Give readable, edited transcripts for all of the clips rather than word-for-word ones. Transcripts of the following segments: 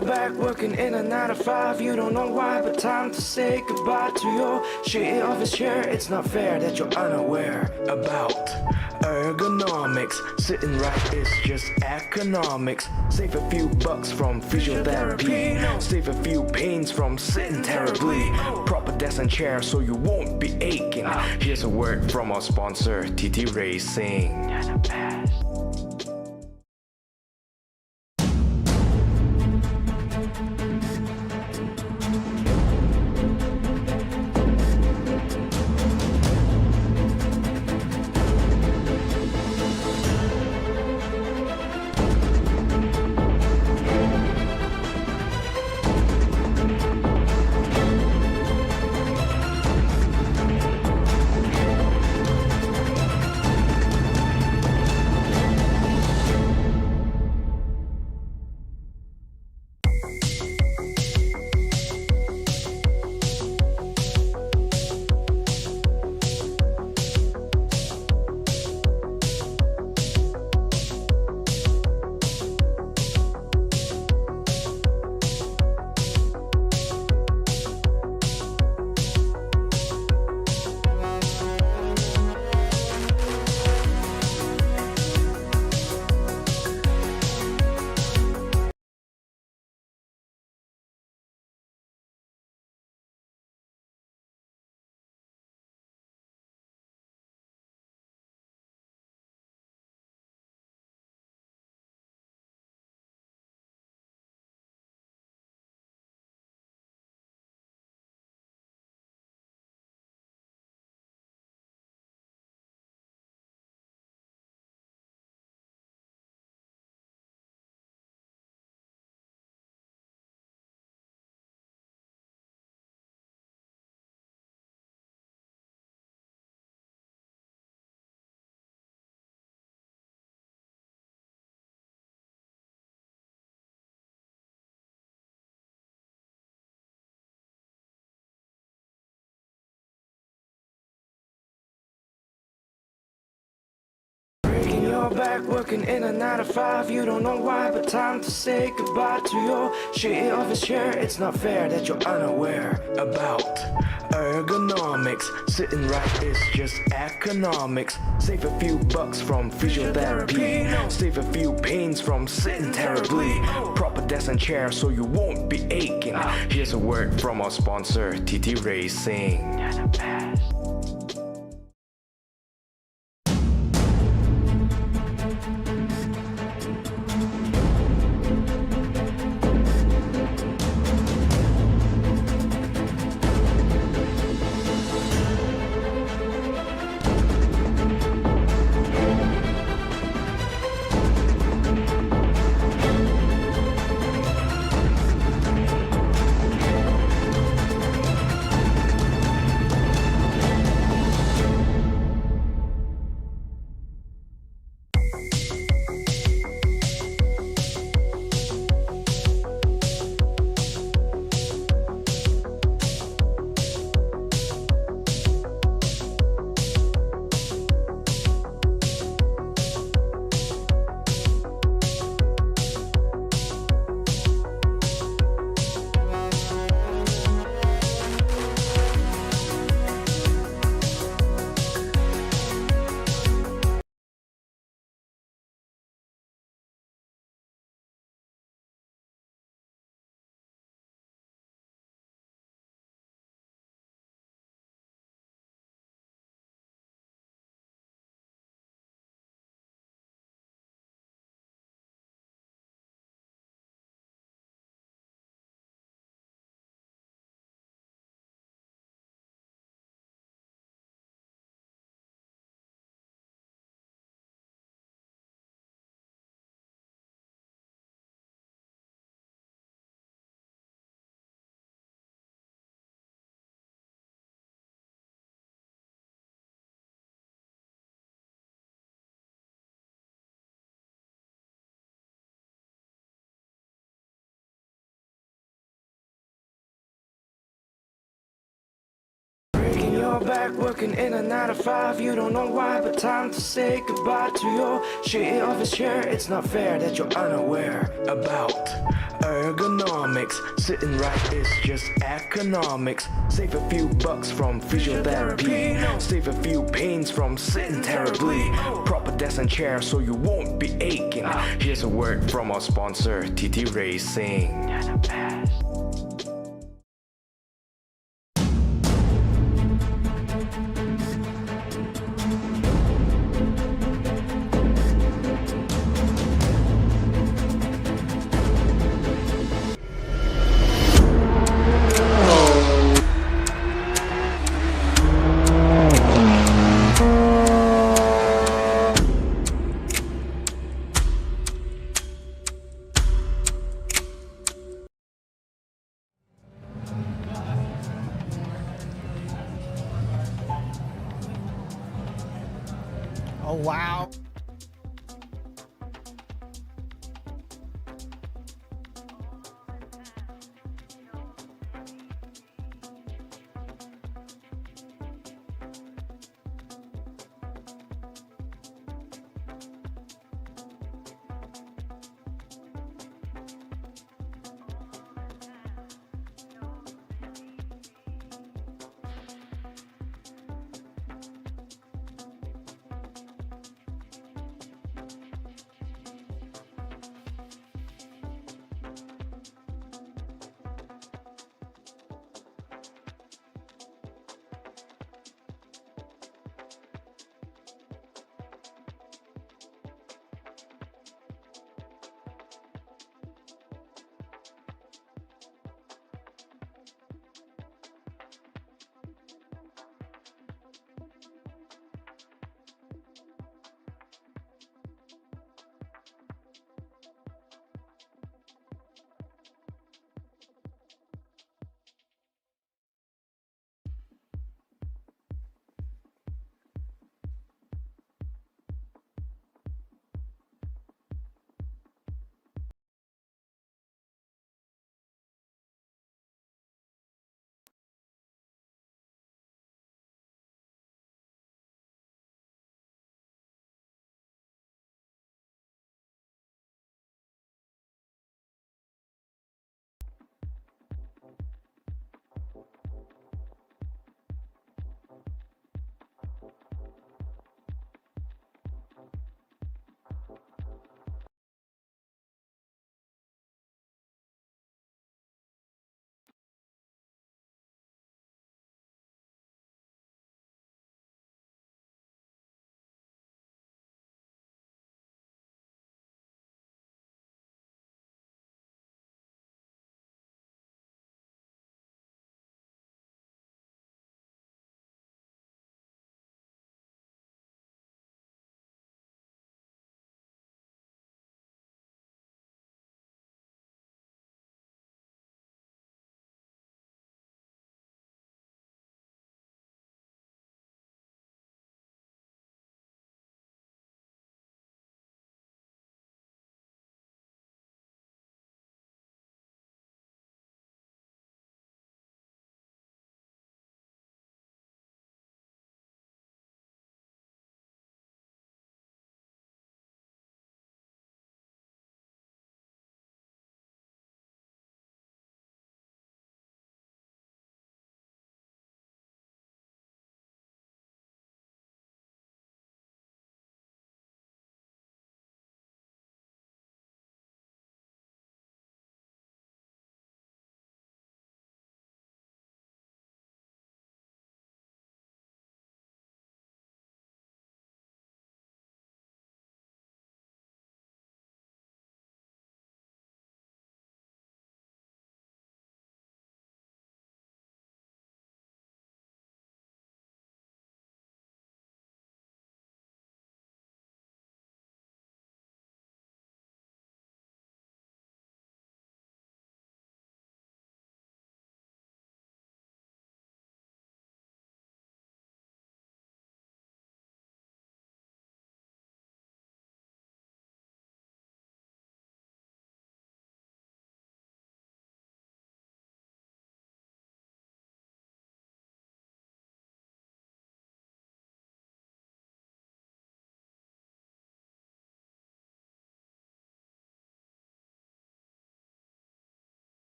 you're back working in a 9 to 5. You don't know why, but time to say goodbye to your shitty office chair. It's not fair that you're unaware about ergonomics. Sitting right is just economics. Save a few bucks from physiotherapy. Save a few pains from sitting terribly. Proper desk and chair so you won't be aching. Here's a word from our sponsor, TTRacing. You're back working in a 9 to 5. You don't know why, but time to say goodbye to your shitty office chair. It's not fair that you're unaware about ergonomics. Sitting right is just economics. Save a few bucks from physiotherapy. Save a few pains from sitting terribly. Proper desk and chair so you won't be aching. Here's a word from our sponsor, TTRacing. you're back working in a 9 to 5. You don't know why, but time to say goodbye to your shitty office chair. It's not fair that you're unaware about ergonomics. Sitting right is just economics. Save a few bucks from physiotherapy. Save a few pains from sitting terribly. Proper desk and chair so you won't be aching. Here's a word from our sponsor, TTRacing. Oh, wow.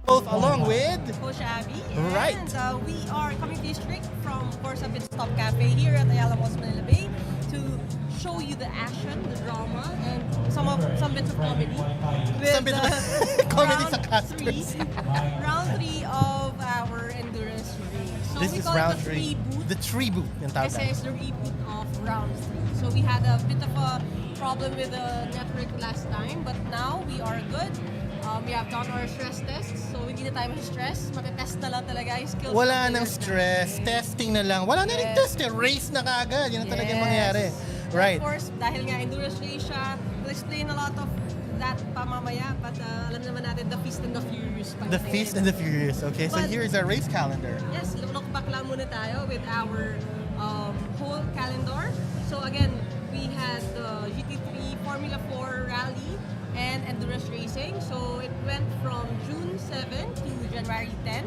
Wolf along with coach.abby. Right. And we are coming to you straight from KORSA Pitstop Cafe here at Ayala Malls, Manila Bay to show you the action, the drama, and some bits of comedy. With, some bit of comedy sa round casters. round 3 of our endurance race. So This we is call round it 3. REBOOT. The reboot yung tawag Kasi natin. it's the reboot of round 3. So we had a bit of a problem with the network last time, but now we are good. We have done our stress tests, so hindi na tayo stress. Matetest na lang talaga yung skills. Wala of nang players stress, testing na lang. Wala na rin test, race na kaagad. Yan na talaga yung mangyayari. Right. Of course, dahil nga endurance race siya, we'll explain a lot of that pa mamaya, but alam naman natin, the Feast and the Furious. The Feast and the Furious. Okay, so But- here is our race calendar. Yes, look back lang muna tayo with our whole calendar. So again, we had the GT3 Formula 4 Rally and endurance racing. So it went from June 7 to January 10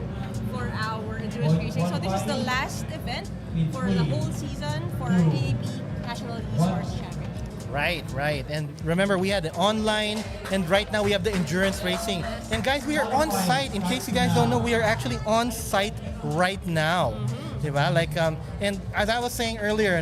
for our endurance racing. So this is the last event for the whole season for AAP National Esports Championship. Right. And remember, we had the online, and right now we have the endurance racing. And guys, we are on site. In case you guys don't know, we are actually on site right now. Diba? Like, and as I was saying earlier,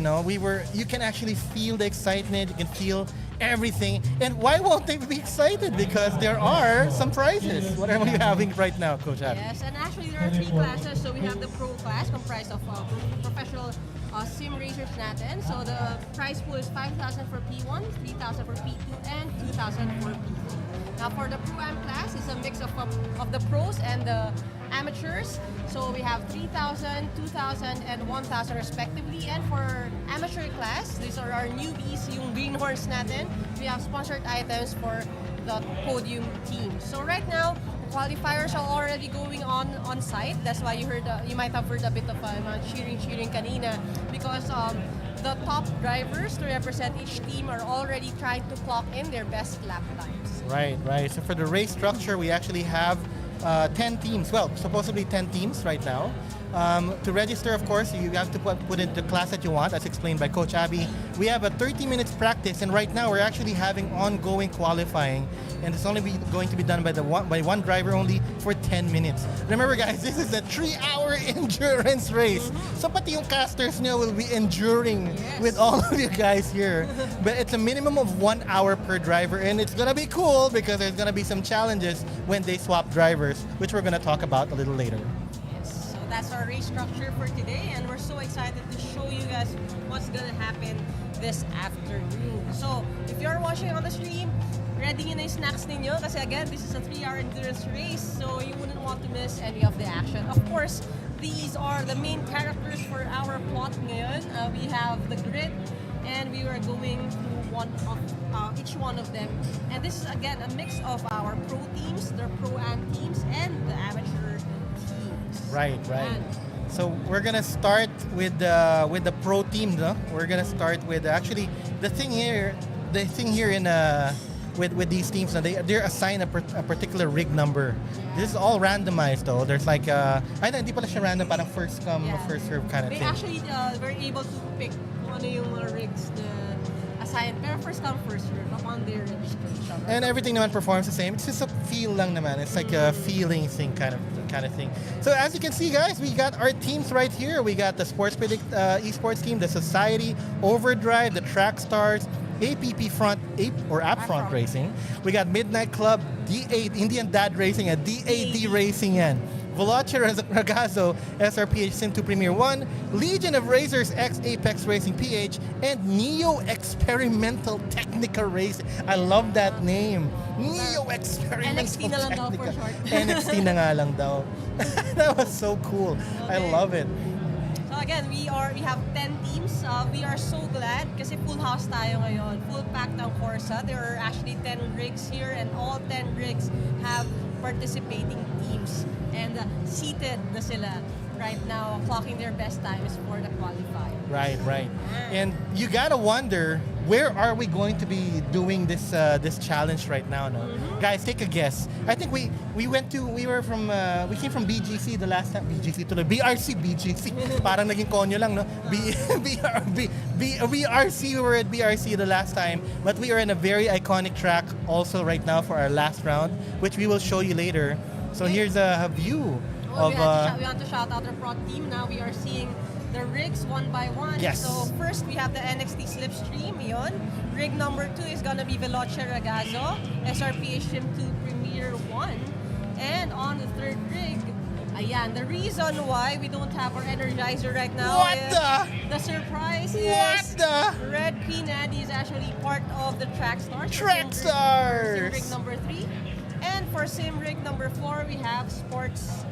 you can actually feel the excitement. You can feel everything. And why won't they be excited? Because there are some prizes. What are we having right now, Coach Abby? Yes, and actually there are 3 classes. So we have the pro class comprised of professional sim racers natin. So the prize pool is 5,000 for P1, 3,000 for P2, and 2,000 for P3. Now for the pro-am class, it's a mix of the pros and the amateurs. So we have 3,000, 2,000, and 1,000 respectively. And for amateur class, these are our newbies, yung greenhorns natin. We have sponsored items for the podium team. So right now, qualifiers are already going on site. That's why you might have heard a bit of cheering kanina, because the top drivers to represent each team are already trying to clock in their best lap times. Right. So for the race structure, we actually have 10 teams. Well, supposedly 10 teams right now. To register, of course, you have to put in the class that you want, as explained by Coach Abby. We have a 30 minutes practice, and right now we're actually having ongoing qualifying, and it's only going to be done by one driver only for 10 minutes. Remember, guys, this is a 3-hour endurance race. So pati yung casters nyo will be enduring with all of you guys here. But it's a minimum of 1 hour per driver, and it's gonna be cool because there's gonna be some challenges when they swap drivers, which we're gonna talk about a little later. That's our race structure for today, and we're so excited to show you guys what's gonna happen this afternoon. So if you're watching on the stream, ready nyo na yung snacks ninyo, kasi again, this is a 3-hour endurance race, so you wouldn't want to miss any of the action. Of course, these are the main characters for our plot ngayon. We have the grid, and we are going through each one of them. And this is again a mix of our pro teams, the pro-am teams, and the amateur teams. Right. So we're gonna start with the pro team, no? We're gonna start with actually the thing here in with these teams, they're assigned a particular rig number. This is all randomized though. There's like I know hindi pala siya random, parang first come first serve kind of thing. They actually were able to pick kung ano yung mga rigs na assigned, pero first come first serve upon their registration. And everything naman performs the same. It's just a feel lang naman. It's like a feeling thing kind of thing. So as you can see, guys, we got our teams right here. We got the Sports Predict esports team, the Society, Overdrive, the Track Stars, APP Front App Front Racing. We got Midnight Club, D8 Indian Dad Racing, and DAD Racing yan. Veloce Ragazzo, SRPH SIM² Premier 1, Legion of Racers X Apex Racing PH, and Neo Experimental Technica Racing. I love that name. Neo Experimental NXT na lang daw for short. NXT na nga lang daw. That was so cool. Okay. I love it. So again, we have 10 teams. We are so glad kasi full house tayo ngayon. Full packed ang KORSA. There are actually 10 rigs here, and all 10 rigs have participating teams. And seated na sila right now, clocking their best times for the qualifier. Right. And you gotta wonder, where are we going to be doing this challenge right now? No, guys, take a guess. I think we came from BGC the last time. BGC to the BGC. Parang naging konyo lang, no? BRC. We were at BRC the last time, but we are in a very iconic track also right now for our last round, which we will show you later. So here's a view of... we want to shout out our pro team. Now we are seeing the rigs one by one. Yes. So first we have the NXT Slipstream, yun. Rig number 2 is gonna be Veloce Ragazzo, SRP SIM² Premier 1. And on the third rig, ayan, the reason why we don't have our Energizer right now the surprise is RedQueen Andi is actually part of the Track Stars. Sim rig number 3. And for sim rig number 4, we have Sports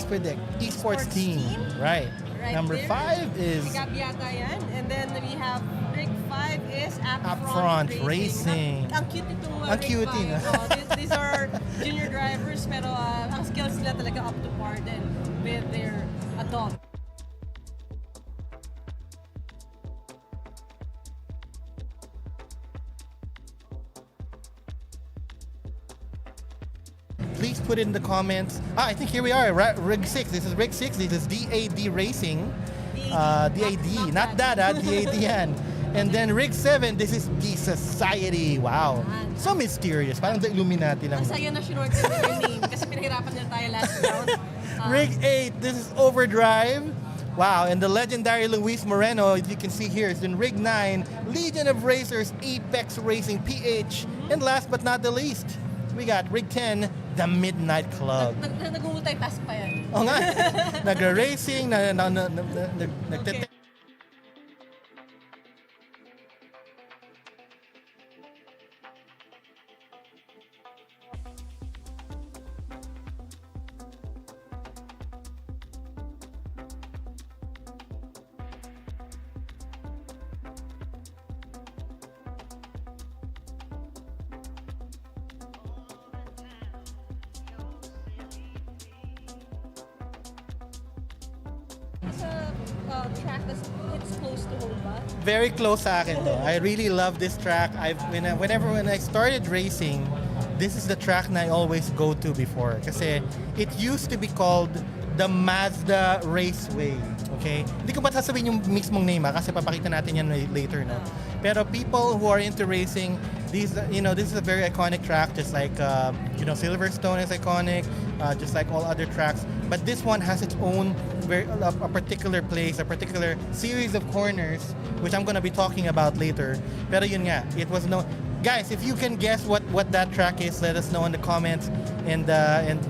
Predict. Esports team. Right. Number there. 5 is... We got Miata yan. And then we have rig 5 is Upfront Racing. Ang cute itong Ang rig cute 5. These are junior drivers pero ang skills nila talaga up to par din with their adult. Please put it in the comments. I think here we are, rig 6. This is rig 6. This is DAD Racing. DAD, not Dada, DAD yan. And then rig 7, this is the Society. Wow. So mysterious. Parang the Illuminati lang. Ang saya na sinort yung name kasi pinahirapan nila tayo last round. Rig 8, this is Overdrive. Wow, and the legendary Luis Moreno, as you can see here, is in rig 9, Legion of Racers, Apex Racing PH. And last but not the least, we got rig 10, the Midnight Club. Nag-multitask pa yan. Oo nga. Nagra-racing, nagtete. It's a track that's close to home ba? Very close sa akin to. I really love this track. When I started racing, this is the track na I always go to before. Kasi it used to be called the Mazda Raceway. Okay? Hindi ko ba sasabihin yung mismong name kasi papakita natin yan later, no? Pero people who are into racing, this is a very iconic track, just like Silverstone is iconic, just like all other tracks. But this one has its own a particular place, a particular series of corners, which I'm gonna be talking about later. Pero yun nga, it was no. Guys, if you can guess what that track is, let us know in the comments, and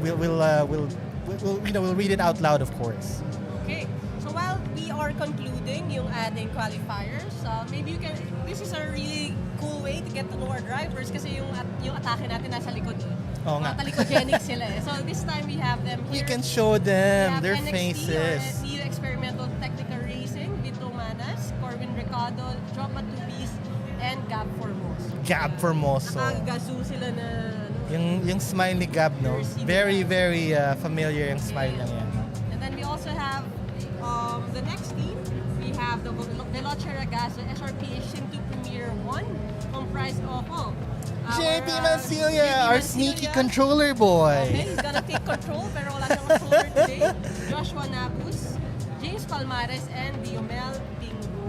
we'll read it out loud, of course. Okay. So while we are concluding yung adding qualifiers, maybe you can. This is a really cool way to get to know our drivers kasi yung atake natin nasa likod. Oo nga. Talikogenic sila eh. So this time we have them here. We can show them their NXT, faces. Experimental Technical Racing, Vito Manas, Corbin Ricardo, Joma Tubis, and Gab Formoso. Gab Formoso. Nakagazu sila na Yung smile ni Gab, no? Very, very familiar yung smile niya yan. And then we also have the next team. We have the Veloce Ragazzo SRP SIM² Premier 1, comprised of JP Mancilia, our sneaky controller boy. Okay, he's gonna take control pero wala siyang controller today. Joshua Napus, James Palmares, and Diomel Pingo.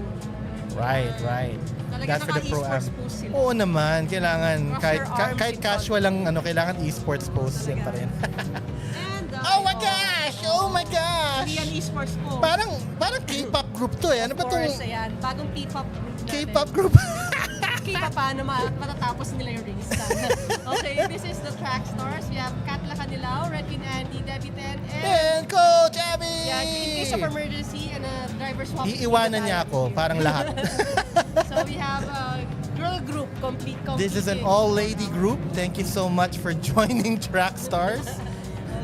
Right. That's for the pro am. Sila. Oo naman, kailangan kahit arms casual lang kailangan esports post yan pa rin. And Oh my gosh! Korean Esports po. Parang K-pop group to eh. Ano ba Of course, tong ayan. Bagong P-pop group natin. K-pop group? K-pop paano matatapos nila yung race. Okay, this is the track stars. We have Katla Canilao, RedQueen Andi, Debbie Ten, And Coach Abby! yeah, in case of emergency and a driver swap. Iiwanan niya ako, parang lahat. So we have a girl group, complete. This is an all-lady group. Thank you so much for joining Track Stars.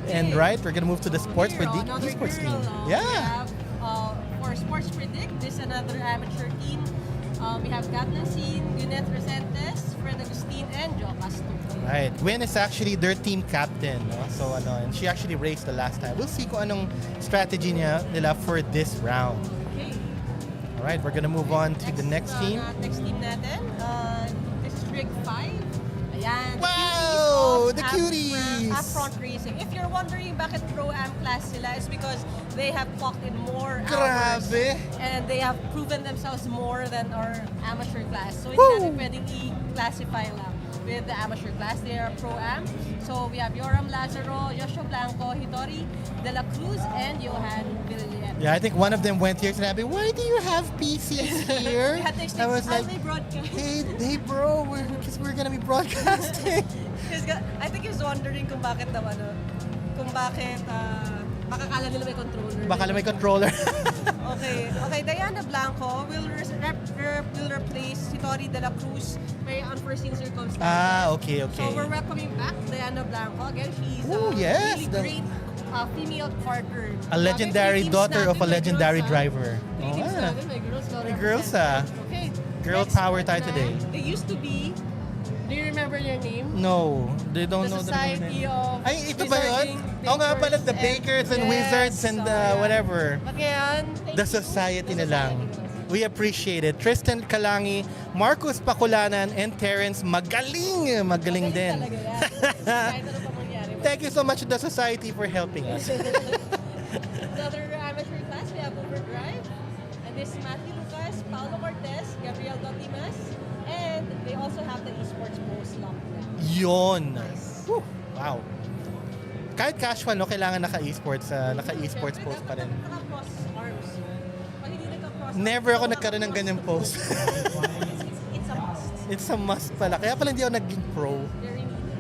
And we're gonna move to the Sports Predict esports team. We have for Sports Predict, this is another amateur team. We have Gab Nasin, Gunet Resentes, Fred Agustin, and Joe Castro. Right. Gwen is actually their team captain. No? So and she actually raced the last time. We'll see kung anong strategy nila for this round. Okay. All right, we're gonna move on to the next team. Next team natin. This is Rig 5. Ayan. Wow! The cuties! Upfront Racing. If you're wondering bakit Pro-Am class sila, it's because they have clocked in more hours. Grabe! And they have proven themselves more than our amateur class. So Woo! hindi natin pwedeng i-classify lang. with the amateur class. They are pro-am. So we have Yoram Lazaro, Joshua Blanco, Hitori De La Cruz, and Johan Villian. Yeah, I think one of them went here to Abby. Why do you have PCs here? We had to I was like, broadcast. hey bro, we're gonna be broadcasting. I think he was wondering kung bakit makakala nila may controller. Baka may controller. Okay, Diana Blanco will replace Hitori De La Cruz by unforeseen circumstances. Okay. So we're welcoming back Diana Blanco. Again, she's yes, really great female partner. A legendary daughter of a legendary driver. Greetings natin, may girls. May girls Okay. Girl next power tayo naman, today. They used to be, do you remember their name? No, they don't The know Society of Ay, ito ba yun? Wizarding Oo nga pala, the Bakers bakers and wizards and whatever. Again, The society na lang. We appreciate it. Tristan Kalangi, Marcus Paculanan, and Terrence Magaling. Magaling din. Kahit ano pa mangyari. Thank you so much to the society for helping us. Another amateur class, we have Overdrive. And this is Matthew Lucas, Paulo Cortez, Gabriel Dotimas, and they also have the esports post locked now. Yun. Whew. Wow. Kahit casual, no, kailangan naka-esports post pa rin. Naka-cross arms. Pag hindi naka-cross Never ako nagkaroon ng ganyang post. it's a must. It's a must pala. Kaya pala hindi ako naging pro. Very needed.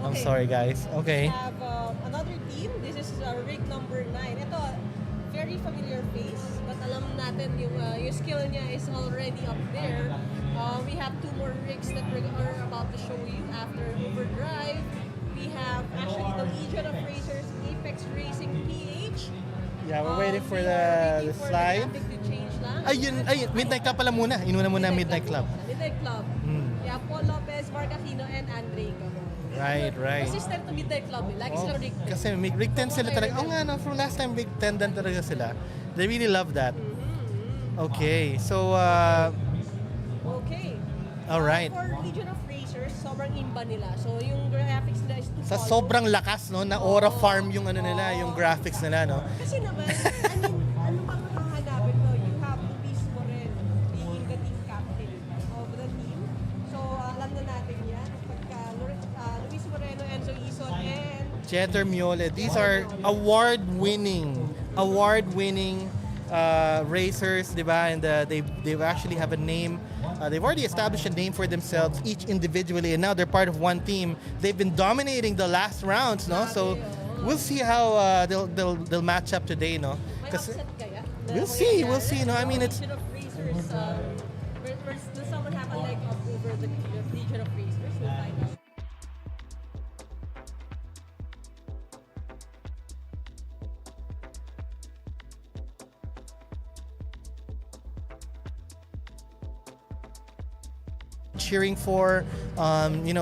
I'm sorry, guys. Okay. We have another team. This is rig number 9. Ito, very familiar face. But alam natin yung skill niya is already up there. We have 2 more rigs that we're about to show you after Overdrive. We have actually the Legion of Racers, Apex Racing PH. Yeah, we're waiting for We are the waiting for slide. the graphic to change lang. Ayun, Midnight Club pala muna. Inuna muna Midnight Club. Midnight Club. Yeah, Paul Lopez, Mark Aquino, and Andre Gabo. Right. Consistent to Midnight Club. Lagi Oh, sila rig. kasi rig 10 sila talaga. Oh nga, no, from last time, rig 10 din talaga sila. They really love that. Okay, so, Okay. alright. For Legion of Racers, sobrang imba nila. So, yung graphics nila is to Sa follow. sobrang lakas, no, na aura farm yung ano nila, yung graphics nila, no? Kasi naman, ano bang hahanapin mo? You have Luis Morel being the team captain of the team. So, alam na natin yan. Pagka Luis Moreno, Enzo Ison, and Jeter Miole, these are award-winning racers, di ba? And they actually have a name. They've already established a name for themselves, each individually, and now they're part of one team. They've been dominating the last rounds, no? So we'll see how they'll match up today, no? may Kasi upset kaya? we'll see, no? I mean, it's Legion of Racers, will someone have a leg up over the Legion of Racers? We'll find out. cheering for,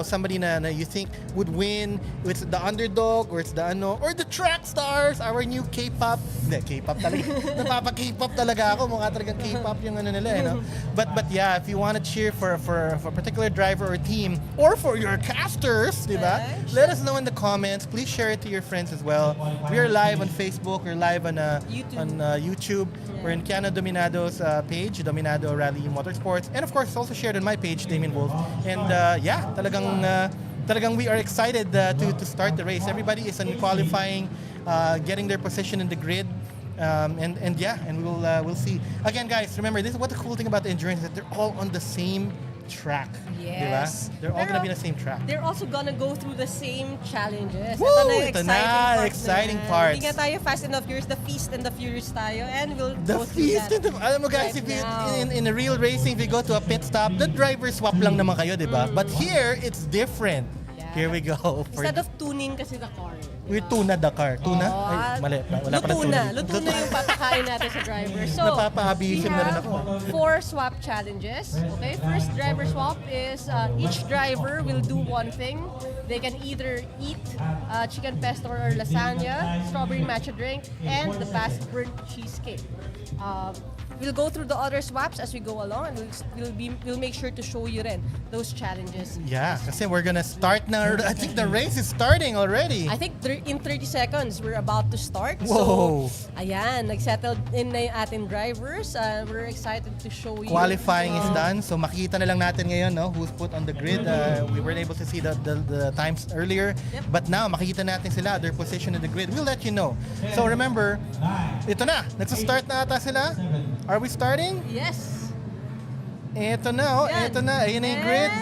somebody na you think would win. It's the underdog or it's the or the track stars, our new K-pop. Hindi, K-pop talaga. Napapa-K-pop talaga ako. Mukha talagang K-pop yung ano nila, no? But yeah, if you want to cheer for a particular driver or team or for your casters, di ba? Let us know in the comments. Please share it to your friends as well. We are live on Facebook. We're live on YouTube. We're in Canada Dominado's page, Dominado Rally Motorsports. And of course, it's also shared on my page, DamienWolf. And talagang we are excited to start the race. Everybody is on qualifying, getting their position in the grid. And we'll see. Again, guys, remember, this is what the cool thing about the endurance is that they're all on the same track. Yes. Diba? They're all gonna be on the same track. They're also gonna go through the same challenges. Woo! Ito na yung Exciting na. parts. Hindi nga tayo Fast and the Furious, the Feast and the Furious tayo. And we'll The go through feast that. alam mo guys, right if you, now. in a real racing, if you go to a pit stop, the driver swap lang naman kayo, di ba? But here, it's different. Yeah. Here we go. Instead of tuning kasi the car. We tuna the car. Tuna? Oo, Ay, mali. Wala pala tuna. Lutuna yung papakain natin sa driver. So, Napapa-abusive na rin ako. 4 swap challenges. Okay, first driver swap is each driver will do one thing. They can either eat chicken pesto or lasagna, strawberry matcha drink, and the fast burnt cheesecake. We'll go through the other swaps as we go along, and we'll make sure to show you rin those challenges. Yeah, kasi we're gonna start now. I think the race is starting already. I think there in 30 seconds, we're about to start. Whoa! So, ayan, nagsettled in na yung ating drivers. We're excited to show you. Qualifying is done, so makikita na lang natin ngayon, no, who's put on the grid. We weren't able to see the times earlier, but now makikita natin sila, their position in the grid. We'll let you know. So remember, ito na, nagsa-start na ata sila. Are we starting? Yes. Ito na, ito na, ayun na yung grid.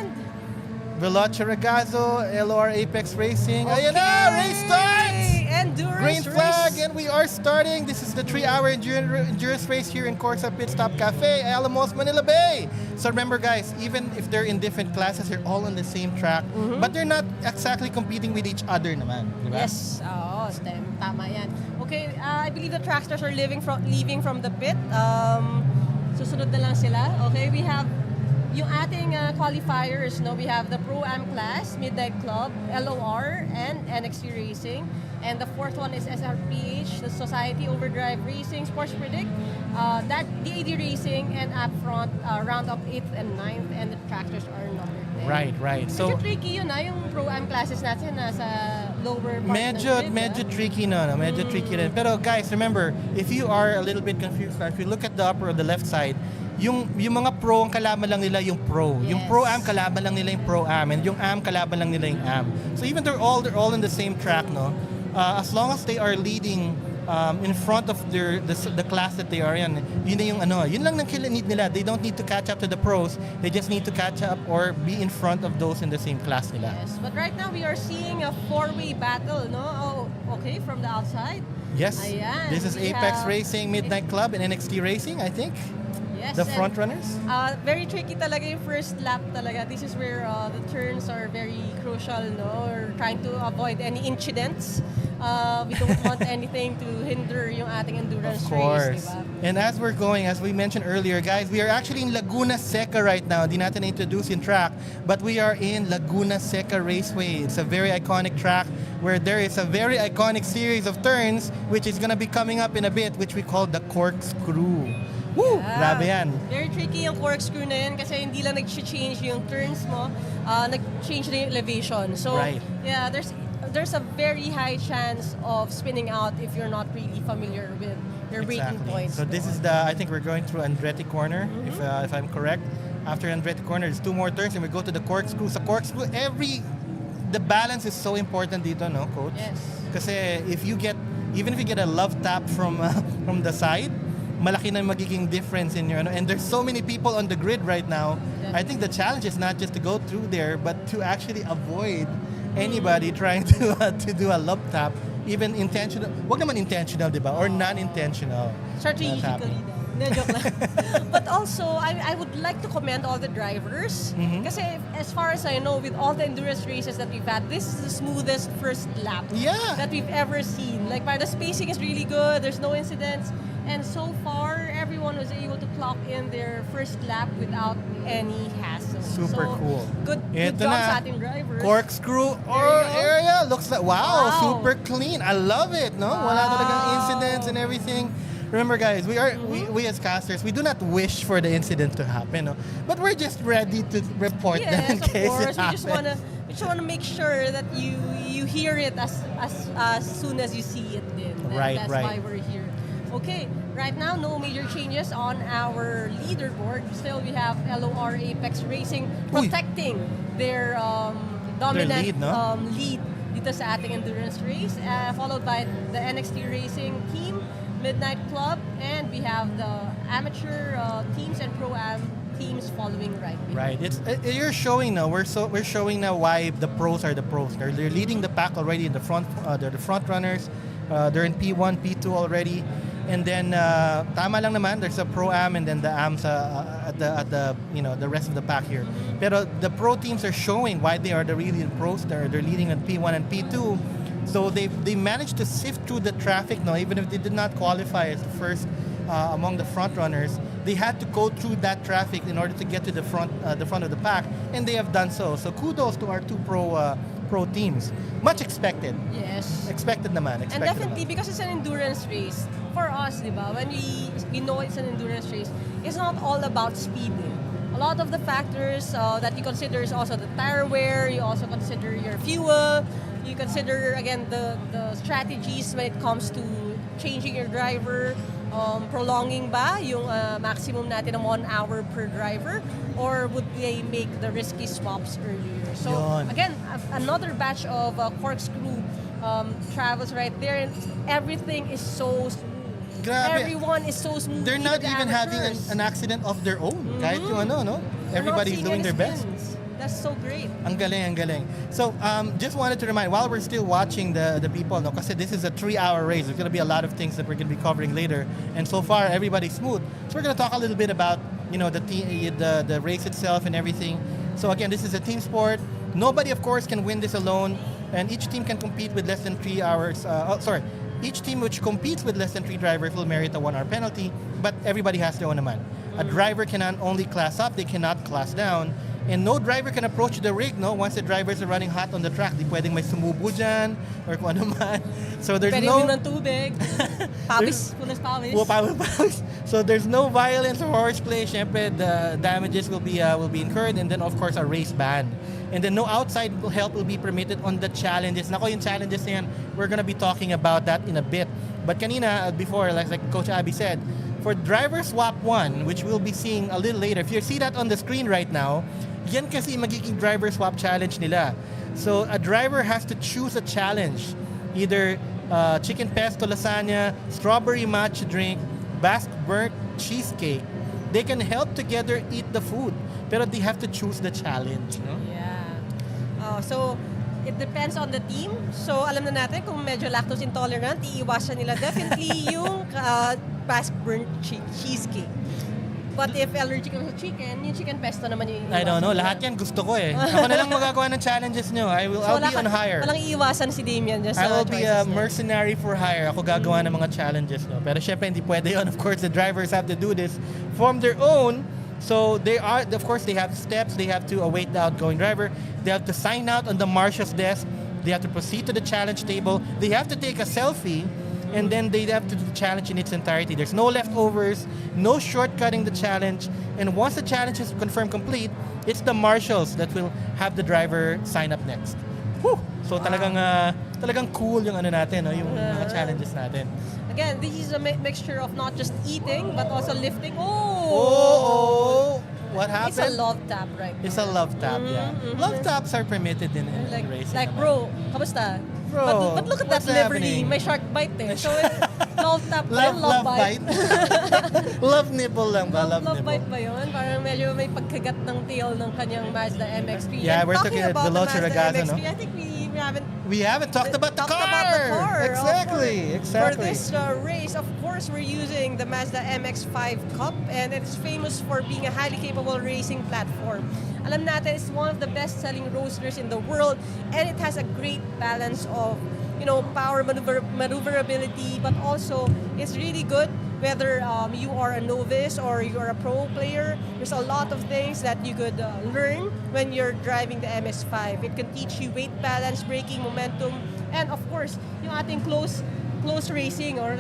Veloce Ragazzo, LOR Apex Racing. Ayan na, race starts! Endurance Green flag, race. and we are starting. This is the 3-hour endurance race here in KORSA Pitstop Cafe, Alamos, Manila Bay. So remember guys, even if they're in different classes, they're all on the same track, but they're not exactly competing with each other naman. Diba? Yes, oo, tama yan. Okay, I believe the tracksters are leaving from the pit. Susunod na lang sila. Okay, we have yung ating qualifiers, no? We have the Pro-Am class, Midnight Club, LOR, and NXT Racing. And the fourth one is SRPH, the Society Overdrive Racing, Sports Predict, that DAD Racing, and Upfront, round up 8th and 9th, and the tractors are numbered 10. Right. So medyo tricky yun yung Pro-Am classes natin nasa lower part ng grid. medyo tricky no, medyo tricky rin. Pero guys, remember, if you are a little bit confused, if you look at the upper or the left side, yung mga pro ang kalaban lang nila yung pro. Yes. Yung pro-am kalaban lang nila yung pro-am, and yung am kalaban lang nila yung am. So even they're all in the same track, no. As long as they are leading in front of the class that they are in, yun na yung yun lang nang need nila. They don't need to catch up to the pros. They just need to catch up or be in front of those in the same class nila. Yes, but right now we are seeing a four-way battle, no? Oh, okay, from the outside. Yes. Ayan, This is we Apex have Racing, Midnight Club, and NXT Racing, I think. Yes, The and, front runners. Very tricky talaga yung first lap talaga. This is where the turns are very crucial, no? We're trying to avoid any incidents. We don't want anything to hinder yung ating endurance Of course. race, diba? And as we're going, as we mentioned earlier, guys, we are actually in Laguna Seca right now. Di natin introduce yung track, but we are in Laguna Seca Raceway. It's a very iconic track where there is a very iconic series of turns, which is gonna be coming up in a bit, which we call the corkscrew. Woo! Grabe yan. Very tricky yung corkscrew na yun kasi hindi lang nag-change yung turns mo, nag-change na yung elevation. So, Right. yeah, there's a very high chance of spinning out if you're not really familiar with your braking points. So this is I think we're going through Andretti Corner, if I'm correct. After Andretti Corner, there's 2 more turns and we go to the corkscrew. Sa corkscrew, the balance is so important dito, no, coach? Yes. Kasi even if you get a love tap from the side, malaki na magiging difference in your and there's so many people on the grid right now. I think the challenge is not just to go through there, but to actually avoid anybody trying to do a love tap, even intentional. Wag naman intentional, di ba? Or non-intentional. Strategically. No, joke lang. But also, I would like to commend all the drivers. Kasi as far as I know, with all the endurance races that we've had, this is the smoothest first lap that we've ever seen. Like, the spacing is really good. There's no incidents. And so far, everyone was able to clock in their first lap without any hassle. Super cool. Good Ito job na. sa ating drivers. Corkscrew area looks like wow, super clean. I love it. No, wala talagang incidents and everything. Remember, guys, we as casters, we do not wish for the incident to happen, no? But we're just ready to report them in case it happens. We just wanna make sure that you hear it as soon as you see it. That's why we're here. Okay, right now, no major changes on our leaderboard. Still, we have LOR Apex Racing protecting their dominant lead dito sa ating endurance race, followed by the NXT Racing team, Midnight Club, and we have the amateur teams and pro-am teams following right behind. Right. You're showing now. We're showing now why the pros are the pros. They're leading the pack already in the front. They're the front runners. They're in P1, P2 already. And then tama lang naman, there's a pro-am and then the ams at the the rest of the pack here. Pero the pro teams are showing why they are the really pros. They're leading at P1 and P2. So they managed to sift through the traffic now, even if they did not qualify as the first among the front runners. They had to go through that traffic in order to get to the front of the pack, and they have done so. So kudos to our 2 pro teams. Much expected. Yes. Expected naman. And definitely, because it's an endurance race, for us, di ba, when we know it's an endurance race, it's not all about speed. A lot of the factors that you consider is also the tire wear, you also consider your fuel, You consider again the strategies when it comes to changing your driver, prolonging ba yung maximum natin ng 1 hour per driver, or would they make the risky swaps earlier? So Yun. again, another batch of corkscrew travels right there, and everything is so smooth. Grabe. Everyone is so smooth. They're not even having amateurs. an accident of their own. Kahit yung ano, no? They're not Everybody's seeing doing any their best. spins. That's so great. Ang galing, ang galing. So, just wanted to remind, while we're still watching the people, no, kasi this is a 3-hour race. There's going to be a lot of things that we're going to be covering later. And so far, everybody's smooth. So we're going to talk a little bit about, you know, the race itself and everything. So again, this is a team sport. Nobody, of course, can win this alone. And each team can compete with less than 3 hours. Each team which competes with less than 3 drivers will merit a 1-hour penalty. But everybody has their own naman. A driver cannot only class up, they cannot class down. And no driver can approach the rig, no? Once the drivers are running hot on the track, di pwedeng may sumubo dyan or kung ano man. So there's Pwede no... uminom ng tubig. Pawis. Punas pawis. Pawis. So there's no violence or horseplay. Syempre, the damages will be incurred, and then of course a race ban. And then no outside help will be permitted on the challenges. Nako, yung challenges na yan, we're gonna be talking about that in a bit. But kanina, before, like Coach Abby said, for driver swap 1, which we'll be seeing a little later, if you see that on the screen right now, yan kasi magiging driver swap challenge nila. So a driver has to choose a challenge. Either chicken pesto lasagna, strawberry matcha drink, Basque burnt cheesecake. They can help together eat the food, pero they have to choose the challenge. No? Yeah. So it depends on the team. So alam na natin kung medyo lactose intolerant, iiwasan nila definitely yung Basque burnt cheesecake. But if allergic ka sa chicken, yung chicken pesto naman yung iiwasan. I don't know. Lahat yan gusto ko eh. Ako na lang magagawa ng challenges nyo. I'll be on hire. Walang iiwasan si Damien. I will be a mercenary for hire. Ako gagawa ng mga challenges. No? Pero syempre hindi pwede yun. Of course, the drivers have to do this from their own. So they have steps. They have to await the outgoing driver. They have to sign out on the marshal's desk. They have to proceed to the challenge table. They have to take a selfie. And then they have to do the challenge in its entirety. There's no leftovers, no shortcutting the challenge. And once the challenge is confirmed complete, it's the marshals that will have the driver sign up next. Whew! So talagang cool yung ano natin, no? Yung mga challenges natin. Again, this is a mixture of not just eating, but also lifting. Oh! What happened? It's a love tap right now. It's a love tap, yeah. Love taps are permitted in racing. Like, naman. bro, kamusta? Bro, but look at that what's livery. happening? May shark bite eh. So, love tap ba yun? Love bite? Love nipple lang ba? Love nipple. bite ba yun? Parang medyo may pagkagat ng tail ng kanyang Mazda MX-3. Yeah, And we're talking talking about below the Mazda Chiragaza, MX-3, no? I think we haven't talked about the car. Exactly. Exactly. For this race, of course, we're using the Mazda MX-5 Cup, and it's famous for being a highly capable racing platform. Alam natin, it's one of the best-selling roadsters in the world, and it has a great balance of, power maneuverability, but also it's really good whether you are a novice or you're a pro player. There's a lot of things that you could learn when you're driving the MX-5. It can teach you weight balance, braking, momentum, and of course, yung ating close racing or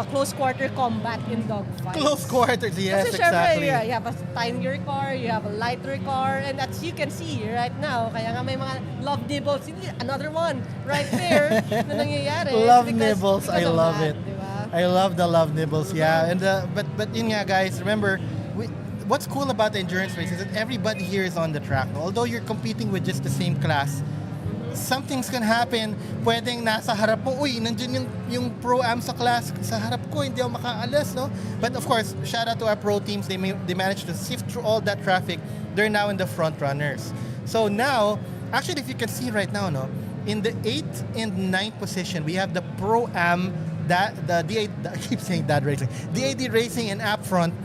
close quarter combat in dogfights. Close quarters, yes, Kasi syempre, exactly. you have a tinier car, you have a lighter car, and as you can see right now, kaya nga may mga love nibbles. Another one right there na nangyayari. Love because nibbles, I of love that, it. diba? I love the love nibbles, yeah. And but yun nga guys, remember, what's cool about the endurance race is that everybody here is on the track. Although you're competing with just the same class, some things can happen. Pwedeng nasa harap mo, uy, nandiyan yung pro-am sa class, sa harap ko, hindi ako makaalas, no? But of course, shout out to our pro teams. They managed to sift through all that traffic. They're now in the front runners. So now, actually, if you can see right now, no, in the 8th and 9th position, we have the pro-am, I keep saying that racing, DAD Racing and App Front,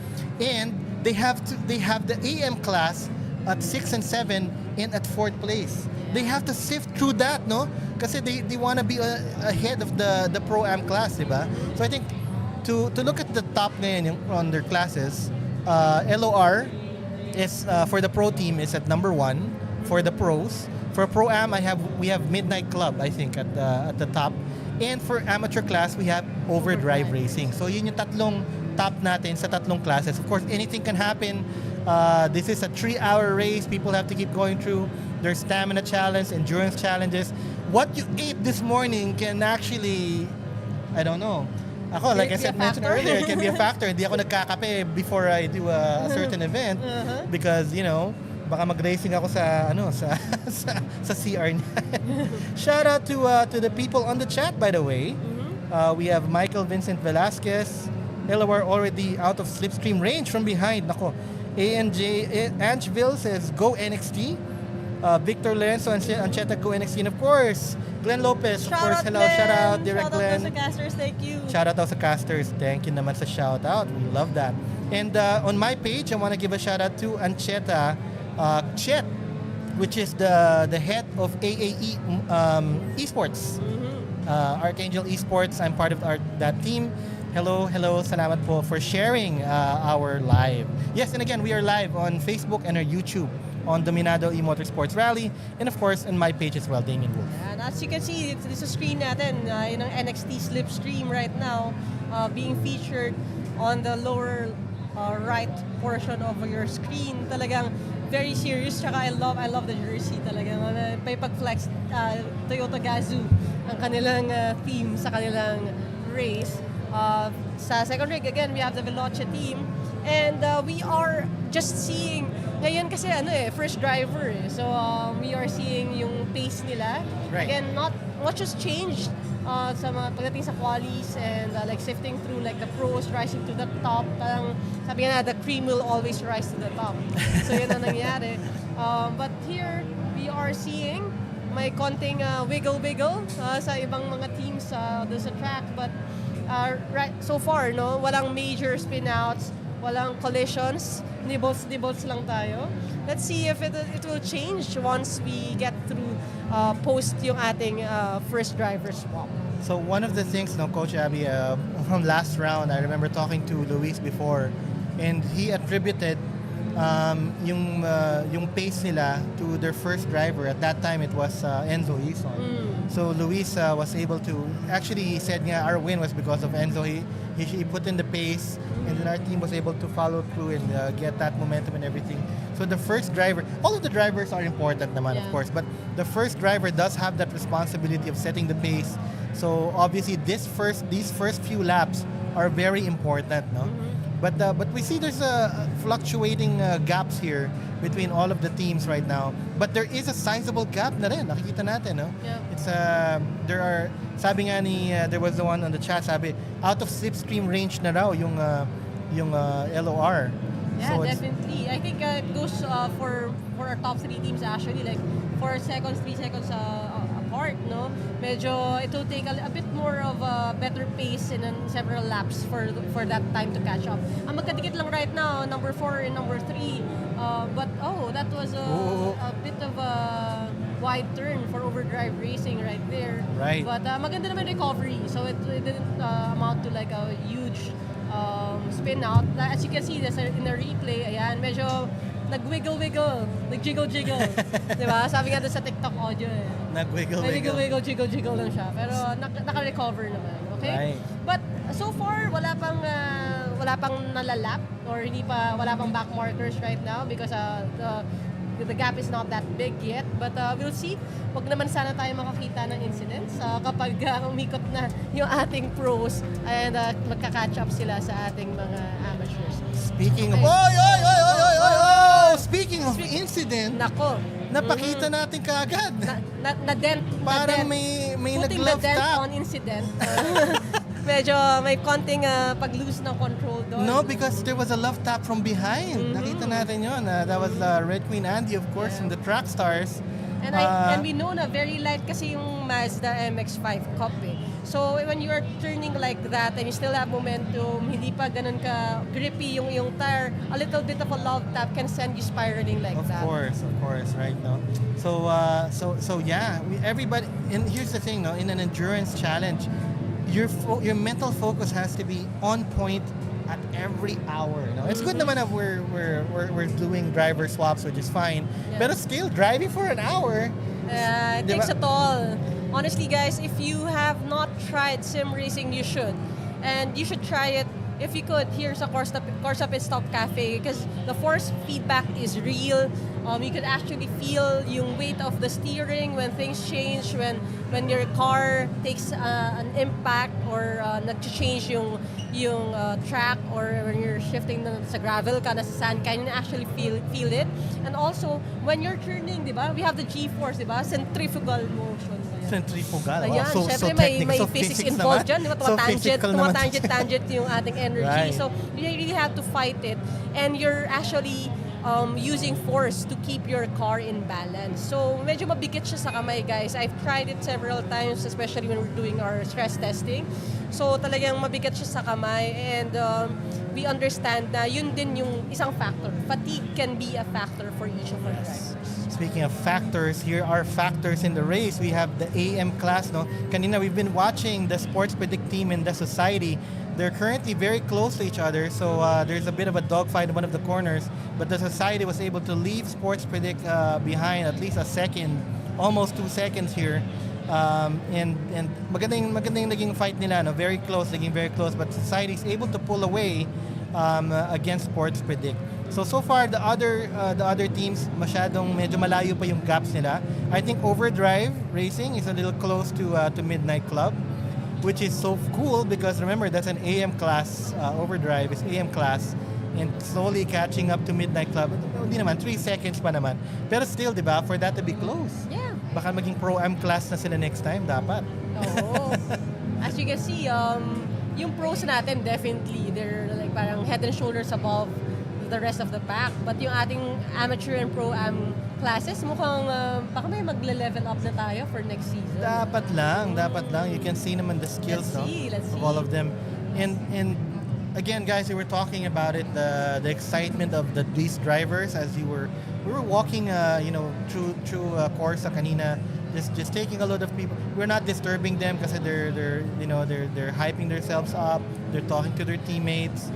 and they have the AM class at 6 and 7 and at 4th place. They have to sift through that, no? Kasi they want to be ahead of the pro-am class, diba? So I think to look at the top ngayon on their classes, LOR is for the pro team is at number 1 for the pros. For pro-am, we have Midnight Club, I think, at the top. And for amateur class, we have Overdrive Racing. So yun yung tatlong top natin sa tatlong classes. Of course, anything can happen. This is a 3-hour race. People have to keep going through. There's stamina challenge, endurance challenges. What you ate this morning can actually, I don't know. Ako, like I said, mentioned earlier, it can be a factor. Hindi ako nagkakape before I do a certain event because, you know, baka mag-racing ako sa sa CR niya. Shout out to the people on the chat, by the way. We have Michael Vincent Velasquez. Hello, we're already out of slipstream range from behind. Nako. Angeville says, go NXT. Victor Lorenzo and Ancheta, go NXT. And of course, Glenn Lopez, of course. Hello, shout out, Direct Glenn. Shout out sa casters, thank you. Shout out sa casters. Thank you naman sa shout out. We love that. And on my page, I want to give a shout out to Ancheta Chet, which is the head of AAE Esports. Archangel Esports. I'm part of that team. Hello, salamat po for sharing our live. Yes, and again, we are live on Facebook and our YouTube on Dominado E-Motorsports Rally, and of course, on my page as well, DamienWolf. And as you can see, this is screen natin, yun ang NXT slipstream right now, being featured on the lower right portion of your screen. Talagang very serious, tsaka I love the jersey talagang. May pag-flex Toyota Gazoo ang kanilang theme sa kanilang race. Sa second rig, again, we have the Veloce team. And we are just seeing, ngayon kasi first driver So we are seeing yung pace nila. Right. Again, not just changed sa mga pagdating sa qualies and like sifting through like the pros rising to the top. Parang sabi nga na, the cream will always rise to the top. So yun ang nangyari. But here, we are seeing may konting wiggle-wiggle sa ibang mga teams doon sa track. But right so far, walang major spin-outs, walang collisions, nibbles lang tayo. Let's see if it will change once we get through post yung ating first driver swap. So one of the things, Coach Abby, from last round, I remember talking to Luis before, and he attributed yung pace nila to their first driver. At that time, it was Enzo Ison. So Luis was able to, actually he said our win was because of Enzo. He put in the pace, and then our team was able to follow through and get that momentum and everything. So the first driver, all of the drivers are important naman, of course, but the first driver does have that responsibility of setting the pace. So obviously these first few laps are very important, no? But we see there's fluctuating gaps here between all of the teams right now. But there is a sizable gap na rin. Nakikita natin, no? Yeah. It's there are, sabi nga ni, there was the one on the chat, sabi, out of slipstream range na raw yung LOR. Yeah, So definitely. I think it goes for our top three teams actually, like 4 seconds, 3 seconds apart, no? Medyo it will take a bit more of a better pace in several laps for that time to catch up. Ang magkadikit lang right now, number 4 and number 3. But that was a bit of a wide turn for overdrive racing right there. Right. But maganda naman recovery, so it didn't amount to like a huge spin out. As you can see this in the replay, ayan, medyo nag-wiggle-wiggle, nag-jiggle-jiggle. Diba? Sabi nga doon sa TikTok audio nag-wiggle-wiggle. Jiggle-jiggle lang siya. Pero naka-recover naman. Okay? Right. But so far, wala pang nalalap or wala pang back markers right now because the gap is not that big yet. But we'll see. Wag naman sana tayo makakita ng incidents kapag umikot na yung ating pros and magka-catch up sila sa ating mga amateurs. Speaking of Speaking of incident, Nako. napakita natin kaagad. Na-dent. Parang may putting nag-love the dent tap. on incident. Medyo may konting pag-lose ng control doon. No, because there was a love tap from behind. Nakita natin yun. That was RedQueen Andi, of course, from the Track Stars. And we know na very light kasi yung Mazda MX-5 Cup eh. So when you are turning like that and you still have momentum, hindi pa ganun ka grippy yung tire, a little bit of a love tap can send you spiraling like Of that. Of course, right? No. So yeah, everybody. And here's the thing, no. In an endurance challenge, your mental focus has to be on point at every hour. No? It's good naman that we're doing driver swaps, which is fine. Yeah. But still, driving for an hour. It takes a toll. Honestly, guys, if you have not tried sim racing, you should. And you should try it if you could, here sa Korsa Pitstop Cafe, because the force feedback is real. You could actually feel yung weight of the steering when things change, when your car takes an impact or nag-change yung track, or when you're shifting sa gravel ka, na sa sand ka, you can actually feel it. And also, when you're turning, di ba, we have the G-force, di ba, centrifugal motion. Centrifugal. Ayan, So syempre technical. may So physics physics involved naman. dyan. Di ba? So physical naman. Tumatangent yung ating energy. Right. So, you really have to fight it. And you're actually using force to keep your car in balance. So, medyo mabigat siya sa kamay, guys. I've tried it several times, especially when we're doing our stress testing. So, talagang mabigat siya sa kamay. And we understand na yun din yung isang factor. Fatigue can be a factor for each of our drivers. Speaking of factors, here are factors in the race. We have the AM class, no? Kanina, we've been watching the Sports Predict team and the Society. They're currently very close to each other, so there's a bit of a dogfight in one of the corners. But the Society was able to leave Sports Predict behind at least a second, almost 2 seconds here. And magandang naging fight nila, no? Very close, naging very close. But Society is able to pull away against Sports Predict. So far the other teams medyo malayo pa yung gaps nila. I think Overdrive Racing is a little close to Midnight Club, which is so cool because remember that's an AM class. Overdrive is AM class and slowly catching up to Midnight Club. Hindi naman 3 seconds pa naman. Pero still, 'di ba, for that to be close. Yeah. Baka maging Pro-Am class na sila next time dapat. Oo. As you can see, yung pros natin definitely they're like parang head and shoulders above the rest of the pack. But yung ating amateur and pro-am classes, mukhang baka may magle-level up na tayo for next season. Dapat lang. You can see naman the skills Let's see. of all of them. And again, guys, we were talking about it, the excitement of these drivers as we were walking, through KORSA kanina. Just taking a lot of people. We're not disturbing them because they're hyping themselves up. They're talking to their teammates.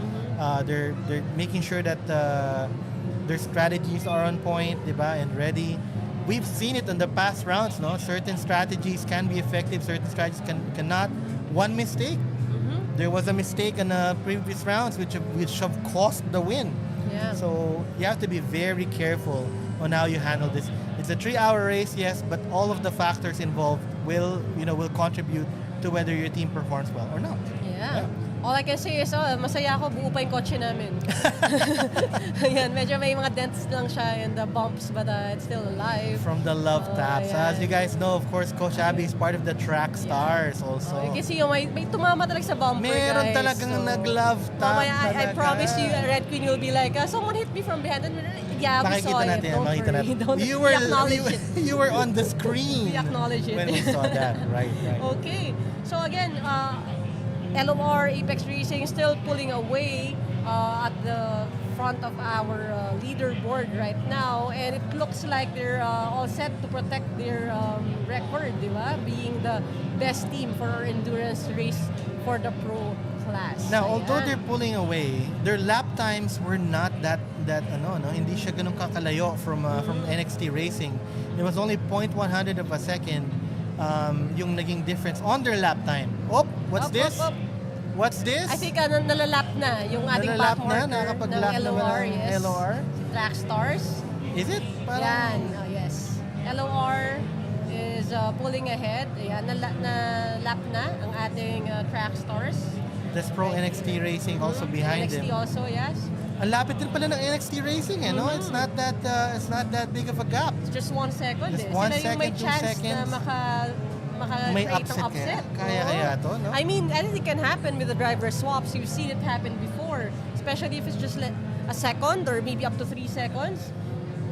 They're making sure that their strategies are on point, diba, and ready. We've seen it in the past rounds, no? Certain strategies can be effective, certain strategies cannot. One mistake. There was a mistake in the previous rounds which have cost the win. Yeah. So you have to be very careful on how you handle this. It's a 3-hour race, yes, but all of the factors involved will contribute to whether your team performs well or not. Yeah. All I can say is, masaya ako, buo pa yung kotse namin. Ayan, medyo may mga dents lang siya and the bumps, but it's still alive. From the love taps. Yeah. As you guys know, of course, Coach Abby is part of the track stars also. You can see may tumama talaga sa bumper, Meron guys. talagang nag-love tap. Mamaya, I talaga. promise you, RedQueen will be like, someone hit me from behind. And yeah, we saw it. Don't worry. We acknowledge it. You were on the screen. We acknowledge it. When we saw that. Right. Okay. So again, LOR, Apex Racing still pulling away at the front of our leaderboard right now, and it looks like they're all set to protect their record, di ba? Being the best team for our endurance race for the pro class. Now, Ayan. although they're pulling away, their lap times were not that hindi siya ganun kakalayo from NXT Racing. It was only 0.100 of a second yung naging difference on their lap time. What's this? Up. What's this? I think nalalap na yung ating Nalalap back na? marker Nakakapag-lap ng na LOR. ba ng Yes. LOR? Si Track Stars. Is it? Yan, yes. LOR is pulling ahead. Ayan, na-lap na ang ating Track Stars. There's Pro NXT Racing also behind NXT them. also, yes. Ang lapit din pala ng NXT Racing, no? It's not that big of a gap. It's just 1 second. Just 1 Sila yung may second, 2 chance seconds. na May create ng upset upset. kaya to, no? I mean, anything can happen with the driver swaps. You've seen it happen before. Especially if it's just a second or maybe up to 3 seconds.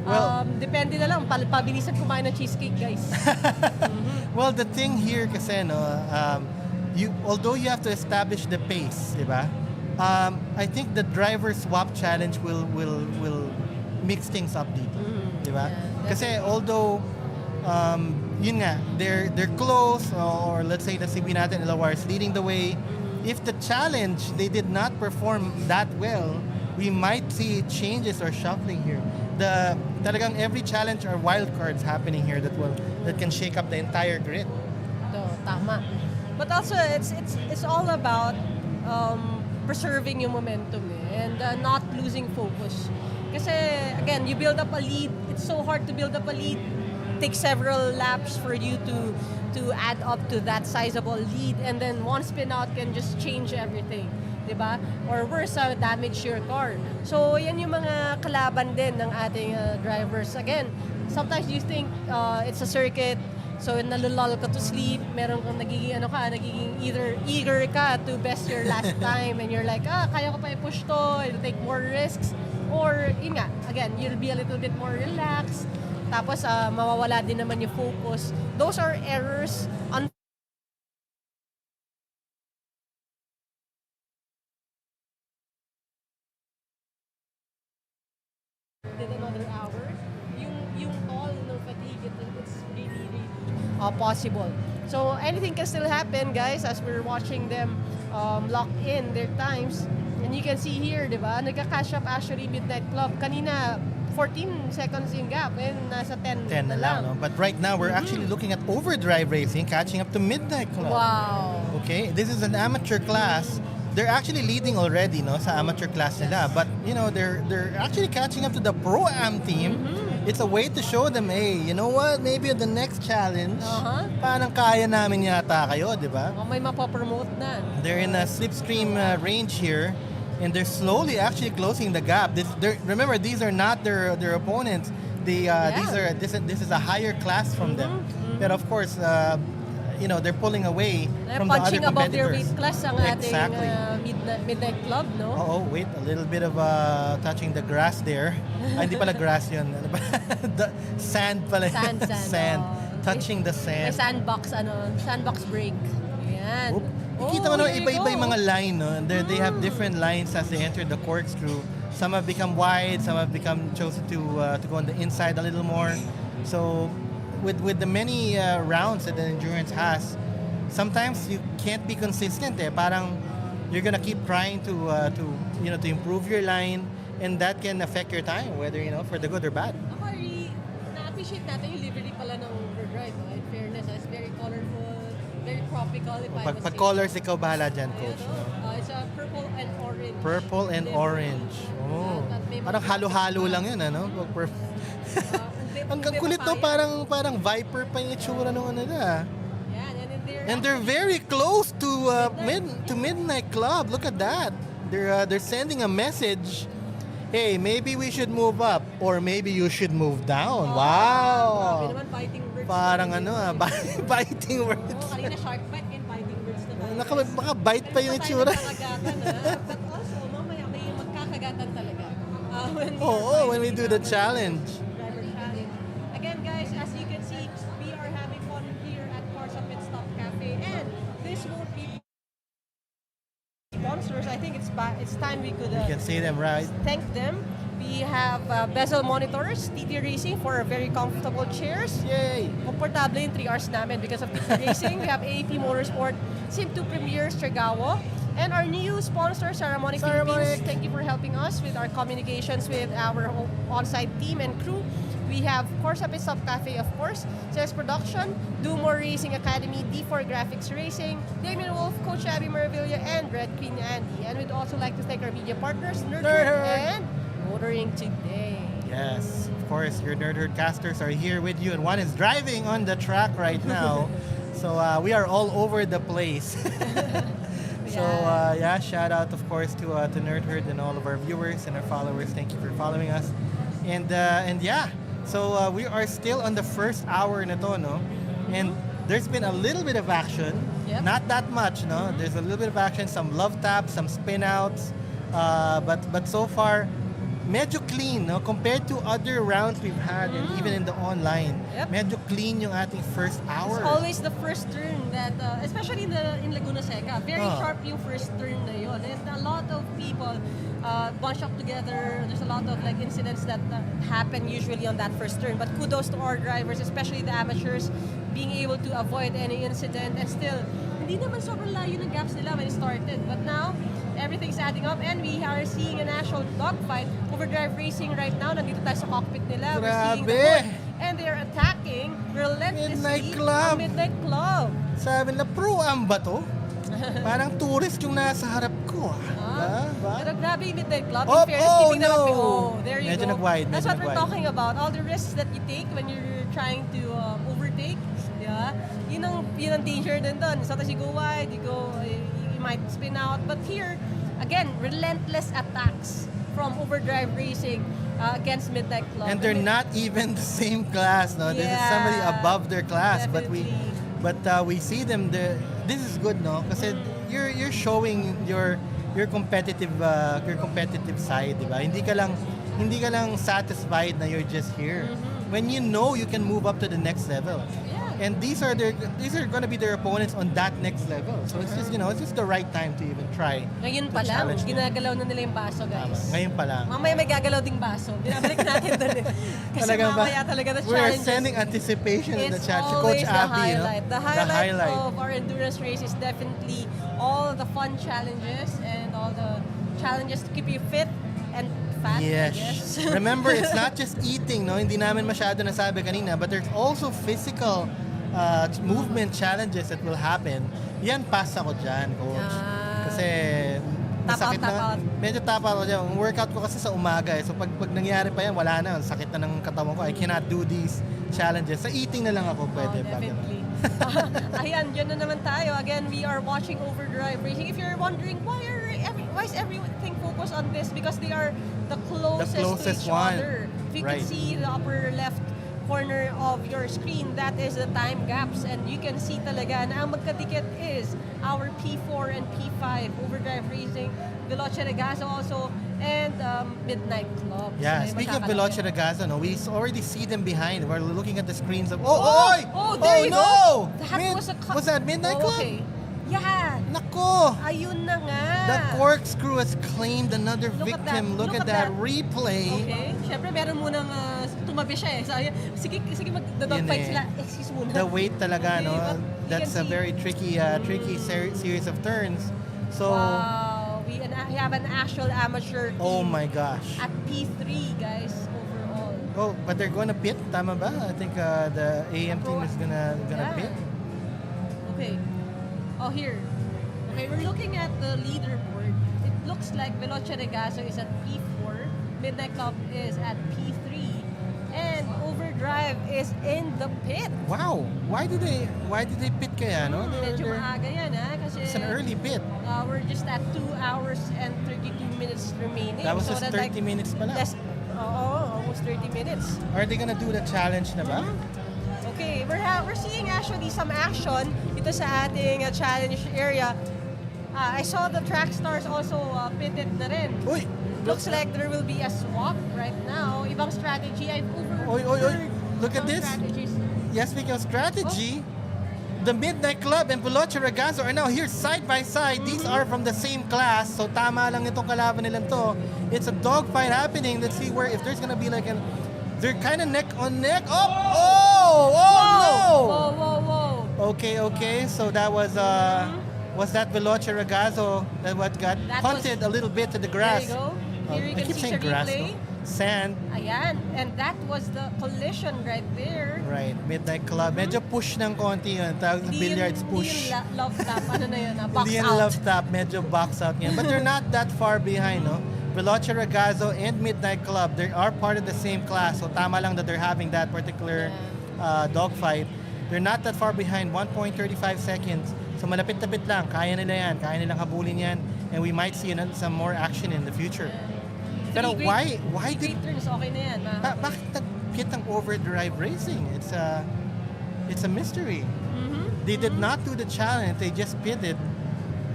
Well, Depende na lang. Pabilisan kumain ng cheesecake, guys. Well, the thing here kasi, no, although you have to establish the pace, di ba? I think the driver swap challenge will mix things up dito, di ba? Yeah, Kasi although yun nga, they're close, or let's say na si natin LOR is leading the way. If the challenge they did not perform that well, we might see changes or shuffling here. Talagang every challenge are wild cards happening here that can shake up the entire grid. Tama. But also, it's all about preserving yung momentum and not losing focus. Kasi again, you build up a lead. It's so hard to build up a lead. It takes several laps for you to add up to that sizable lead, and then one spin out can just change everything. Diba? Or worse, damage your car. So, yan yung mga kalaban din ng ating drivers. Again, sometimes you think it's a circuit, so nalulol ka to sleep, meron kang nagiging either eager ka to best your last time, and you're like, kaya ko pa i-push to, it'll take more risks. Or, yun nga, again, you'll be a little bit more relaxed. Tapos, mawawala din naman yung focus. Those are errors. Did another hour, yung toll ng fatigue, it's really possible. So anything can still happen, guys, as we're watching them lock in their times. And you can see here, di ba, nagka-cash up actually Midnight Club. Kanina, 14 seconds yung gap, and nasa 10 na lang. No? But right now, we're actually looking at Overdrive Racing, catching up to Midnight Club. Wow. Okay, this is an amateur class. They're actually leading already, no, sa amateur class nila. But you know, they're actually catching up to the Pro-Am team. It's a way to show them, hey, you know what? Maybe the next challenge, parang kaya namin yata kayo, di ba? May mapopromote na. They're in a slipstream range here, and they're slowly actually closing the gap. Remember, these are not their opponents. This is a higher class from them. But of course, you know, they're pulling away from the other punching above their competitors. weight class ang ating Midnight Club, no? Oh, wait, a little bit of touching the grass there. Ay, hindi pala grass yun. The sand pala. Sand. Touching the May sand. sandbox break. Ayan. Kita mo, no, there you iba-iba go. yung mga line, no? They have different lines as they enter the corkscrew. Some have become wide, some have become chosen to go on the inside a little more. So, with the many rounds that the endurance has, sometimes you can't be consistent. Parang you're gonna keep trying to improve your line, and that can affect your time, whether for the good or bad. Ako, na-appreciate natin yung livery pala ng Overdrive. In fairness, it's very colorful, very tropical. Pag colors, ikaw bahala dyan, coach. It's a purple and orange. Purple and orange. Oh, parang halo-halo lang yun, ano? Ang kulit, no? Parang Viper pa yung itsura nung ano na. And they're very close to Midnight Club. Look at that. They're sending a message. Hey, maybe we should move up, or maybe you should move down. Wow. Naman, biting words. Parang biting words. Kanina shark bite and biting words na. Baka-bite pa yung itsura. But also, mamaya may magkakagatan talaga. When we do the challenge. Again, guys, as you can see, we are having fun here at KORSA Pitstop Cafe, and this won't be sponsors. I think it's time we could You can see them, right? thank them. We have Bezel Monitors, TTRacing for very comfortable chairs. Yay! Komportable yung 3 hours namin because of TTRacing. We have AAP Motorsport, SIM² Premier, Stregawo, and our new sponsor, Saramonic Philippines. Thank you for helping us with our communications with our on-site team and crew. We have KORSA Pitstop Cafe, of course, CLX Production, More Racing Academy, D4 Graffixx Racing, DamienWolf, coach.abby and RedQueen Andi. And we'd also like to thank our media partners, Nerdherd and Motoring Today. Yes, of course, your Nerdherd casters are here with you, and one is driving on the track right now. So we are all over the place. So shout out, of course, to Nerdherd and all of our viewers and our followers. Thank you for following us. And yeah, so we are still on the first hour na to, no? And there's been a little bit of action. Yep. Not that much, no? There's a little bit of action, some love taps, some spin outs. But so far, medyo clean, no? Compared to other rounds we've had, and even in the online. Yep. Medyo clean yung ating first hour. It's always the first turn that, especially in Laguna Seca, very sharp yung first turn na yun. And a lot of people bunch up together. There's a lot of incidents that happen usually on that first turn. But kudos to our drivers, especially the amateurs, being able to avoid any incident, and still, hindi naman sobrang layo ng gaps nila when it started. But now, everything's adding up, and we are seeing a national dogfight. Overdrive Racing right now, nandito tayo sa cockpit nila. We're seeing the board, and they're attacking relentlessly Midnight Club. ang Midnight Club. Sabi na, Pro-Am ba to? Parang tourist yung nasa harap ko. Pero grabe yung Midnight Club. Oh, In fairness, oh, keeping them at bay. no! Oh, there you Medyo go. nag-wide, That's medyo what we're nag-wide. talking about. All the risks that you take when you're trying to overtake. Yeah? Yun ang danger din doon. Sometimes you go wide, you might spin out. But here, again, relentless attacks from Overdrive Racing against Midnight Club. And they're not even the same class, no? This is somebody above their class, definitely. but we see them there. This is good, no? Kasi you're showing your competitive side, di ba? Hindi ka lang satisfied na you're just here. When you know you can move up to the next level. Yeah. And these are going to be their opponents on that next level. So it's just, it's just the right time to even try. Ngayon pa lang, challenge them. ginagalaw na nila yung baso, guys. Ngayon pa lang. Mamaya may gagalaw ding baso. Binabalik natin doon eh. Kasi Talagang mamaya talaga the we're challenges. sending anticipation in the It's chat. Si always Coach the Abby, highlight. no? The highlight of our endurance race is definitely all the fun challenges and all the challenges to keep you fit and fat, I Yes. guess. Remember, it's not just eating, no? Hindi namin masyado nasabi kanina, but there's also physical movement challenges that will happen. Yan, pass ako dyan, coach. Kasi masakit Tap out. Medyo tap out ako dyan. Ang workout ko kasi sa umaga eh. So pag nangyari pa yan, wala na. Sakit na ng katawan ko. I cannot do these challenges. Sa eating na lang ako pwede. Definitely. Ayan, dyan na naman tayo. Again, we are watching Overdrive Racing. If you're wondering, why is everything focused on this? Because they are the closest to each one. other. If you Right. can see the upper left corner of your screen, that is the time gaps, and you can see talaga na ang magkadikit is our P4 and P5 Overdrive Racing, Veloce Regazo also, and Midnight Club. Yeah, So, speaking of magkakalayo. Veloce Regazo, no, we already see them behind. We're looking at the screens of... there you no! go. That Was that Midnight Club? Okay. Yeah. Nako! Ayun na nga. The corkscrew has claimed another Look at that. victim. Look Look at at that that. replay. Okay. Siyempre, meron munang tumabi siya eh. So, sige mag-dogfight Yun eh. sila. Excuse muna. The weight talaga, Okay, no? but you That's can a see- very tricky series of turns. So, Wow. We have an actual amateur team oh my gosh. at P3, guys, overall. Oh, but they're going to pit, tama ba? I think the AM team is gonna Yeah. pit. Okay. Oh, here. Okay, we're looking at the leaderboard. It looks like Veloce Regazo is at P4, Midnight Club is at P3, and Overdrive is in the pit. Wow. Why did they pit kaya, no? Medyo maaga yan, ha? Kasi It's an early pit. we're just at 2 hours and 32 minutes remaining. That was so just that's 30 minutes pala. Almost 30 minutes. Are they gonna do the challenge na ba? Okay, we're seeing actually some action dito sa ating challenge area. I saw the track stars also pitted na rin. Uy! Looks like there will be a swap right now. Ibang strategy. I've overheard Oy. Look at some this. strategies. Yes, speaking of strategy, the Midnight Club and Veloce Regazo are now here side by side. These are from the same class, so tama lang itong kalaban nilang to. It's a dogfight happening. Let's see if there's gonna be like they're kind of neck on neck. Oh no! Whoa. Okay. So that was that Veloce Regazo that got That punted a little bit to the grass. There you go. Here you I can keep see saying the grass, replay. no? Sand. Ayan. And that was the collision right there. Right, Midnight Club. Medyo push ng konti yun. Tawag sa billiards push. Hindi yung love tap. Ano na yun? Box Hindi yan out. love tap, medyo box out yan. But they're not that far behind, no? Veloce Regazo and Midnight Club, they are part of the same class. So tama lang that they're having that particular dogfight. They're not that far behind, 1.35 seconds. So malapit-lapit lang, kaya nila yan. Kaya nilang habulin yan. And we might see some more action in the future. Pero why did... Three turns, okay na yan. Bakit nag-pit ang Overdrive Racing? It's a mystery. They did not do the challenge. They just pitted.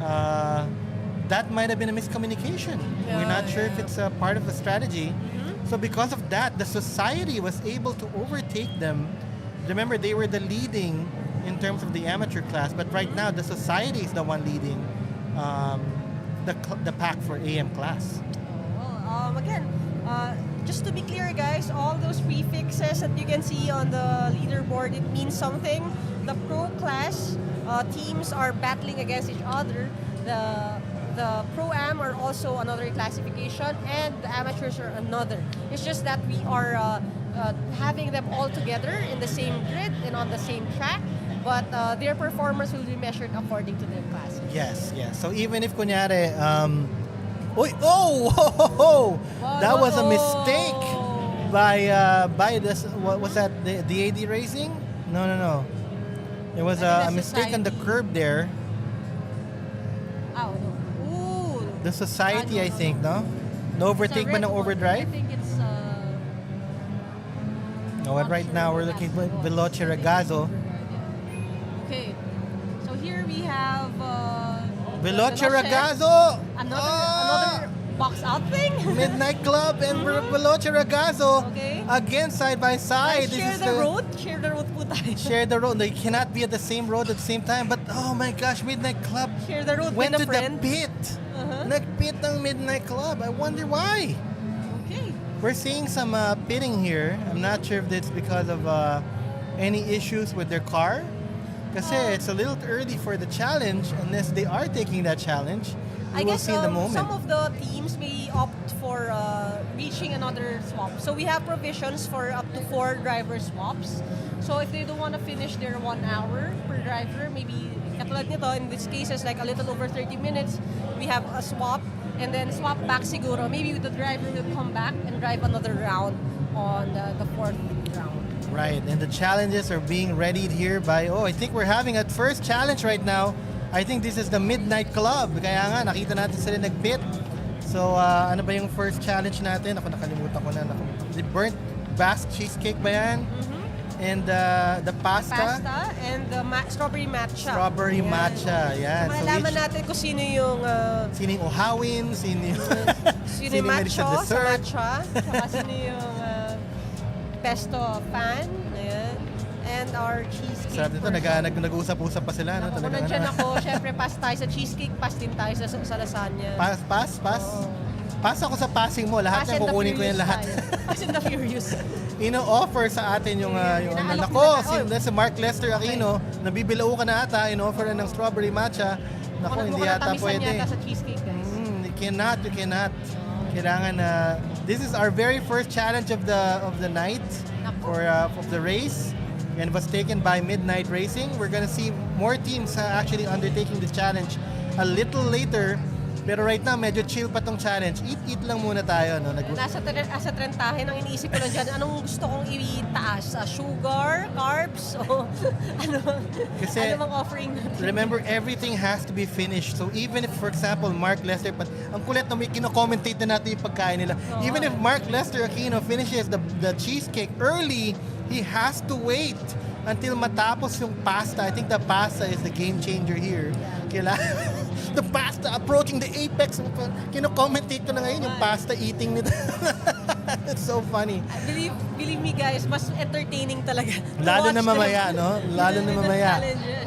That might have been a miscommunication. We're not sure if it's a part of the strategy. So because of that, the society was able to overtake them. Remember, they were the leading in terms of the amateur class, but right now the society is the one leading the pack for AM class. Again, just to be clear, guys, all those prefixes that you can see on the leaderboard, it means something. The pro class teams are battling against each other. The pro-am are also another classification, and the amateurs are another. It's just that we are having them all together in the same grid and on the same track, but their performance will be measured according to their classes. Yes. So even if kunyari, Oy, that was a mistake by this. What was that? The AD Racing? No. It was a mistake on the curb there. Oh, no. Ooh. The Society, I think, no? No overtake ba ng I overdrive? think it's No, and right now we're looking at Veloce Ragazzo. Okay. So here we have Veloce Ragazzo! Another box out thing. Midnight Club and Veloce Ragazzo. Okay. Again, side by side. Share the road. Share the road po tayo. Share the road. They cannot be at the same road at the same time. But oh my gosh, Midnight Club Share the road went with to a friend. the pit. Nagpit ang Midnight Club. I wonder why. Okay. We're seeing some pitting here. I'm not sure if it's because of any issues with their car. Kasi it's a little early for the challenge unless they are taking that challenge. I We will guess see in the moment. some of the teams may opt for reaching another swap. So we have provisions for up to 4 driver swaps. So if they don't want to finish their 1 hour per driver, maybe katulad nito, in this case it's like a little over 30 minutes, we have a swap and then swap back siguro. Maybe the driver will come back and drive another round on the 4th round. Right, and the challenges are being readied here by, I think we're having a first challenge right now. I think this is the Midnight Club. Kaya nga, nakita natin sila nag-pit. So, ano ba yung first challenge natin? Ako, nakalimutan ko na. The burnt Basque cheesecake ba yan? And the pasta. Pasta and the strawberry matcha. Strawberry matcha, yan. So, malaman natin kung sino yung... sino yung uhawin, sino yung... sino yung matcha sa matcha. Saka sino yung pesto fan. Ayan. And our cheesecake. Sarap nito, nag-uusap-usap pa sila. No? Kung nandyan ako, syempre pass tayo sa cheesecake, pass din tayo sa lasagna. Pass? Oh. Pass ako sa passing mo. Lahat Fast yan, and the kukunin ko yan Furious lahat. tayo. Fast and the Furious. Ino-offer sa atin yung Inaalok nako, na si Mark Lester Aquino, nabibilao ka na ata, ino-offer na ng strawberry matcha. Nako, hindi yata pwede. Yata sa cheesecake, guys. You cannot. Kailangan na this is our very first challenge of the night for of the race. And it was taken by Midnight Racing. We're gonna see more teams actually undertaking the challenge a little later. Pero right now, medyo chill pa tong challenge. Eat lang muna tayo. No? Nasa trentahe, ang iniisip ko lang dyan, anong gusto kong itaas? Sugar? Carbs? O ano bang offering natin? Remember, everything has to be finished. So even if, for example, Mark Lester, ang kulit na may kino-commentate na natin yung pagkain nila. Even if Mark Lester Aquino finishes the cheesecake early, he has to wait until matapos yung pasta. I think the pasta is the game changer here. The pasta approaching the apex. Kino-commentate ko na ngayon yung pasta eating nito. It's so funny. Believe me guys, mas entertaining talaga. Lalo na mamaya, no? Lalo na mamaya.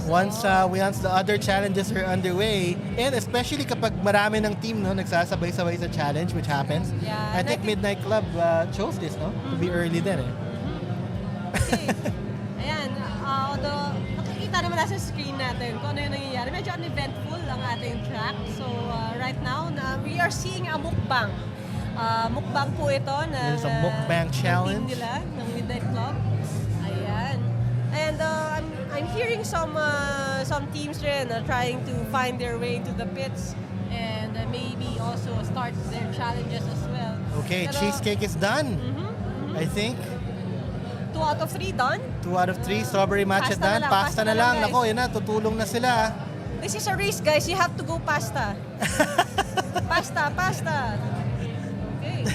Once the other challenges are underway, and especially kapag marami ng team, no, nagsasabay-sabay sa challenge, which happens. Yeah, I think Midnight Club chose this, no? To be early din, eh. Okay. Ayan, nakikita naman nasa screen natin kung ano yung nangyayari. Medyo uneventful ang ating track. So, right now, we are seeing a mukbang. Mukbang po ito ng There's a mukbang challenge nila, ng Midnight Club. Ayan. And I'm hearing some teams rin trying to find their way into the pits and maybe also start their challenges as well. Okay, cheesecake is done. I think. 2 out of 3 done. 2 out of 3, strawberry matcha done. Pasta na lang. Nako, yan na, tutulong na sila. This is a race, guys. You have to go pasta. Pasta. Okay.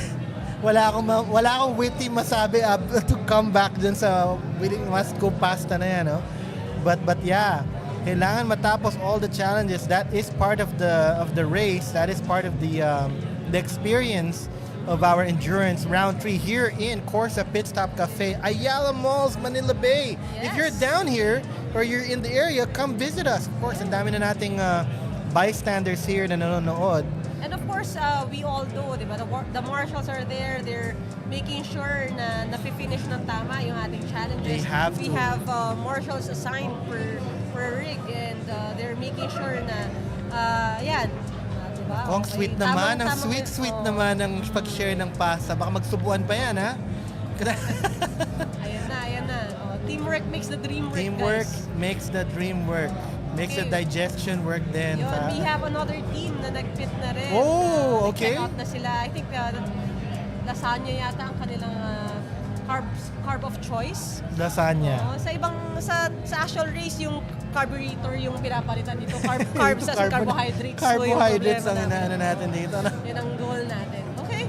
Wala akong witty masabi to come back dun sa must go pasta na yan, no? But yeah, kailangan matapos all the challenges. That is part of the race. That is part of the experience of our endurance round 3 here in KORSA Pitstop Cafe, Ayala Malls, Manila Bay. Yes. If you're down here or you're in the area, come visit us. Of course, ang dami na nating bystanders here na nanonood. And of course, we all do, di ba? The marshals are there. They're making sure na nafe-finish ng tama yung ating challenges. They have we to. have marshals assigned per rig and they're making sure na yan. Diba? Ang Okay. sweet naman, ang Tamang- sweet naman ng pag-share ng pasta. Baka magsubuan pa yan, ha? Ayan na. Teamwork makes the dream work, Teamwork guys. makes the dream work. Makes Okay. the digestion work then. Yun, we have another team na nag-fit na rin. Oh, okay. Nag-check out na sila. I think lasagna yata ang kanilang carb of choice. Lasagna. Sa actual race, yung carburetor yung pinapalitan dito. Carbs as in carbohydrates. Carbohydrates So, ang inaano natin dito. Yan ang goal natin. Okay.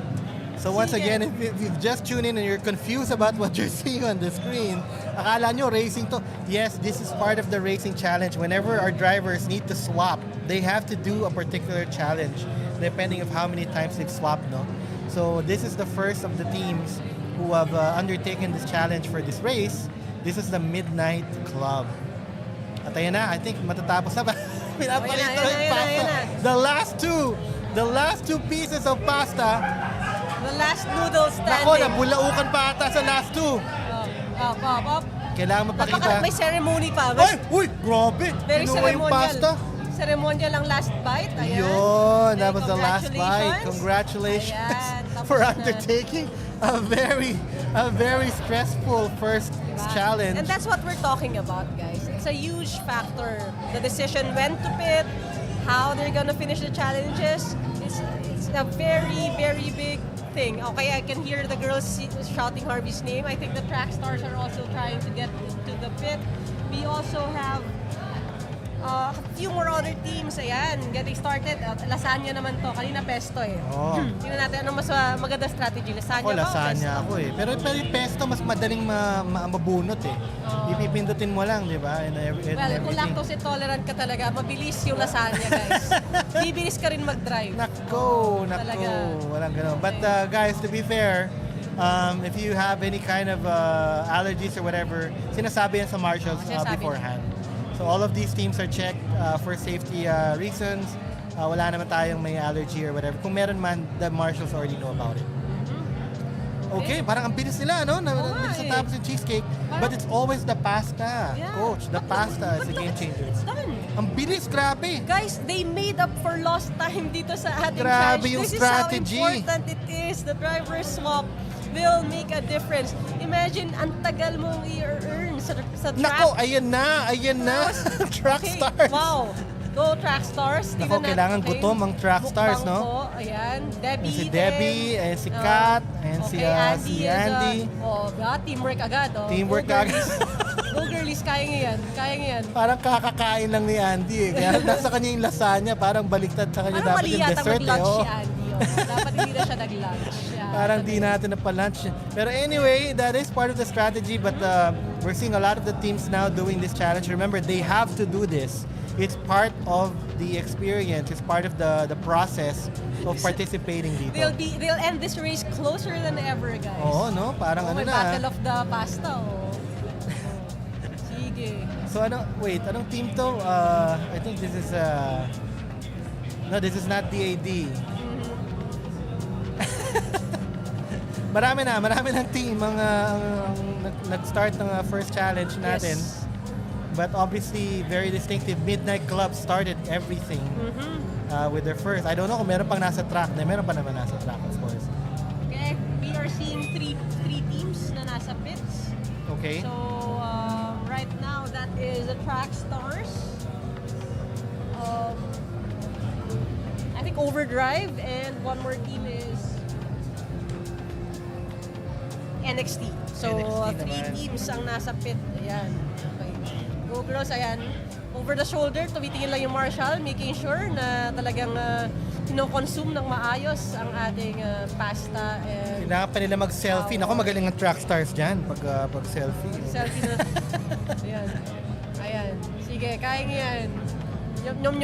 So once Sige. again, if you've just tuned in and you're confused about what you're seeing on the screen, akala nyo racing to. Yes, this is part of the racing challenge. Whenever our drivers need to swap, they have to do a particular challenge depending of how many times they've swapped, no? So this is the first of the teams who have undertaken this challenge for this race. This is the Midnight Club. At ayan na, I think matatapos na ba? Pinapalit na yung pasta. The last two pieces of pasta. The last noodle standing. Nako, nabulaukan pa ata sa last two. Up. Kailangan mapakita. May ceremony pa. Ay! Uy! Grabe! Very Kinuha yung pasta. Ceremonial ang last bite. Ayan. Yun, that Okay, was the last bite. congratulations. Congratulations Ayan, for tapos na. undertaking a very stressful first challenge. And that's what we're talking about, guys. It's a huge factor. The decision when to pit, how they're gonna finish the challenges. It's a very, very big thing. Okay, I can hear the girls shouting Harvey's name. I think the track stars are also trying to get to the pit. We also have a few more other teams. Ayan, getting started. Lasagna naman to. Kanina pesto eh. Oh. Tingnan natin anong mas maganda strategy. Lasagna Ako, ba o lasagna pesto? ako eh. Pero yung pesto, mas madaling mabunot eh. Ipipindutin mo lang, di ba? And Well, kung everything. lactose intolerant ka talaga, mabilis yung lasagna, guys. Bibilis ka rin mag-drive. Nako. Talaga. Walang ganun. But guys, to be fair, if you have any kind of allergies or whatever, sinasabi yan sa marshals Sinasabi beforehand. So all of these teams are checked for safety reasons. Wala naman tayong may allergy or whatever. Kung meron man, the marshals already know about it. Okay, parang ang bilis nila, no? Bilis eh. sa tapos yung cheesecake. But it's always the pasta. Yeah. Coach, the pasta is But a game changer. It's done. Ang bilis, grabe. Guys, they made up for lost time dito sa ating Grabe challenge. yung This strategy. is how important it is. The driver swap will make a difference. Imagine, ang tagal mong i-earn sa track. Nako, ayan na. Track Okay, stars. wow. Go track stars. Nako, Tingnan kailangan natin. gutom ang track stars, Mukbang no? po. Ayan, Debbie. Si Debbie, din. si Kat, and si Andy. Andy. Teamwork agad. Oh. Teamwork Go agad. girlies. Go girlies, kaya ngayon. Parang kakakain lang ni Andy eh. Kaya nasa kanya yung lasagna, parang baliktad sa kanya Parang dapat mali yung yata dessert eh. mag-lunch Oh. si Andy. Oh. Dapat hindi na siya nag-lunch. Yeah, Parang di natin na pa-lunch. Pero anyway, that is part of the strategy. But we're seeing a lot of the teams now doing this challenge. Remember, they have to do this. It's part of the experience. It's part of the process of participating dito. They'll end this race closer than ever, guys. Oo, no? Parang Oh, ano may na. battle of the pasta. Oh. Sige. So anong team to? I think this is no, this is not DAD. marami ng team ang nag-start ng first challenge natin. Yes. But obviously, very distinctive. Midnight Club started everything with their first. I don't know kung meron pang nasa track. Meron pa naman nasa track, of course. Okay, we are seeing three teams na nasa pits. Okay. So, right now, that is the Track Stars. I think Overdrive, and one more team is NXT. So, NXT three naman. teams ang nasa pit. Ayan. Okay. Go girls, ayan. Over the shoulder, tumitingin lang yung marshal, making sure na talagang kinokonsume ng maayos ang ating pasta. And Kailangan pa nila mag-selfie. Nako, magaling ang track stars dyan pag selfie. selfie na. Ayan. Sige, kaya yan. Nyom.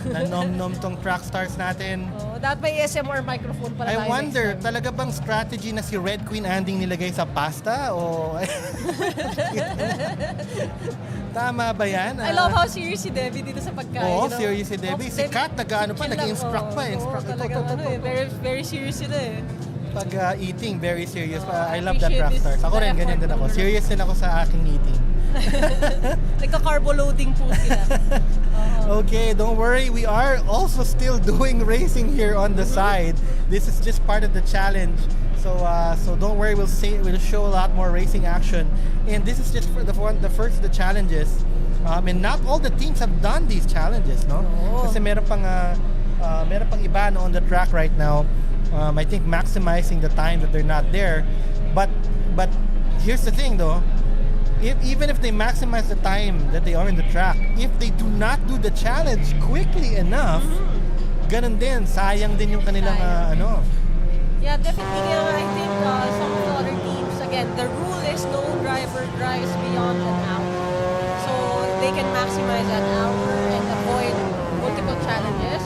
Nanom-nom tong track stars natin. Oh, dapat may ASMR microphone pala I tayo wonder, next time. talaga bang strategy na si RedQueen Andi nilagay sa pasta? O tama ba yan? I love how serious si Debbie dito sa pagkain. Oo, you know? serious si Debbie. Si Kat, nag-ano pa, chill lang. nag-instruct pa. Instruct. Talagang very, very serious sila eh. Pag eating, very serious. I love appreciate that track this stars. Ako rin, ganyan din ako. effort. Serious din ako sa aking eating. Nagka-carbo loading po sila. Okay, don't worry. We are also still doing racing here on the side. This is just part of the challenge. So don't worry. We'll show a lot more racing action. And this is just for the first of the challenges. And not all the teams have done these challenges, no? Kasi meron pang iba no, on the track right now. I think maximizing the time that they're not there. But here's the thing though. Even if they maximize the time that they are in the track, if they do not do the challenge quickly enough, ganun din, sayang din yung kanilang Yeah, definitely. I think some of the other teams, again, the rule is no driver drives beyond an hour. So they can maximize that hour and avoid multiple challenges.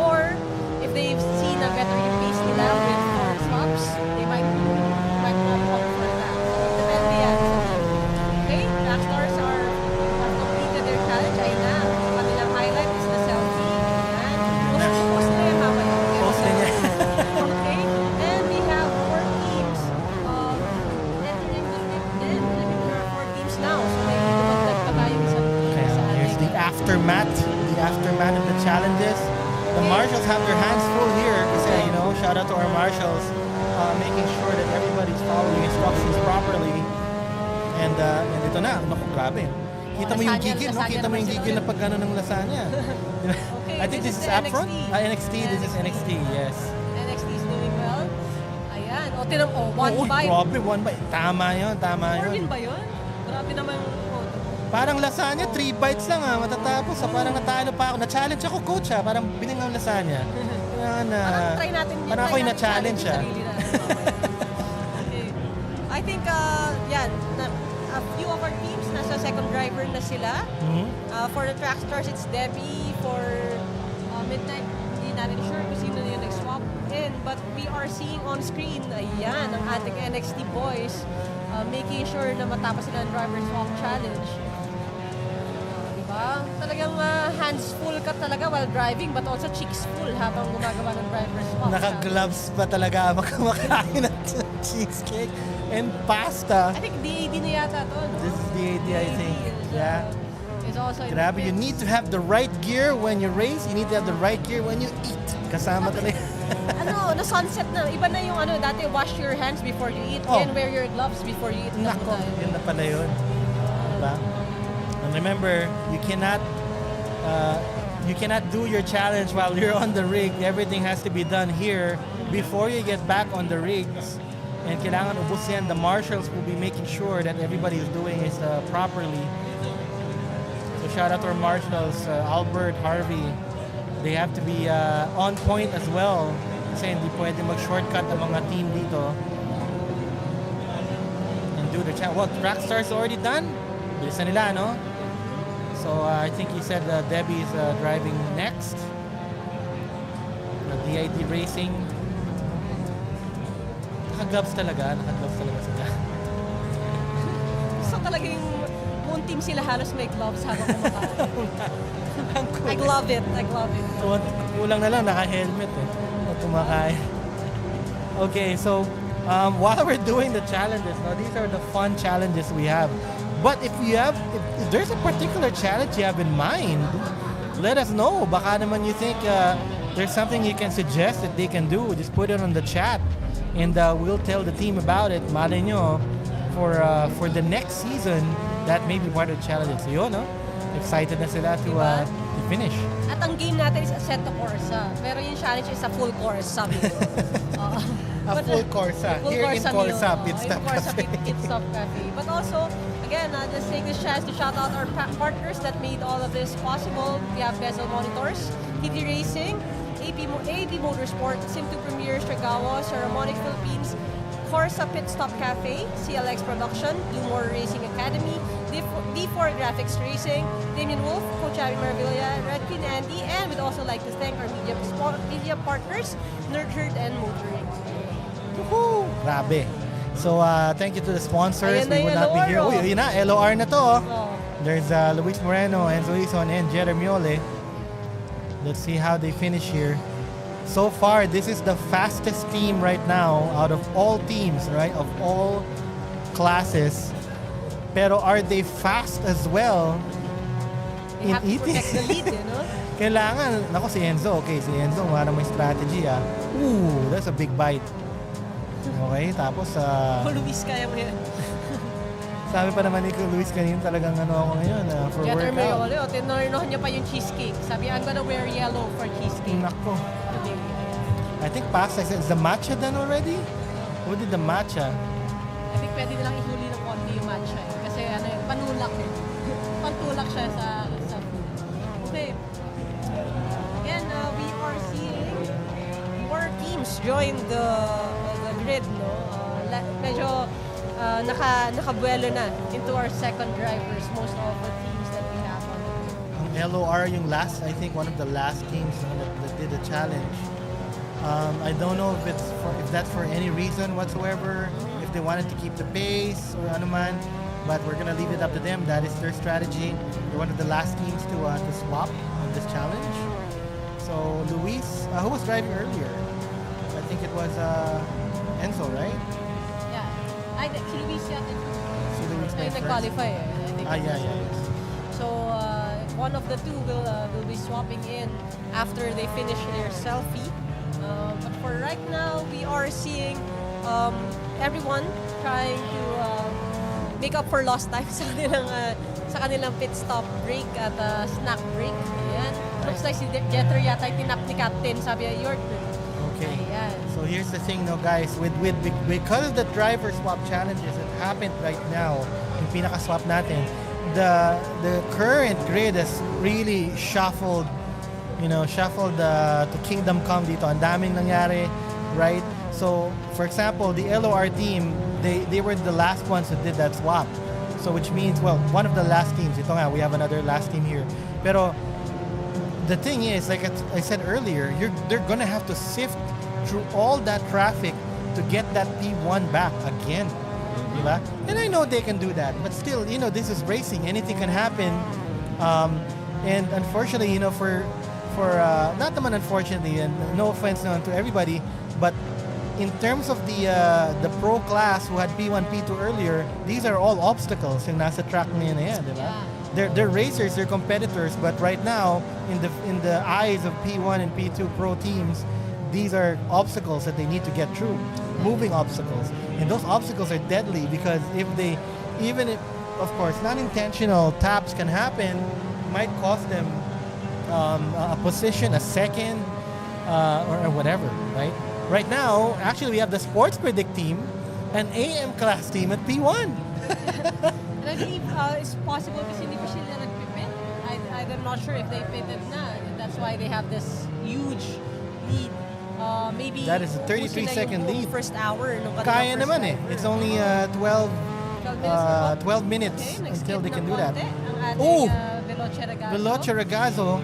Or if they've seen a better pace nila with more stops, they might opt for that. So depende yan sa team. Okay, Rockstars have completed their challenge. Ayun na. Kanilang highlight is the selfie. Ayan. Post na yan mamaya. Post na yan. Okay, and we have 4 teams. And there are 4 teams now. So may dumagdag pa tayong isang team sa Here's the aftermath of the challenges. The marshals have their hands full here kasi, shout out to our marshals, making sure that everybody's following instructions properly. And ito na, grabe. Kita mo yung gigil, no? Kita mo yung gigil na pagkano ng lasagna. Okay, I think this is up front. NXT, this is NXT, yes. NXT is doing well. Ayan. O, tinam, one bite. Grabe, one bite. Tama yun. Organ ba yun? Grabe naman yung parang lasagna, 3 bites lang matatapos. Parang natalo pa ako. Na-challenge ako, coach parang biningang lasagna. Parang try natin yun. Parang ako yung na-challenge Okay. I think, a few of our teams nasa second driver na sila. For the Trackstars, it's Debbie. For Midnight, hindi natin sure kung sino na yung nag-swap in. But we are seeing on screen, ayan, ang ating NXT boys making sure na matapos sila ang driver swap challenge. Talagang hands full ka talaga while driving but also cheeks full habang gumagawa ng driver swap. Naka-gloves pa talaga kumakain ng cheesecake and pasta. I think DAD na yata to, no? This is DAD, I think. Yeah. It's also Grabe, you need to have the right gear when you race. You need to have the right gear when you eat. Kasama talaga. na sunset na. Iba na yung dati wash your hands before you eat and wear your gloves before you eat. Nako, yun na pala yun. Diba? And remember, you cannot do your challenge while you're on the rig. Everything has to be done here before you get back on the rigs. And kailangan ubos yan. The marshals will be making sure that everybody is doing it properly. So shout out to our marshals, Albert, Harvey. They have to be on point as well. Kasi hindi pwede mag-shortcut ang mga team dito. And do the challenge. Well, Trackstar's already done. Bilisan nila, no? So I think he said Debbie is driving next. DID Racing. Naka-gloves talaga sila. So talagang moon team sila halos may gloves habang kumakain. I love it. Kulang na lang, naka-helmet kumakain. Okay, so while we're doing the challenges, these are the fun challenges we have. But if there's a particular challenge you have in mind, let us know. Baka naman you think there's something you can suggest that they can do. Just put it on the chat, and we'll tell the team about it. Malay nyo, for the next season, that may be part of the challenge. So yun, no? Excited na sila to finish. At ang game natin is Assetto Corsa. Pero yung challenge is a full course, sabi ko. A full Corsa. Here in Korsa, Pitstop Cafe. Pitstop Cafe. But also, again, just take this chance to shout out our partners that made all of this possible. We have Bezel Monitors, TTRacing, AAP Motorsport, SIM² Premier, Stregawo, Saramonic Philippines, KORSA Pitstop Cafe, CLX Production, Racing Academy, D4 Graffixx Racing, DamienWolf, coach.abby, RedQueen Andi, and we'd also like to thank our media partners, Nerdherd and Motoring. Woohoo! Grabe. So, thank you to the sponsors. Ayan na We would yung not be LOR, here. oh. Yun na, LOR na to. Oh. There's Luis Moreno, Enzo Ison, and Jeremiole. Let's see how they finish here. So far, this is the fastest team right now out of all teams, right? Of all classes. Pero are they fast as well They have to protect the lead, Kailangan, nako si Enzo, okay, si Enzo, parang may strategy Ooh, that's a big bite. Okay, tapos Luis, kaya mo yan. Sabi pa naman ni Luis kanina, talagang ano ako ngayon for Jeter workout. Mayole, tinurnohan niya pa yung cheesecake. Sabi, I'm gonna wear yellow for cheesecake. Nako. Today. I think past, I said, is the matcha done already? Who did the matcha? I think pwede nilang ihuli ng konti yung matcha eh. Kasi ano yun, panulak eh. Pantulak siya sa food. Okay. Again, we are seeing more teams join the grid, no? Medyo nakabuelo na into our second drivers, most of the teams that we have on the grid. LOR yung last, I think one of the last teams that did the challenge. I don't know if that's for any reason whatsoever, if they wanted to keep the pace or ano man, but we're gonna leave it up to them. That is their strategy. They're one of the last teams to swap on this challenge. So Luis, who was driving earlier? I think it was Enzo, right? Yeah. Si Luis yata. Si Luis Ay, first. nag-qualify eh. I think it was Yes. So, one of the two will be swapping in after they finish their selfie. But for right now, we are seeing everyone trying to make up for lost time sa kanilang pit stop break at snack break. Ayan. Looks like si Jeter yata ay tinap ni Captain. Sabi niya, your turn. Okay. Ayan. So here's the thing, no, guys. Because of the driver swap challenges that happened right now, yung pinaka-swap natin, the current grid has really shuffled to Kingdom Come dito. Ang daming nangyari, right? So, for example, the LOR team, they were the last ones who did that swap. So, which means, well, one of the last teams. Ito nga, we have another last team here. Pero, the thing is, like I said earlier, they're gonna have to sift through all that traffic to get that P1 back again. Diba? And I know they can do that, but still, this is racing. Anything can happen. And unfortunately, for not naman unfortunately, and no offense naman to everybody, but in terms of the pro class who had P1, P2 earlier, these are all obstacles yung nasa track na yan, diba? Yeah. They're racers, they're competitors, but right now, in the eyes of P1 and P2 pro teams, these are obstacles that they need to get through, moving obstacles. And those obstacles are deadly because even if, of course, non-intentional taps can happen, might cost them a position, a second, or whatever, right? Right now, actually, we have the Sports Predict team, an AM class team at P1. And I believe it's possible kasi hindi pa sila nagpipit. I'm not sure if they pitted na. That's why they have this huge lead. Maybe That is a 33-second lead. First hour. Kaya naman eh. It's only 12 minutes Okay, until they can do that. Ang Oh! ating Veloce Ragazzo,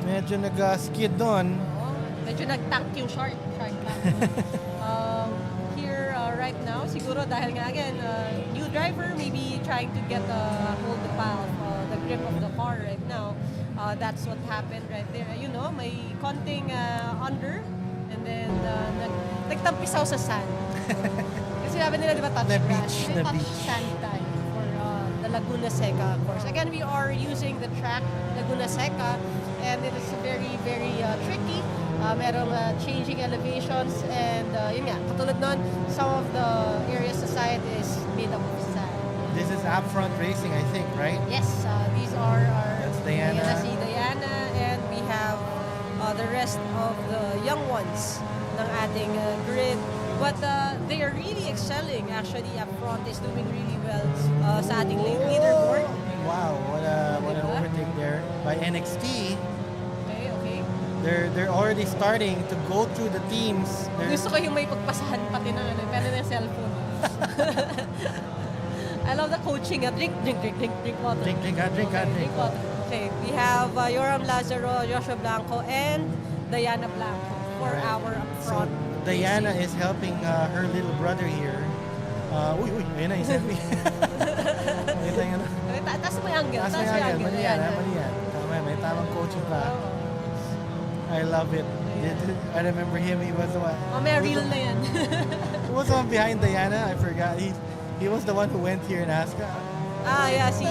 medyo nag-skid doon. Medyo nag-tack yung shark tank. Here right now, siguro dahil nga again, new driver maybe trying to get hold the grip of the car right now. That's what happened right there. May konting under and then nagtampisaw sa sand. Kasi sabi nila, di ba, touch Na grass? beach, na Touch beach. sand tayo for the Laguna Seca course. Again, we are using the track Laguna Seca and it is very, very tricky. Merong changing elevations and yun nga, katulad nun, some of the areas sa side is made up of sand. This is upfront racing, I think, right? Yes, these are our That's Diana. Si Diana, and we have the rest of the young ones ng ating grid. But they are really excelling. Actually, up front is doing really well sa ating leaderboard. Wow, what an overtake there by NXT. Okay. They're already starting to go through the teams. Gusto ko yung may pagpasahan pati ng pero ng cellphone. I love the coaching. Drink water. Drink water. Okay, we have Yoram Lazaro, Joshua Blanco, and Diana Blanco for our upfront. So Diana is helping her little brother here. Ayun na yung selfie. Ayun na. Taas mo yung angle. Taas mo yung angle. Mali yan. Tama, may tamang coaching pa. I love it. I remember him. He was the one. May reel na yan. Who was the one behind Diana? I forgot. He was the one who went here and asked her. Yeah, si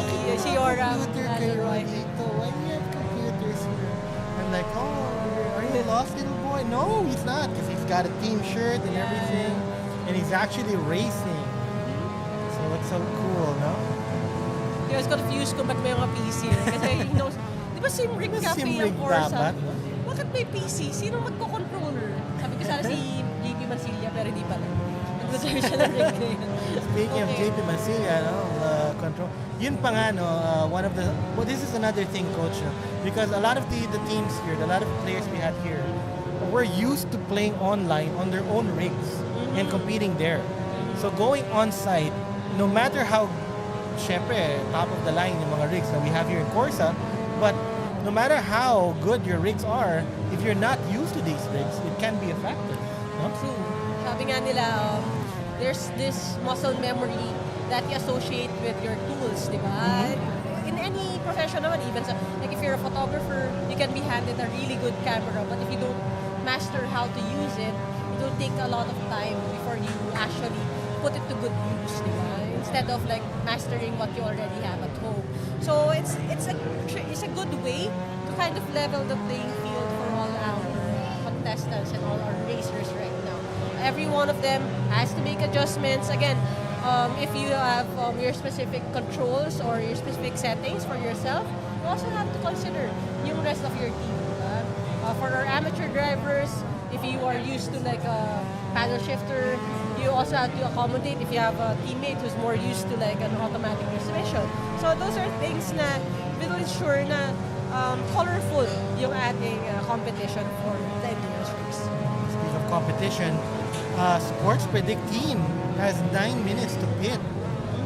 Yoram. Computer kayo dito. Why do you have computers here? I'm like, are you lost, little boy? No, he's not, because he's got a team shirt and everything, and he's actually racing. So So cool, no? He was confused kung ba't may mga PC. Kasi he knows, di ba SIM-rig cafe SIM-rig ang Corsa? dapat? Bakit may PC? Sino magko-controller? Sabi ko sana si JP Mansilla, pero hindi pala. Nag-reserve siya ng rig na yun. Speaking of JP Mansilla, no, control. Yun pa nga, no, one of the, well, this is another thing, Coach, no, because a lot of the teams here, a lot of players we had here, were used to playing online on their own rigs and competing there. So going on site, no matter how, syempre, top of the line yung mga rigs that we have here in Corsa, but no matter how good your rigs are, if you're not used to these rigs, it can be effective. No? True. Sabi nga nila, there's this muscle memory that you associate with your tools, di ba? In any profession naman, even like if you're a photographer, you can be handed a really good camera, but if you don't master how to use it, it will take a lot of time before you actually put it to good use, di ba? Instead of like mastering what you already have at home. So it's a good way to kind of level the playing field for all our contestants and all our racers right now. Every one of them has to make adjustments. Again, if you have your specific controls or your specific settings for yourself, you also have to consider yung rest of your team. For our amateur drivers, if you are used to like a paddle shifter, you also have to accommodate if you have a teammate who's more used to like an automatic transmission. So those are things na will ensure na colorful yung ating competition for the endurance race. Speaking of competition, Sports Predict team has 9 minutes to pit.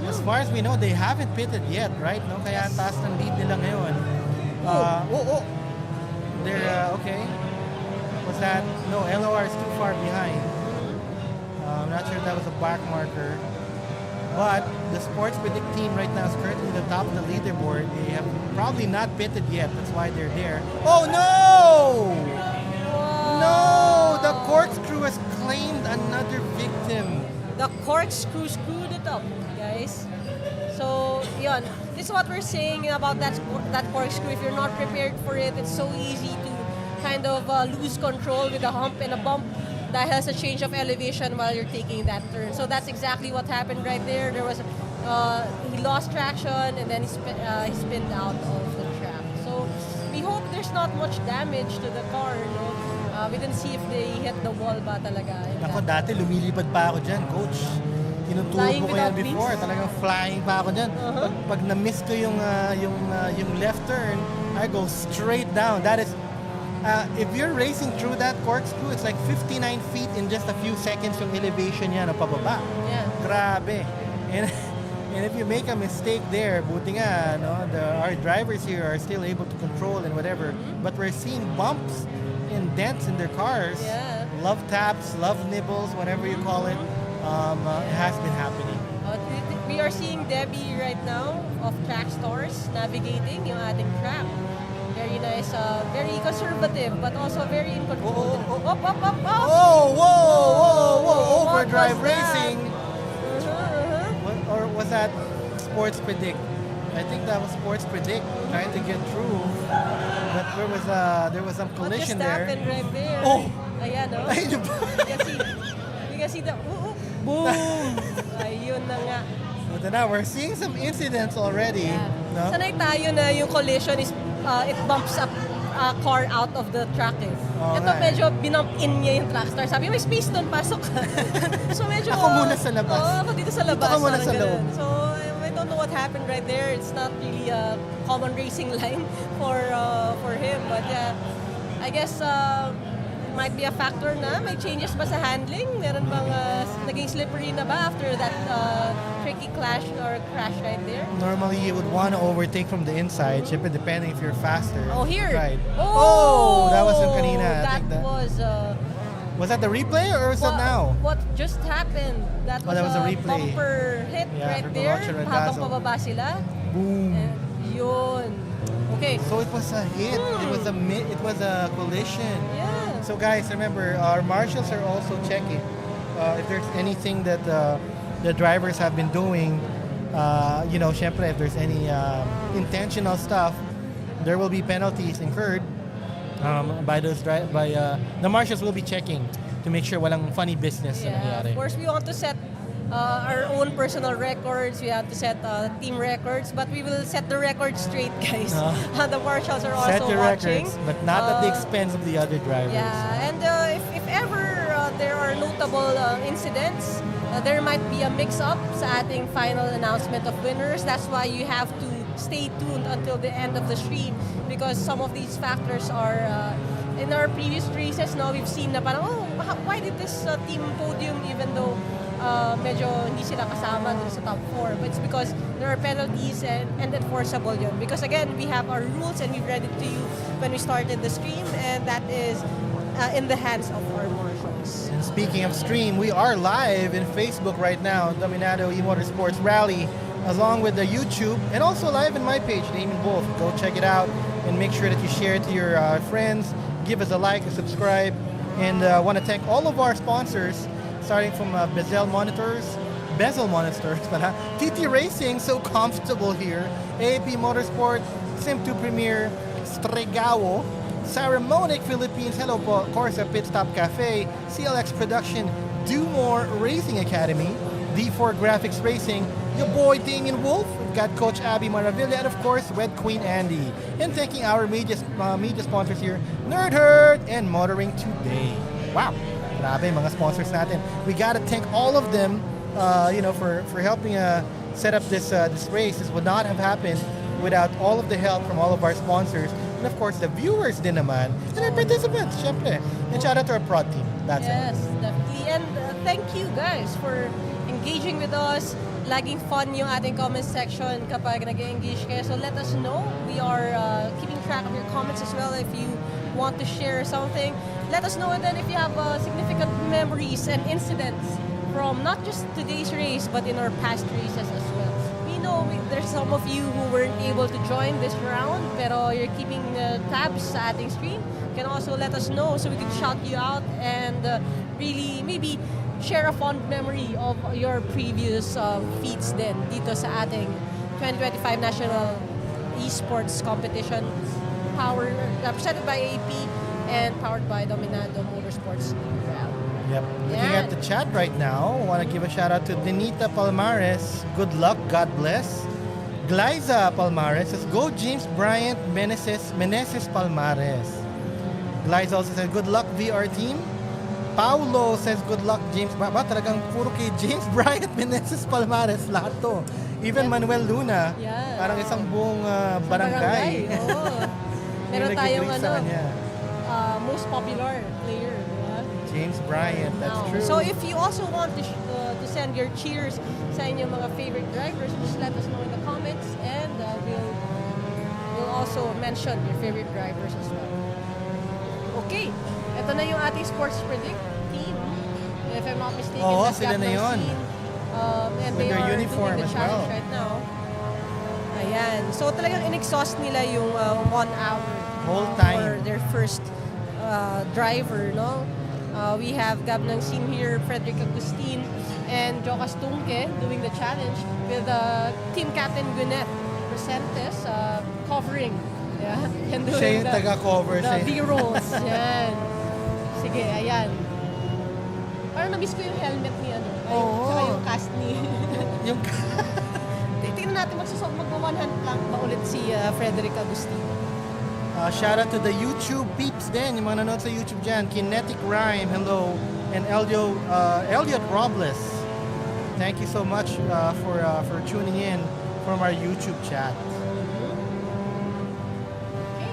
As far as we know, they haven't pitted yet, right? No, kaya ang taas ng lead nila ngayon. They're okay. Was that? No, LOR is too far behind. I'm not sure if that was a back marker. But the Sports Predict team right now is currently the top of the leaderboard. They have probably not pitted yet. That's why they're there. Oh no! No! The corkscrew has claimed another victim. The corkscrew screwed it up, guys. So, yun. This is what we're saying about that corkscrew. If you're not prepared for it, it's so easy to kind of lose control with a hump and a bump that has a change of elevation while you're taking that turn. So that's exactly what happened right there. There was he lost traction and then he spinned out of the track. So we hope there's not much damage to the car. No? We didn't see if they hit the wall ba talaga. Ako dati lumilipad pa ako dyan, Coach. Tinuturo ko yan before. Talagang flying pa ako dyan. Pag na-miss ko yung left turn, I go straight down. That is, if you're racing through that corkscrew, it's like 59 feet in just a few seconds yung elevation niya na pababa. Yeah. Grabe. And if you make a mistake there, buti nga, no, our drivers here are still able to control and whatever. But we're seeing bumps and dents in their cars. Yeah. Love taps, love nibbles, whatever you call it. It has been happening. We are seeing Debbie right now of Track Stars navigating yung ating track. Very nice, very conservative, but also very in control. Whoa! Overdrive racing. Or was that Sports Predict? I think that was Sports Predict trying to get through, but there was some collision there. What just happened right there? Oh, ayan, no? You can see the boom. Ayun na nga. But now we're seeing some incidents already. Yeah. No? Sanay tayo na yung collision is it bumps up a car out of the track. Ito medyo binump in niya yung track star. Sabi, may space doon, pasok ka. So medyo... Ako muna sa labas. Ako dito sa labas. Dito ka muna sa loob. So I don't know what happened right there. It's not really a common racing line for him. But yeah, I guess might be a factor na may changes ba sa handling? Meron bang naging slippery na ba after that tricky clash or crash right there? Normally you would want to overtake from the inside, syempre depending if you're faster. Oh, here. Right. Oh, that was yung kanina. Was that the replay or was that now? What just happened? That was a replay. Bumper hit right there. Habang pababa sila. Boom. Yun. Okay. So it was a hit. It was a collision. Yeah. So guys, remember, our marshals are also checking if there's anything that the drivers have been doing. Syempre, if there's any intentional stuff, there will be penalties incurred by the marshals will be checking to make sure walang funny business na nangyari. Of course, we want to set our own personal records. We have to set team records, but we will set the record straight, guys. The marshals are also Set your watching. records, but not at the expense of the other drivers. Yeah, and if ever there are notable incidents, there might be a mix-up sa ating final announcement of winners. That's why you have to stay tuned until the end of the stream, because some of these factors are in our previous races. Now we've seen na parang, why did this team podium even though medyo hindi sila kasama dun sa top 4? But it's because there are penalties and enforceable yun. Because again, we have our rules and we've read it to you when we started the stream, and that is in the hands of our marshals. And speaking of stream, we are live in Facebook right now, Dominado E-Motorsports Rally, along with the YouTube, and also live in my page, DamienWolf. Go check it out and make sure that you share it to your friends. Give us a like, a subscribe, and I want to thank all of our sponsors, starting from Bezel Monitors, TTRacing, so comfortable here, AAP Motorsport, SIM² Premier, Stregawo, Saramonic Philippines, hello po, KORSA Pitstop Cafe, CLX Production, Do More Racing Academy, D4 Graffixx Racing, your boy DamienWolf, we've got Coach Abby Maravilla, and of course, RedQueen Andi. And thanking our media sponsors here, Nerd Herd and Motoring Today. Wow, grabe mga sponsors natin. We gotta thank all of them, for helping set up this race. This would not have happened without all of the help from all of our sponsors. And of course, the viewers din naman, and our participants, syempre. And shout out to our prod team. That's it. Yes, definitely. And thank you guys for engaging with us. Laging fun yung ating comment section kapag nag-engage kayo. So let us know. We are keeping track of your comments as well. If you want to share something, let us know. And then if you have significant memories and incidents from not just today's race, but in our past races as well. We know there's some of you who weren't able to join this round, pero you're keeping tabs sa ating stream. You can also let us know so we can shout you out and really maybe share a fond memory of your previous feats din dito sa ating 2025 National Esports Competition, represented by AAP and powered by Dominado Motorsports. Yep. Looking at the chat right now, I want to give a shout out to Denita Palmares. Good luck, God bless. Glyza Palmares says, go James Bryant Meneses Palmares. Glyza also says, good luck VR team. Paulo says, good luck James Bryant. Talagang puro kay James Bryant Meneses Palmares lahat to. Even Manuel Luna, parang isang buong barangay. Meron tayong most popular player. James Bryant, that's true. So if you also want to send your cheers sa inyong mga favorite drivers, just let us know in the comments, and we'll also mention your favorite drivers as well. Okay, ito na yung ating sports predict team. If I'm not mistaken, that's sila na yun. And with they their are uniform doing the as challenge well. right now. Ayan. So talagang in-exhaust nila yung 1 hour whole time for their first driver, no? We have Gab ng Sim here, Frederick Agustin, and Jocas Tunke doing the challenge with team captain Gwyneth Presentes covering. Yeah, and doing siya yung taga-cover. The B-rolls. Yan. Sige, ayan. Parang na-miss ko yung helmet ni saka yung cast ni... yung tingnan natin mag-one-hand plank ba ulit si Frederick Agustin. Shout out to the YouTube peeps din, yung mga nanonood sa YouTube dyan. Kinetic Rhyme, hello. And Elliot Robles. Thank you so much for tuning in from our YouTube chat. Okay.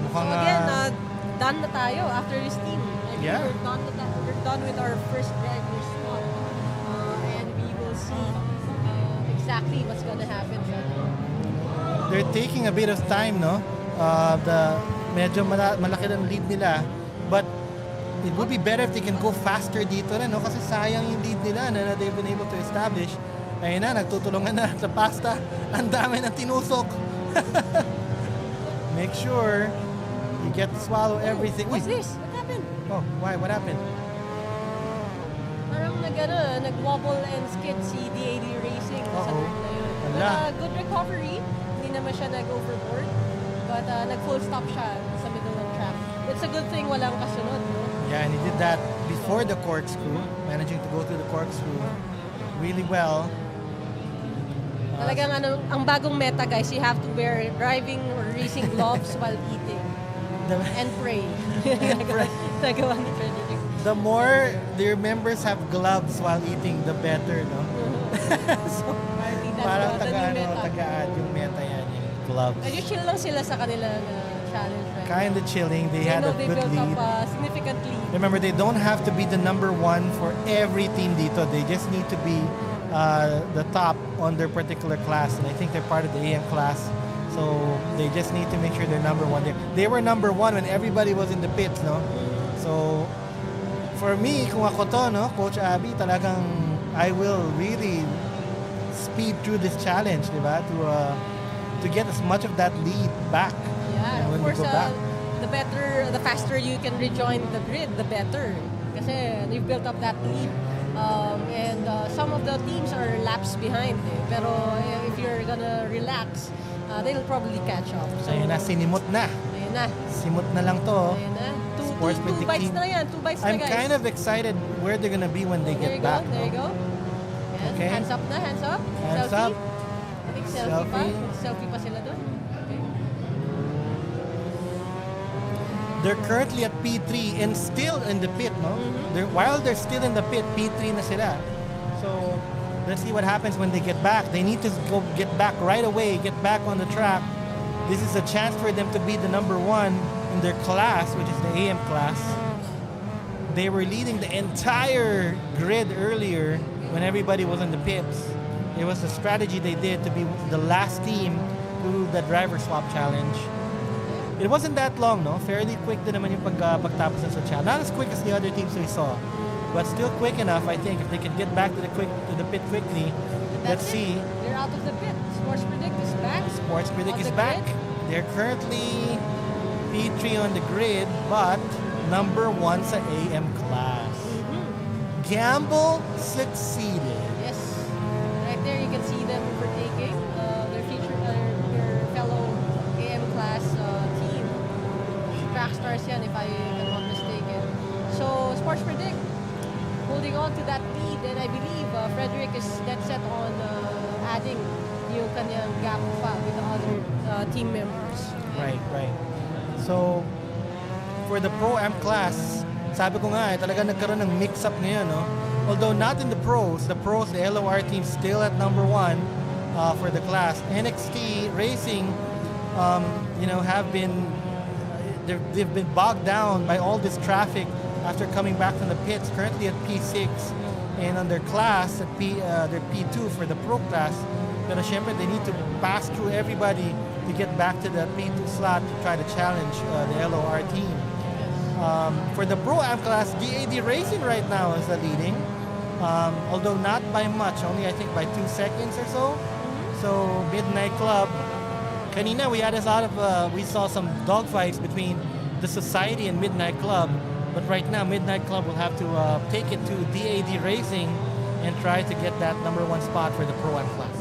Mukhang, so again, done na tayo after this team. Yeah. We're done with our first driver spot. And we will see exactly what's gonna happen. They're taking a bit of time, no? Medyo malaki ng lead nila. But it would be better if they can go faster dito rin, no? Kasi sayang yung lead nila na they've been able to establish. Ayun na, nagtutulungan na sa pasta. Ang dami ng tinusok. Make sure you get to swallow everything. What's this? What happened? Oh, why? What happened? Parang nag-wobble and skid si DAD Racing sa turn na yun. But good recovery. Hindi naman siya nag-overboard. But nag-full stop siya sa middle ng track. It's a good thing walang kasunod, no? Yeah, and he did that before the corkscrew, managing to go through the corkscrew really well. Talagang ang bagong meta guys, you have to wear driving or racing gloves while eating. And pray. Nagawa ni Frederick. The more their members have gloves while eating, the better, no? So, parang tagaan yung meta yan, yung gloves. Medyo chill lang sila sa kanila na challenge. Right? Kind of chilling. They had a good built lead. up significant lead. Remember, they don't have to be the number one for every team dito. They just need to be the top on their particular class. And I think they're part of the AM class. So they just need to make sure they're number one there. They were number one when everybody was in the pits, no? So for me, kung ako to, no, Coach Abby, talagang I will really speed through this challenge, di ba? To get as much of that lead back. Yeah, when of course, we go back. the faster you can rejoin the grid, the better. Kasi you've built up that lead. And some of the teams are laps behind. Pero if you're gonna relax, they'll probably catch up. So, Ayun na, sinimot na. Ayun na. Simot na lang to. Ayun na. Two Predicting. bites na yan. 2 bites I'm na guys. kind of excited where they're gonna be when they There get you go, back. there you no? go. Ayan, Okay. hands up na, hands up. Hands selfie. up. I think selfie pa. Selfie pa sila doon. Okay. They're currently at P3 and still in the pit, no? While they're still in the pit, P3 na sila. So, let's see what happens when they get back. They need to go get back right away, get back on the track. This is a chance for them to be the number one in their class, which is the AM class. They were leading the entire grid earlier when everybody was in the pits. It was a strategy they did to be the last team to the driver swap challenge. It wasn't that long, no? Fairly quick din naman yung pagtapos sa challenge. Not as quick as the other teams we saw, but still quick enough, I think, if they can get back to the pit quickly. Let's see. They're out of the pit. Sports Predict is back. Sports Predict On is the back. grid. They're currently P3 on the grid, but number one sa AM class. Gamble succeeded. Yes. Right there, you can see them overtaking their fellow AM class team. Track stars yan, if I'm not mistaken. So, Sports Predict holding on to that lead, and I believe Frederick is dead set on adding yung kanyang gap pa with the other team members. Right. So, for the Pro-Am class, sabi ko nga, talaga nagkaroon ng mix-up ngayon, no? Although not in the pros, the LOR team still at number one for the class. NXT Racing, they've been bogged down by all this traffic after coming back from the pits, currently at P6, and on their class at they're P2 for the pro class. Pero syempre, they need to pass through everybody to get back to the P2 slot to try to challenge the LOR team. For the Pro-Am class, DAD Racing right now is the leading, although not by much, only I think by 2 seconds or so. So Midnight Club, kanina we saw some dogfights between the Society and Midnight Club, but right now Midnight Club will have to take it to DAD Racing and try to get that number one spot for the Pro-Am class.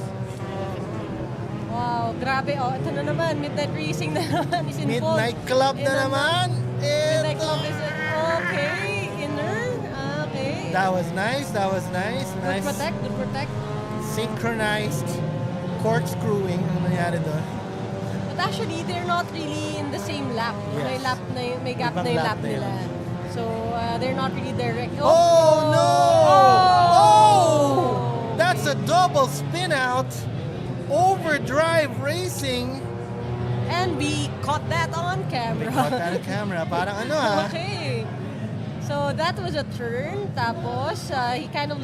Wow, grabe. Oh, ito na naman. Midnight Racing na naman is involved. Midnight Club na naman. Midnight Club is okay. Inner. Okay. That was nice. Good protect. Synchronized corkscrewing ang nangyari doon. But actually, they're not really in the same lap. Yes. May gap na yung lap nila. So, they're not really direct. Oh no! Oh! That's a double spin out. Overdrive Racing. And we caught that on camera. Parang Okay. So that was a turn. Tapos, he kind of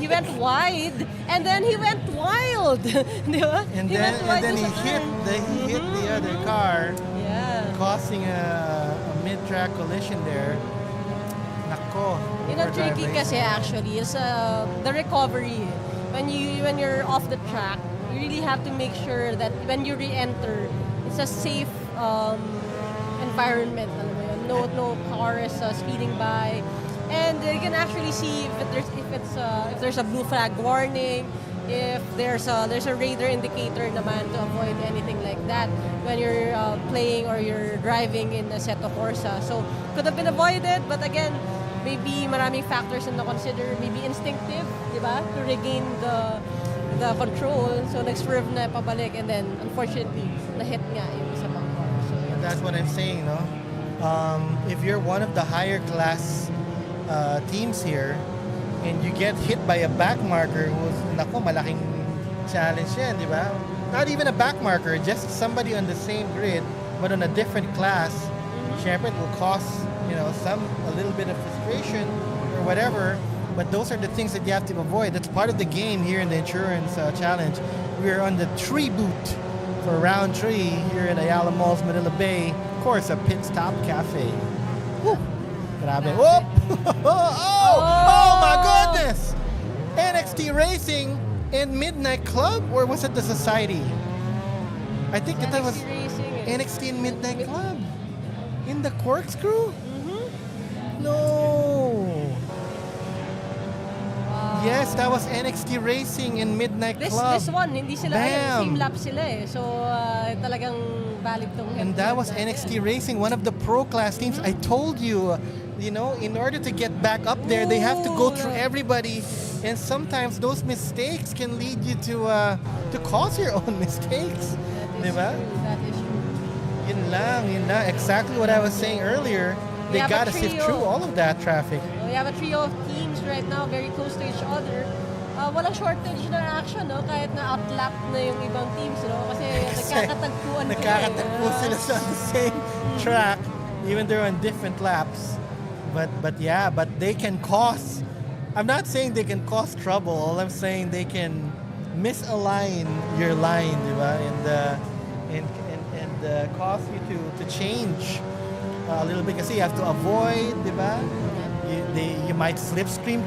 he went wide and then he went wild. Di ba? And then he hit the other car, causing a mid-track collision there. Nako. Tricky kasi actually is the recovery. When you're off the track, you really have to make sure that when you re-enter, it's a safe environment. Alam mo yun? No car is speeding by, and you can actually see if there's a blue flag warning, if there's a radar indicator naman to avoid anything like that when you're playing or you're driving in Assetto Corsa. So could have been avoided, but again, maybe maraming factors na consider, maybe instinctive, di ba? To regain the control. So nag-swerve na pabalik and then unfortunately na-hit nga yung isa pang car. So And that's what I'm saying, no? If you're one of the higher class teams here and you get hit by a back marker who's, nako, malaking challenge yan, di ba? Not even a back marker, just somebody on the same grid but on a different class. Syempre, it will cause, a little bit of frustration or whatever. But those are the things that you have to avoid. That's part of the game here in the Endurance Challenge. We're on the REBOOT for round 3 here in Ayala Malls, Manila Bay. KORSA Pitstop Cafe. Woo! Grabe. Whoop! oh my goodness! NXT Racing in Midnight Club? Or was it the Society? I think that was NXT in Midnight Club. In the corkscrew? No. Yes, that was NXT Racing in Midnight Club. This one, hindi sila, same lap sila eh. So, talagang valid tong hit. And that was NXT Racing, one of the pro class teams. I told you, in order to get back up there, they have to go through everybody. And sometimes those mistakes can lead you to cause your own mistakes. Diba? That is true. Yun lang. Exactly what I was saying earlier. They gotta sift through all of that traffic. We have a trio of teams right now, very close to each other. Walang shortage na action, no? Kahit na outlap na yung ibang teams, no? Kasi nagkakatagpuan Nagkakatagpo sila sa the same track, even they're on different laps. But they can cause. I'm not saying they can cause trouble. All I'm saying they can misalign your line, di ba? And cause you to change a little bit kasi you have to avoid, di ba? You might slipstream.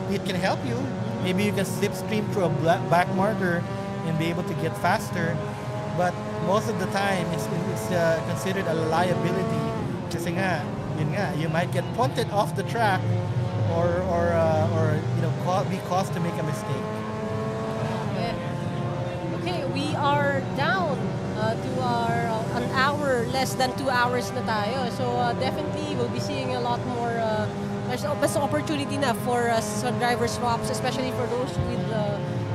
It can help you. Maybe you can slipstream through a back marker and be able to get faster. But most of the time, it's considered a liability. Kasi nga, you might get punted off the track or be caused to make a mistake. Okay, we are down to an hour, less than 2 hours na tayo. So definitely we'll be seeing a lot more. There's opportunity na for some driver swaps, especially for those with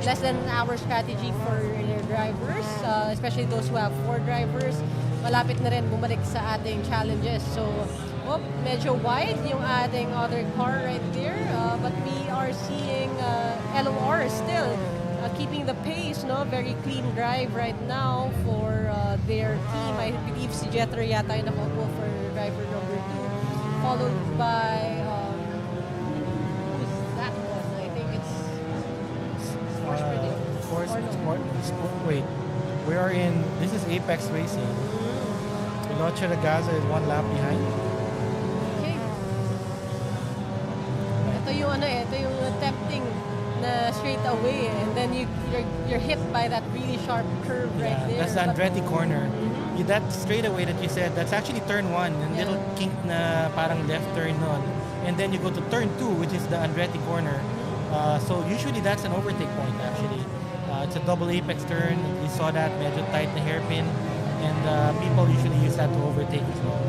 less than an hour strategy for their drivers, especially those who have 4 drivers. Malapit na rin bumalik sa ating challenges. So medyo wide yung ating other car right there. But we are seeing LOR still keeping the pace, no? Very clean drive right now for their team. I believe si Jetro yata yung nakaupo for driver number 2, followed by who's that one? I think it's Wait, we are in. This is Apex Racing. Veloce Ragazza is 1 lap behind. Okay. Ito yung tempting na straight away, and then you're hit by that really sharp curve right there. That's the Andretti corner. That straightaway that you said, that's actually turn 1, and little kink na parang left turn nun. And then you go to turn 2, which is the Andretti corner. So usually that's an overtake point actually. It's a double apex turn. We saw that, medyo tight na hairpin, and people usually use that to overtake as well.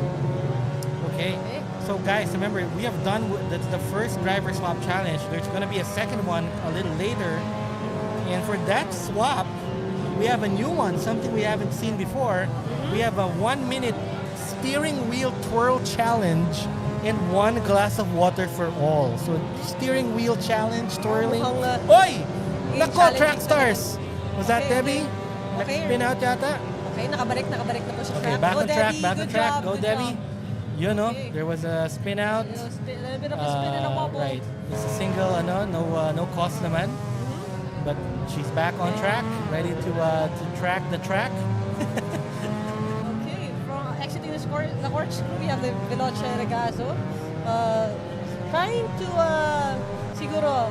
Okay. So guys, remember, we have done, that's the first driver swap challenge. There's going to be a second one a little later. And for that swap, we have a new one, something we haven't seen before. We have a 1-minute steering wheel twirl challenge and 1 glass of water for all. So steering wheel challenge, twirling. Oy! Nako, track stars! Was that Debbie? Spin out yata? Okay, nakabalik na po sa track. Okay, back on track. Go, Debbie. Okay. There was a spin out. A little bit of a spin and a wobble. Right. It's a single, no cost naman. But she's back on track, ready to track the track. Okay, from exiting the corkscrew, we have the Veloce Ragazzo trying to siguro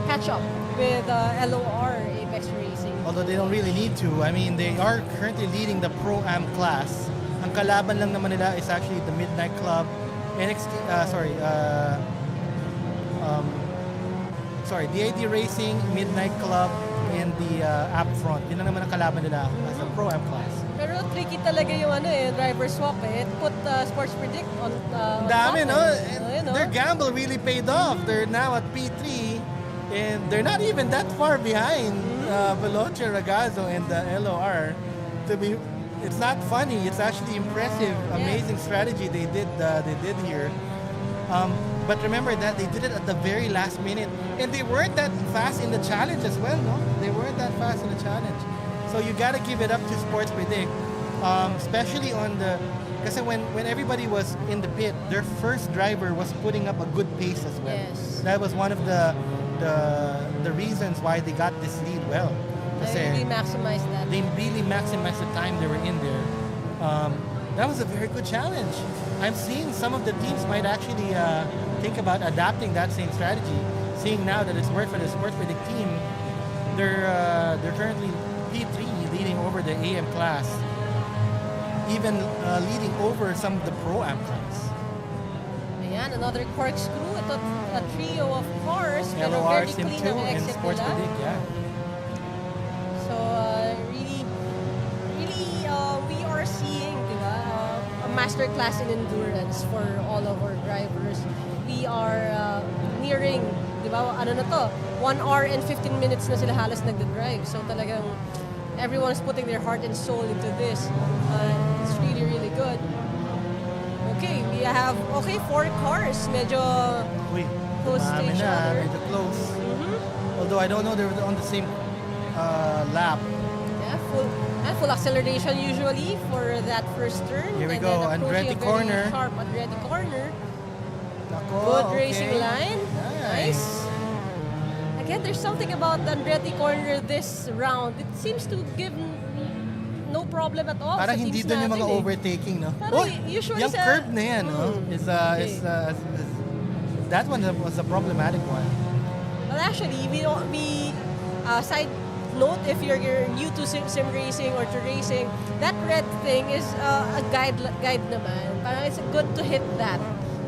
catch up with LOR Apex Racing. Although they don't really need to. I mean, they are currently leading the Pro-Am class. Ang kalaban lang naman nila is actually the Midnight Club, DAD Racing, Midnight Club, and the Up Front. Yun lang naman ang kalaban nila as a Pro-Am class. Pero tricky talaga yung driver swap eh. Put Sports Predict on Ang dami, top, no? eh. And their gamble really paid off. They're now at P3, and they're not even that far behind Veloce, Ragazzo, and the LOR. It's not funny. It's actually impressive, amazing strategy they did here. But remember that they did it at the very last minute, and they weren't that fast in the challenge as well, no? They weren't that fast in the challenge. So you gotta give it up to Sports Predict, especially on the, because when everybody was in the pit, their first driver was putting up a good pace as well. Yes. That was one of the reasons why they got this lead well. They really maximized that. They really maximized the time they were in there. That was a very good challenge. I'm seeing some of the teams might actually think about adapting that same strategy. Seeing now that it's worked for the Sports Predict team, they're currently P3 leading over the AM class, even leading over some of the Pro-Am class. Ayan, another corkscrew. Ito, a trio of cars, pero LOR, very clean SIM² ang and exit Sports nila. Predict, yeah. So, really, we are seeing, diba, a masterclass in endurance for all of our drivers. We are nearing, diba, 1 hour and 15 minutes na sila halos nagda-drive. So, talagang everyone's putting their heart and soul into this. It's really, really good. Okay, we have, 4 cars. Medyo close to each other. Medyo close. Although I don't know they were on the same lap. Yeah, full acceleration usually for that first turn. Here we and go, then approaching Andretti a very corner. Sharp Andretti corner. Nako, Good okay. racing line. Nice. Again, there's something about the Andretti corner this round. It seems to give no problem at all. Parang sa hindi teams doon yung mga natin, overtaking, no? Parang usually yung sa- curve na yan, no? Okay. That one was a problematic one. Well, actually, side note, if you're new to sim racing or to racing, that red thing is a guide naman. Parang it's good to hit that,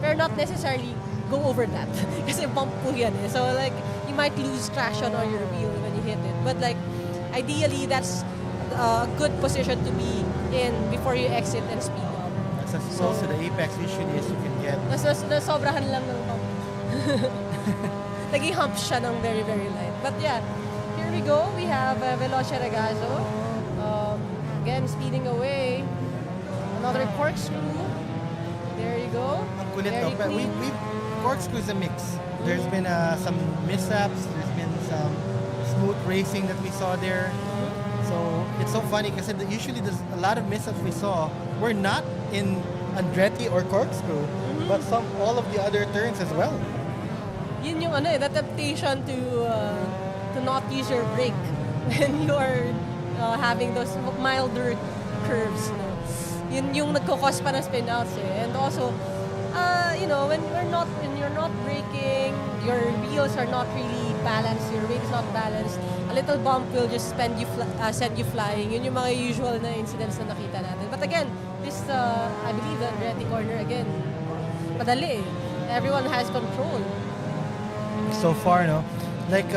pero not necessarily go over that. Kasi bump po yan eh. So like, you might lose traction on your wheel when you hit it. But like, ideally, that's a good position to be in before you exit and speed up. That's as close to the apex usually as you can get. Nasobrahan lang ng hump. Naging hump siya ng very, very light. But yeah, here we go. We have Veloce Ragazzo. Again, speeding away. Another corkscrew. There you go. Ang kulit Very to. But clean. we corkscrews a mix. There's been some mishaps. There's been some smooth racing that we saw there. So it's so funny because usually there's a lot of mishaps we saw were not in Andretti or corkscrew, but all of the other turns as well. Yun yung the temptation to not use your brake when you are having those milder curves. No? Yun yung nagkakos pa ng spinouts eh. And also, when you're not braking, your wheels are not really balanced, your weight is not balanced, a little bump will just send you flying. Yun yung mga usual na incidents na nakita natin. But again, this, I believe the Andretti corner again, madali eh. Everyone has control. So far, no? Like,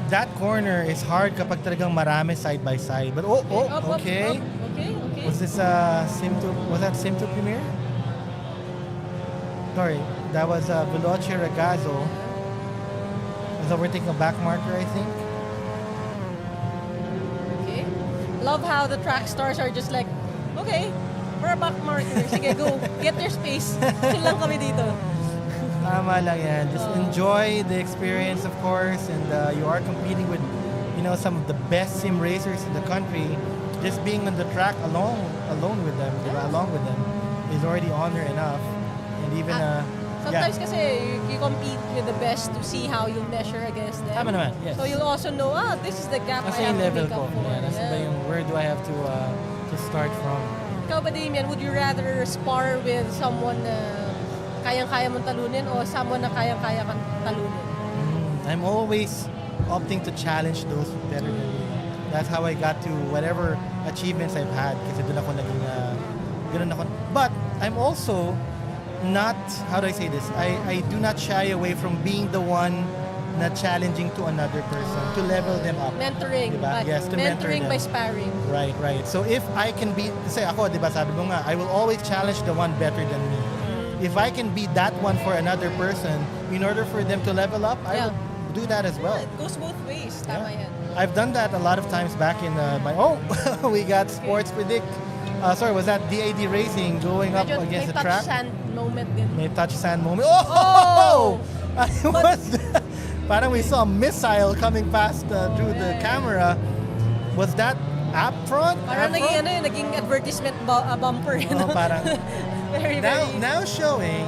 that corner is hard kapag talagang marami side by side. But okay. Okay. Was this SIM²? Was that SIM² Premier? Sorry, that was Veloce Ragazzo. Was overtaking a back marker, I think. Okay. Love how the track stars are just like, okay, we're a back marker. Sige, go. Get your space. Chill lang kami dito. Tama lang yan. Just enjoy the experience, of course, and you are competing with, some of the best sim racers in the country. Just being on the track along with them, diba? Along with them, is already honor enough. And even sometimes kasi you compete with the best to see how you measure against them. Tama naman, yes. So you'll also know, this is the gap Nasa I have yung to level make ko. up for. Yeah, nasa ba yung where do I have to start from? Ikaw ba, Damien, would you rather spar with someone na kayang-kaya mong talunin o someone na kayang-kaya kang talunin? I'm always opting to challenge those better than me. That's how I got to whatever achievements I've had kasi doon ako naging ganun ako. But I'm also not, how do I say this? I do not shy away from being the one na challenging to another person to level them up. Mentoring. Diba? Yes, to mentor mentoring them. by sparring. Right. So if I can be, kasi ako, di ba, sabi mo nga, I will always challenge the one better than me. If I can be that one for another person, in order for them to level up, I will do that as well. It goes both ways. Tama yan. I've done that a lot of times back in my, we got Sports Predict. Was that DAD Racing going up against the track? May touch sand moment din. May touch sand moment. Oh! Parang we saw a missile coming past through the camera. Was that up front? Parang naging advertisement bumper. Parang. very, Now showing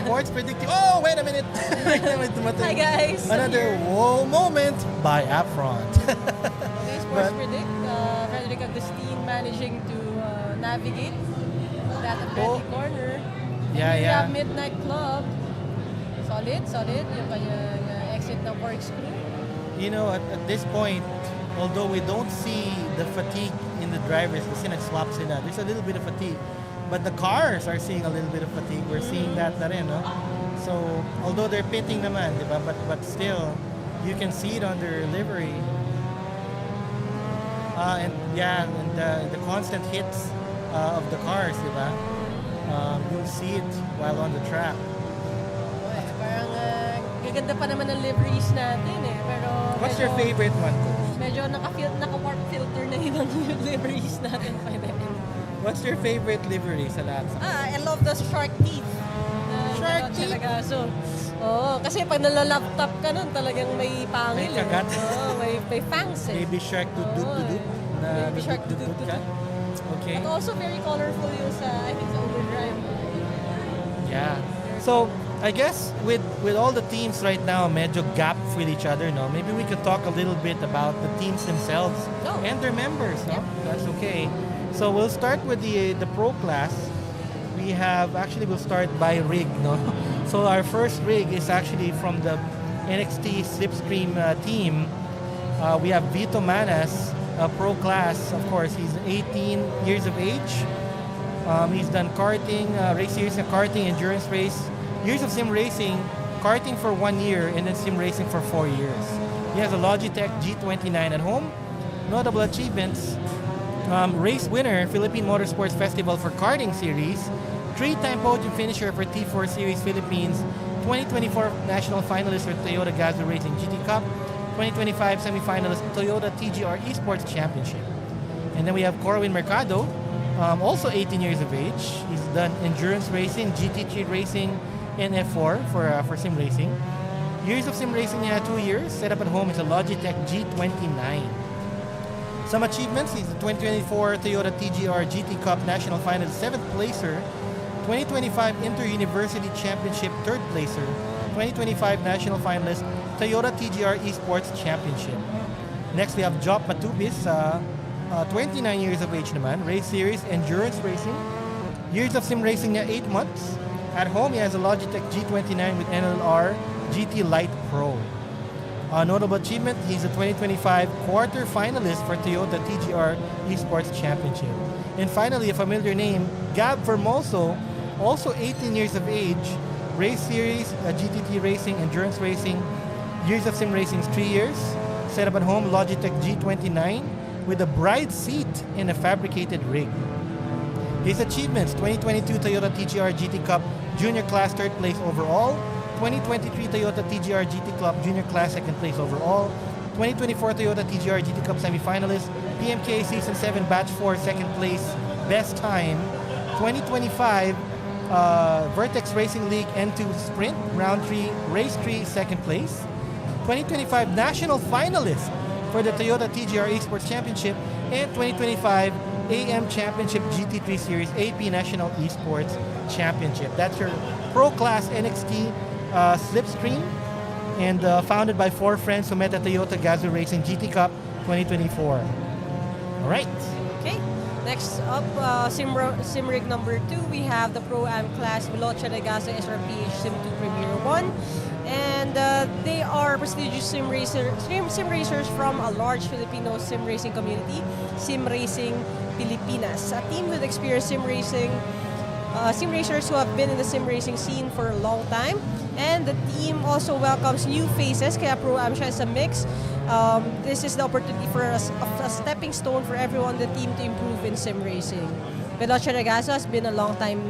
Sports Predicting. Oh, wait a minute. Hi guys. Another whoa moment by Upfront. Okay, Sports Predict. Frederick Agustin managing to navigate that aplenty corner. We have Midnight Club. Solid. Yung kanyang exit ng corkscrew. You know, at this point, although we don't see the fatigue in the drivers, kasi nag-swap sila, there's a little bit of fatigue. But the cars are seeing a little bit of fatigue. We're seeing that na rin, no? So, although they're pitting naman, di ba? But still, you can see it on their livery. And the constant hits of the cars, di ba? You'll see it while on the track. Parang gaganda pa naman ng liveries natin eh. Pero What's your favorite one, Coach? Medyo naka-warp filter na yung liveries natin pa rin. What's your favorite livery sa lahat? I love the shark teeth. Shark teeth? Talaga. So, kasi pag nalalaptop ka nun, talagang may pangil. May kagat. May fangs eh. Baby shark dudut. Baby shark dudut ka? Okay. But also very colorful yung I think sa overdrive. Yeah. So, I guess with all the teams right now, medyo gap with each other, no? Maybe we could talk a little bit about the teams themselves and their members, no? Yeah. That's okay. So we'll start with the pro class. We'll start by rig, no? So our first rig is actually from the NXT Slipstream team. We have Vito Manas, pro class. Of course, he's 18 years of age. He's done karting, race series of karting, endurance race, years of sim racing, karting for 1 year, and then sim racing for 4 years. He has a Logitech G29 at home. Notable achievements. Race winner, Philippine Motorsports Festival for Karting Series, 3-time podium finisher for T4 Series Philippines, 2024 national finalist for Toyota Gazoo Racing GT Cup, 2025 semi-finalist Toyota TGR Esports Championship. And then we have Corwin Mercado, also 18 years of age. He's done endurance racing, GT3 racing, and F4 for sim racing. Years of sim racing, he had 2 years. Set up at home is a Logitech G29. Some achievements, he's the 2024 Toyota TGR GT Cup National Finalist 7th placer, 2025 Inter-University Championship 3rd placer, 2025 National Finalist Toyota TGR Esports Championship. Next we have Job Matubis, 29 years of age naman, race series, endurance racing, years of sim racing niya 8 months. At home he has a Logitech G29 with NLR GT Lite Pro. Notable achievement, he's a 2025 quarter finalist for Toyota TGR Esports Championship. And finally, a familiar name, Gab Vermoso, also 18 years of age, race series, GTT racing, endurance racing, years of sim racing 3 years, set up at home, Logitech G29 with a bride seat in a fabricated rig. His achievements, 2022 Toyota TGR GT Cup Junior Class 3rd place overall, 2023 Toyota TGR GT Club Junior Class 2nd place overall, 2024 Toyota TGR GT Cup semi-finalist, PMK Season 7 Batch 4 2nd place, best time, 2025 Vertex Racing League N2 Sprint Round 3 Race 3 2nd place, 2025 National Finalist for the Toyota TGR Esports Championship, and 2025 AM Championship GT3 Series AP National Esports Championship. That's your Pro Class NXT Slipstream, and founded by 4 friends who met at Toyota Gazoo Racing GT Cup 2024. All right. Okay. Next up, sim rig number 2, we have the Pro-Am class Velocia de Gazoo SRPH SIM² Premier 1. And they are prestigious sim racers from a large Filipino sim racing community, Sim Racing Pilipinas. A team with experienced sim racers who have been in the sim racing scene for a long time. And the team also welcomes new faces, kaya Pro-Am siya is a mix. This is the opportunity for a stepping stone for everyone on the team to improve in sim racing. Veloce Regazo has been a long-time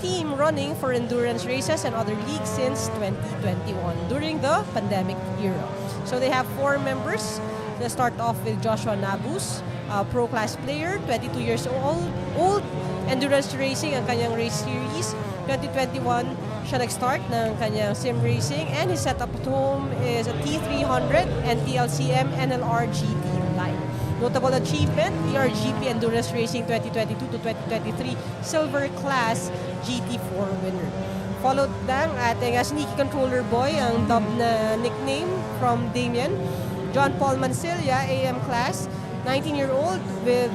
team running for endurance races and other leagues since 2021 during the pandemic era. So they have 4 members. Let's start off with Joshua Nabus, a pro-class player, 22 years old, endurance racing ang kanyang race series. 2021 siya nag-start ng kanyang sim racing, and his setup at home is a T300 and TLCM NLR GT line. Notable achievement, ERGP Endurance Racing 2022 to 2023 Silver Class GT4 winner. Followed ng ating sneaky controller boy, ang dub na nickname from Damien, John Paul Mansilla, AM class, 19-year-old with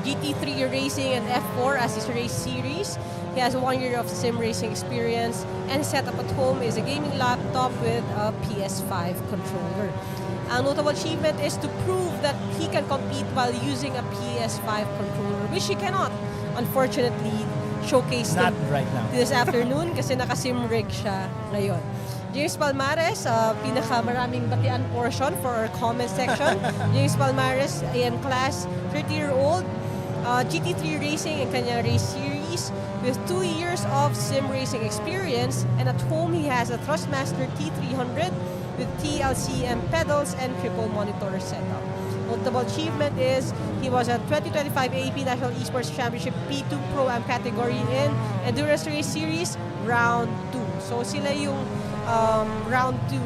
GT3 racing and F4 as his race series. He has 1 year of sim racing experience, and setup at home is a gaming laptop with a PS5 controller. Ang notable achievement is to prove that he can compete while using a PS5 controller, which he cannot, unfortunately, showcase Not right now. this afternoon kasi naka-sim rig siya ngayon. James Palmares, pinakamaraming batian portion for our comment section. James Palmares, AM class, 30-year-old, GT3 racing in kanya race series with 2 years of sim racing experience, and at home he has a Thrustmaster T300 with TLCM pedals and triple monitor setup. Notable achievement is he was at 2025 AAP National Esports Championship P2 Pro-Am category in Endurance Race Series Round 2. So sila yung Round 2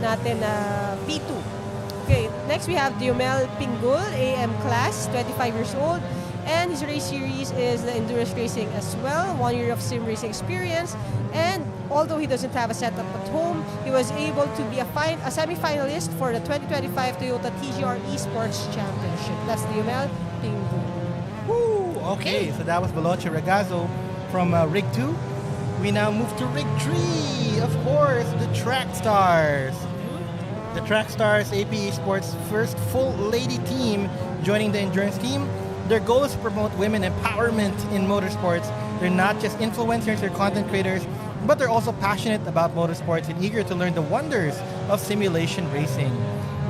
natin na P2. Okay, next we have Diomel Pingul, AM class, 25 years old. And his race series is the endurance racing as well. 1 year of sim racing experience. And although he doesn't have a setup at home, he was able to be a semi-finalist for the 2025 Toyota TGR Esports Championship. That's Diomel Pingul. Woo! Okay, so that was Veloce Regazo from Rig 2. We now move to Rig 3, of course, the Track Stars. The Track Stars AP Esports first full lady team joining the endurance team. Their goal is to promote women empowerment in motorsports. They're not just influencers or content creators, but they're also passionate about motorsports and eager to learn the wonders of simulation racing.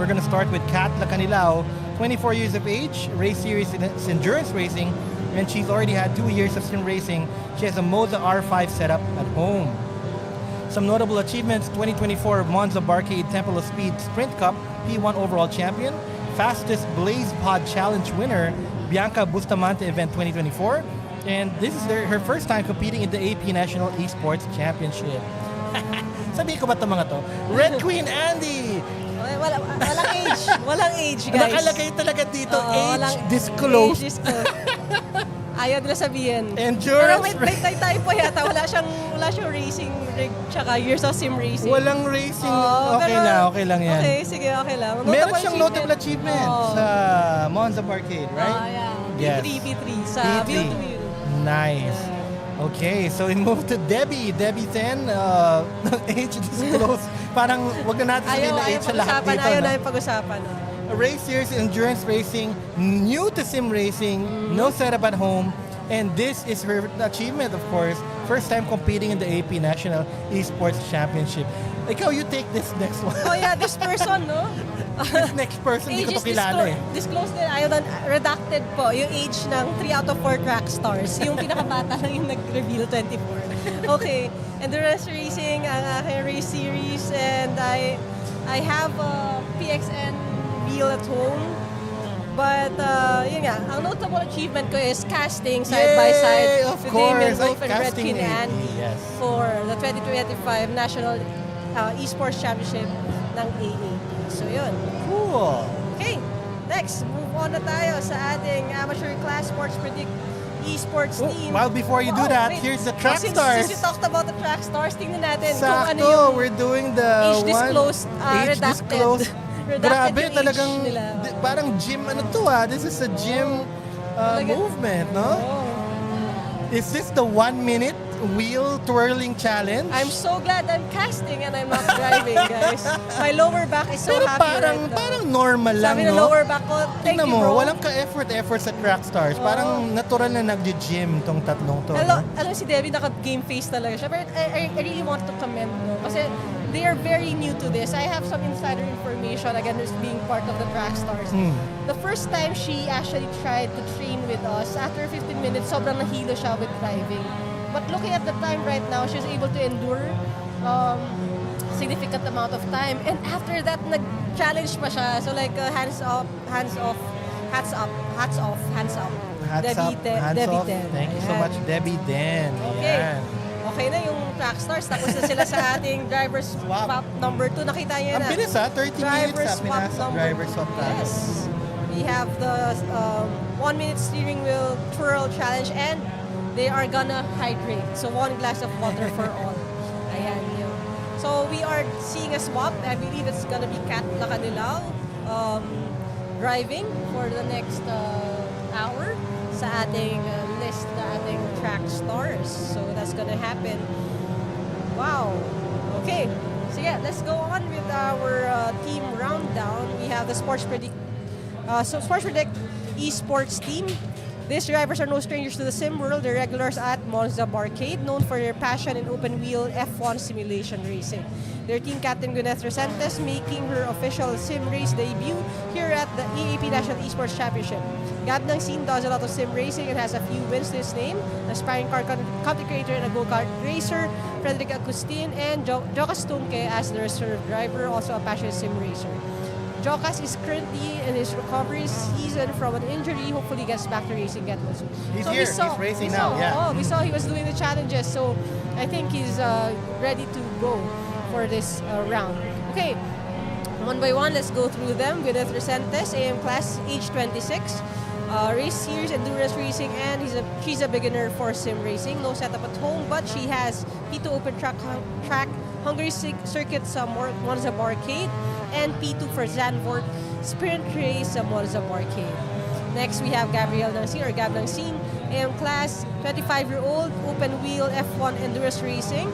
We're going to start with Kat Lacanilao, 24 years of age, race series in endurance racing, and she's already had 2 years of sim racing. She has a Mazda R5 setup at home. Some notable achievements: 2024 Monza Barcade Temple of Speed Sprint Cup P1 overall champion, fastest Blaze Pod Challenge winner, Bianca Bustamante event 2024, and this is her first time competing in the AAP National Esports Championship. Sabihin ko ba ito mga to? RedQueen Andi! Walang age. Walang age, guys. Nakalagay talaga dito, age walang disclosed. Age disclosed. Ayaw nila sabihin. Endurance. Pero may typo yata. Wala siyang racing rig tsaka years of sim racing. Walang racing. Okay pero, na, okay lang yan. Okay, sige, okay lang. Meron siyang notable achievement sa Monza Barcade, right? Yeah. Yes. B3 sa B3. wheel to wheel. Nice. Okay, so we move to Debbie. Debbie 10, age disclosed. Parang wag na natin sabihin na age sa lahat dito. Ayaw No? na yung pag-usapan. A race series endurance racing, new to sim racing, no setup at home, and this is her achievement, of course. First time competing in the AAP National Esports Championship. Ikaw, you take this next one. Oh yeah, this person, no? This next person, hindi ko Age to kilala eh. disclosed din. Ayaw na, redacted po yung age ng 3 out of 4 track stars. Yung pinakabata lang yung nag-reveal 24. Okay, endurance racing, ang aking race series, and I have a PXN wheel at home. But, yun nga, ang notable achievement ko is casting side by side Of with course, DamienWolf and casting RedQueen Andi yes. for the 2025 National Esports Championship ng AAP. So, yun. Cool. Okay, next, move on na tayo sa ating amateur class sports predict esports team. Well, before you do that, here's the track stars. Since we talked about the track stars, tingnan natin kung ano Sakto, yung we're doing the age disclosed, age redacted. disclosed. Redacted Grabe, yung age talagang nila. parang gym, ano to this is a gym movement, no? Oh. Is this the 1 minute wheel twirling challenge. I'm so glad I'm casting and I'm not driving, guys. My lower back is so Pero happy parang, right now. parang normal lang, Sabi ng no? lower back ko, thank Tingnan you, mo, bro. walang ka-effort sa track stars. Parang natural na nag-gym tong tatlong to. Hello, no? alam si Debbie, naka-game face talaga siya. But I really want to commend mo. Kasi they are very new to this. I have some insider information, again, as being part of the track stars. The first time she actually tried to train with us, after 15 minutes, sobrang nahilo siya with driving. But looking at the time right now, she's able to endure significant amount of time. And after that, nag-challenge pa siya. So like, hands up, hats off. Hats Debbie up, hands Debbie off. Den. Thank you so much, Debbie Den. Okay. Ayan. Okay na yung track stars. Tapos na sila sa ating driver's swap number 2. Nakita niyo Ang na. bilis 30 minutes Driver's swap number. driver swap tayo. Yes. We have the 1 minute steering wheel twirl challenge and they are gonna hydrate. So 1 glass of water for all. Ayan yun. So we are seeing a swap. I believe it's gonna be Kat Lacanilaw driving for the next hour sa ating list na ating track stars. So that's gonna happen. Wow. Okay. So yeah, let's go on with our team rundown. We have the Sports Predict Esports team. These drivers are no strangers to the sim world. They're regulars at Monza Barcade, known for their passion in open-wheel F1 simulation racing. Their team captain Gwyneth Resendes making her official sim race debut here at the AAP National Esports Championship. Gab Nangsin does a lot of sim racing and has a few wins to his name. Aspiring car content creator and a go-kart racer, Frederick Agustin, and Jokas Tunke as the reserve driver, also a passionate sim racer. Jokas is currently in his recovery season from an injury. Hopefully gets back to racing again soon. He's here. He's racing now. Yeah. We saw he was doing the challenges, so I think he's ready to go for this round. Okay, one by one, let's go through them. Gwyneth Resendes, AM class, age 26. Race series, endurance racing, and she's a beginner for sim racing. No setup at home, but she has P2 open track Hungary circuit sa Monza Barcade, and P2 for Zandvoort sprint race sa Monza Barcade. Next, we have Gabrielle Nangsin, or Gab Nangsin, AM class, 25-year-old, open wheel F1 endurance racing.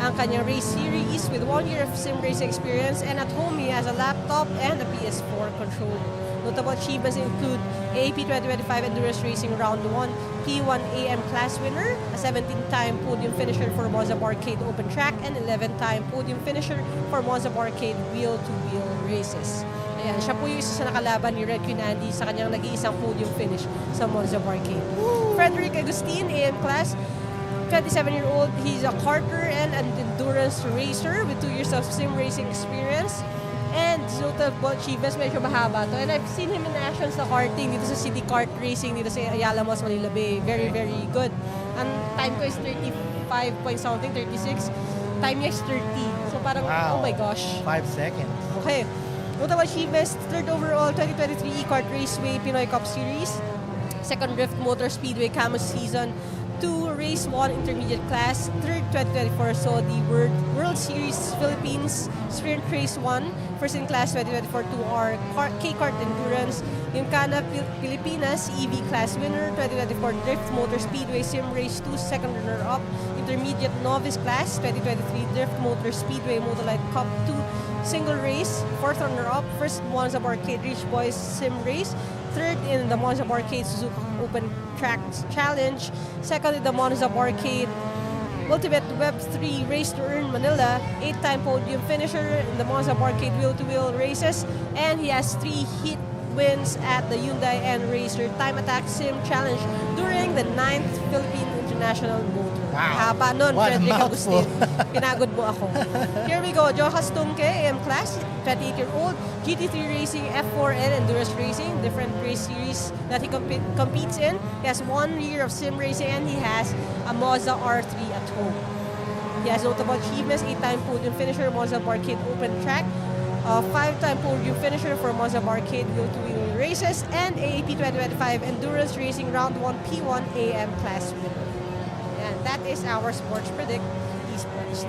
Ang kanyang race series with 1 year of sim racing experience, and at home he has a laptop and a PS4 controller. Notable achievements include AAP 2025 Endurance Racing Round 1 P1 AM class winner, a 17-time podium finisher for Monza Barcade Open Track, and 11-time podium finisher for Monza Barcade wheel-to-wheel races. Ayan, siya po yung isa sa nakalaban ni RedQueen Andi sa kanyang nag-iisang podium finish sa Monza Barcade. Frederick Agustin, AM class, 27-year-old, he's a karter and an endurance racer with 2 years of sim racing experience. And notable achievements, medyo mahaba to. And I've seen him in action sa karting dito sa City Kart Racing dito sa Ayala Mas, Manila Bay. Very, very good. Ang time ko is 35 point something, 36. Time niya is 30. So parang, wow. Oh my gosh. 5 seconds. Okay. Notable achievements, 3rd overall 2023 E-Kart Raceway Pinoy Cup Series. 2nd Drift Motor Speedway Camus Season 2 Race 1 Intermediate Class. 3rd 2024 saw the World Series Philippines Sprint Race 1 First in Class 2024 2R K-Kart Endurance. Gymkhana Pilipinas EV Class winner. 2024 Drift Motor Speedway Sim Race 2 second runner-up. Intermediate Novice Class 2023 Drift Motor Speedway Motolite Cup 2 single race. 4th runner-up. First Monza Barcade Rich Boys Sim Race. 3rd in the Monza Barcade Suzuka Open Track Challenge. 2nd in the Monza Barcade Ultimate Web 3 Race to Earn Manila. 8-time podium finisher in the Monza Barcade wheel-to-wheel races. And he has 3 heat wins at the Hyundai N Racer Time Attack Sim Challenge during the 9th Philippine International Motor. Wow. Haba nun, What a Frederick mouthful. Agustin. Pinagod mo ako. Here we go. Jokas Tunke, AM class, 28-year-old, GT3 Racing, F4N Endurance Racing, different race series that he competes in. He has 1 year of sim racing and he has a Mazda R3 at home. He has notable achievements, 8-time podium finisher, Monza Barcade Open Track, 5-time podium finisher for Monza Barcade wheel-to-wheel races, and AAP 2025 Endurance Racing Round 1 P1 AM class winner. And that is our Sports Predict Esports.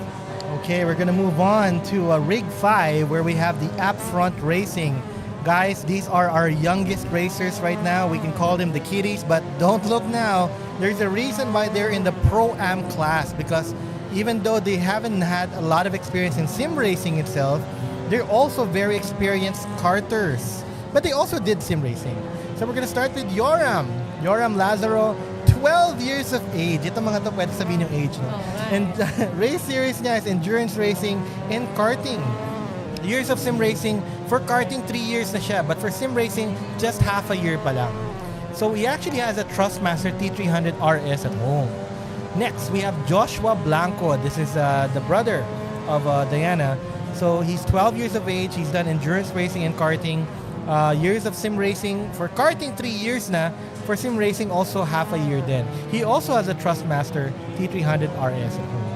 Okay, we're gonna move on to Rig 5 where we have the App Front Racing. Guys, these are our youngest racers right now. We can call them the kiddies, but don't look now. there's a reason why they're in the Pro-Am class, because even though they haven't had a lot of experience in sim racing itself, they're also very experienced karters. But they also did sim racing. So we're gonna start with Yoram. Yoram Lazaro, 12 years of age. Ito mga to, pwede sabihin yung age. No? Alright. And race series niya is endurance racing and karting. Years of sim racing. For karting, 3 years na siya. But for sim racing, just half a year pa lang. So he actually has a Trustmaster T300 RS at home. Next, we have Joshua Blanco. This is the brother of Diana. So he's 12 years of age. He's done endurance racing and karting. Years of sim racing. For karting, 3 years na. For sim racing, also half a year then. He also has a Trustmaster T300 RS at home.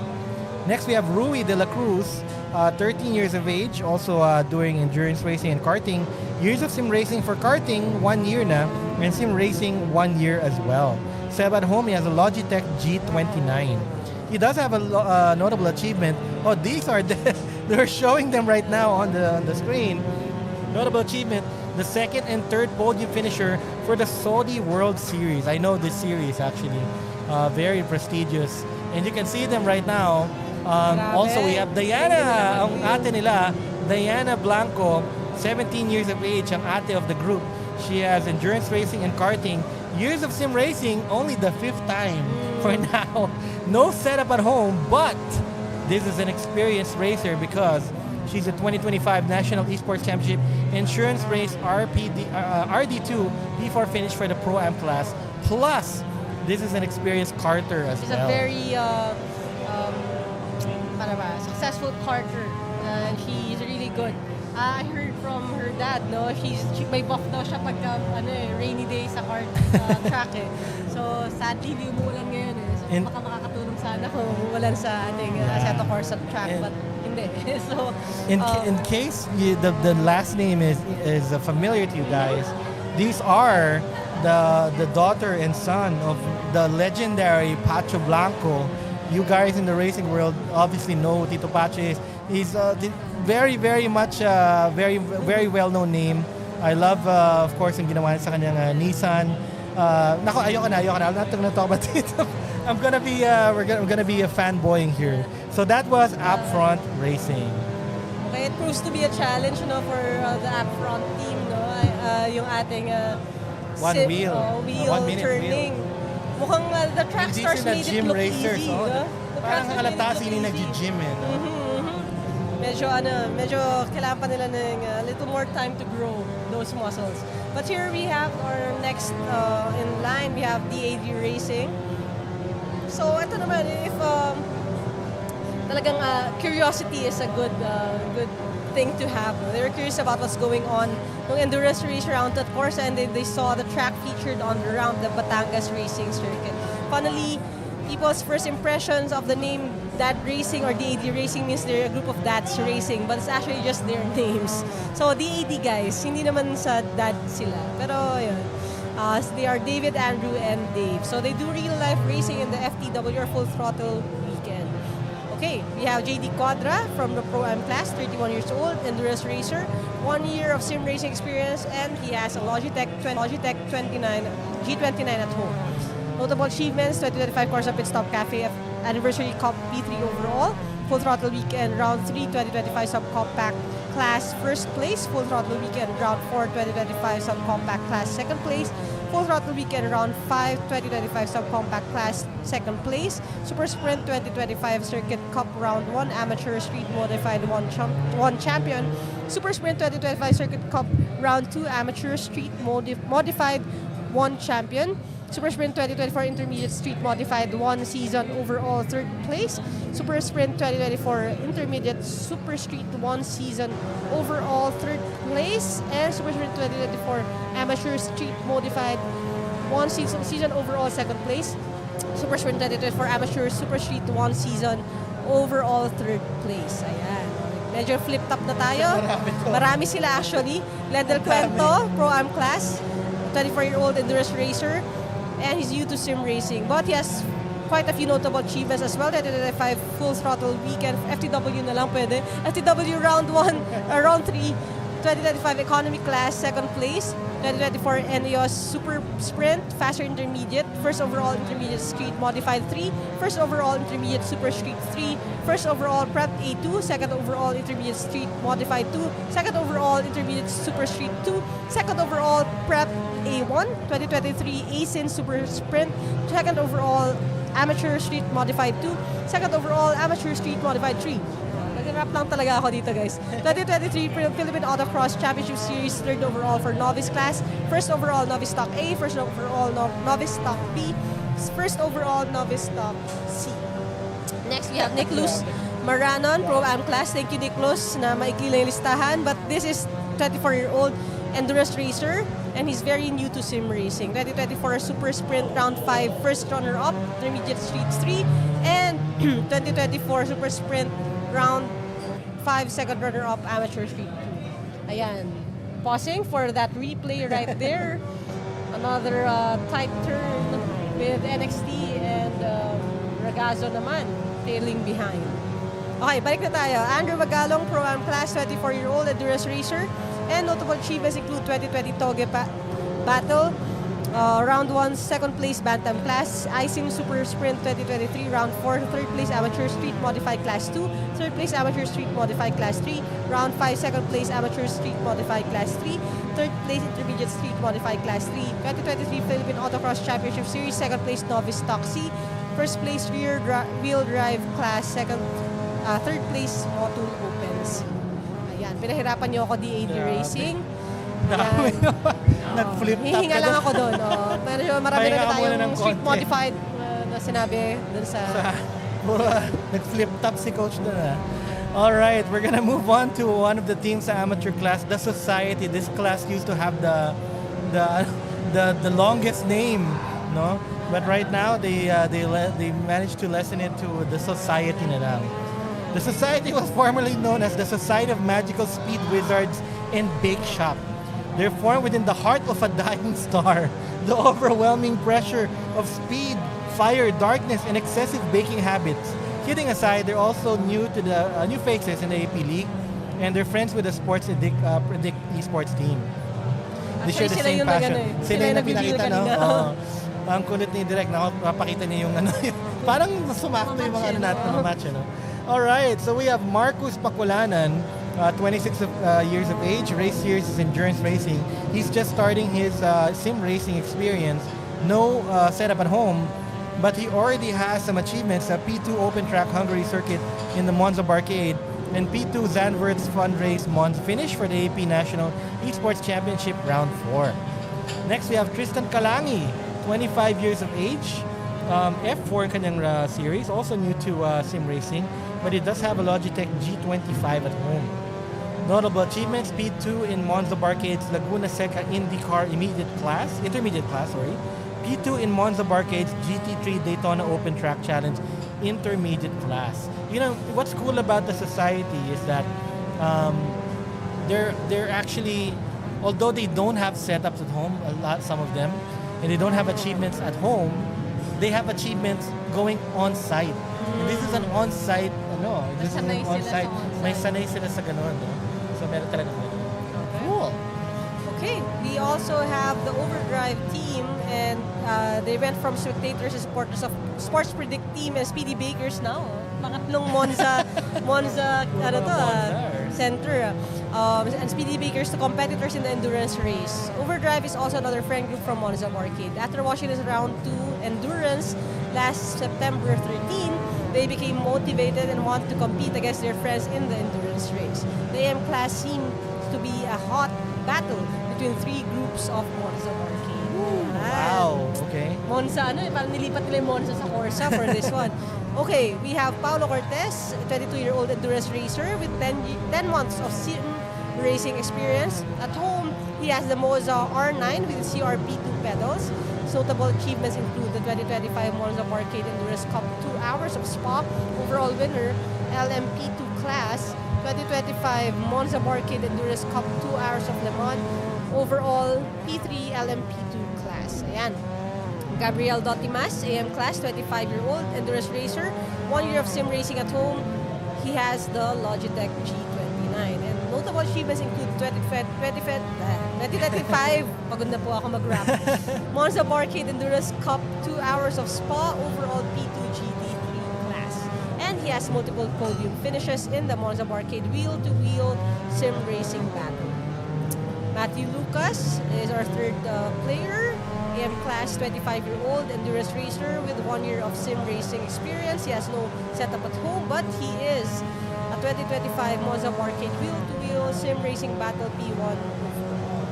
Next, we have Rui de la Cruz, 13 years of age, also doing endurance racing and karting. Years of sim racing for karting, 1 year na, and sim racing, 1 year as well. Seb at home, he has a Logitech G29. He does have a notable achievement. Oh, these are they're showing them right now on the screen. Notable achievement, the second and third podium finisher for the Saudi World Series. I know this series actually, very prestigious. And you can see them right now. Also, we have Diana, ang ate nila, Diana Blanco, 17 years of age, ang ate of the group. She has endurance racing and karting. Years of sim racing, only the 5th time for now. No setup at home, but this is an experienced racer because she's a 2025 National Esports Championship insurance race RD2 P4 finish for the Pro-Am class. Plus, this is an experienced karter as She's well. a very successful karter. She's really good. I heard from her dad, no, she may buff daw siya pagka rainy day sa kart track eh. So sadly, hindi umuulan ngayon eh. So baka makakatulong sana kung umuulan sa ating Assetto Corsa track, but hindi. So in case the last name is familiar to you guys, these are the daughter and son of the legendary Pacho Blanco. You guys in the racing world obviously know who Tito Pacho is. He's very, very much very well-known name. I love, of course, yung ginawa niya sa kanyang Nissan. Nako, ayoko na. I'm not gonna talk about it. I'm gonna be a fanboying here. So that was Upfront Racing. okay, it proves to be a challenge, no, for the Upfront team, no. Yung ating One wheel. 1 minute turning. Mukhang the track Hindi stars sila made it gym look racers, easy, oh. no? The track Parang stars halata made it sila look nag-gym eh. No? Medyo kailangan pa nila ng a little more time to grow those muscles. But here we have our next in line, we have DAD Racing. So ito naman, if talagang curiosity is a good thing to have. They were curious about what's going on nung endurance race round at Corsa, and they saw the track featured on the round, the Batangas Racing Circuit. Funnily, people's first impressions of the name Dad Racing or DAD Racing means they're a group of dads racing, but it's actually just their names. So DAD guys, hindi naman sa dad sila. Pero yun, they are David, Andrew, and Dave. So they do real-life racing in the FTW or Full Throttle weekend. Okay, we have JD Quadra from the Pro-Am class, 31 years old, endurance racer, 1 year of sim racing experience, and he has a Logitech G29 at home. Notable achievements, 2025 Corsa Pitstop Cafe Anniversary Cup P3 overall, Full Throttle Weekend Round 3 2025 Subcompact Class first place, Full Throttle Weekend Round 4 2025 Subcompact Class second place, Full Throttle Weekend Round 5 2025 Subcompact Class second place, Super Sprint 2025 Circuit Cup Round 1 Amateur Street Modified 1 Champion, Super Sprint 2025 Circuit Cup Round 2 Amateur Street Modified 1 Champion, Super Sprint 2024 Intermediate Street Modified 1 Season Overall 3rd place, Super Sprint 2024 Intermediate Super Street 1 Season Overall 3rd place, and Super Sprint 2024 Amateur Street Modified 1 Season Overall 2nd place, Super Sprint 2024 Amateur Super Street 1 Season Overall 3rd place. Ayan. Medyo flip-top na tayo. Marami sila actually. Ledel Cuento, Pro-Am class, 24-year-old endurance racer, and he's new to sim racing. But he has quite a few notable achievements as well. 2025 Full Throttle Weekend, FTW na lang pwede. FTW Round 1, Round 3, 2025 Economy Class, 2nd place. 2024 Eneos Super Sprint Faster Intermediate, First Overall Intermediate Street Modified 3, First Overall Intermediate Super Street 3, First Overall Prep A2, Second Overall Intermediate Street Modified 2, Second Overall Intermediate Super Street 2, Second Overall Prep A1, 2023 ASIN Super Sprint, Second Overall Amateur Street Modified 2, Second Overall Amateur Street Modified 3. Nag-rap lang talaga ako dito, guys. 2023 Philippine Autocross Championship Series, third overall for novice class, first overall novice stock A, first overall novice stock B, first overall novice stock C. Next, we have Nicholas Maranon, Pro-Am class. Thank you, Nicholas, na maikli lang yung listahan. But this is 24-year-old endurance racer, and he's very new to sim racing. 2024 Super Sprint Round 5, first runner-up, Intermediate Streets 3, and 2024 Super Sprint Round 5, second runner-up, Amateur Street 2. Ayan. Pausing for that replay right there. Another tight turn with NXT and Ragazzo naman, tailing behind. Okay, balik na tayo. Andrew Magalong, Pro-Am class, 24-year-old endurance racer. And notable achievements include 2020 Toge Battle, Round 1, second place Bantam class, ISIM Super Sprint 2023, Round 4, third place Amateur Street Modified Class 2, third place Amateur Street Modified Class 3, Round 5, second place Amateur Street Modified Class 3, third place Intermediate Street Modified Class 3, 2023 Philippine Autocross Championship Series, second place Novice Stock C, first place Wheel Drive Class, third place Motul Open C. Ayan, pinahirapan niyo ako DAD Racing. Nag-flip top hihinga ka lang doon. ako doon. Pero marami Pahinga na ka muna ng tayong street konti. modified na sinabi doon sa... Nag-flip top si coach doon. Alright, we're gonna move on to one of the teams sa amateur class, the Society. This class used to have the longest name, no? But right now they managed to lessen it to the Society na lang. The Society was formerly known as the Society of Magical Speed Wizards and Bake Shop. They're formed within the heart of a dying star. The overwhelming pressure of speed, fire, darkness, and excessive baking habits. Kidding aside, they're also new to the new faces in the AAP League, and they're friends with the Sports Predict Esports team. They share the same passion. Sila yung pinakita, no? Ang kulit ni Direk, napakita niya yung ano. Parang sumakto yung mga ano natin, match, no? Alright, so we have Marcus Paculanan, 26 years of age, race years is endurance racing. He's just starting his sim racing experience. No setup at home, but he already has some achievements at P2 Open Track Hungary Circuit in the Monza Barcade and P2 Zandvoort's Fundrace Monza finish for the AAP National Esports Championship Round 4. Next, we have Tristan Kalangi, 25 years of age, F4 kanyang series, also new to sim racing, but he does have a Logitech G25 at home. Notable achievements: P2 in Monza Barcade's Laguna Seca IndyCar Intermediate class, P2 in Monza Barcade's GT3 Daytona Open Track Challenge Intermediate class. You know, what's cool about the Society is that they're actually, although they don't have setups at home, some of them, and they don't have achievements at home, they have achievements going on site. And this is an on-site, this is an on-site. May sanay sila sa ganun, no? So meron talaga ganun. Cool. Okay, we also have the Overdrive team, and they went from spectators to supporters of Sports Predict team and Speedy Bakers now. Pangatlong Monza center. And Speedy Bakers to competitors in the endurance race. Overdrive is also another friend group from Monza Arcade. After watching this round 2 endurance last September 13, they became motivated and wanted to compete against their friends in the endurance race. The AM class seemed to be a hot battle between three groups of Monza Arcade. Wow, okay. Monza, parang nilipat nila yung Monza sa Corsa for this one. Okay, we have Paulo Cortez, a 22-year-old endurance racer with 10 months of sim racing experience. At home, he has the Monza R9 with CRP2 pedals. Notable achievements include the 2025 Monza Arcade Endurance Cup 2 Hours of Spa, overall winner, LMP2 class, 2025 Monza Arcade Endurance Cup 2 Hours of Le Mans, overall P3 LMP2 class. Ayan. Gabriel Dotimas, AM class, 25-year-old endurance racer, 1 year of sim racing at home. he has the Logitech G29. And notable achievements include 2025, pagod na po ako mag-rap, Monza Barcade Endurance Cup, 2 hours of Spa, overall P2 GT3 class. And he has multiple podium finishes in the Monza Barcade wheel-to-wheel sim racing battle. Matthew Lucas is our third player. AM class 25-year-old endurance racer with 1 year of sim racing experience. He has no setup at home, but he is a 2025 Monza Barcade wheel-to-wheel sim racing battle P1 overall.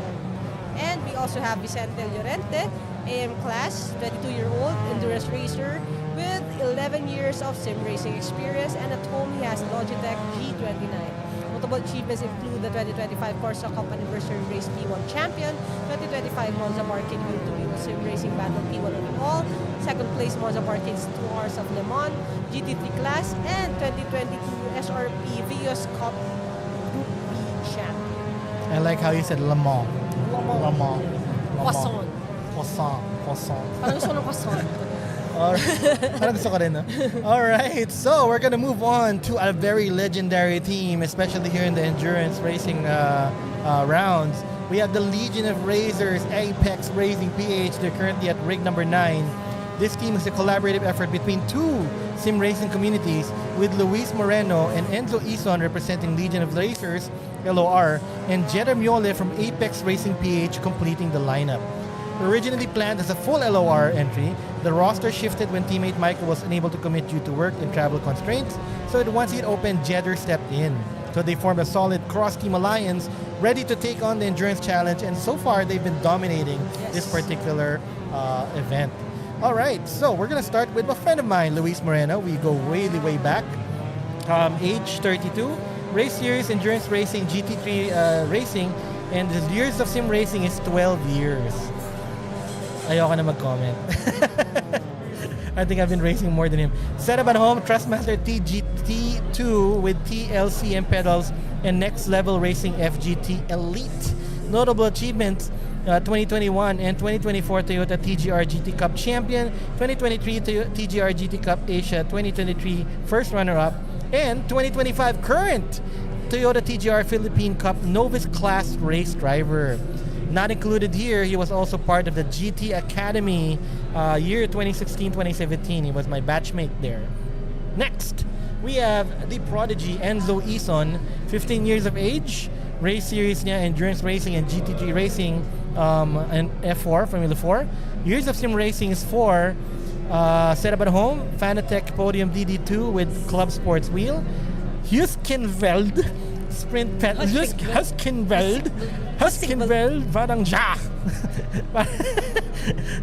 And we also have Vicente Llorente, AM class 22-year-old endurance racer with 11 years of sim racing experience, and at home he has Logitech G29. Notable achievements include the 2025 KORSA Cup Anniversary Race P1 Champion, 2025 Monza Barcade Wheel-to-Wheel Sim Racing Battle P1 overall, second place Monza Barcade's 2 Hours of Le Mans, GT3 class, and 2022 SRP Vios Cup Group B Champion. I like how you said Le Mans. Le Mans. Croissant. Parang gusto ko ng croissant. Parang gusto ko rin, no? All right, so we're gonna move on to a very legendary team, especially here in the endurance racing rounds. We have the Legion of Racers, Apex Racing PH. They're currently at rig number 9. This team is a collaborative effort between two sim racing communities, with Luis Moreno and Enzo Ison representing Legion of Racers, LOR, and Jeder Miole from Apex Racing PH completing the lineup. Originally planned as a full LOR entry, the roster shifted when teammate Michael was unable to commit due to work and travel constraints, so once it opened, Jeder stepped in. So they formed a solid cross-team alliance, ready to take on the Endurance Challenge, and so far they've been dominating this particular event. All right, so we're going to start with a friend of mine, Luis Moreno. We go way back. Age 32, race series, endurance racing, GT3 racing, and the years of sim racing is 12 years. Ayoko na mag-comment. I think I've been racing more than him. Setup at home, Trustmaster TGT2 with TLCM pedals and Next Level Racing FGT Elite. Notable achievements, 2021 and 2024 Toyota TGR GT Cup Champion, 2023 TGR GT Cup Asia 2023 First Runner-Up, and 2025 current Toyota TGR Philippine Cup Novice Class Race Driver. Not included here, he was also part of the GT Academy year 2016-2017. He was my batchmate there. Next, we have the prodigy Enzo Ison, 15 years of age, race series niya, endurance racing and GT3 racing, and F4, Formula 4. Years of sim racing is 4. Setup at home, Fanatec Podium DD2 with Club Sports Wheel. Huskenveld Sprint pedals. Huskenveld parang ja.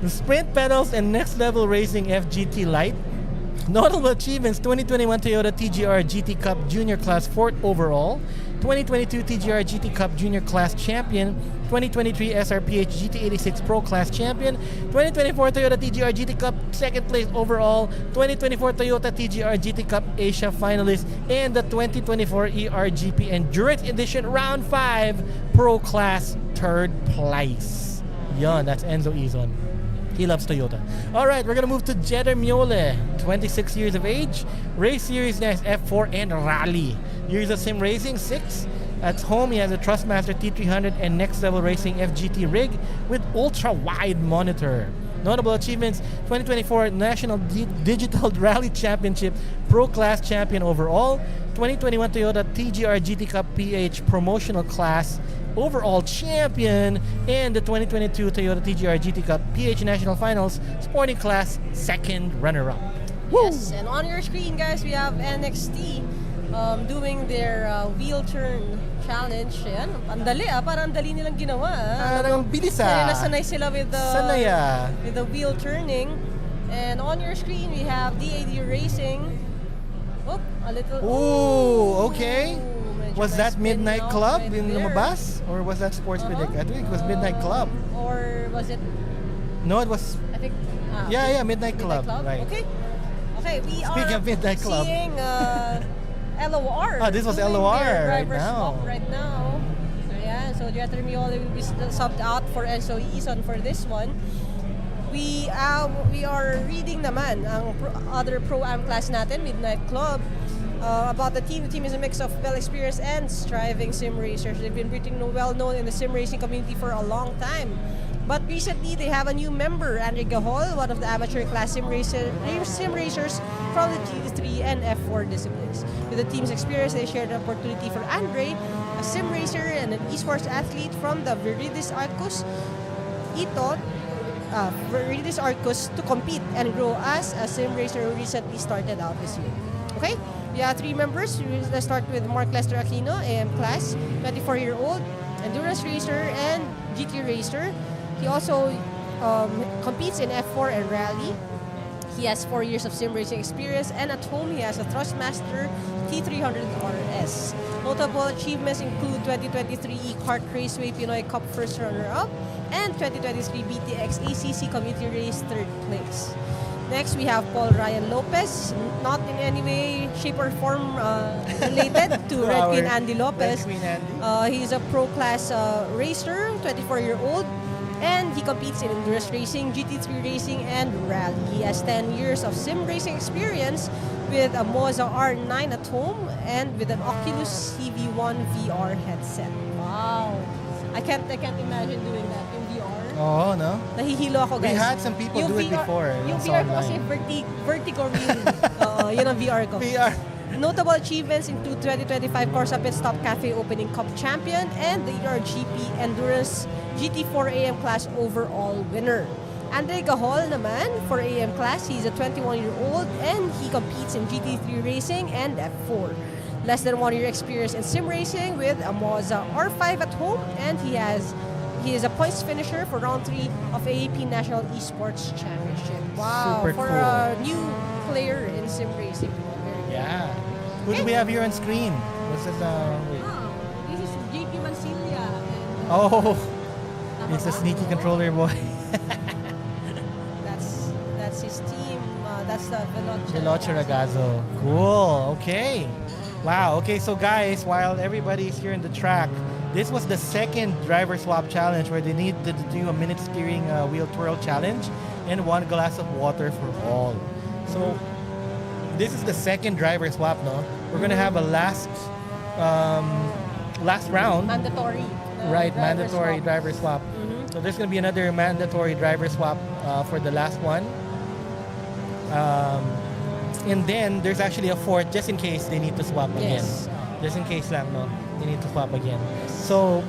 Sprint pedals and Next Level Racing FGT Lite. Notable achievements, 2021 Toyota TGR GT Cup Junior Class 4th overall, 2022 TGR GT Cup Junior Class Champion, 2023 SRPH GT86 Pro Class Champion, 2024 Toyota TGR GT Cup 2nd place overall, 2024 Toyota TGR GT Cup Asia finalist, and the 2024 ERGP Endurance Edition Round 5 Pro Class 3rd place. Yon, that's Enzo Ison. He loves Toyota. All right, we're going to move to Jeder Miole, 26 years of age. Race series niya is F4 and Rally. Years of sim racing, 6. At home, he has a Trustmaster T300 and Next Level Racing FGT rig with ultra-wide monitor. Notable achievements, 2024 National Digital Rally Championship Pro Class Champion overall, 2021 Toyota TGR GT Cup PH Promotional Class Overall Champion, and the 2022 Toyota TGR GT Cup PH National Finals Sporting Class 2nd Runner-Up. Yes, and on your screen, guys, we have NXT doing their wheel turn challenge. Yan, ang dali parang dali nilang ginawa. Parang bilis Sanay sila with the wheel turning. And on your screen, we have DAD Racing. Oh, a little. Ooh, okay. Was that spin Midnight off Club right in there. Lumabas? Or was that Sports Predict? I think it was Midnight Club. Or was it? No, it was. I think. Yeah, Midnight Club. Right. Okay, we Speaking are of Midnight Club. seeing LOR. This was doing LOR their right driver's now. swap right now. Yeah, so Jeder Miole will be subbed out for Enzo Ison for this one. We are reading naman ang other Pro-Am class natin, Midnight Club. About the team is a mix of well-experienced and striving sim racers. They've been pretty well known in the sim racing community for a long time. But recently, they have a new member, Andre Gahol, one of the amateur class sim racers from the GT3 and F4 disciplines. With the team's experience, they shared the opportunity for Andre, a sim racer and an esports athlete from the Viridis Arcus to compete and grow as a sim racer who recently started out this year. Okay? We have 3 members. Let's start with Mark Lester Aquino, AM class, 24-year-old, endurance racer and GT racer. He also competes in F4 and rally. He has 4 years of sim racing experience, and at home he has a Thrustmaster T300 RS. Notable achievements include 2023 E-Kart Raceway Pinoy Cup first runner-up and 2023 BTX ACC Community Race 3rd place. Next, we have Paul Ryan Lopez, not in any way, shape, or form related to RedQueen Andi Lopez. He's a pro class racer, 24-year-old, and he competes in endurance racing, GT3 racing, and rally. He has 10 years of sim racing experience with a Mazda R9 at home and with an Oculus CV1 VR headset. Wow! I can't imagine doing that in VR. Oh, no? Nahihilo ako, guys. We had some people do it before. Yung VR ko kasi vertigo real. Yun ang VR ko. VR. Notable achievements include 2025 KORSA Pitstop Cafe Opening Cup champion and the ERGP Endurance GT4 AM class overall winner. Andre Gahol naman, for AM class, he's a 21-year-old and he competes in GT3 racing and F4. Less than 1 year experience in sim racing with a Mazda R5 at home, and he is a points finisher for round 3 of AAP National Esports Championship. Wow, Super for cool. a new player in sim racing. Yeah. Who do we have here on screen? What's this? Wait. This is JP Mancilia. Oh, it's a sneaky controller boy. That's his team. That's the Veloce Ragazzo. Cool. Okay. Wow. Okay, so guys, while everybody's here in the track, this was the second driver swap challenge where they needed to do a minute steering wheel twirl challenge and 1 glass of water for all. So this is the second driver swap, no? We're gonna have a last round. mandatory. Right, mandatory driver swap. So there's gonna be another mandatory driver swap for the last one. And then there's actually a fourth just in case they need to swap again. Yes. Just in case lang, no? They need to swap again. So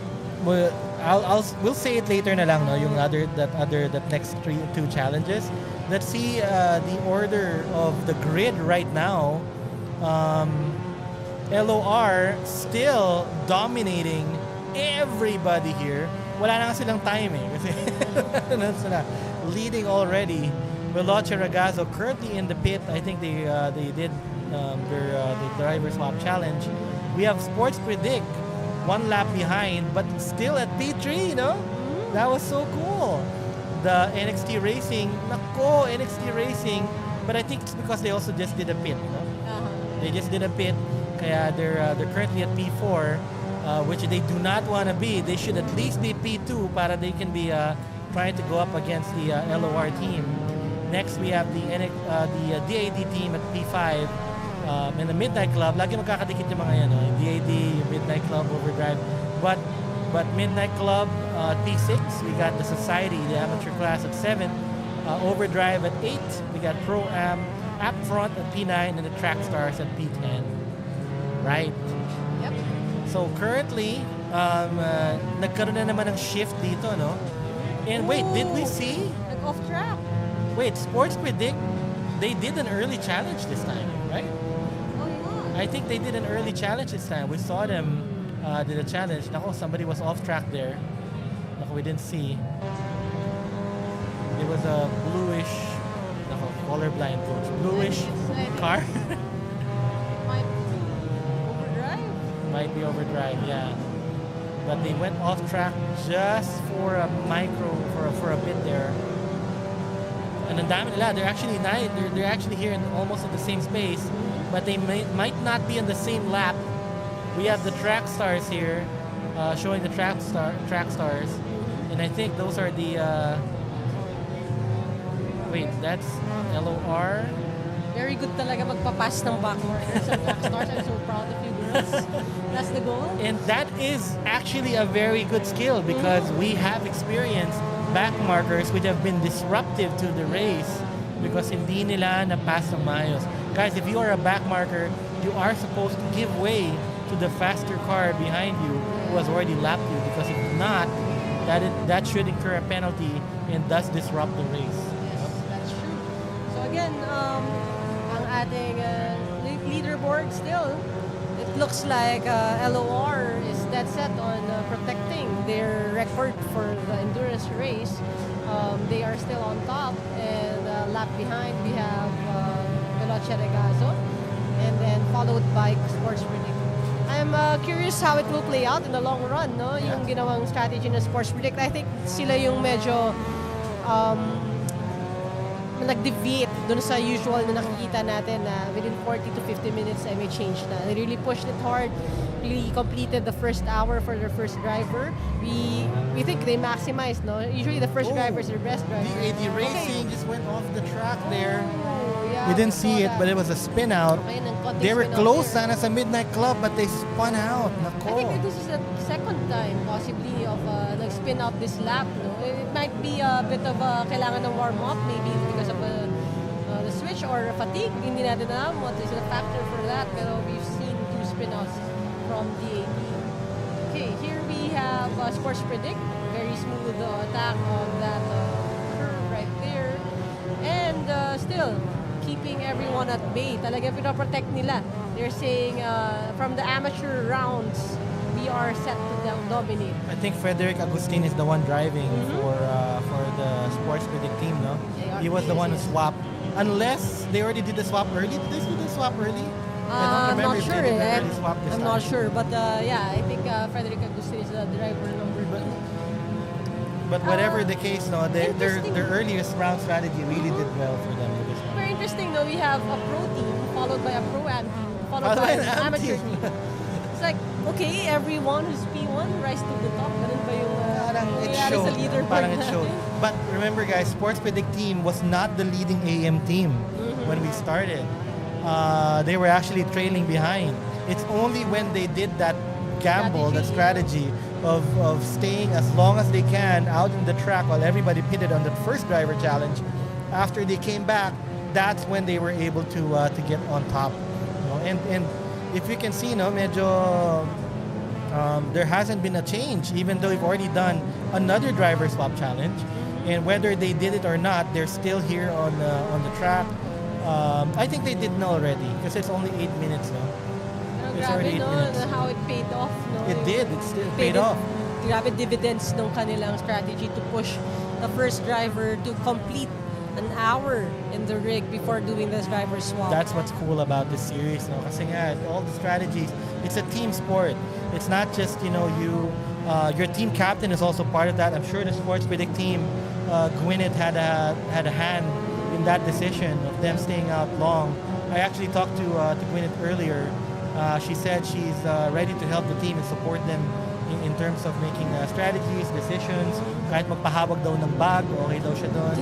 we'll say it later na lang, no? Yung that next two challenges. Let's see the order of the grid right now. LOR still dominating everybody here. Wala na nga silang time eh. Kasi sila leading already. Veloce Ragazzo currently in the pit. I think they did the driver swap challenge. We have Sports Predict 1 lap behind, but still at P3, you know? That was so cool. The NXT Racing, nako, NXT Racing, but I think it's because they also just did a pit, you know? They just did a pit, kaya they're currently at P4, which they do not want to be. They should at least be P2 para they can be trying to go up against the LOR team. Next, we have the DAD team at P5 and the Midnight Club. Lagi magkakadikit yung mga yan, no? DAD, Midnight Club, Overdrive. But Midnight Club, P6, we got the Society, the amateur class at 7. Overdrive at 8. We got Pro-Am, Up Front at P9, and the Track Stars at P10. Right? Yep. So currently, nagkaroon na naman ng shift dito, no? And wait, did we see? Off track. Wait, Sports Predict, they did an early challenge this time, right? Oh, yeah. I think they did an early challenge this time. We saw them did a challenge. Nako, somebody was off track there. Nako, we didn't see. It was a bluish, nako, colorblind coach. Bluish car. Might be overdrive. Might be Overdrive, yeah. But they went off track just for a for a bit there. And ang dami nila, they're actually here in almost in the same space, but they might not be in the same lap. We have the track stars here, showing the track stars, and I think those are the wait, that's LOR, Very good talaga magpapass ng backmarkers sa track stars. I'm so proud of you girls. That's the goal. And that is actually a very good skill because we have experienced back markers which have been disruptive to the race because hindi nila na-pass ng maayos. Guys, if you are a back marker, you are supposed to give way to the faster car behind you who has already lapped you because if not, that should incur a penalty and thus disrupt the race. Yes, that's true. So again, ang ating leaderboard still, it looks like LOR is dead set on protecting their record for the endurance race. They are still on top, and lap behind we have Veloce and then followed by Sports Predict. I'm curious how it will play out in the long run, no? Yung ginawang strategy ng Sports Predict. I think sila yung medyo nag-deviate dun sa usual na nakikita natin na within 40 to 50 minutes ay may change na. They really pushed it hard, really completed the first hour for their first driver. We think they maximized, no? Usually the first driver is their best driver. AAP Racing just went off the track there. Yeah, We didn't I see saw it, that. but it was a spin out. Okay, ng konting They were spin out close there. sana sa Midnight Club, but they spun out. I think Nako. this is the second time possibly of nag-spin out this lap. No? It might be a bit of kailangan ng warm-up, maybe because of the switch or fatigue. Hindi natin alam what is the factor for that, pero we've seen 2 spin-outs from DAP. Okay, here we have Sports Predict. Very smooth attack on that curve right there. And still, keeping everyone at bay. Talaga pinoprotect nila. They're saying from the amateur rounds, we are set to dominate. I think Frederick Agustin is the one driving for the Sports Predict team, no? Yeah, He was the one who yes. swapped. Unless they already did the swap early. Did they do the swap early? I I'm don't remember not if sure. they did the early swap this I'm time. not sure, but yeah, I think Frederick Agustin is the driver number 2. But whatever the case, no, their Interesting. earliest round strategy really did well for them with this one. Very interesting though, we have a pro team followed by a pro-am team followed by Followed by an an am amateur team. team. It's like, okay, everyone who's P1 rise to the top. Ganun ba yung Parang it nangyayari sa showed. leaderboard Parang it showed. natin? But remember, guys, Sports Predict team was not the leading AM team when we started. They were actually trailing behind. It's only when they did that gamble, that strategy of staying as long as they can out in the track while everybody pitted on the first driver challenge. After they came back, that's when they were able to get on top. You know? And if you can see, no, medyo there hasn't been a change, even though we've already done another driver swap challenge. And whether they did it or not, they're still here on the track. I think they did know already because it's only 8 minutes now. Pero It's grabe, already 8 no? minutes. How it paid off, no? It did. It still paid off. Grabe dividends ng kanilang strategy to push the first driver to complete an hour in the rig before doing this driver swap. That's what's cool about this series, no? Kasi nga, all the strategies, it's a team sport. It's not just, your team captain is also part of that. I'm sure the Sports Predict team, Gwyneth had a hand in that decision of them staying out long. I actually talked to Gwyneth earlier. She said she's ready to help the team and support them in terms of making strategies, decisions. Kahit magpahabag daw ng bag, okay daw siya doon.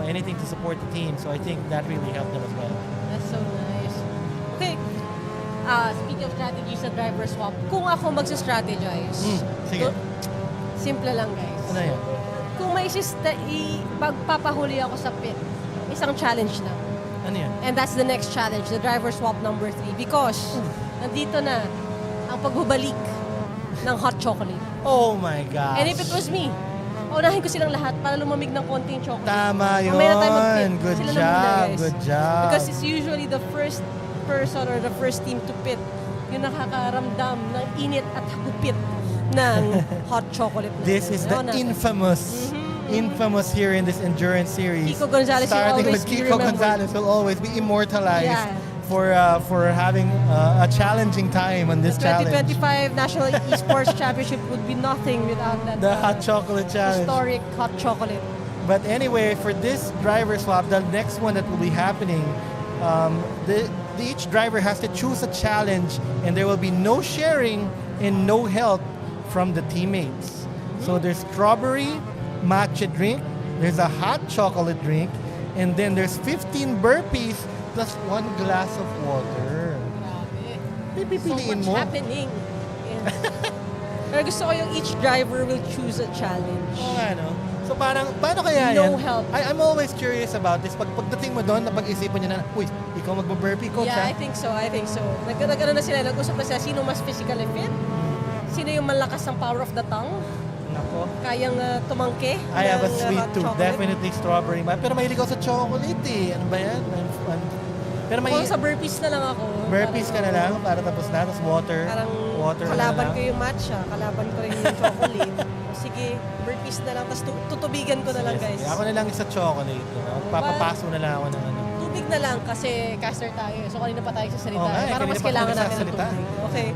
Anything to support the team. So I think that really helped them as well. That's so nice. Okay. Speaking of strategies sa driver swap, kung ako magsa-strategize, Sige. simple lang guys. Ano yan? Kung may pagpapahuli ako sa pit, isang challenge na. Ano yan? And that's the next challenge, the driver swap number 3. Because, nandito na ang pagbabalik ng hot chocolate. Oh my gosh. And if it was me, unahin ko silang lahat para lumamig ng konting chocolate. Tama yun. Mamaya na tayo mag-pit. Good Sila na job. muna, guys. Good job. Because it's usually the first person or the first team to pit yung nakakaramdam ng init at hagupit ng hot chocolate. This is the infamous here in this endurance series. Kiko Gonzalez will Starting always with be Kiko remembered. Gonzalez will always be immortalized Yeah. for having a challenging time on this The challenge. 2025 National Esports Championship would be nothing without that The hot chocolate challenge. historic hot chocolate. But anyway, for this driver swap, the next one that will be happening, each driver has to choose a challenge, and there will be no sharing and no help from the teammates. So there's strawberry matcha drink, there's a hot chocolate drink, and then there's 15 burpees plus 1 glass of water. Grabe. Pipiliin So mo. much happening. Yeah. Pero gusto ko yung each driver will choose a challenge. Oo nga, no? So paano kaya No yan? help. I'm always curious about this. Pagdating mo doon, napag-isipan niyo na, uy, ikaw magbo-burpee, coach, Yeah, ha? I think so. Nag-ano na sila, nag-usap na sila, sino mas physically fit? Sino yung malakas ng power of the tongue? Nako. Kayang tumangke? I have a ng, sweet hot tooth. chocolate? Definitely strawberry. Pero mahilig ako sa chocolate, eh. Ano ba yan? Pero Kung sa burpees na lang ako. burpees ka na lang para tapos na. Tapos water. Parang Water kalaban na ko lang. yung matcha, kalaban ko rin yung chocolate. Sige, burpees na lang, tapos tutubigan ko na lang, guys. Ako na lang isa chocolate. Papapaso na lang ako ng ano. Tubig na lang kasi caster tayo. So kanina pa tayo sa salita. Oo nga eh, Para mas kanina pa kailangan tayo natin ng nagsasalita. tubig. Okay.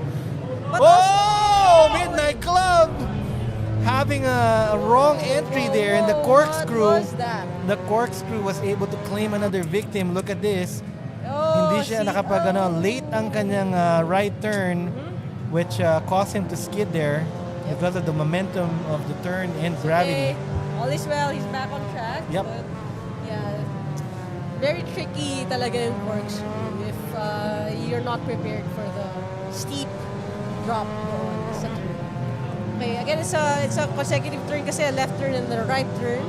But Oh! Midnight Club! Having a wrong entry there in the corkscrew. What was that? The corkscrew was able to claim another victim. Look at this. Oh, Hindi siya late ang kanyang right turn, which caused him to skid there because of the momentum of the turn and gravity. Okay. All is well. He's back on track. Yep. But, yeah. Very tricky talaga yung corkscrew if you're not prepared for the steep drop doon sa turn. Okay, again, it's a consecutive turn kasi a left turn and a right turn.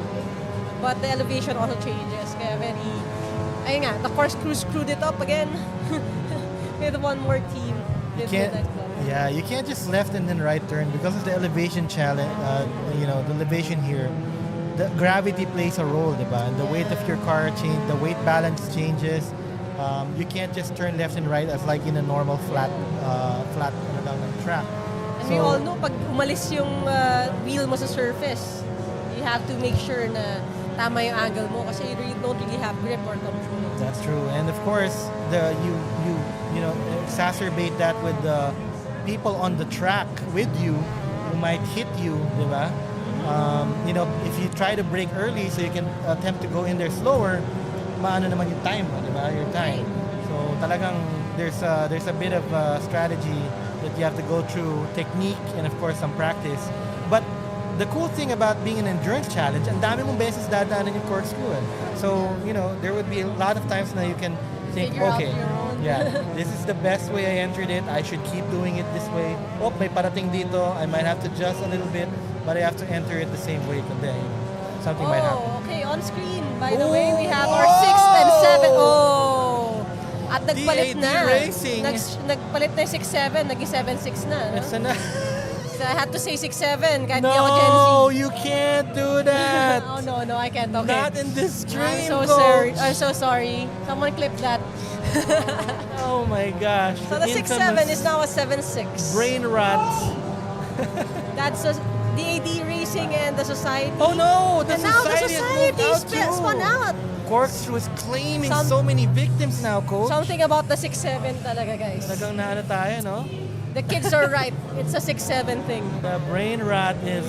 But the elevation also changes. Kaya ayun nga, the corkscrew screwed it up again with one more team. You can't just left and then right turn because of the elevation challenge. The elevation here, the gravity plays a role, diba? And the weight of your car the weight balance changes. You can't just turn left and right as like in a normal flat track. And we all know, pag umalis yung wheel mo sa surface, you have to make sure na tama yung angle mo kasi you don't really have grip or control. That's true, and of course, you exacerbate that with the people on the track with you who might hit you, diba? If you try to brake early so you can attempt to go in there slower, maano naman yung time mo, diba? Your time. So talagang there's a bit of strategy that you have to go through, technique, and of course some practice. But the cool thing about being an endurance challenge, ang dami mong beses dadaanan yung corkscrew. So, there would be a lot of times na you can think, Figure out okay, your own. yeah, this is the best way I entered it. I should keep doing it this way. Oh, may parating dito. I might have to adjust a little bit, but I have to enter it the same way today. Something might happen. Okay, on screen. By the way, we have our 6th and 7th. Oh! At nagpalit DAD na. Racing. Nagpalit na yung 6-7, naging 7-6 na. No? It's na. So I had to say 6-7 kahit di ako Gen Z. No, you can't do that. Oh, no, I can't. Okay. Not in this stream, I'm so coach. sorry. I'm so sorry. Someone clip that. Oh my gosh. So the 6-7 is now a 7-6. Brain rot. That's DAD Racing and the Society. Oh no, the And now the society has moved out spun out. Corkscrew is claiming so many victims now, coach. Something about the 6-7 talaga, guys. Talagang naano tayo, no? The kids are right. It's a 6-7 thing. The brain rot is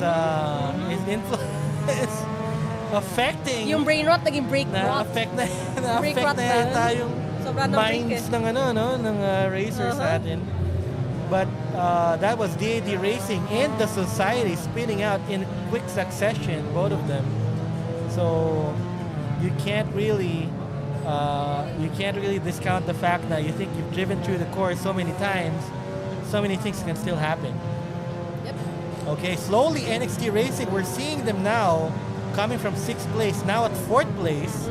affecting. Yung brain rot naging break rot. Break rot na na. yata yung Sobrang na-break minds eh. ng racers natin. But that was DAD Racing and the society spinning out in quick succession, both of them. So you can't really discount the fact that you think you've driven through the course so many times, so many things can still happen. Yep. Okay, slowly NXT Racing, we're seeing them now coming from 6th place, now at 4th place.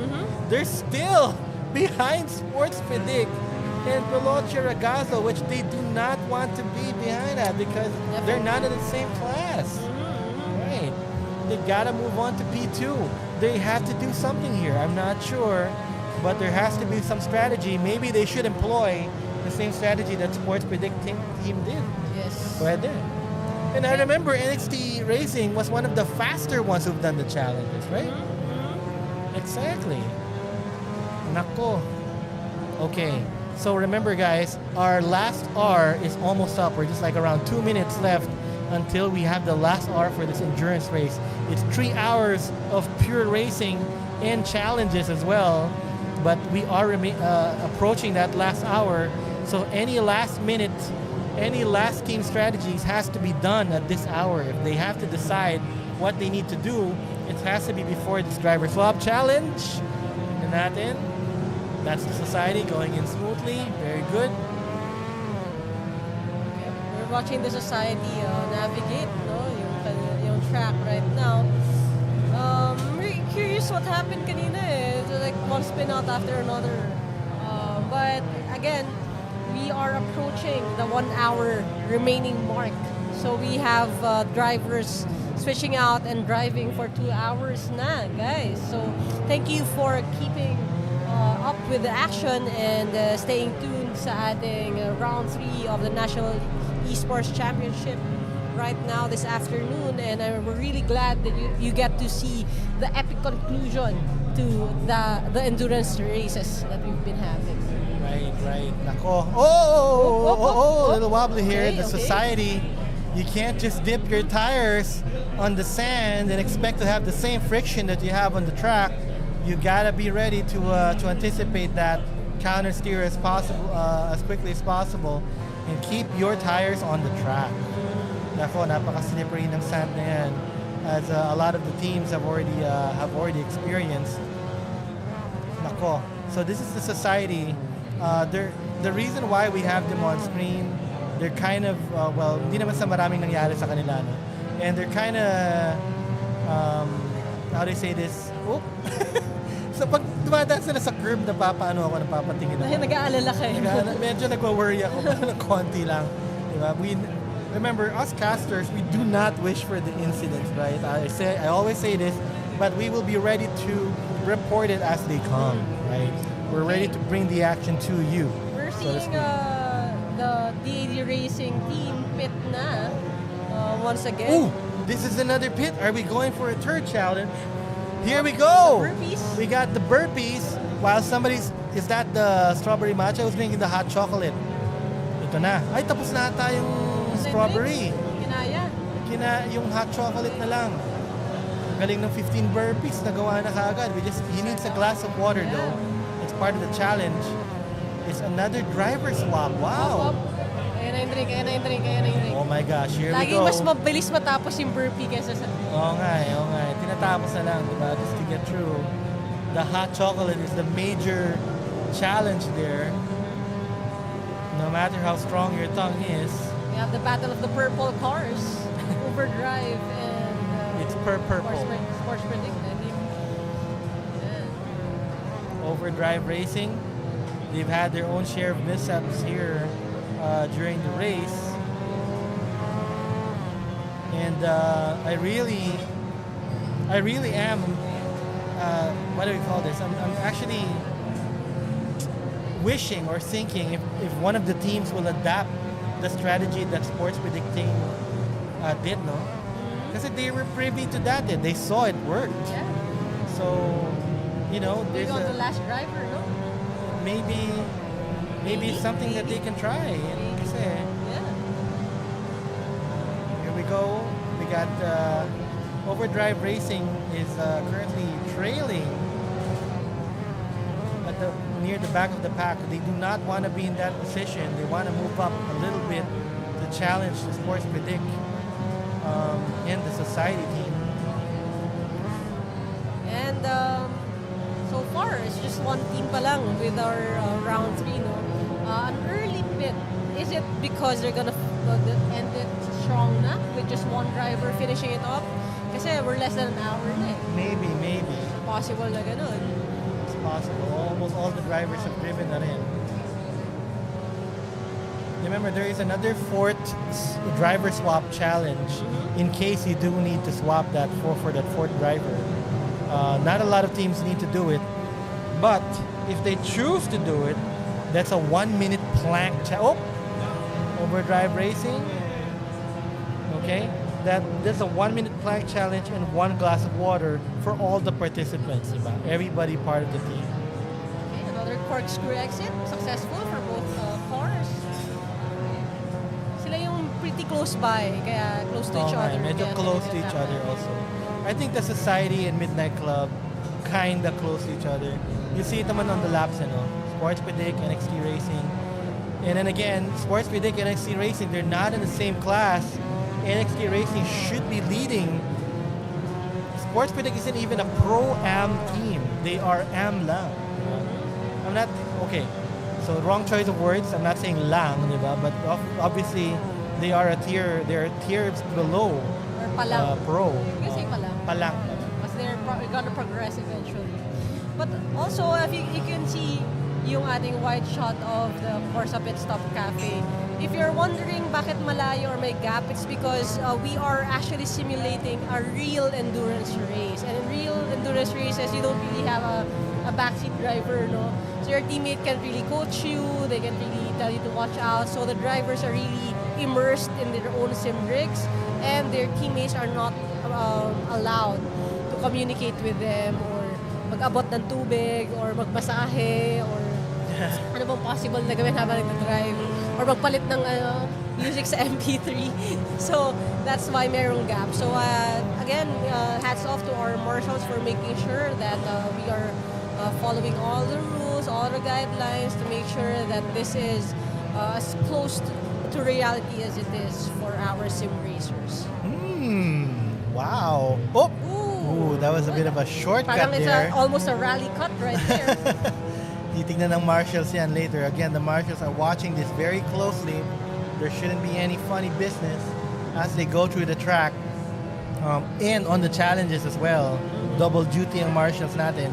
They're still behind Sports Predict and Veloce Ragazzo, which they do not want to be behind that because they're not in the same class. Right. They gotta move on to P2. They have to do something here. I'm not sure, but there has to be some strategy. Maybe they should employ the same strategy that Sports Predict team did. Yes. Go ahead there. And I remember NXT Racing was one of the faster ones who've done the challenges, right? Exactly. Nako. Okay. So remember, guys, our last R is almost up. We're just like around 2 minutes left until we have the last R for this endurance race. It's 3 hours of pure racing and challenges as well. But we are approaching that last hour. So any last team strategies has to be done at this hour. If they have to decide what they need to do, it has to be before this driver swap challenge. Natin. That's the society going in smoothly. Very good. We're watching the society navigate, no, yung track right now. Really curious what happened kanina eh. It's like one spin out after another. But again, we are approaching the 1 hour remaining mark. So we have drivers switching out and driving for 2 hours na, guys. So thank you for keeping up with the action and staying tuned sa ating round 3 of the National Esports Championship right now this afternoon. And we're really glad that you get to see the epic conclusion to the endurance races that we've been having. Right. Nako. Oh, a little wobbly here. Okay, The society, you can't just dip your tires on the sand and expect to have the same friction that you have on the track. You gotta be ready to anticipate that, counter steer as possible, as quickly as possible, and keep your tires on the track. Nako, napaka-slippery ng sand na yan, as a lot of the teams have already experienced. Nako. So this is the society. The reason why we have them on screen, they're kind of, hindi naman sa maraming nangyari sa kanila, no? And they're kind of, how do you say this? Oh. So pag dumadaan sila sa curb, napapatingin ako. Nag-aalala kayo. Medyo nagwa-worry ako ng konti lang. Diba? Remember, us casters, we do not wish for the incidents, right? I always say this, but we will be ready to report it as they come, right? We're ready to bring the action to you. We're seeing the TTRacing team pit na once again. Ooh, this is another pit. Are we going for a third challenge? Here we go. Burpees. We got the burpees while is that the strawberry matcha who's drinking the hot chocolate? Ito na. Ay, tapos na ata yung strawberry. Yung hot chocolate na lang. Galing ng 15 burpees, nagawa na kaagad. He needs a glass of water though. It's part of the challenge. It's another driver swap. Wow. Ayan na yung drink. Oh my gosh, here we Laging go. mas mabilis matapos yung burpee kaysa sa... Oo nga. Tinatapos na lang, diba? Just to get through. The hot chocolate is the major challenge there. No matter how strong your tongue is. We have the battle of the purple cars. Overdrive and... It's purple. Sports Predict, I think. Yeah. Overdrive Racing. They've had their own share of mishaps here during the race. And I really am, what do we call this? I'm actually wishing or thinking if one of the teams will adapt the strategy that Sports Predicting did, no? Because they were privy to that. They saw it worked. Yeah. So, there's Maybe on the last driver, no? maybe it's something that they can try. Kasi, Yeah. here we go. We got Overdrive Racing is currently trailing near the back of the pack. They do not want to be in that position. They want to move up a little bit to challenge the Sports Predict and the society team. And so far, it's just one team pa lang with our round 3, no? An early pit. Is it because they're gonna end it strong na with just one driver finishing it up? Kasi we're less than an hour na eh. Maybe. Possible na ganun. It's possible. Almost all the drivers have driven that in. Remember, there is another fourth driver swap challenge in case you do need to swap that for that fourth driver. Not a lot of teams need to do it, but if they choose to do it, that's a 1 minute plank. Overdrive Racing. Okay, that's a 1 minute plank challenge and 1 glass of water for all the participants. Diba? Everybody part of the team. Okay, another corkscrew exit. Successful for both cars. Sila yung pretty close by, kaya close to each other. Medyo Kaya close to medyo each tama. other also. I think the Society and Midnight Club kinda close to each other. You see it naman on the laps, Sports Predict, NXT Racing. And then again, Sports Predict and NXT Racing, they're not in the same class. NXT Racing should be leading. Sports Predict isn't even a pro-am team. They are am lang. I'm not, okay, so wrong choice of words. I'm not saying lang, diba? But obviously, they're tiers below Or palang. pro. You can say palang. Palang. Because they're gonna progress eventually. But also, if you can see yung ating wide shot of the KORSA Pitstop Cafe. If you're wondering bakit malayo or may gap, it's because we are actually simulating a real endurance race. And in real endurance races, you don't really have a backseat driver, no? So your teammate can really coach you, they can really tell you to watch out. So the drivers are really immersed in their own sim rigs, and their teammates are not allowed to communicate with them or mag-abot ng tubig or magmasahe or ano bang possible na gawin habang nag-drive or magpalit ng music sa MP3. So that's why merong gap. So again, hats off to our marshals for making sure that we are following all the rules, all the guidelines to make sure that this is as close to reality as it is for our sim racers. Wow. Oh! Ooh, that was a bit of a shortcut Parang there. it's almost a rally cut right there. Titignan ng marshals yan later. Again, the marshals are watching this very closely. There shouldn't be any funny business as they go through the track and on the challenges as well. Double duty ang marshals natin.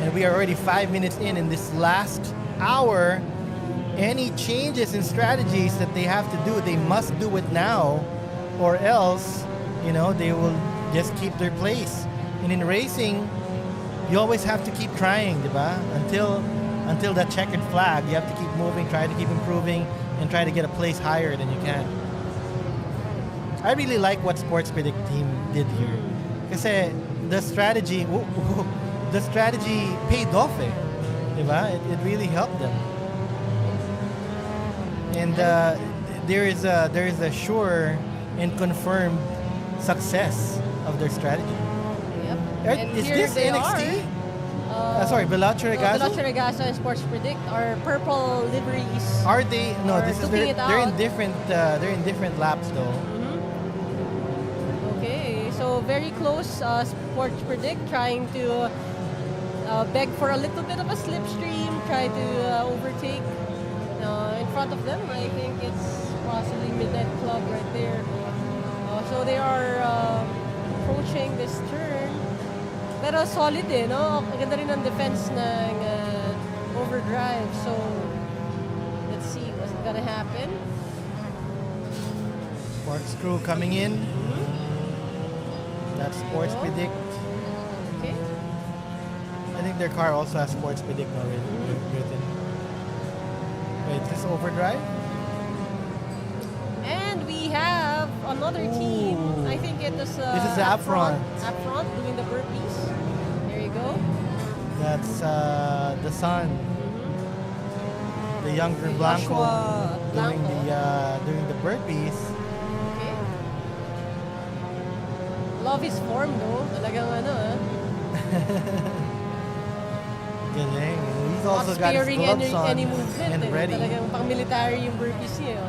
And we are already 5 minutes in this last hour. Any changes in strategies that they have to do, they must do it now or else, they will just keep their place. And in racing, you always have to keep trying, diba? Until that checkered flag, you have to keep moving, try to keep improving, and try to get a place higher than you can. I really like what Sports Predict team did here. Kasi the strategy paid off diba? It really helped them. And there is a sure and confirmed success of their strategy. Yep. Is this NXT? Sorry, Veloce Regazo? Veloce Regazo and Sports Predict are purple liveries. Are they? No, Or this is looking it they're in out. different. They're in different laps though. Okay, so very close. Sports Predict trying to beg for a little bit of a slipstream, try to overtake in front of them. I think it's possibly Midnight Club right there. So they are approaching this turn. Pero solid no? Ang ganda rin ng defense ng overdrive. So, let's see what's gonna happen. Sports crew coming in. That's Sports Predict. Okay. I think their car also has Sports Predict already written. Wait, is this overdrive? And we have another team. I think it is This is up front. Up front doing the burpees. There you go. That's the son, the younger Blanco, Joshua doing the burpees. Okay. Love his form though. Talagang Galing. He's not also got his sparing gloves on any movement. and ready. Talagang pang-military yung burpees niya.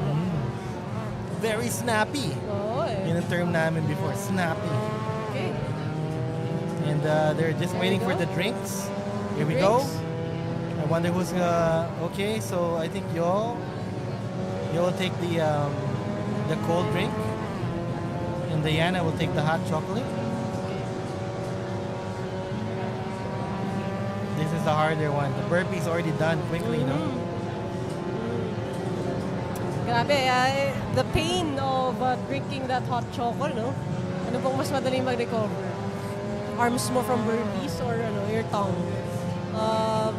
Very snappy. Oo Yun ang term namin before, snappy. Okay. And they're just There waiting you for go. the drinks. Here we go. Drinks. I wonder who's okay. So I think y'all will take the cold drink, and Diana will take the hot chocolate. This is the harder one. The burpee's already done quickly, no? Grabe, the pain of drinking that hot chocolate, no? Ano pong mas madaling mag-recover? Arms mo from burpees or your tongue?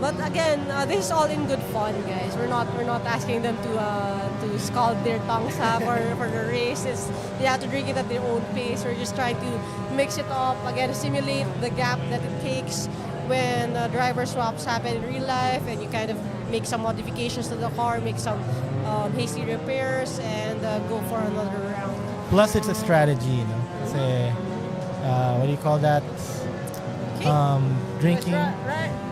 But again, this is all in good fun, guys. We're not asking them to scald their tongues for the race. They have to drink it at their own pace. We're just trying to mix it up again, simulate the gap that it takes when driver swaps happen in real life, and you kind of make some modifications to the car, make some hasty repairs, and go for another round. Plus, it's a strategy, you know. It's what do you call that? Okay. Drinking.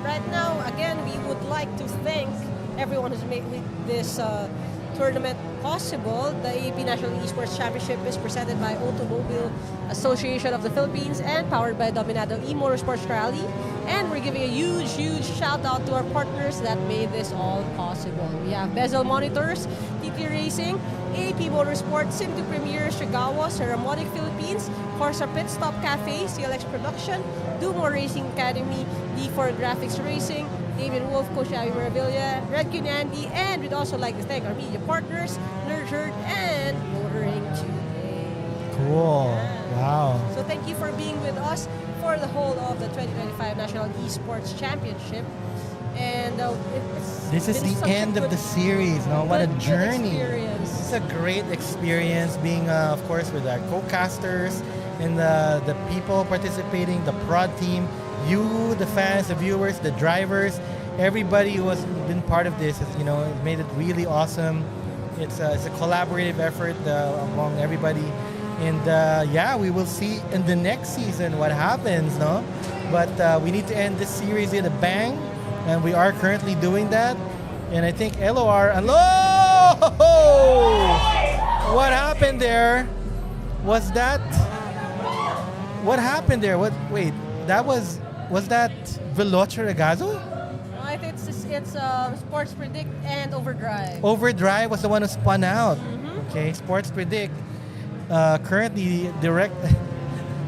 Right now, again, we would like to thank everyone who's made this tournament possible. The AAP National Esports Championship is presented by Automobile Association of the Philippines and powered by Dominado E-Motorsports Rally. And we're giving a huge shout out to our partners that made this all possible. We have Bezel Monitors, TTRacing, AAP Motorsport, SIM² Premier, Stregawo, Saramonic Philippines, KORSA Pitstop Cafe, CLX Production, Racing Academy, D4 Graffixx Racing, DamienWolf, coach.abby, RedQueen Andi, and we'd also like to thank our media partners, Nerdherd, and Motoring Today. Cool. Wow. So thank you for being with us for the whole of the 2025 National Esports Championship. And this is the end of the series. No, what a journey! It's a great experience being, of course, with our co-casters and the people participating, the prod team, you, the fans, the viewers, the drivers, everybody who has been part of this. It made it really awesome. It's a collaborative effort among everybody. And we will see in the next season what happens, no? But we need to end this series with a bang, and we are currently doing that. And I think LOR, hello! What happened there? Was that? What happened there? Wait, that was that Veloce Regazo? I think it's Sports Predict and Overdrive. Overdrive was the one who spun out. Okay, Sports Predict. Currently direct.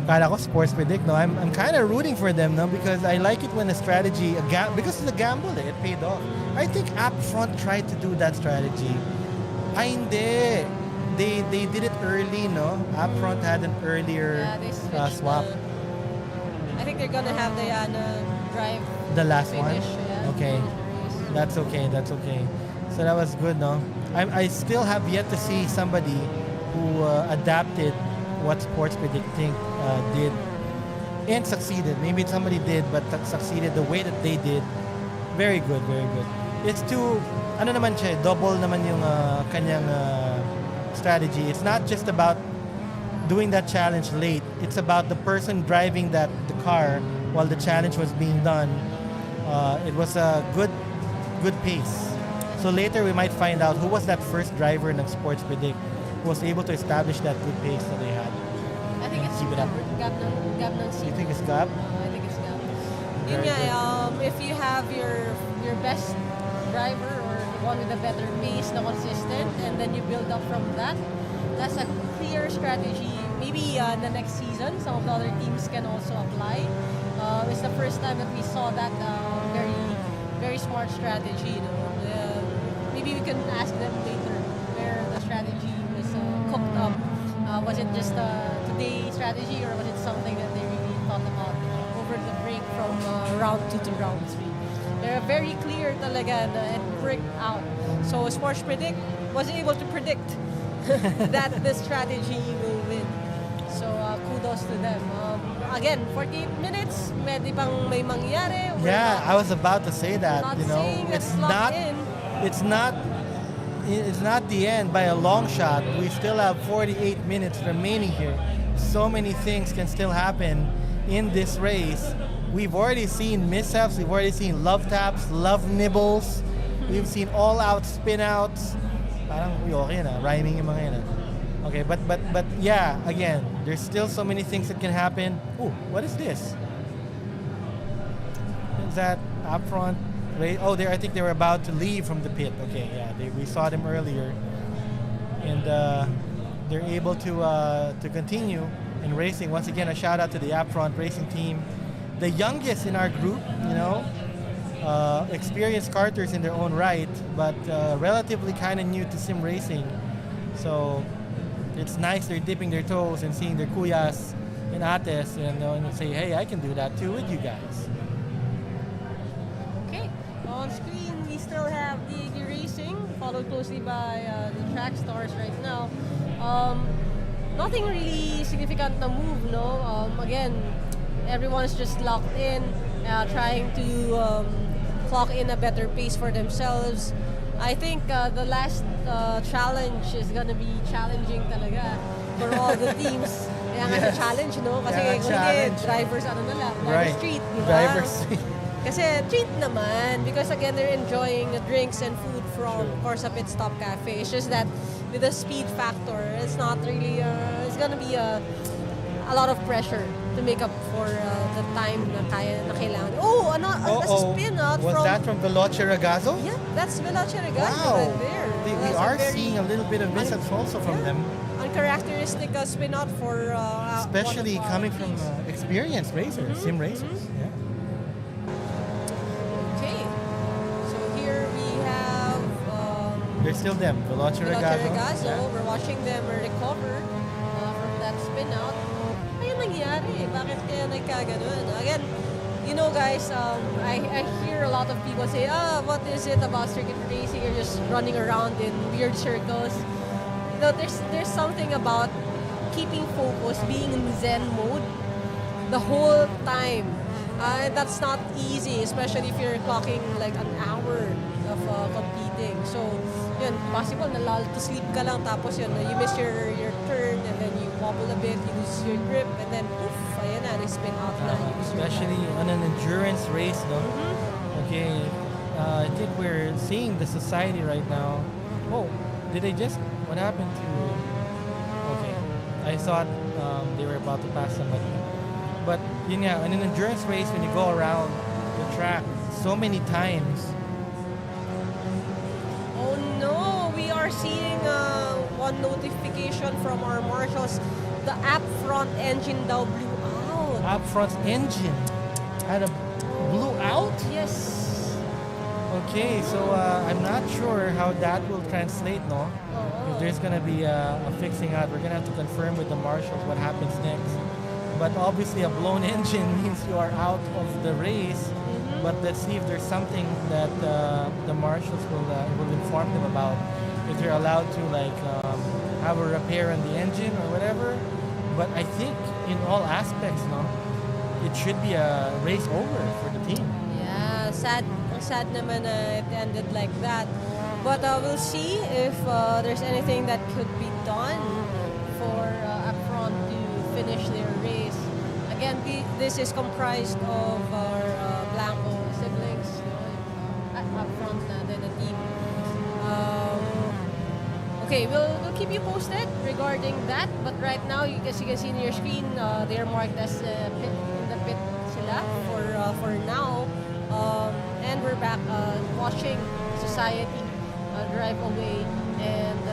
Kala ko Sports Predict. No, I'm kind of rooting for them, no, because I like it when the strategy because it's a gamble. It paid off. I think Upfront tried to do that strategy. Ay, hindi. They did it early, no? Upfront had an earlier swap. I think they're gonna have the drive. The last finish, one. Yeah, Okay, that's okay. So that was good, no? I still have yet to see somebody who adapted what Sports Predicting did and succeeded. Maybe somebody did, but succeeded the way that they did. Very good. It's too, double naman yung kanyang strategy. It's not just about doing that challenge late. It's about the person driving the car while the challenge was being done. It was a good pace. So later we might find out who was that first driver in Sports Predict who was able to establish that good pace that they had. I think it's keep it up. Gab. You think it's Gab? I think it's Gab. Yun nga, if you have your best driver or the one with a better pace na consistent, and then you build up from that, that's a clear strategy. Maybe the next season, some of the other teams can also apply. It's the first time that we saw that very smart strategy. Maybe we can ask them later where the strategy was cooked up. Was it just today's strategy, or was it something that they really thought about over the break from round 2 to round 3? They're very clear talaga and bricked out. So Sports Predict was able to predict that the strategy will win. So kudos to them. Again, 48 minutes, pwede pang may mangyari. Yeah, I was about to say that. It's not the end by a long shot. We still have 48 minutes remaining here. So many things can still happen in this race. We've already seen mishaps. We've already seen love taps, love nibbles. We've seen all-out spin-outs. Parang okay na, rhyming yung mga yun. Okay, but yeah, again, there's still so many things that can happen. Ooh, what is this? Is that up front? Oh, I think they were about to leave from the pit. Okay, yeah, we saw them earlier, and they're able to continue in racing. Once again, a shout out to the Upfront racing team, the youngest in our group. Experienced karters in their own right, but relatively kind of new to sim racing. So it's nice they're dipping their toes and seeing their kuyas and ates and say, hey, I can do that too with you guys. Okay, on screen we still have TTRacing, followed closely by the track stars right now. Nothing really significant na move, no? Again, everyone's just locked in, trying to clock in a better pace for themselves. I think the last challenge is gonna be challenging talaga for all the teams. Kaya nga siya challenge, no? Kasi kung hindi, drivers Right. street, di ba? Driver street. Kasi treat naman, because again, they're enjoying the drinks and food from Corsa Pitstop Cafe. It's just that with the speed factor, it's not really, it's gonna be a lot of pressure to make up for the time na kailangan. Oh, that's a spin out Was from... that from Veloce Ragazzo? Yeah, that's Veloce Ragazzo Wow. right there. We That's a are very seeing a little bit of mishaps also from them. uncharacteristic spin out for Especially one of our coming from teams. experienced racers, sim racers. Yeah. Okay, so here we have They're still them, Veloce Veloce Ragazzo. Ragazzo. Yeah. We're watching them recover from that spin out. Ayun nangyari. Bakit kaya nagkaganon? Again, you know guys, I hear a lot of people say, what is it about circuit racing? You're just running around in weird circles. You know, there's something about keeping focus, being in Zen mode the whole time. That's not easy, especially if you're clocking like an hour of competing. So, yun, possible na to sleep ka lang, tapos yun, you miss your turn, and then you wobble a bit, you lose your grip, and then poof, ayan na, spin out na. You lose your Especially on an endurance race, no? Okay, I think we're seeing the society right now. Oh, did they just? What happened to? Okay, I thought they were about to pass somebody. But yun nga, in an endurance race, when you go around the track so many times. Oh no, we are seeing one notification from our marshals. The app front engine daw blew out. Up front engine had a blew out. Yes. Okay, so I'm not sure how that will translate, no? If there's gonna be a fixing out, we're gonna have to confirm with the marshals what happens next. But obviously, a blown engine means you are out of the race. But let's see if there's something that the marshals will inform them about. If they're allowed to have a repair on the engine or whatever. But I think in all aspects, no, it should be a race over for the team. Yeah, sad naman na it ended like that. But we'll see if there's anything that could be done for Upfront to finish their race. Again, this is comprised of our Blanco siblings, Upfront na din the team. Okay, we'll keep you posted regarding that. But right now, as you can see on your screen, they're marked as in the pit sila for now. And we're back watching society drive away and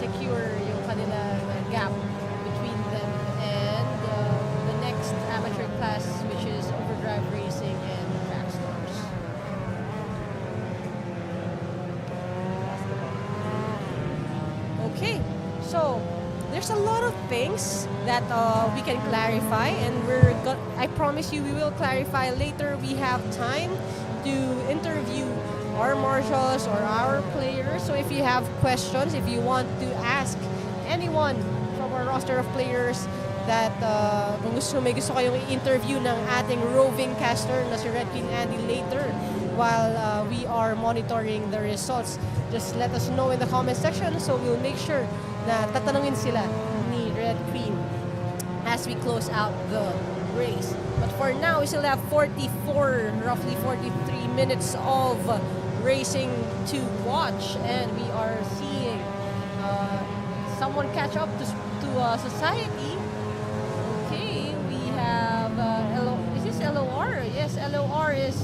secure yung kanilang gap between them and the next amateur class, which is overdrive racing and track stars. Okay, so there's a lot of things that we can clarify, and I promise you we will clarify later. We have time to interview our marshals or our players. So if you have questions, if you want to ask anyone from our roster of players that kung may gusto kayong i-interview ng ating roving caster na si RedQueen Andi later while we are monitoring the results, just let us know in the comment section, so we'll make sure na tatanungin sila ni RedQueen as we close out the race. But for now, we still have roughly 43 minutes of racing to watch, and we are seeing someone catch up to society. Okay, we have is this LOR? Yes, LOR is.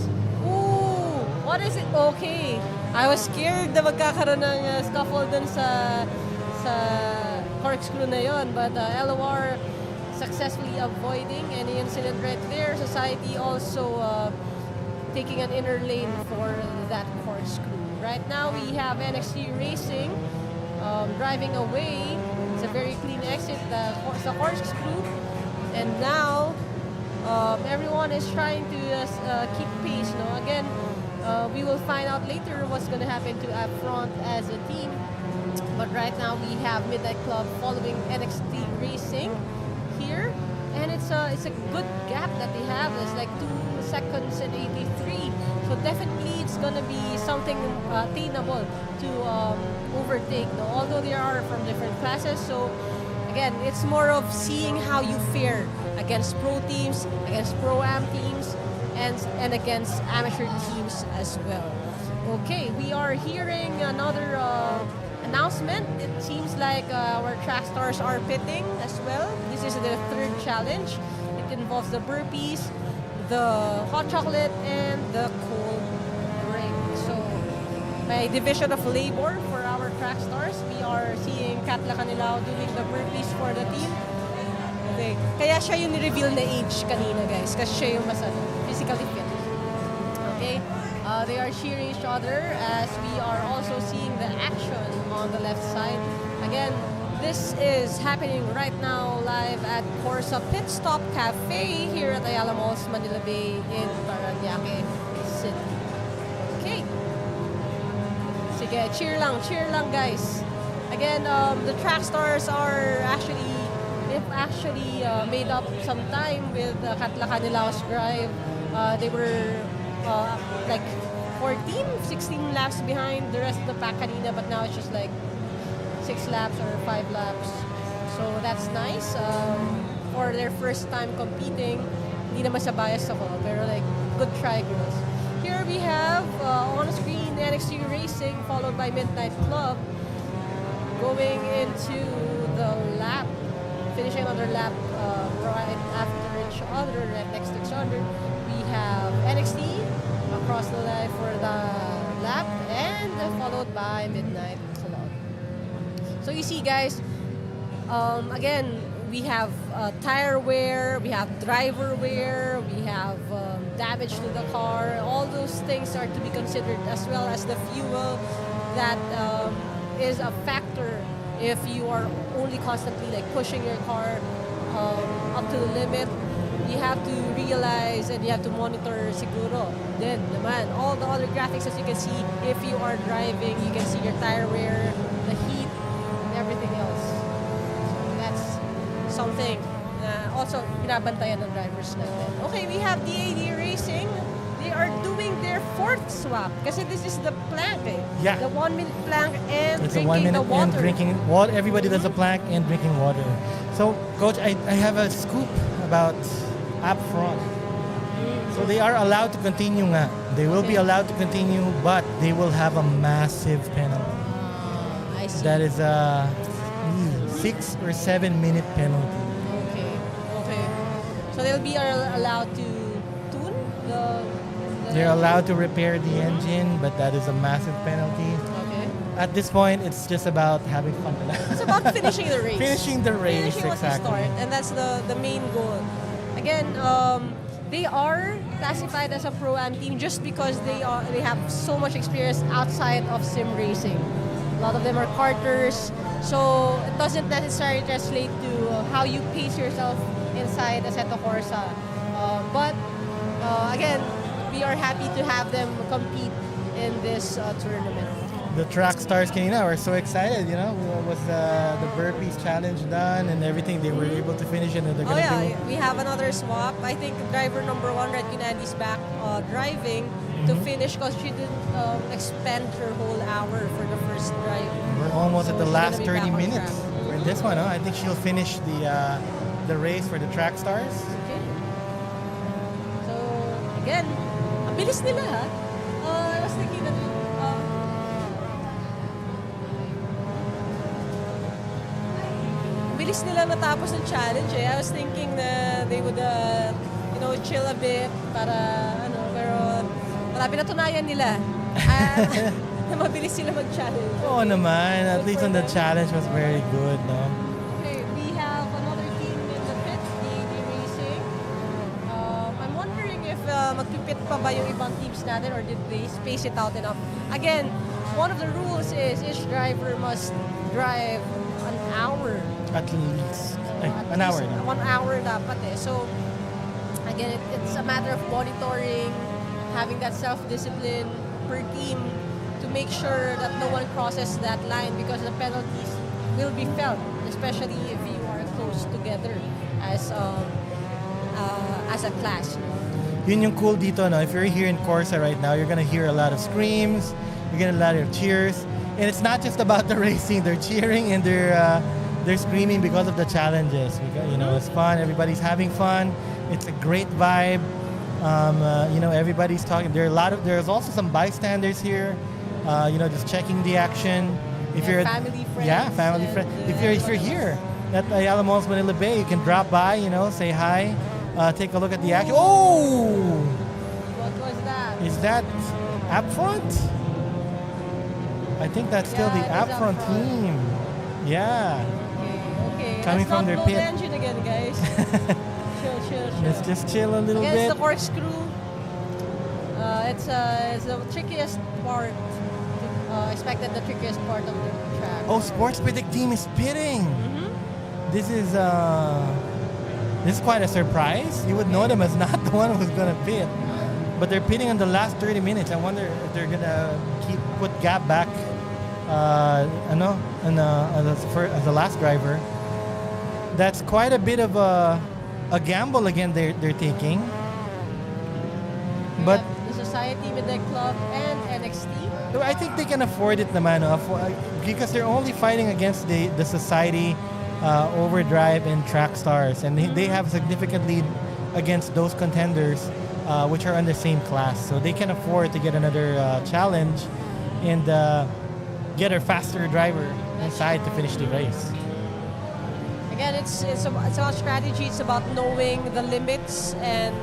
Ooh, what is it? Okay, I was scared na magkakaroon ng scuffle dun sa corkscrew na yon, but LOR successfully avoiding any incident right there. Society also taking an inner lane for that corkscrew. Right now we have NXT Racing driving away. It's a very clean exit, the corkscrew, and now everyone is trying to keep pace. No, again, we will find out later what's going to happen to Upfront as a team. But right now we have Midnight Club following NXT Racing here, and it's a good gap that they have. It's like 2 seconds and 83. So definitely it's gonna be something attainable to overtake. No? Although they are from different classes, so again, it's more of seeing how you fare against pro teams, against pro-am teams, and against amateur teams as well. Okay, we are hearing another announcement. It seems like our track stars are pitting as well. This is the third challenge. It involves the burpees, the hot chocolate, and the cold drink. So, by division of labor for our track stars, we are seeing Katla Canilao doing the burpees for the team. Okay. Kaya siya yung ni-reveal na age kanina, guys. Kasi siya yung mas physically fit. Okay. They are cheering each other as we are also seeing the action on the left side. Again, this is happening right now live at KORSA Pitstop Cafe here at Ayala Malls, Manila Bay in Parañaque City. Okay. Sige, cheer lang guys. Again, the track stars are they've actually made up some time with Katla Canilao's drive. They were like 14, 16 laps behind the rest of the pack kanina, but now it's just like 6 laps or 5 laps. So that's nice. For their first time competing, hindi naman sa bias ako, pero like, good try, girls. Here we have on-screen NXT Racing followed by Midnight Club going into the lap, finishing another lap right after each other, right next to each other. We have NXT across the line for the lap and followed by Midnight Club. So you see, guys, again, we have tire wear, we have driver wear, we have damage to the car. All those things are to be considered, as well as the fuel that is a factor if you are only constantly like pushing your car up to the limit. You have to realize and you have to monitor siguro. Then naman, all the other graphics as you can see, if you are driving, you can see your tire wear, the heat, and everything else. So that's something na also binabantayan ng drivers natin. Okay, we have DAD Racing. They are doing their fourth swap kasi this is the plank, eh? Yeah. The 1 minute plank and It's a 1 drinking minute the water. and drinking water. Everybody does a plank and drinking water. So, Coach, I have a scoop about up front. So they are allowed to continue nga. They will be Okay. allowed to continue, but they will have a massive penalty. I see. That is a 6 or 7 minute penalty. Okay. So they'll be allowed to tune the They're engine? allowed to repair the engine, but that is a massive penalty. Okay. At this point, it's just about having fun. It's about finishing the race. Finishing the race, Finishing was the exactly. start, and that's the main goal. Again, they are classified as a pro-am team just because they have so much experience outside of sim racing. A lot of them are karters, so it doesn't necessarily translate to how you pace yourself inside Assetto Corsa. But again, we are happy to have them compete in this tournament. The track stars kanina were so excited, you know, with the burpees challenge done and everything. They were able to finish it, and they're Oh gonna yeah, we have another swap. I think driver number 1, RedQueen Andi, is back driving to finish because she didn't expend her whole hour for the first drive. We're almost So at the she's last gonna be 30 back on minutes track. for this one. I think she'll finish the race for the track stars. Okay. So again, ang bilis nila ha. I was thinking that bilis nila natapos ng challenge eh. I was thinking na they would chill a bit para pero wala, pinatunayan nila na mabilis sila mag-challenge. Oo naman, at least on the challenge was very good, no? Okay, we have another team in the pit, DAD Racing. I'm wondering if magpipit pa ba yung ibang teams natin or did they space it out enough? Again, one of the rules is each driver must drive an hour. At least. At An hour. least No? 1 hour dapat eh. So, again, it's a matter of monitoring, having that self-discipline per team to make sure that no one crosses that line because the penalties will be felt, especially if you are close together as a class. Yun yung cool dito, no? If you're here in KORSA right now, you're gonna hear a lot of screams, you're gonna hear a lot of cheers, and it's not just about the racing. They're cheering and they're screaming because of the challenges. Because, it's fun. Everybody's having fun. It's a great vibe. Everybody's talking. There's also some bystanders here, just checking the action. If you're family friends. Yeah, family friends. If you're here at Ayala Malls Manila Bay, you can drop by, say hi, take a look at the action. Oh! What was that? Is that up front? I think that's still the up front team. Yeah. Okay. Coming from their pit. Let's not blow the engine again, guys. Chill. Let's just chill a little Again, bit. it's the corkscrew. It's the trickiest part. Expected the trickiest part of the track. Oh, Sports Predict team is pitting. Mm-hmm. This is quite a surprise. You would know them as not the one who's gonna pit, but they're pitting in the last 30 minutes. I wonder if they're gonna put Gap back, as the last driver. That's quite a bit of a gamble again. They're taking. But the Society Midnight Club and NXT. I think they can afford it naman, because they're only fighting against the Society, Overdrive, and Track Stars, and they have significant lead against those contenders, which are on the same class. So they can afford to get another challenge and get a faster driver inside to finish the race. Again, it's about strategy. It's about knowing the limits and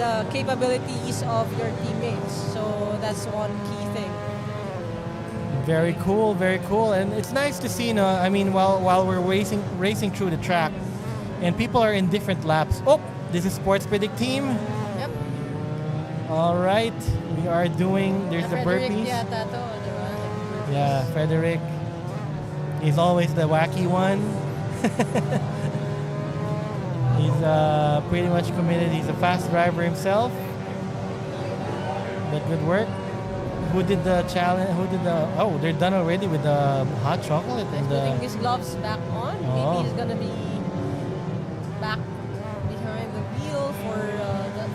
the capabilities of your teammates. So that's one key thing. Very cool, and it's nice to see. While we're racing through the track, and people are in different laps. Oh, this is Sports Predict team. Yep. All right, we are doing. There's the burpees. Yeah, Frederick. He's always the wacky one. He's pretty much committed. He's a fast driver himself. But good work. Who did the challenge? Oh, they're done already with the hot chocolate and putting his gloves back on. Oh. Maybe he's gonna be back behind the wheel for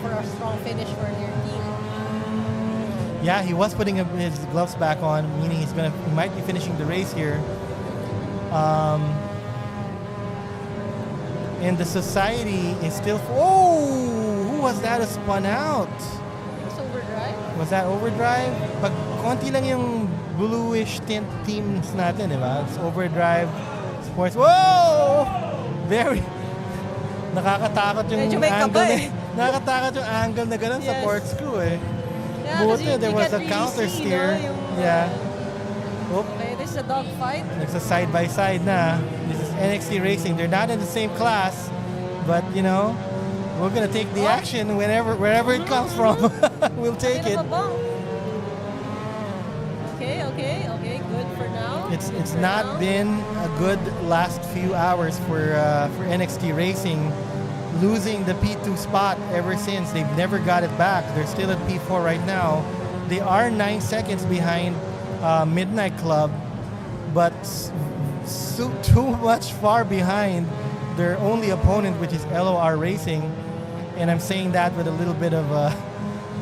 a strong finish for their team. Yeah, he was putting his gloves back on, meaning he might be finishing the race here. And the Society is still. Oh, who was that who spun out? Was that Overdrive? Pag konti lang yung bluish tint teams natin, di ba? It's Overdrive, Sports. Whoa! Very nakakatakot yung angle. Nakakatakot yung angle na ganun sa corkscrew eh. Yeah, buti there was a counter steer. Yeah. Okay, this is a dogfight. It's a side by side na. This is NXT Racing. They're not in the same class, but we're gonna take the action wherever it comes from. We'll take it. Okay, good for now. It's not been a good last few hours for NXT Racing, losing the P2 spot ever since. They've never got it back. They're still at P4 right now. They are 9 seconds behind Midnight Club, but too much far behind their only opponent, which is LOR Racing. And I'm saying that with a little bit of,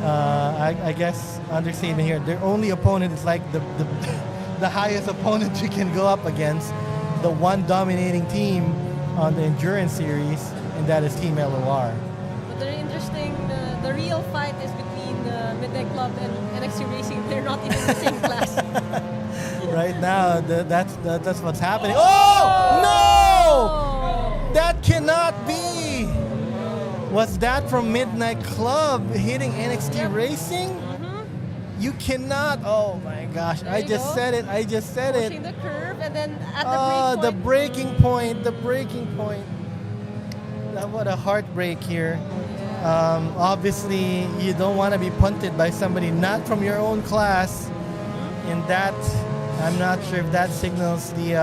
I guess, understatement here. Their only opponent is like the highest opponent you can go up against, the one dominating team on the Endurance Series, and that is Team LOR. But they're interesting. The real fight is between Midnight Club and NXT Racing. They're not even in the same class. Right now, that's what's happening. Oh no! That cannot be. Was that from Midnight Club hitting NXT Racing? Mm-hmm. You cannot. Oh my gosh! I just said it. Pushing the curve and then at the breaking point. The breaking point. What a heartbreak here. Yeah. Obviously, you don't want to be punted by somebody not from your own class. And that, I'm not sure if that signals the.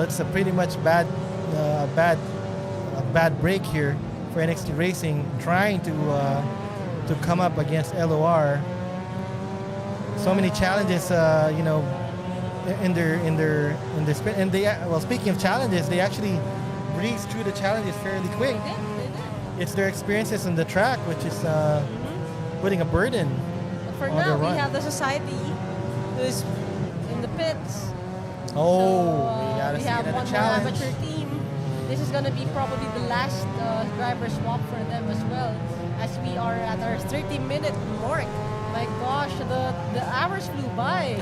It's a pretty much bad break here for NXT Racing, trying to come up against LOR. So many challenges, in their sprint. And speaking of challenges, they actually breeze through the challenges fairly quick. They did. It's their experiences in the track, which is putting a burden. But for now, we have the Society who's in the pits. Oh, we gotta see have another one challenge. amateur team. this is gonna be probably the last driver swap for them as well, as we are at our 30-minute mark. My gosh, the hours flew by.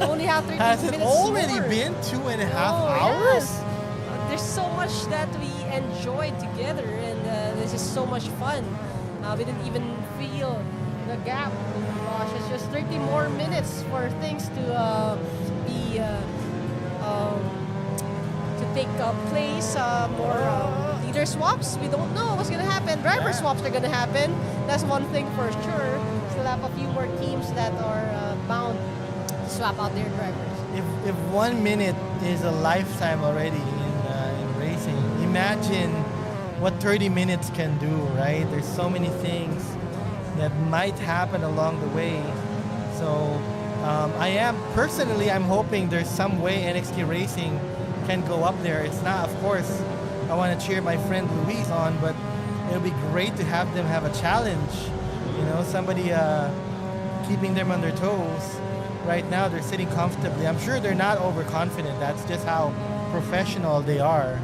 We only have 30 Has minutes it already more. been 2.5 Oh, hours? yes. There's so much that we enjoyed together, and this is so much fun. We didn't even feel the gap. Oh my gosh, it's just 30 more minutes for things to be to take place. More leader swaps. We don't know what's gonna happen. Driver swaps are gonna happen. That's one thing for sure. Still have a few more teams that are bound to swap out their drivers. If 1 minute is a lifetime already in racing, imagine what 30 minutes can do, right? There's so many things that might happen along the way. So I'm hoping there's some way NXT Racing can go up there. It's not, of course, I want to cheer my friend Luis on, but it'll be great to have them have a challenge. You know, somebody keeping them on their toes. Right now, they're sitting comfortably. I'm sure they're not overconfident. That's just how professional they are.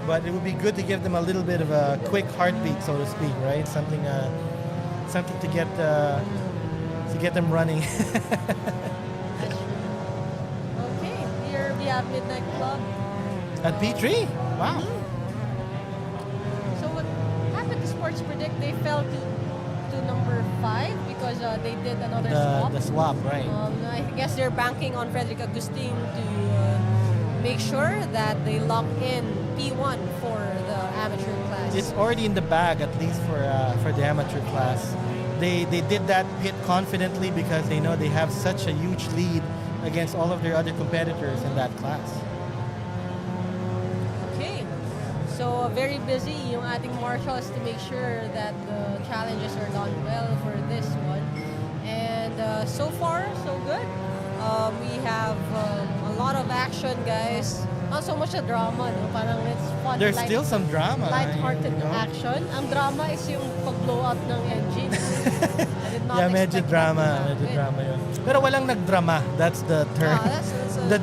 But it would be good to give them a little bit of a quick heartbeat, so to speak, right? Something to get them running. Okay, here we have Midnight Club. At P3? Wow. So what happened to Sports Predict? They fell to number 5 because they did another swap. The swap, right. I guess they're banking on Frederick Agustin to make sure that they lock in P1 for the amateur class. It's already in the bag, at least for the amateur class. They did that pit confidently because they know they have such a huge lead against all of their other competitors in that class. Okay, so very busy yung ating marshals to make sure that the challenges are done well for this one. And so far, so good. We have a lot of action, guys. Not so much a drama, no? Parang it's fun. There's still some drama. Light-hearted you know? action. Ang drama is yung pag-blow up ng engine. I did not Yeah, medyo expect drama. that to Medyo happen. drama yun. Pero walang nagdrama. That's the term.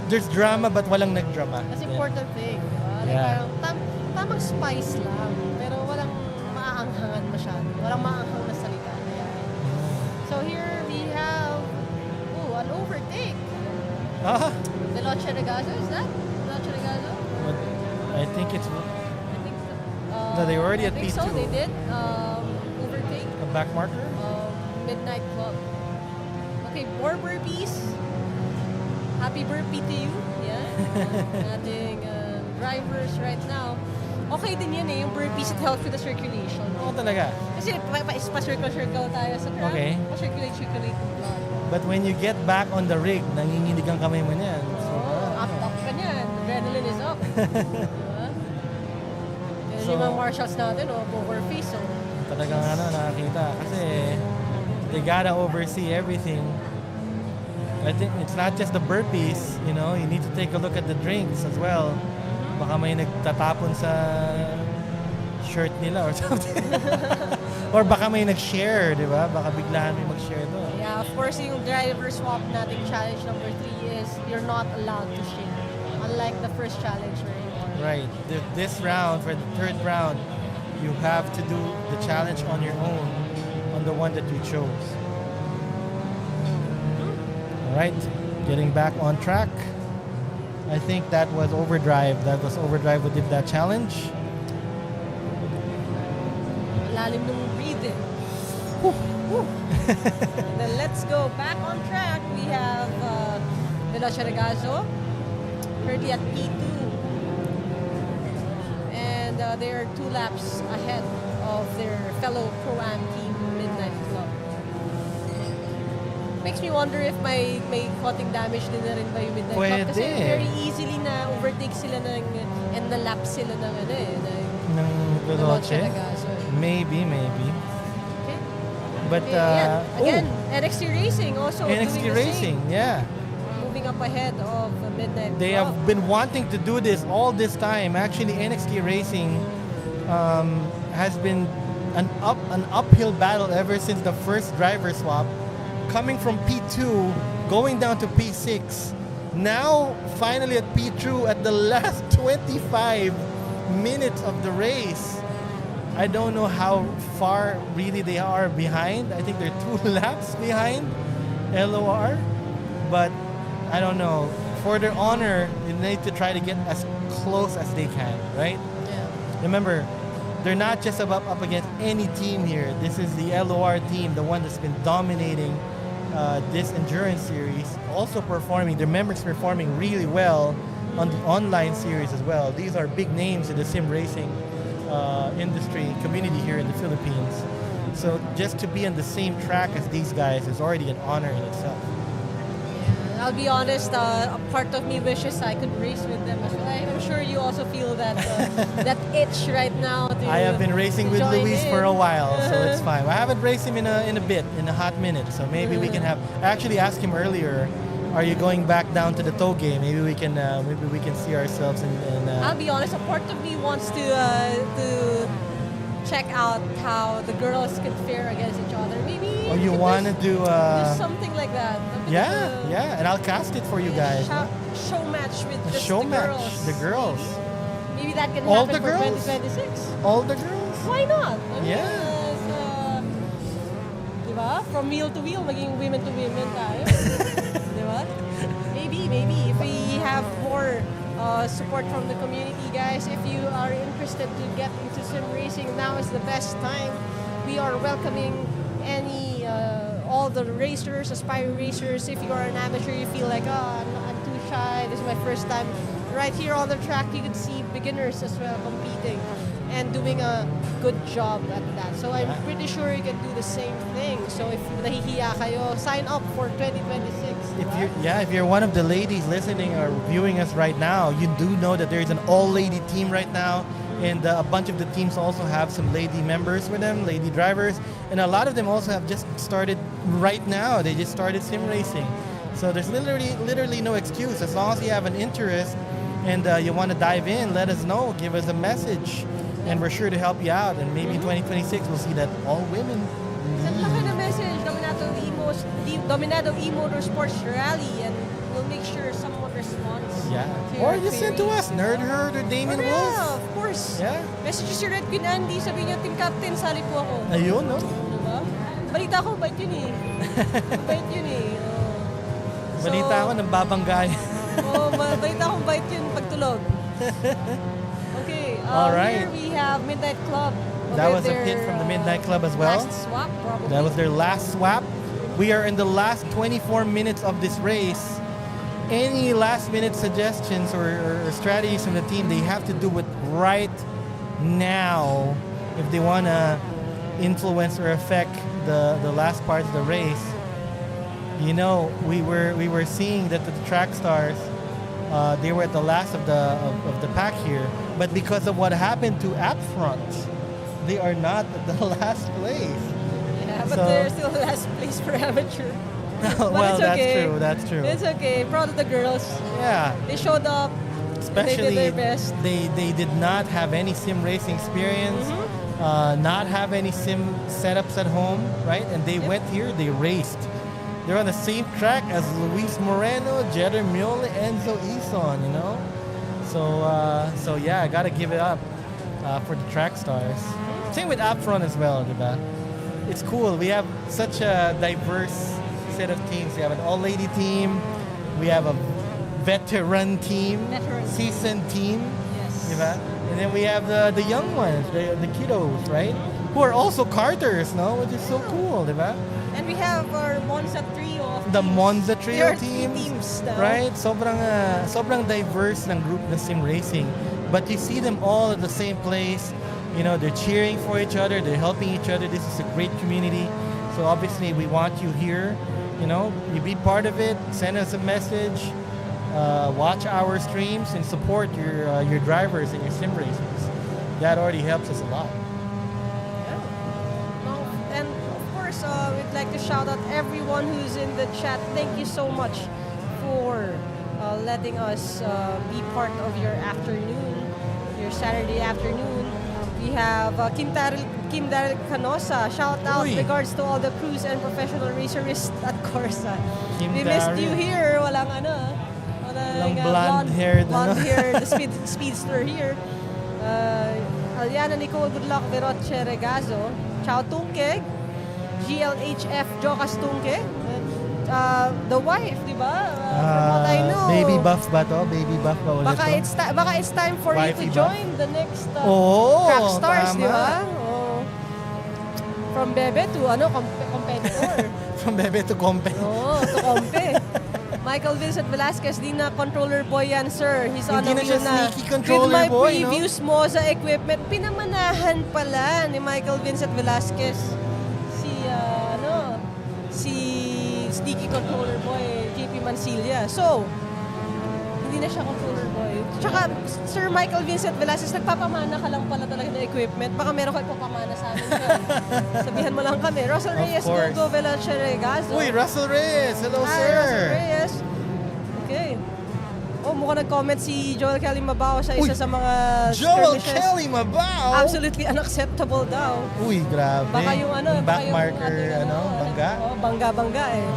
There's drama but walang nagdrama. That's Yeah. important thing. Diba? Like, Yeah. parang tamang spice lang. Pero walang maaanghangan masyado. Walang maaanghang na salita. Ayan. So here we have an overtake. Ah, Veloce Regazo, is that? Veloce Regazo? but I think it's I think so. No, they were already I at think P2. so, they did. Overtake. a back marker. Midnight Club. Okay, more burpees. Happy burpee to you. Yeah. Ating drivers right now. Okay din yan yung burpees, it helps with the circulation. Oo talaga. Kasi pa-circle tayo sa track. Okay. Pa-circulate yung blood. But when you get back on the rig, nanginginig ang kamay mo niyan. So, Up ka niyan. Adrenaline is up. Diba? Yan yung mga marshals natin, over face. So, talagang nakakita. Kasi they gotta oversee everything. I think it's not just the burpees, you know, you need to take a look at the drinks as well. Baka may nagtatapon sa shirt nila or something. Or baka may nag-share, di ba? Baka biglaan may mag-share doon. yeah, of course, yung driver swap nating challenge number 3 is you're not allowed to share. Unlike the first challenge where you are. Right. This round, for the third round, you have to do the challenge on your own, on the one that you chose. All right, getting back on track. I think that was Overdrive. That was Overdrive who did that challenge. Lalim nung breathing. And then let's go back on track. We have Veloce Regazo, currently at P2. And they are 2 laps ahead of their fellow Pro-Am team, Midnight Club. Makes me wonder if may cutting damage din na rin ba yung Midnight Club. Kasi Pwede. very easily na overtake sila and na-lap sila ng Ng Veloce Veloce? Regazo. Maybe. Okay. But Again, NXT Racing also NXT doing the Racing, same. yeah. Moving up ahead of Midnight They Club. have been wanting to do this all this time. Actually, NXT Racing has been an uphill battle ever since the first driver swap, coming from P2, going down to P6. Now, finally at P2 at the last 25, minutes of the race. I don't know how far really they are behind. I think they're 2 laps behind LOR, but I don't know. For their honor, they need to try to get as close as they can, right? Yeah. Remember, they're not just up against any team here. This is the LOR team, the one that's been dominating this endurance series. Also performing, their members performing really well on the online series as well. These are big names in the sim racing industry community here in the Philippines. So just to be on the same track as these guys is already an honor in itself. Yeah, I'll be honest, a part of me wishes I could race with them as well. I'm sure you also feel that that itch right now. I have been racing with join Luis in. for a while, so it's fine. I haven't raced him in a hot minute, so maybe we can have. I actually asked him earlier, are you going back down to the Toge? Maybe we can see ourselves in. I'll be honest, a part of me wants to check out how the girls can fare against each other. Maybe. Oh, you want to do? Do something like that. A bit Yeah, of a- yeah, and I'll cast it for you guys. Show match with The just show the match, girls. the girls, Maybe that can All happen the for girls? 2026. all the girls. Why not? I mean, Yeah. Diba? From wheel to wheel, maging women to women tayo. Diba? Maybe. If we have more support from the community, guys, if you are interested to get into sim racing, now is the best time. We are welcoming all the racers, aspiring racers. If you are an amateur, you feel like, I'm too shy, this is my first time. Right here on the track, you can see beginners as well competing and doing a good job at that. So I'm pretty sure you can do the same thing. So if nahihiya kayo, sign up for 2026. If you're one of the ladies listening or viewing us right now, you do know that there is an all-lady team right now, and a bunch of the teams also have some lady members with them, lady drivers, and a lot of them also have just started right now. They just started sim racing, so there's literally no excuse. As long as you have an interest and you want to dive in, let us know. Give us a message, and we're sure to help you out. And maybe in 2026 we'll see that all women. Send lang kayo ng message, Dominado E-Motorsports Rally, and we'll make sure someone responds. Yeah. to Or your just send to queries. us, Nerd Herd or DamienWolf. Yeah, of course. Yeah. Message si RedQueen Andi, sabihin niyo, Team Captain, sali po ako. Ayun, no? Diba? Balita ko, bait yun eh. Bait yun eh. Balita ko, nagbabanggayan. Balita ko, bait yun pagtulog. Okay, Alright. here we have Midnight Club. That with was a their, hit from the Midnight Club as well. Last swap, probably. That was their last swap. We are in the last 24 minutes of this race. Any last minute suggestions or strategies from the team, they have to do it right now if they want to influence or affect the last part of the race. You know, we were seeing that the track stars, they were at the last of the pack here, but because of what happened to Upfront, they are not at the last place. Yeah, but So- they're still last place for amateur. But Well, it's okay. that's true. It's okay. Proud of the girls. Yeah. They showed up. Especially they did their best. they did not have any sim racing experience, not have any sim setups at home, right? And they went here, they raced. They're on the same track as Luis Moreno, Jeder Miole, Enzo Ison, you know? So yeah, I gotta give it up for the track stars. Same with Upfront as well, diba? It's cool. We have such a diverse set of teams. We have an all-lady team. We have a veteran team, seasoned team, Yes. diba? And then we have the young ones, the kiddos, right? Who are also karters, no? Which is so cool, diba? And we have our Monza trio of The teams. Monza There trio are three teams now. right? Sobrang diverse ng group na sim racing. But you see them all at the same place. You know, they're cheering for each other, they're helping each other. This is a great community. So obviously we want you here. You know, you be part of it, send us a message, watch our streams and support your drivers and your sim racers. That already helps us a lot. And of course, we'd like to shout out everyone who's in the chat. Thank you so much for letting us be part of your afternoon, your Saturday afternoon. We have Kim Daryl Canosa. Shout out Uy. regards to all the crews and professional racerists at KORSA. Kim We missed Daryl. you here. Walang Walang blonde-haired, blonde ano? hair, the speedster here. Aliana Nicole Goodluck Veroche Regazo, Chao Tungke, GLHF Jocas Tungke, the wife, di ba? From what I know. Baby buff ba to? Baby buff ba ulit to? Baka it's time for Wifey you to buff? join the next Oh, track stars, tama. di ba? Oh. From bebe to competitor. From bebe to compe. Oo, to kompe. Michael Vincent Velasquez, di na controller boy yan, sir. He's on Hindi a na wheel siya na. sneaky controller With my boy, no? previous Moza equipment, pinamanahan pala ni Michael Vincent Velasquez si sneaky controller boy, JP Mansilla. So, hindi na siya controller boy. Tsaka, Sir Michael Vincent Velasquez, nagpapamana ka lang pala talaga ng equipment. Baka meron kayo papamana sa amin dyan. Sabihan mo lang kami. Russell Of Reyes, course. Gogo Velache Regazo. Uy, Russell Reyes! Hello, Hi, sir! Russell Reyes. Okay. Oh, mukhang nag-comment si Joel Kelly Mabao sa isa Uy, sa mga Joel skirmishes. Kelly Mabao! Absolutely unacceptable daw. Uy, grabe. Baka yung Yung baka yung backmarker, ating, bangga. Oh, bangga eh.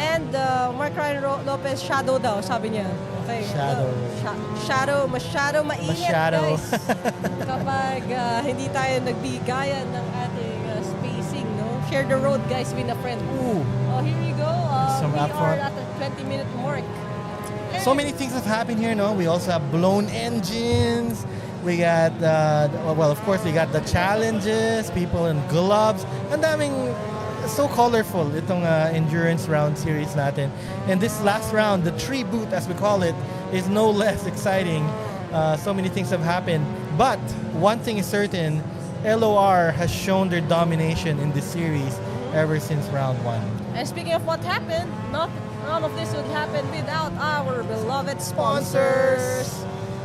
And Mark Ryan Lopez, shadow daw, sabi niya. Okay. Shadow. Shadow, masyado mainit, Masyado. guys. Kapag hindi tayo nagbigayan ng ating spacing, no? Share the road, guys, with a friend. Ooh. Oh, here you go. Some We upfront. are at the 20-minute mark. So many things have happened here, no? We also have blown engines. We got, well, of course, we got the challenges, people in gloves. Ang daming, so colorful itong endurance round series natin. And this last round, the tree boot, as we call it, is no less exciting. So many things have happened. But one thing is certain, LOR has shown their domination in this series ever since round 1. And speaking of what happened, none of this would happen without our beloved sponsors.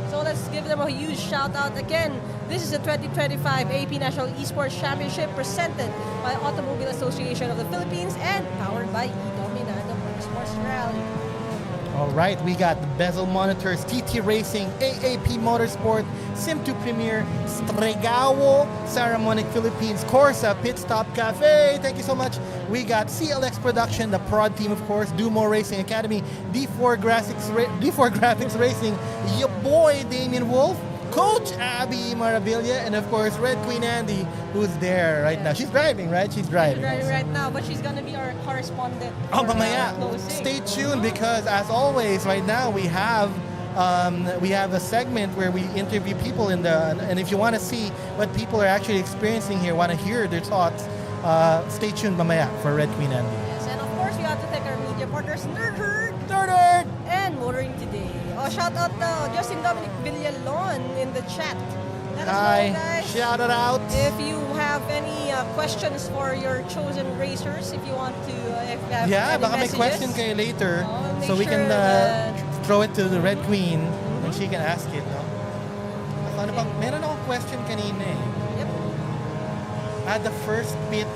So let's give them a huge shout out again. This is the 2025 AAP National Esports Championship presented by Automobile Association of the Philippines and powered by E-Dominado Motorsports Rally. All right, we got the Bezel Monitors, TTRacing, AAP Motorsport, SIM² Premier, Stregawo, Saramonic Philippines, KORSA, Pitstop Cafe. Thank you so much. We got CLX Production, the prod team, of course, Dumo Racing Academy, D4 Graffixx Racing, your boy DamienWolf, coach.abby Maravilla, and of course RedQueen Andi, who's there right now. She's driving, right? She's driving. She's driving right now, but she's gonna be our correspondent. Oh, for, mamaya. closing. Stay tuned because, as always, right now we have a segment where we interview people and if you want to see what people are actually experiencing here, want to hear their thoughts, stay tuned mamaya for RedQueen Andi. Yes, and of course we have to thank our media partners, Nerd and Motoring Today. Oh, shout out to Justin Dominic Villalon in the chat. Let us Hi, know, guys. shout it out. If you have any questions for your chosen racers, if you want to, if you have Yeah, any baka may messages, question kayo later, make so we can sure that- throw it to the Red Queen and she can ask it, no? Ano bang, meron akong question kanina eh. Yep. At the first pit,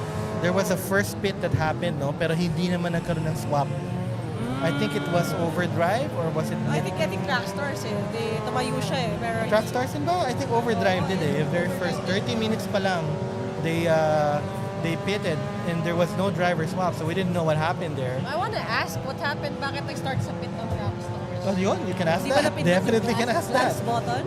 there was a first pit that happened, no? Pero hindi naman nagkaroon ng swap. I think it was overdrive or was it I think Trackstars eh. Tumayo siya eh. Pero Trackstars din ba? I think overdrive did eh. If their first 30 minutes pa lang, they pitted and there was no driver swap, so we didn't know what happened there. I want to ask what happened, bakit nag-start sa pit ng Trackstars? Oh, yun, you can ask Di ba that. napindot yung Definitely can ask that. last button?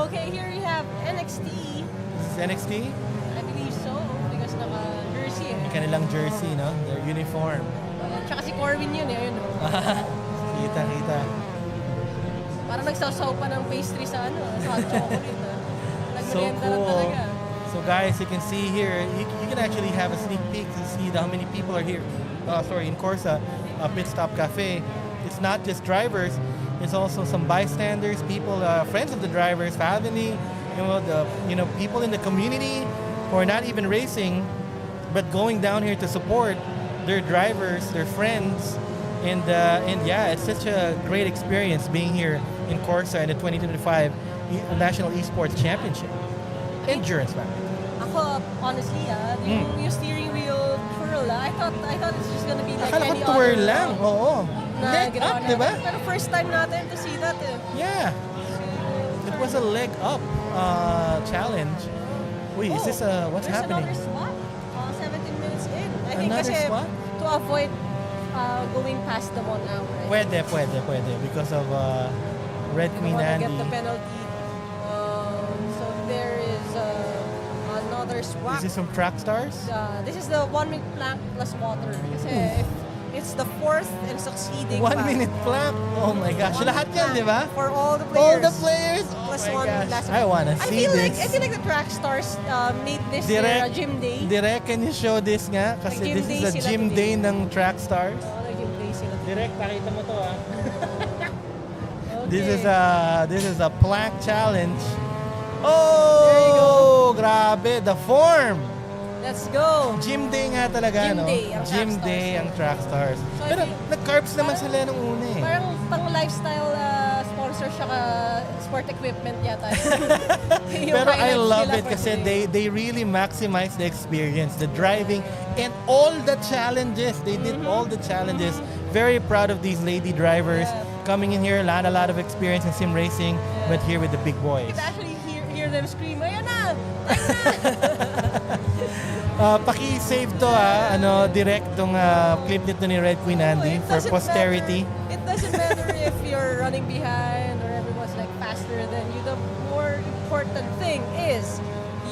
Okay, here you have NXT. This is NXT, I believe so, because naka-jersey eh. yung kanilang jersey, no? Their uniform. Tsaka si Corwin yun eh, ayun o. Kita. Parang nagsasaw pa ng pastry sa sa chocolate ah. So Nagmerienda lang cool. talaga. So guys, you can see here, you can actually have a sneak peek to see how many people are here. In KORSA, Pitstop Cafe. It's not just drivers, it's also some bystanders, people, friends of the drivers, family, people in the community who are not even racing, but going down here to support their drivers, their friends, and yeah, it's such a great experience being here in KORSA in the 2025 National Esports Championship. Endurance round. Ako, honestly yung steering wheel twirl I thought it's just gonna be like Akala any ko tour other lang, round oo. na Leg ginawa up, di ba? natin. Pero first time natin to see that eh. Yeah. It was a leg up challenge. Wait, is this what's there's happening? Another spot, 17 minutes in. I think Another kasi spot? to avoid going past the 1 hour. Pwede. Because of Red Queen Wanna get Andi. the penalty. Is swap. this from Track Stars? This is the 1 minute plank plus water. Kasi it's the 4th and succeeding 1 pack. minute plank. Oh my gosh. One Lahat minute yan, di ba? plank For all the All players. the players. Oh Plus my one gosh. last I wanna I see feel this. I feel like the Track Stars made this their gym day. Direct, can you show this nga? Kasi Nag-gym this day is a sila gym today. day ng Track Stars. Nag-gym day sila. Direct, pakita mo to ah. Okay. This is a plank challenge. There you Oh, grabe, the form. Let's go. Gym day nga talaga, Gym no? day ang Gym Track day Stars. ang Track Stars. So, Pero I think- nag-carbs naman sila nung una eh. Parang pang lifestyle sponsor siya sport equipment yata. Yung Pero I highlights love nila it for kasi today. they really maximize the experience, the driving, and all the challenges. They did all the challenges. Very proud of these lady drivers Yeah. coming in here, a lot of experience in sim racing, but here with the big boys. You can actually hear them scream, ayun na! Paki-save to direct tong clip nito ni RedQueen Andi It for doesn't posterity. matter. It doesn't matter if you're running behind or everyone's like faster than you. The more important thing is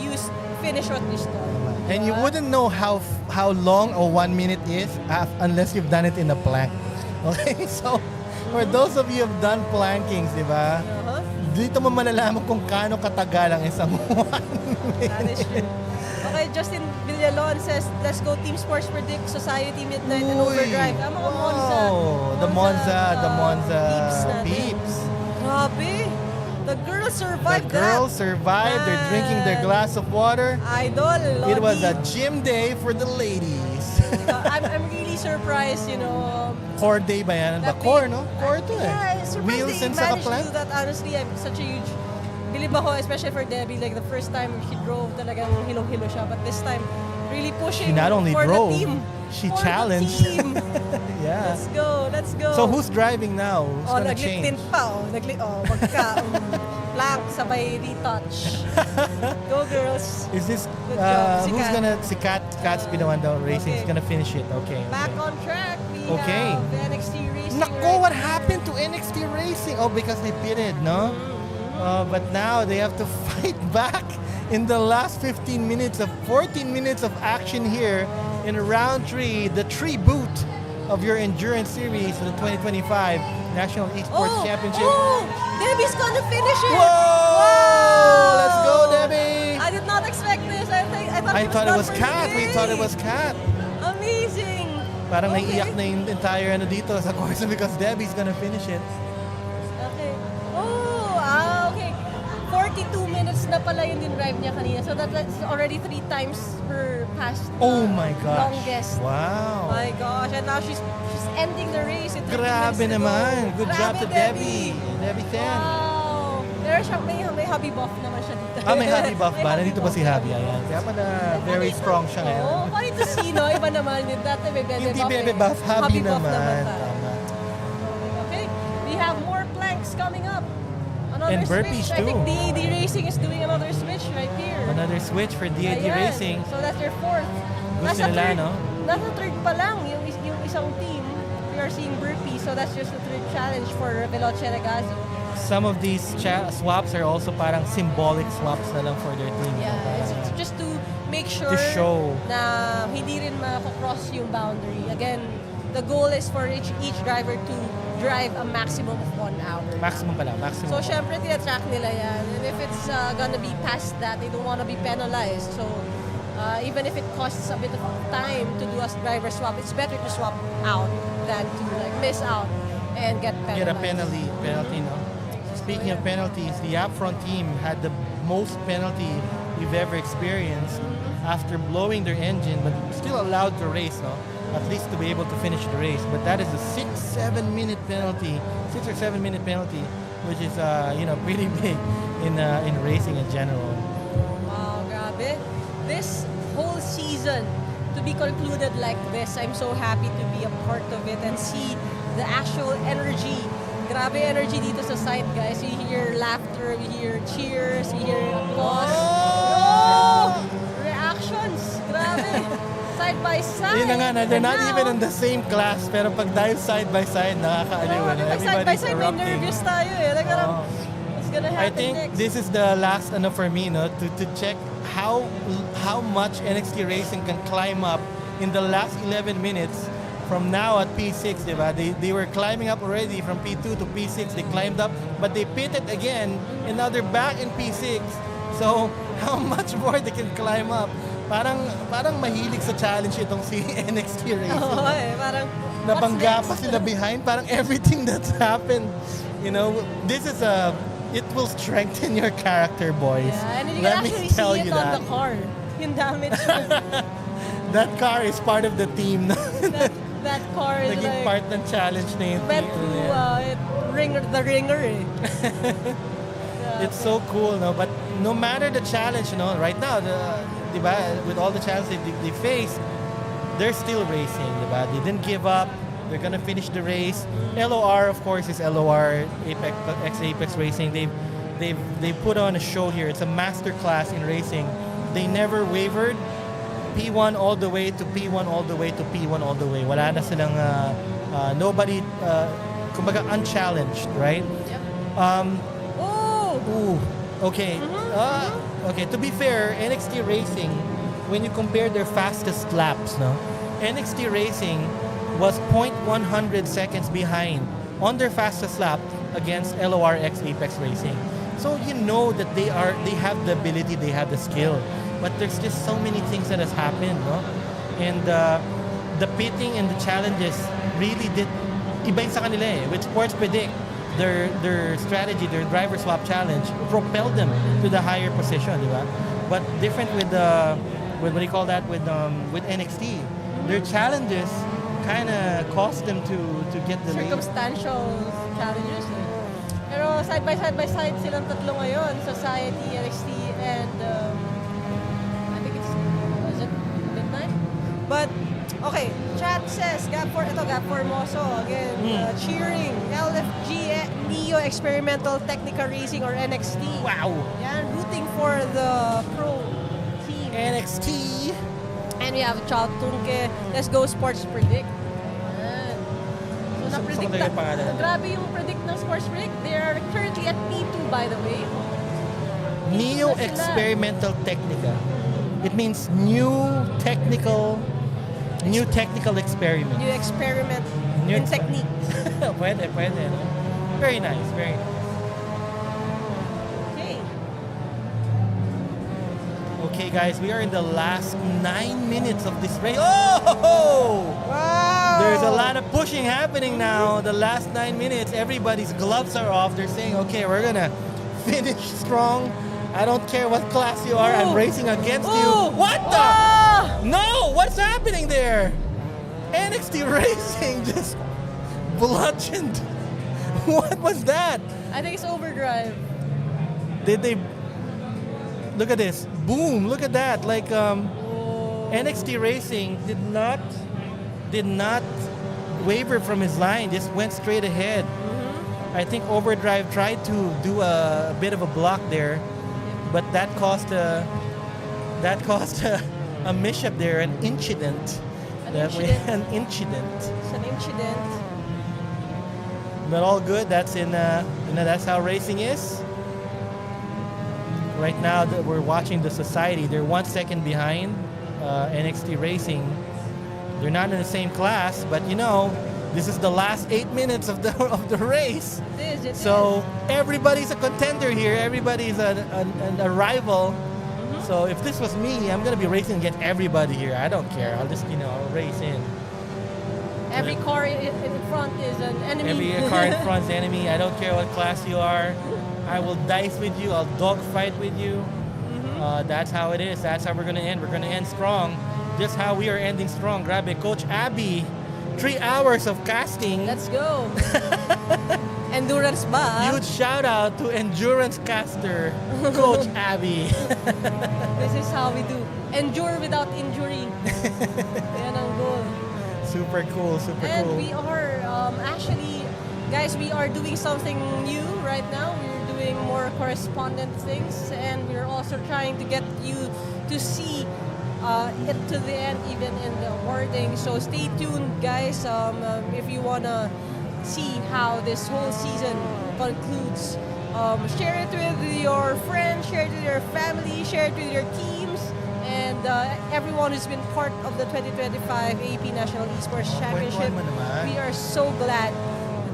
you finish what you start. And you wouldn't know how long a 1 minute is unless you've done it in a plank. Okay, so for those of you who've done plankings, di ba? Dito mo malalaman kung kaano katagal ang isang 1 minute. That is true. Okay, Justin Villalon says, let's go Team Sports Predict Society Midnight and Uy, Overdrive. Ang mga Monza. wow, the Monza peeps natin. peeps. Grabe. The girls The survived girls survived. They're drinking their glass of water. Idol, Lodi. It was a gym day for the ladies. I'm really surprised, Core day ba yan? Ba that core, we- no? Core to Yeah, surprised Wheels they and saka managed to plank. do that. Honestly, I'm such a huge believe ako, especially for Debbie, like the first time she drove, talagang hilong-hilo siya. But this time, really pushing She not only for drove, the team. she For the challenged. team. Yeah. Let's go. So who's driving now? Who's gonna naglip change? tint pa. Magka. Plank, sabay retouch. Go girls. Is this Good job. Si who's Kat. gonna si Cat's binawan daw racing is Okay. gonna finish it. Okay. Back on track, we Okay. have the NXT Racing. Nako, what happened to NXT Racing? Oh, because they pitted, no? But now they have to fight back in the last 15 minutes of 14 minutes of action here in round 3, the boot of your endurance series for the 2025 National Esports Championship. Oh, Debbie's gonna finish it. Whoa! Let's go, Debbie! I did not expect this. I thought it was Kat. Kat. We thought it was Kat. Amazing. Parang Okay. naiiyak na yung entire dito sa course because Debbie's gonna finish it. Okay. Okay. 42 minutes na pala yun din drive niya kanina. So that's already 3 times her past Oh my gosh. longest. Wow. My gosh. And now she's ending the race. With 30 Grabe minutes to go. naman. Good job Grabe, to Debbie. Debbie Ten. Wow. Pero siya, may hobby buff naman siya dito. May hobby buff May ba? hobby Nandito ba buff. si Javi? Ayan. Kaya pala very strong siya ngayon. Oo, funny to see, no? Iba naman yun. Dati may bebe Hindi buff. bebe buff, hobby buff naman. tayo. Tama. Okay, we have more planks coming up. Another And burpees switch. I think too. DAD Racing is doing another switch right here. Another switch for DAD Ayan. Racing. So that's their 4th. Gusto nila, no? Nasa 3rd pa lang yung isang team. We are seeing burpees. So that's just the 3rd challenge for Veloce Regazi. Some of these swaps are also parang symbolic swaps na lang for their team. Yeah, it's Parang, just to make sure To show. na hindi rin makakross yung boundary. Again, the goal is for each driver to drive a maximum of 1 hour. maximum pala. Maximum. So, syempre, tina-track nila yan. And if it's gonna be past that, they don't wanna be penalized. So, even if it costs a bit of time to do a driver swap, it's better to swap out than to miss out and get penalized. Get a penalty, no? Speaking of penalties, the upfront team had the most penalty we've ever experienced after blowing their engine, but still allowed to race, no? At least to be able to finish the race. But that is a 6-7 minute penalty, 6 or 7 minute penalty, which is pretty big in racing in general. Wow, grabe. This whole season to be concluded like this, I'm so happy to be a part of it and see the actual energy. Grabe energy dito sa site, guys. We hear laughter, we hear cheers, we hear applause. Oh! Reactions. Grabe. Side by side. Yun na nga, they're not And even now, in the same class, pero pag dahil side by side, nakakaaliw. Pag side by side, may erupting. nervous tayo eh. Like, Oo. let's go. gonna I happen think next? this is the last for me, no, to check how much NXT Racing can climb up in the last 11 minutes from now at P6, diba? They were climbing up already from P2 to P6. They climbed up, but they pitted again, and now they're back in P6. So, how much more they can climb up? Parang mahilig sa challenge itong si NXT Racing. Oo, parang, Nabangga what's pa next? sila behind. Parang everything that's happened, this is it will strengthen your character, boys. Yeah, and you Let can me actually tell see you it on that. the car. Yung damage. That car is part of the team. that car is Naging like, part ng challenge na yung went team. through the ringer eh. It's so cool, no? But no matter the challenge, right now, diba, with all the challenges they face, they're still racing, diba? They didn't give up. They're gonna finish the race. LOR, of course, is LOR, Apex Racing. They put on a show here. It's a master class in racing. They never wavered. P1 all the way to P1 all the way to P1 all the way. Wala na silang nobody, kumbaga unchallenged, right? Yep. Ooh, okay. Okay, to be fair, NXT Racing, when you compare their fastest laps, no, NXT Racing was 0.100 seconds behind on their fastest lap against LORX Apex Racing. So you know that they have the ability, they have the skill, but there's just so many things that has happened, no? And the pitting and the challenges really did iba yung sa kanila eh. With Sports Predict, their strategy, their driver swap challenge propelled them to the higher position, di ba? But different with what do you call that, with NXT, their challenges kind of cost them to get the lead. Circumstantial challenges eh. Pero side by side silang tatlo ngayon, Society, NXT, and I think is it midnight? But okay, chat says Gap Formoso again, cheering LFG Neo Experimental Technica Racing or NXT. Wow. Yan, rooting for the pro team. NXT. And we have Chow Tunke. Let's go Sports Predict. Ayan. So na-predict Saan pa pangalan? grabe yung predict ng Sports Predict. They are currently at P2 by the way. Neo na sila. Experimental Technica. It means new technical experiment. New experiment New in exper- technique. Pwede. No? Very nice, very nice. Okay. Okay, guys, we are in the last 9 minutes of this race. Oh! Wow! There's a lot of pushing happening now. The last 9 minutes, everybody's gloves are off. They're saying, okay, we're gonna finish strong. I don't care what class you are. I'm racing against you. What the? Ah! No! What's happening there? NXT Racing just bludgeoned. What was that? I think it's overdrive. Did they? Look at this. Boom! Look at that. Like NXT Racing did not waver from his line. Just went straight ahead. I think Overdrive tried to do a bit of a block there, but that caused a mishap there, an incident. An incident. It's an incident. But all good. That's that's how racing is. Right now that we're watching the Society, they're 1 second behind NXT Racing. They're not in the same class, but this is the last 8 minutes of the race. It So everybody's a contender here. Everybody's a rival. So if this was me, I'm gonna be racing against everybody here. I don't care. I'll just race in. Every car in front is an enemy. Every car in front is enemy. I don't care what class you are. I will dice with you. I'll dogfight with you. That's how it is. That's how we're gonna end. We're gonna end strong. Just how we are ending strong. Grab it, Coach Abby. 3 hours of casting. Let's go. Endurance ba? Huge shout out to endurance caster, Coach Abby. This is how we do. Endure without injury. Yan ang goal. Super cool, super And cool. we are actually, guys, we are doing something new right now. We're doing more correspondent things, and we're also trying to get you to see it to the end, even in the awarding. So stay tuned, guys. If you wanna see how this whole season concludes, Share it with your friends, share it with your family, share it with your teams, and everyone who's been part of the 2025 AAP National Esports Championship. We are so glad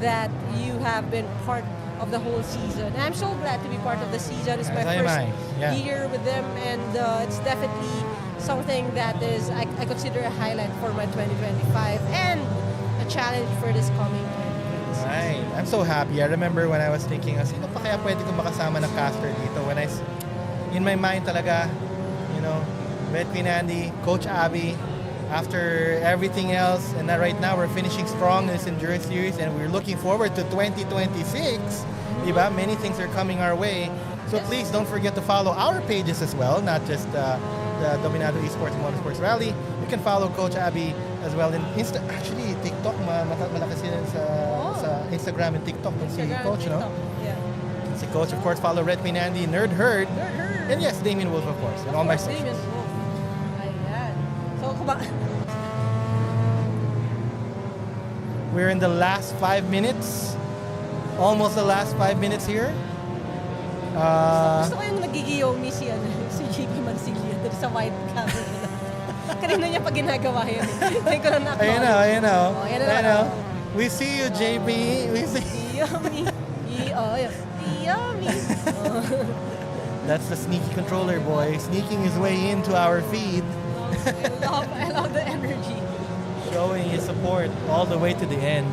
that you have been part of the whole season. And I'm so glad to be part of the season. It's my first year with them, and it's definitely something that is I consider a highlight for my 2025 and a challenge for this coming 2026. Right. I'm so happy. I remember when I was thinking, sino pa kaya pwede kong makasama ng caster dito? In my mind talaga, you know, RedQueen Andi, Coach Abby, after everything else, and right now we're finishing strong in this Endurance Series, and we're looking forward to 2026. Diba? Many things are coming our way. So please don't forget to follow our pages as well, not just the Dominado Esports Motorsports Rally. You can follow Coach Abby as well in actually TikTok, malakas sila sa Instagram and TikTok kung si Coach, no? Yeah. Si Coach, of course, follow RedQueen Andi, Nerd Herd, and yes, DamienWolf, of course, and all my socials. DamienWolf. Ayan. So, we're in the last 5 minutes. Almost the last 5 minutes here. Gusto ko yung nagigiyomi si JP Mancilla doon sa white camera. Kanina niya pa ginagawa yun. Hindi ko na Ayun na. We see you, JP. We see Yummy. Yummy. That's the sneaky controller boy, sneaking his way into our feed. I love the energy. Showing his support all the way to the end.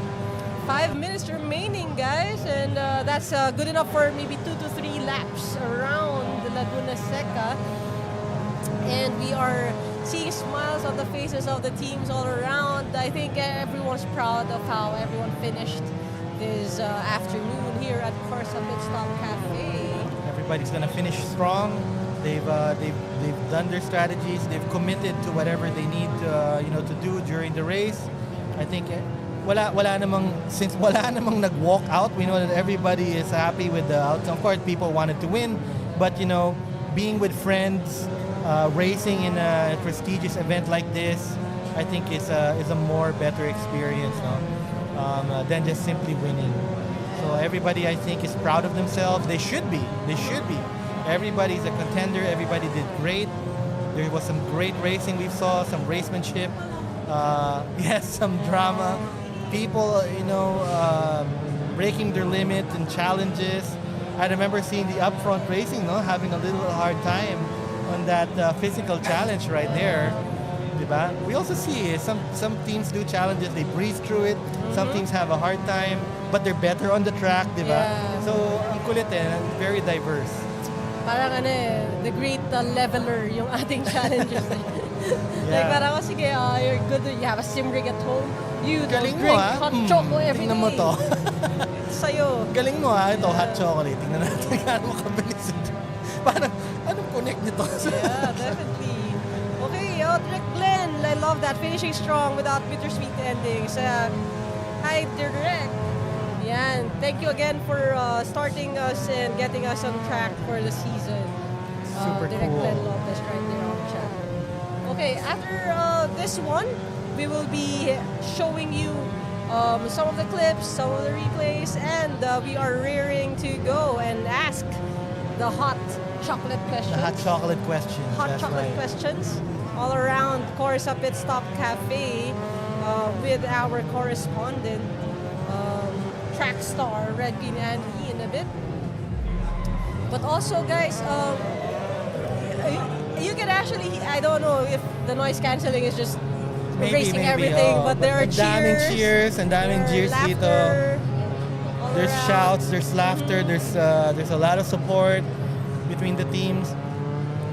5 minutes remaining, guys, and that's good enough for maybe 2 to 3 laps around the Laguna Seca. And we are seeing smiles on the faces of the teams all around. I think everyone's proud of how everyone finished this afternoon here at KORSA Pitstop Cafe. Everybody's gonna finish strong. They've done their strategies. They've committed to whatever they need to do during the race. I think wala namang nag-walk out. We know that everybody is happy with the outcome. Of course, people wanted to win, but being with friends, racing in a prestigious event like this, I think is a more better experience, than just simply winning. So everybody, I think, is proud of themselves. They should be. Everybody's a contender. Everybody did great. There was some great racing we saw, some racemanship. Yes, some drama. People, breaking their limit and challenges. I remember seeing the upfront racing, having a little hard time on that physical challenge right there. Diba? We also see some teams do challenges, they breeze through it. Some teams have a hard time, but they're better on the track, diba? Yeah. So, ang kulit very diverse. Parang the great leveler yung ating challenges. Yeah. Like parang sige, you're good, you have a sim rig at home. You Galing drink mo, hot choco every day. Tingnan mo to. Sa'yo. Galing mo ito, hot chocolate. Tingnan natin gaano mo kabilis ito. Parang, anong connect nito? Yeah, definitely. Okay, Direct Glenn, I love that. Finishing strong without bittersweet endings. Hi, Direct. Yan. Thank you again for starting us and getting us on track for the season. Super Direct cool. Glenn Lopez right there on chat. Okay, after this one, we will be showing you some of the clips, some of the replays, and we are rearing to go and ask the hot chocolate questions. The hot chocolate questions. Hot that's chocolate right. questions all around KORSA Pitstop Cafe with our correspondent, track star RedQueen Andi in a bit. But also, guys, you can actually, I don't know if the noise cancelling is just erasing everything, but there are cheers and daming cheers dito. There's shouts, there's laughter, there's a lot of support between the teams.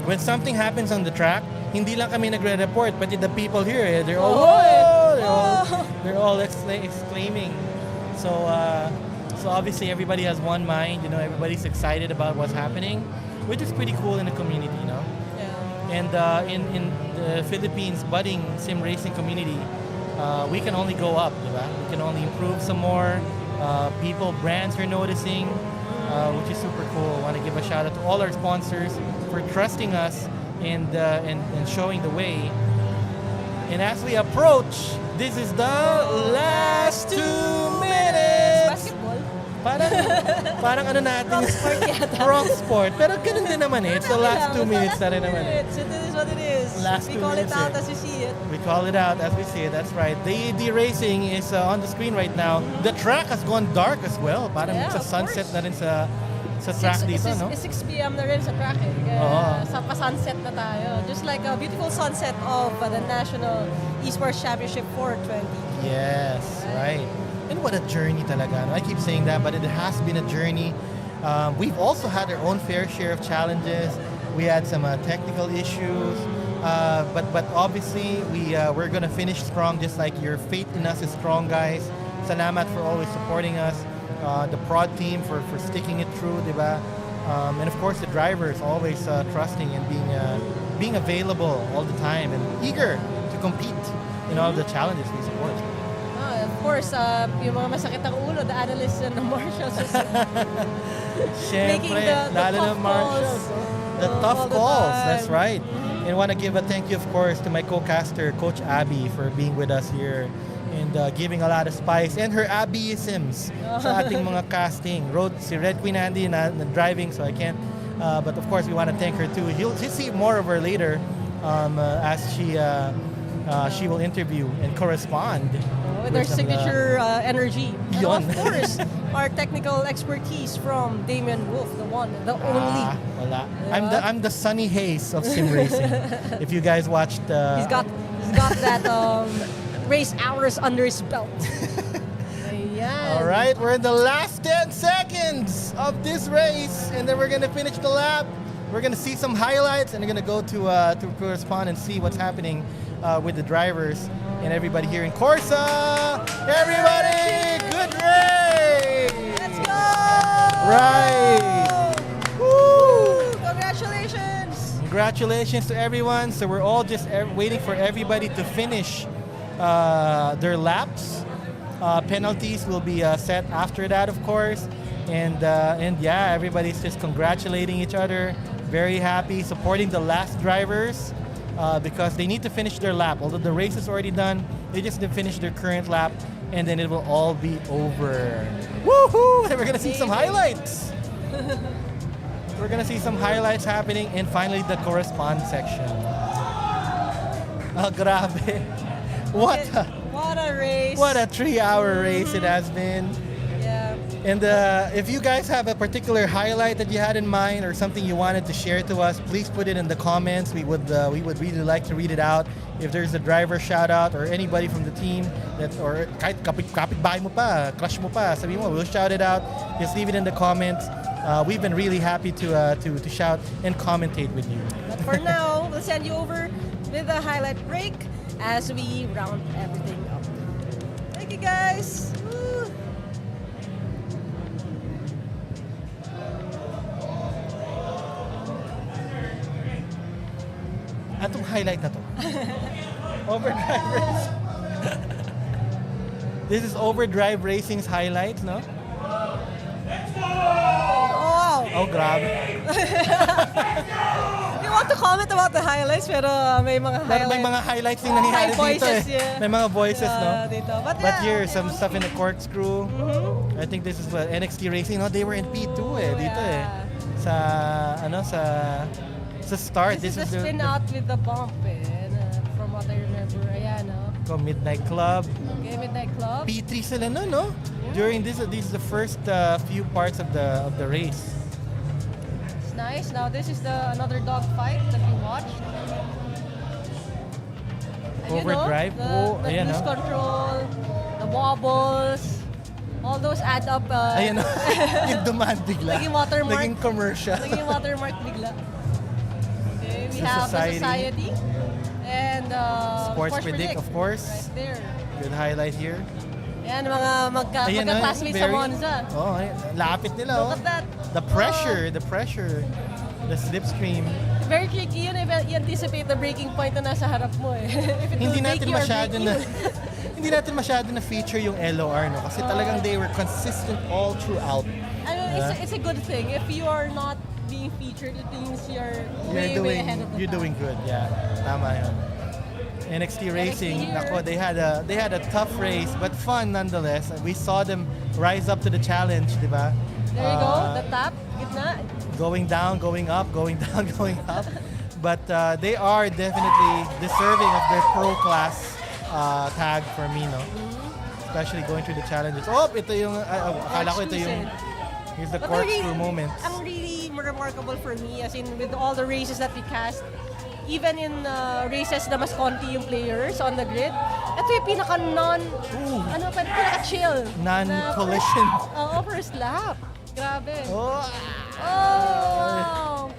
When something happens on the track, hindi lang kami nagre-report, but the people here, they're all exclaiming. So obviously everybody has one mind, everybody's excited about what's happening, which is pretty cool in the community, Yeah. And in the Philippines budding sim racing community, we can only go up, diba? We can only improve some more. Brands are noticing, which is super cool. I want to give a shout out to all our sponsors for trusting us and showing the way. And as we approach, this is the last 2 minutes. Basketball? Parang ano natin. Wrong sport yata. Wrong sport. Pero ganun din naman eh. It's the last 2 minutes na rin naman eh. It is what it is. Last We 2 call it minutes out eh. as we see it. We call it out as we see it. That's right. The racing is on the screen right now. The track has gone dark as well. Parang Yeah, sa of sunset course. na rin sa track dito, no? 6 p.m. na rin sa track eh. Oo. Sa pa-sunset na tayo. Just like a beautiful sunset of the National Esports Championship 420. Yes, right. And what a journey talaga. No? I keep saying that, but it has been a journey. We've also had our own fair share of challenges. We had some technical issues, but obviously we're gonna finish strong. Just like your faith in us is strong, guys. Salamat for always supporting us. The prod team for sticking it through, diba? And of course the drivers always trusting and being available all the time and eager to compete in all the challenges we support. Of course, yung mga masakit ang ulo, the analysts and the marshals is making Siyempre, the lalo na tough marshals. calls. The tough all the calls, time. that's right. And I want to give a thank you, of course, to my co-caster, Coach Abby, for being with us here and giving a lot of spice. And her Abby-isms sa ating mga casting. Si RedQueen Andi na driving, so I can't. But of course, we want to thank her too. You'll see more of her later as she will interview and correspond. With our signature energy. And Yun. of course, our technical expertise from DamienWolf, the one, the only. Wala. Yeah. I'm the Sunny Haze of sim racing. If you guys watched He's got that race hours under his belt. Ayan. All right, we're in the last 10 seconds of this race, and then we're gonna finish the lap. We're gonna see some highlights, and we're gonna go to correspond and see what's happening with the drivers and everybody here in KORSA. Everybody, good race! Let's go! Right. Woo! Congratulations! Congratulations to everyone. So we're all just waiting for everybody to finish their laps. Penalties will be set after that, of course. And yeah, everybody's just congratulating each other. Very happy, supporting the last drivers because they need to finish their lap. Although the race is already done, they just need to finish their current lap, and then it will all be over. Woohoo! And we're gonna see some highlights. We're gonna see some highlights happening, and finally the correspond section. Oh, grabe. What a race. What a 3-hour race it has been. Yeah. And if you guys have a particular highlight that you had in mind or something you wanted to share to us, please put it in the comments. We would really like to read it out. If there's a driver shout out or anybody from the team that or kahit kapitbahay mo pa, crush mo pa, sabi mo, we'll shout it out. Just leave it in the comments. We've been really happy to shout and commentate with you. But for now, we'll send you over with a highlight break as we round everything up. Thank you, guys. Woo. Atong highlight na to. Overdrive Racing. This is Overdrive Racing's highlight, no? Wow. Oh, grabe. You want to comment about the highlights, pero may mga highlights. May mga highlights din nangyayari dito voices, eh. yeah. May mga voices, no? Dito. But But yeah, here, okay. some stuff in the corkscrew. I think this is NXT Racing. No, they were in P2 dito eh. Yeah. Sa start. This is the spin out with the bump from what I remember. Ayan, no? Midnight Club. Okay, Midnight Club. P3 sila no? Yeah. During this is the first few parts of the race. It's nice. Now this is another dog fight that we watched. And Overdrive. The Ayan, cruise control, the wobbles, all those add up. Ayan o. Yung dumaan bigla. Naging watermark. Naging commercial. Naging watermark bigla. Okay, we The have Society. the Society. And Sports Predict, of course. Right there. Good highlight here. Ayan, mga Ayan, magka-classmates sa very- Monza. Oh, ayan. Lapit nila. Look at that. The pressure, the slipstream. Very tricky yun if you anticipate the breaking point na nasa harap mo eh. If it Hindi will natin break you or masyado break na you. hindi natin masyado na feature yung LOR no kasi talagang they were consistent all throughout. I mean, it's a good thing. If you are not being featured, it means you're way ahead of the You're pack. doing good. Yeah. Tama yun. NXT Racing, here. nako, they had a tough race but fun nonetheless. We saw them rise up to the challenge, di ba? There you go, the top, gitna. Going down, going up, going down, going up. But they are definitely deserving of their pro class tag for me, no? Especially going through the challenges. Oh, ito yung, akala ko ito yung, here's the corkscrew moment. Ang really remarkable for me, as in with all the races that we cast, even in races na mas konti yung players on the grid, ito yung pinaka-chill. Non-collision. Oo, first lap. Grabe. Oh. Wow.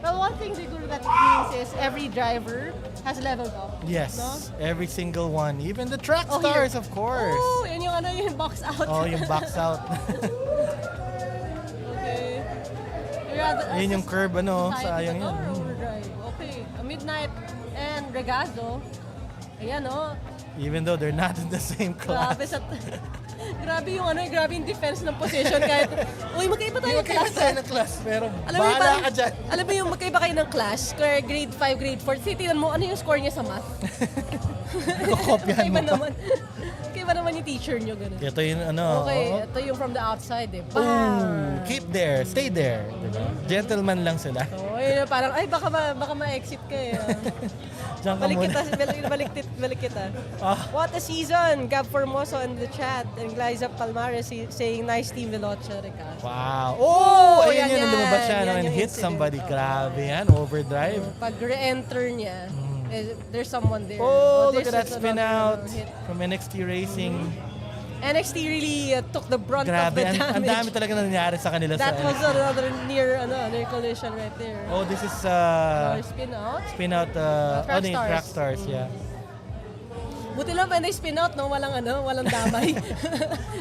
Well, one thing siguro that means is every driver has leveled up. Yes, no? every single one. Even the track Oh, stars, here. of course. Oh, yun yung yung box out. Oh, yung box out. Okay. Yun yung curve, sayang yun. Overdrive. Okay, a midnight and Regazo. Ayan, no? Even though they're not in the same class. Grabe yung defense ng position kahit, uy, magkaiba tayo ng class. Magkaiba tayo ng class, pero Alam mo bahala ka dyan. Alam mo yung magkaiba kayo ng class, kaya grade 5, grade 4, titignan mo, ano yung score niya sa math? Kokopyahan mo pa. Kaiba naman yung teacher nyo, gano'n. Ito yung Okay, ito yung from the outside eh. Bam! Keep there, stay there. Diba? Gentleman lang sila. So, yun, parang, ay, baka ma-exit ka eh. Diyan ka Balik muna. balik kita. What a season! Gab Formoso in the chat and Glyza Palmares saying, nice team Veloce, Rica. Wow. Oh, ayun yan, yan. Lumabas siya yan and yung hit incident. somebody. Grabe yan. Overdrive. Pag re-enter niya, there's someone there. Oh, look There's at that just spin another out hit. from NXT Racing. NXT really took the brunt of Grabe, the ang damage. dami talaga nangyari sa kanila. That sa was NXT. another near collision right there. Oh, this is Spin out. spin out track stars, yeah. Buti lang when they spin out, no, walang damay.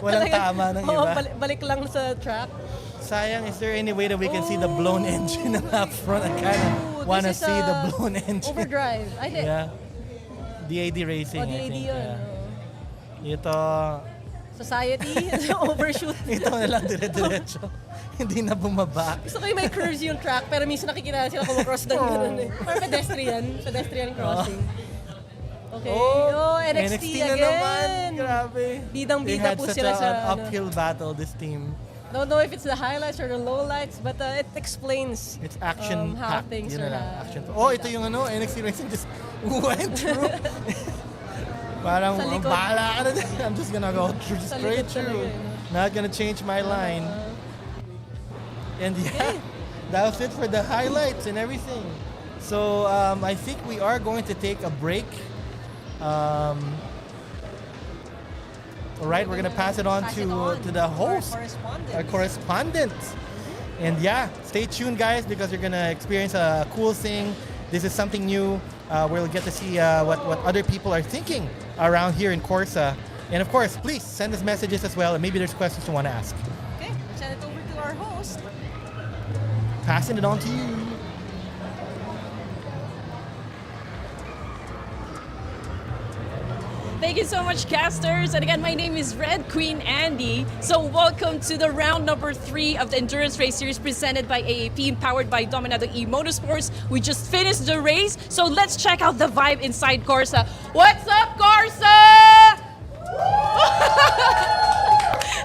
Walang tama ng Oo, iba. balik lang sa track. Sayang, is there any way that we can see the blown engine up front? I kind of want to This is, see the blown engine. Overdrive. I think. Yeah. DAD Racing, I DAD think. yun. Yeah. Ito, Society, overshoot. ito na lang dire-diretso. Hindi na bumaba. Gusto ko yung may curves yung track, pero minsan nakikita sila kumacross ng gano'n eh. Or pedestrian crossing. Okay. Oh, NXT na again. naman. Grabe. Bidang-bida po sila sa an uphill battle, this team. Don't know if it's the highlights or the lowlights, but it explains It's action how packed. things Yun are. na lang, action. Oh, ito yung NXT Racing just went through. Parang Sa likod. bahala ka na dyan. I'm just gonna go straight likod through. talaga, Not gonna change my line. And yeah, that was it for the highlights and everything. So I think we are going to take a break. All right, we're gonna pass it on to the host, our correspondent. And yeah, stay tuned, guys, because you're gonna experience a cool thing. This is something new. We'll get to see what other people are thinking around here in KORSA. And of course, please send us messages as well, and maybe there's questions you want to ask. Okay, send it over to our host. Passing it on to you. Thank you so much, casters. And again, my name is RedQueen Andi. So welcome to the round number 3 of the Endurance Race Series presented by AAP, powered by E-Motorsports. We just finished the race, so let's check out the vibe inside KORSA. What's up, KORSA?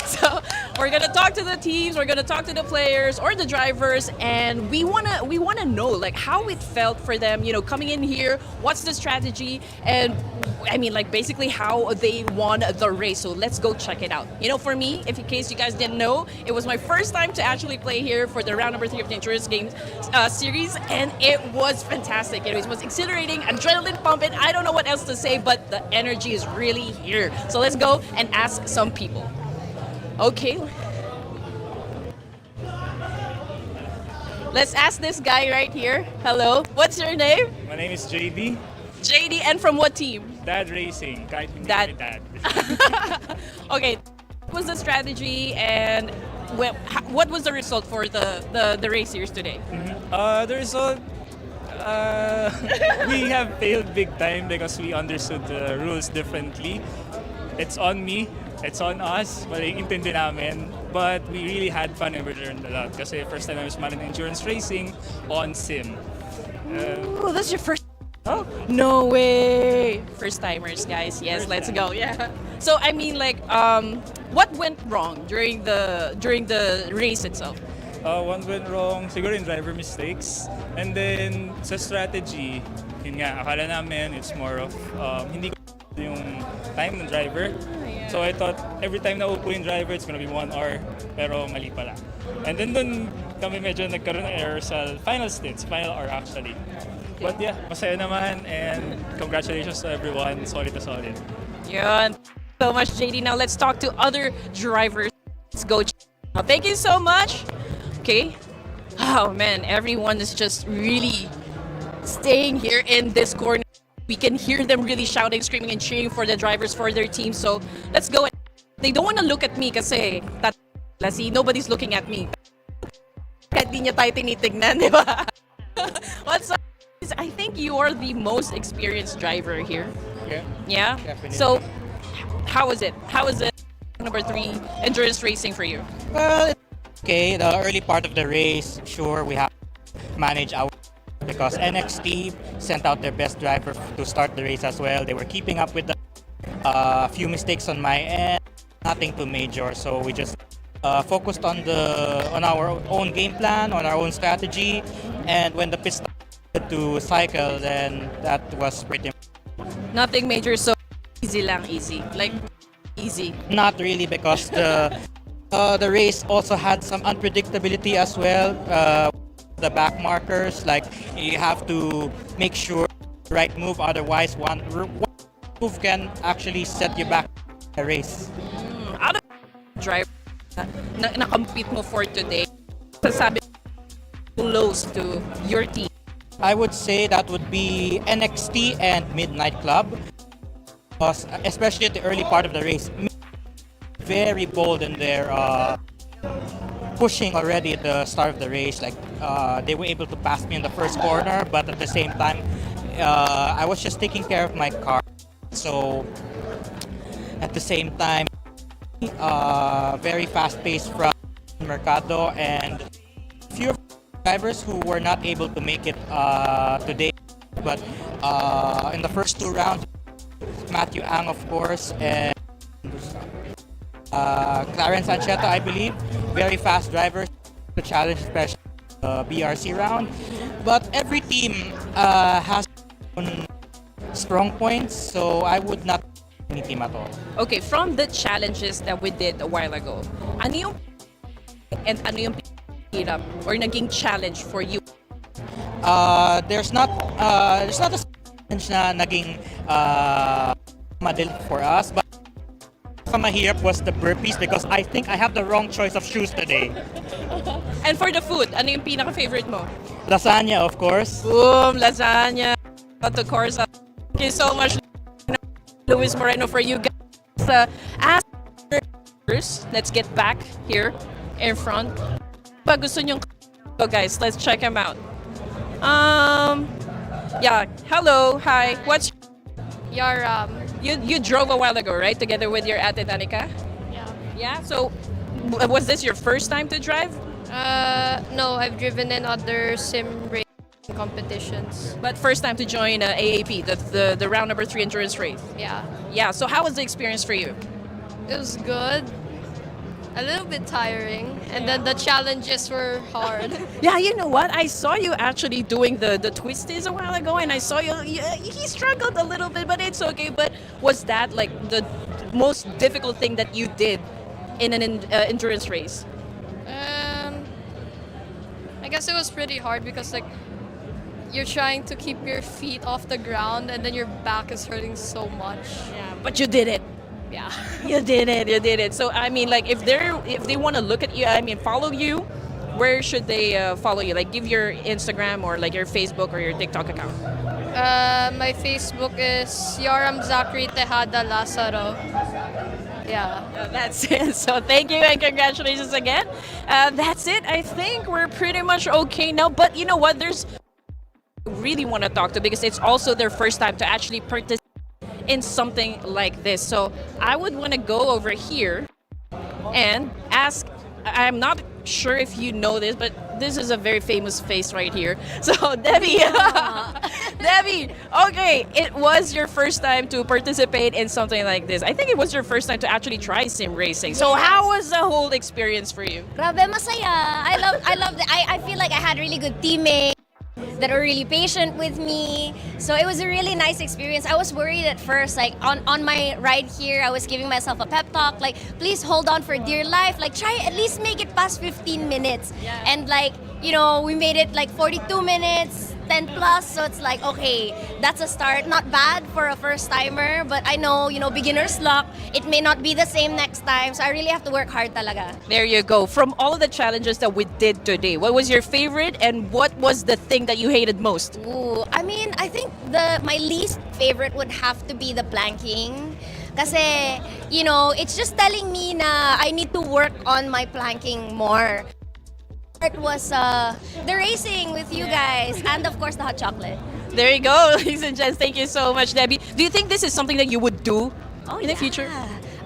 So we're gonna talk to the teams, we're gonna talk to the players or the drivers, and we wanna know like how it felt for them, coming in here. What's the strategy, and I mean like basically how they won the race. So let's go check it out. For me, if in case you guys didn't know, it was my first time to actually play here for the round number 3 of the Endurance Games series, and it was fantastic. It was exhilarating, adrenaline pumping. I don't know what else to say, but the energy is really here. So let's go and ask some people. Okay. Let's ask this guy right here. Hello. What's your name? My name is JD. JD, and from what team? Dad Racing. Kahit hindi Dad. kami dad. Okay. What was the strategy, and what was the result for the race series today? The result, we have failed big time because we understood the rules differently. It's on me. It's on us. Intindi namin. But we really had fun and we learned a lot. Kasi first time I was managing endurance racing on sim. Oh, that's your first Oh, no way! First timers, guys. Yes, let's go. Yeah. So I mean, like, what went wrong during the race itself? One went wrong, siguro in driver mistakes. And then sa strategy, yun nga, akala namin it's more of hindi ko yung time ng driver. So I thought every time na upo yung driver, it's gonna be 1 hour. Pero mali pala. And then dun kami medyo nagkaroon ng error sa final stints, final hour actually. But yeah, masaya naman and congratulations to everyone. Solid to solid. Yun. So much, JD. Now let's talk to other drivers. Let's go. Thank you so much. Okay. Oh man, everyone is just really staying here in this corner. We can hear them really shouting, screaming, and cheering for the drivers for their team. So let's go. They don't want to look at me kasi nobody's looking at me. Kahit di niya tayo tinitignan, di ba? What's up? I think you are the most experienced driver here. Yeah. Yeah? Definitely. So, how is it? How is it number 3 endurance racing for you? Well, it's okay. The early part of the race, sure, we have to manage our because NXT sent out their best driver to start the race as well. They were keeping up with the few mistakes on my end, nothing too major. So we just focused on our own game plan, on our own strategy, and when the Pitstop to cycle, then that was pretty. Nothing major, so easy lang, easy. Like, easy. Not really because the race also had some unpredictability as well. The back markers, like you have to make sure the right move, otherwise one move can actually set you back the race. Out of driver na compete mo for today, sasabi close to your team. I would say that would be NXT and Midnight Club, because especially at the early part of the race, very bold in their pushing already at the start of the race. Like they were able to pass me in the first corner, but at the same time, I was just taking care of my car. So at the same time, very fast-paced from Mercado and few drivers who were not able to make it today, but in the first 2 rounds, Matthew Ang, of course, and Clarence Ancheta, I believe, very fast drivers to challenge, especially the BRC round. But every team has own strong points, so I would not any team at all. Okay, from the challenges that we did a while ago, ano yung hirap or naging challenge for you? There's not a challenge na naging madali for us, but mahirap was the burpees because I think I have the wrong choice of shoes today. And for the food, ano yung pinaka-favorite mo? Lasagna, of course. Boom! Lasagna! Assetto Corsa. Thank you so much, Luis Moreno, for you guys. Let's get back here in front. Pag gusto nyo, guys, let's check him out. Yeah, hello, hi. What's Your you drove a while ago, right? Together with your ate Danica? yeah. Yeah. So, was this your first time to drive? No, I've driven in other sim racing competitions. But first time to join AAP, the round number 3 endurance race. Yeah. Yeah. So, how was the experience for you? It was good. A little bit tiring, and then the challenges were hard. Yeah, you know what? I saw you actually doing the twisties a while ago, and I saw you. He struggled a little bit, but it's okay. But was that like the most difficult thing that you did in an endurance race? I guess it was pretty hard because like you're trying to keep your feet off the ground, and then your back is hurting so much. Yeah, but you did it. Yeah. You did it. So I mean, like if they want to look at you, I mean, follow you. Where should they follow you? Like, give your Instagram or like your Facebook or your TikTok account. My Facebook is Yoram Zachary Tejada Lazaro. Yeah. That's it. So thank you and congratulations again. That's it. I think we're pretty much okay now. But you know what? There's really want to talk to because it's also their first time to actually participate in something like this. So I would want to go over here and ask. I'm not sure if you know this, but this is a very famous face right here. So, Debbie, Debbie, okay, it was your first time to participate in something like this. I think it was your first time to actually try sim racing. So, how was the whole experience for you? Grabe, masaya. I love I feel like I had really good teammates that were really patient with me. So it was a really nice experience. I was worried at first, like on my ride here, I was giving myself a pep talk, like, please hold on for dear life. Like, try at least make it past 15 minutes. Yeah. And like, you know, we made it like 42 minutes, 10 plus. So it's like, okay, that's a start. Not bad for a first timer, but I know, you know, beginner's luck. It may not be the same next time. So I really have to work hard talaga. There you go. From all of the challenges that we did today, what was your favorite and what was the thing that you hated most? Ooh, I mean, I think my least favorite would have to be the planking. Kasi, you know, it's just telling me na I need to work on my planking more. It was the racing with you guys and of course the hot chocolate. There you go, ladies and gents. Thank you so much, Debbie. Do you think this is something that you would do in the future?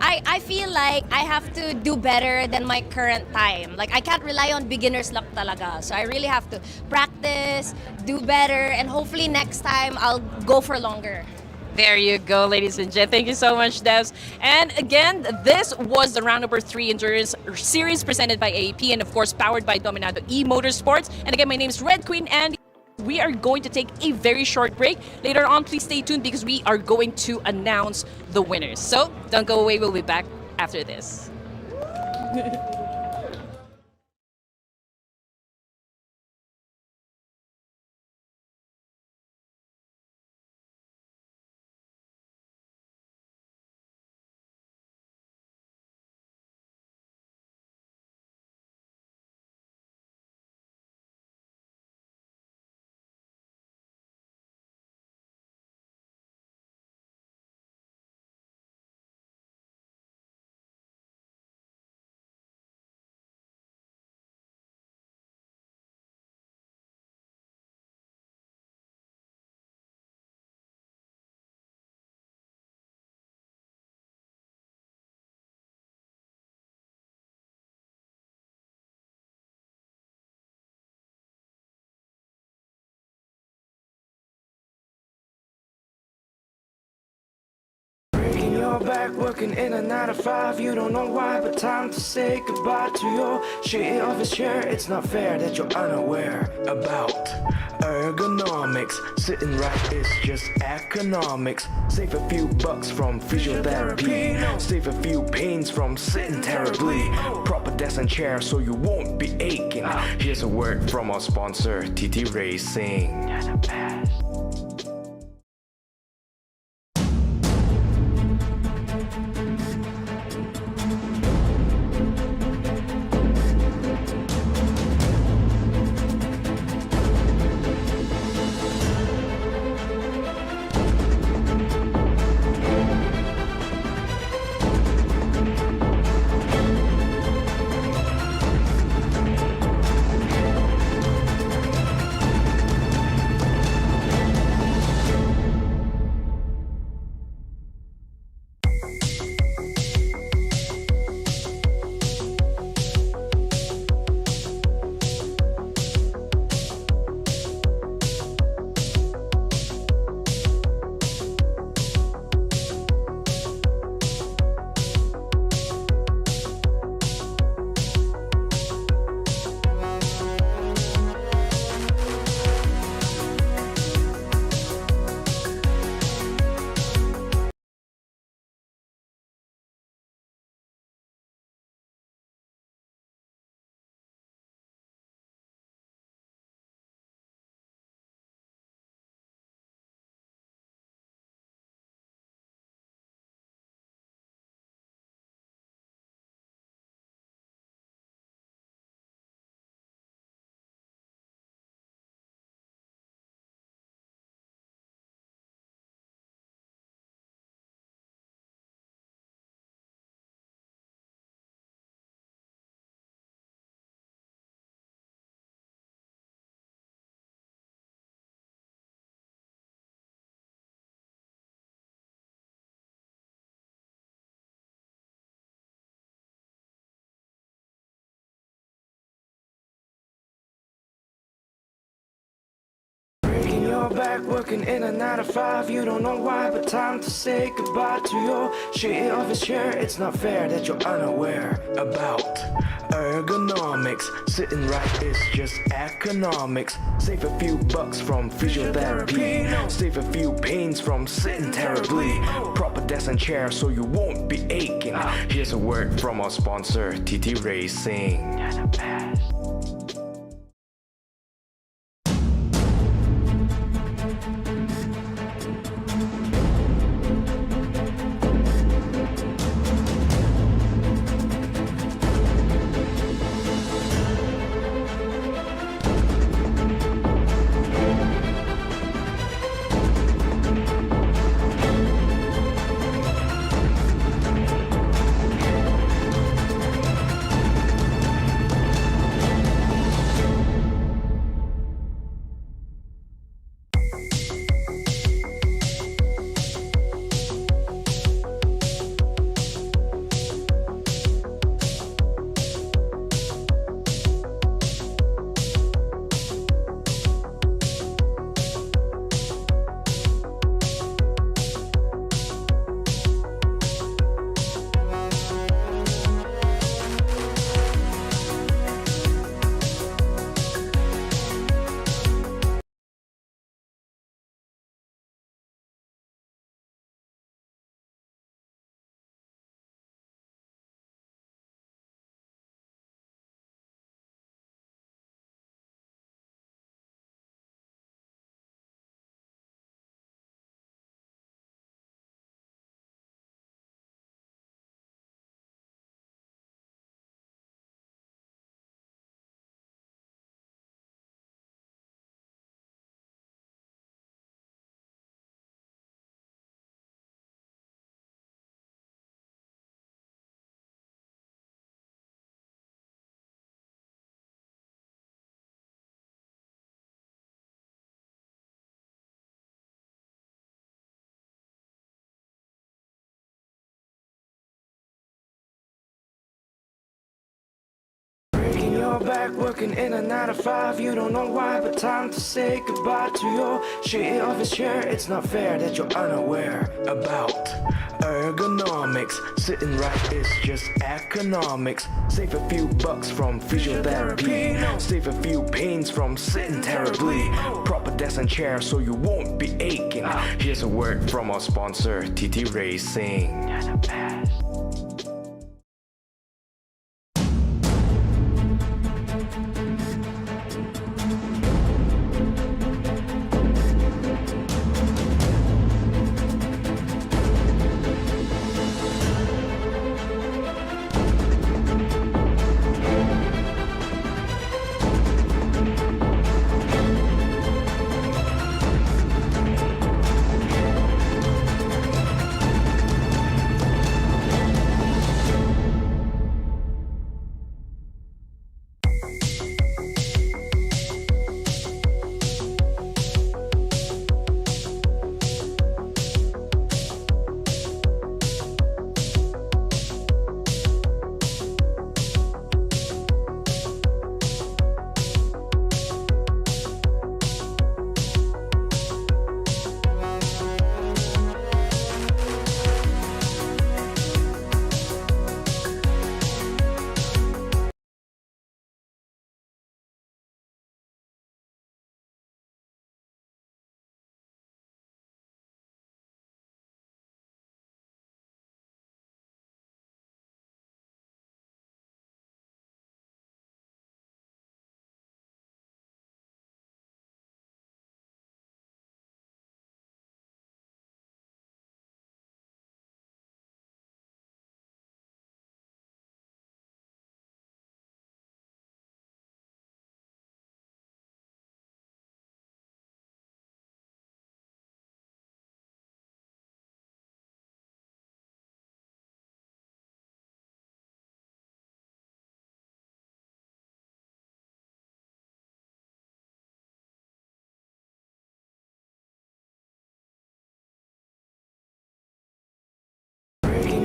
I feel like I have to do better than my current time. Like, I can't rely on beginner's luck talaga. So I really have to practice, do better, and hopefully next time I'll go for longer. There you go, ladies and gents. Thank you so much, Devs. And again, this was the round number 3 Endurance Series presented by AAP and of course powered by Dominado E-Motorsports. And again, my name is RedQueen Andi. We are going to take a very short break. Later on, please stay tuned because we are going to announce the winners. So don't go away. We'll be back after this. Back working in a 9 to 5, you don't know why, but time to say goodbye to your shitty office chair. It's not fair that you're unaware about ergonomics. Sitting right is just economics. Save a few bucks from physiotherapy, save a few pains from sitting terribly. Proper desk and chair so you won't be aching. Here's a word from our sponsor, TTRacing. You're the best. back working in a 9 to 5. You don't know why, but time to say goodbye to your shitty office chair. It's not fair that you're unaware about ergonomics. Sitting right is just economics. Save a few bucks from physiotherapy. Save a few pains from sitting terribly. Proper desk and chair so you won't be aching. Here's a word from our sponsor, TTRacing. Back working in a 9 to 5. You don't know why, but time to say goodbye to your shitty office chair. It's not fair that you're unaware about ergonomics. Sitting right is just economics. Save a few bucks from physiotherapy. Save a few pains from sitting terribly. Proper desk and chair so you won't be aching. Here's a word from our sponsor, TTRacing.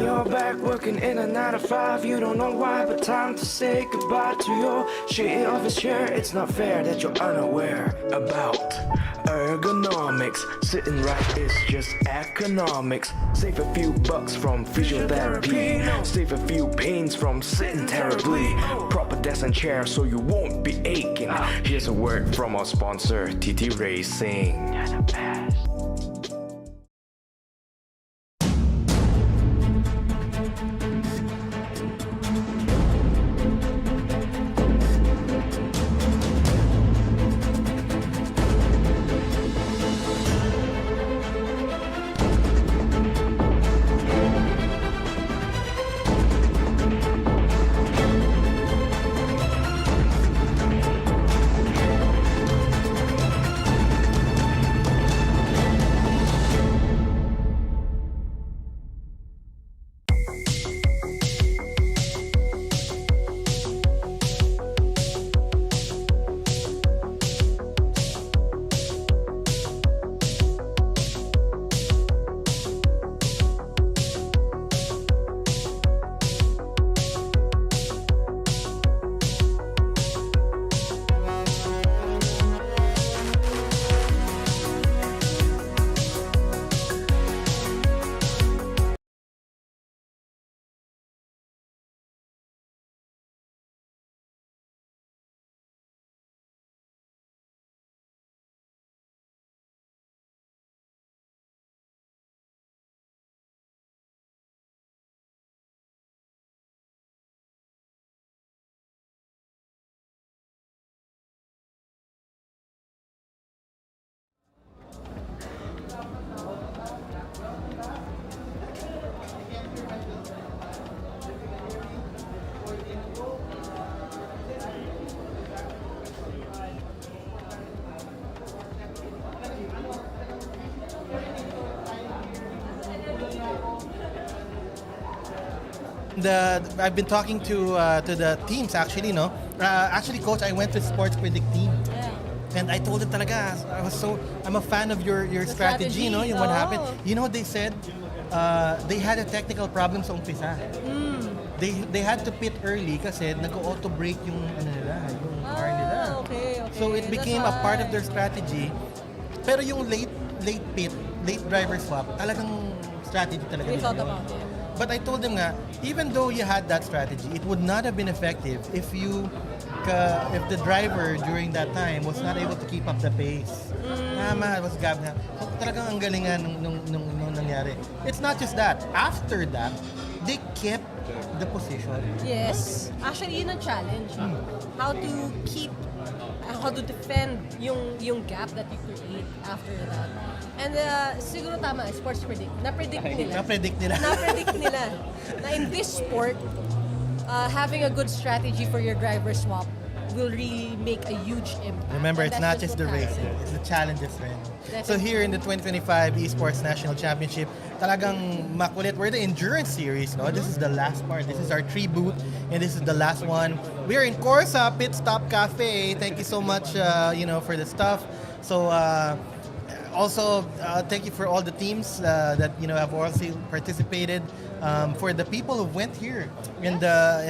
you're back working in a 9 to 5. You don't know why, but time to say goodbye to your shitty office chair. It's not fair that you're unaware about ergonomics. Sitting right is just economics. Save a few bucks from physiotherapy. Save a few pains from sitting terribly. Proper desk and chair so you won't be aching. Here's a word from our sponsor, TTRacing. I've been talking to the teams actually, no? Actually, coach, I went to Sports Predict team. And I told them talaga, I'm a fan of your strategy, you know, yung what happened. You know what they said? They had a technical problem sa umpisa. They had to pit early kasi nag-auto brake yung car nila. Okay. So it became a part of their strategy. Pero yung late driver swap, talagang strategy talaga We nila thought yun. about it. But I told them nga, even though you had that strategy, it would not have been effective if the driver during that time was not able to keep up the pace. Tama, it was gab na. So talagang ang galingan nung nangyari. It's not just that. After that, they kept the position. Yes. Actually, yun ang challenge. How to defend yung gap that you create after that. And siguro tama, Sports Predict. Na-predict nila na in this sport, having a good strategy for your driver swap will really make a huge impact. Remember, And it's that's not just the what racing, happened. it's the challenges rin. So Definitely. here in the 2025 Esports National Championship, talagang makulit. We're the endurance series, no? This is the last part. This is our REBOOT, and this is the last one. We are in KORSA Pitstop Cafe. Thank you so much, for the stuff. So also, thank you for all the teams that have also participated. For the people who went here and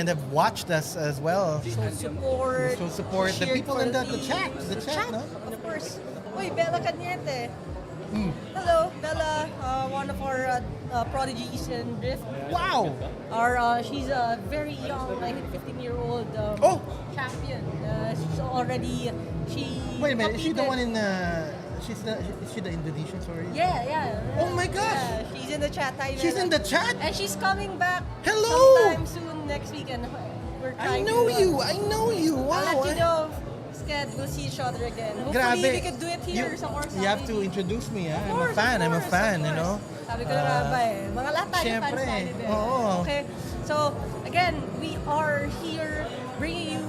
have watched us as well. Show support. The cheered people for in the team. chat. The chat, no? Of course. Uy, Bella Cañete. Hello, Bella, one of our prodigies in drift. Wow! She's a very young, 15-year-old champion. She's already, Wait a minute, is she the competed- one in is she the Indonesian, sorry? Yeah. Oh my gosh! Yeah, she's in the chat. Hi, She's Bella. in the chat? And she's coming back Hello! sometime soon next weekend. We're I trying know to, you! I know you! I'll Wow! let you know, Sked, we'll see each other again. Hopefully, we could do it here sa KORSA. You have to maybe. introduce me, ah. Of I'm a course, fan, of I'm a course, fan, of you know? course. Sabi ko na nga ba eh. Mga lahat tayo Siyempre, fans tayo din. oo. Okay? So, again, we are here bringing you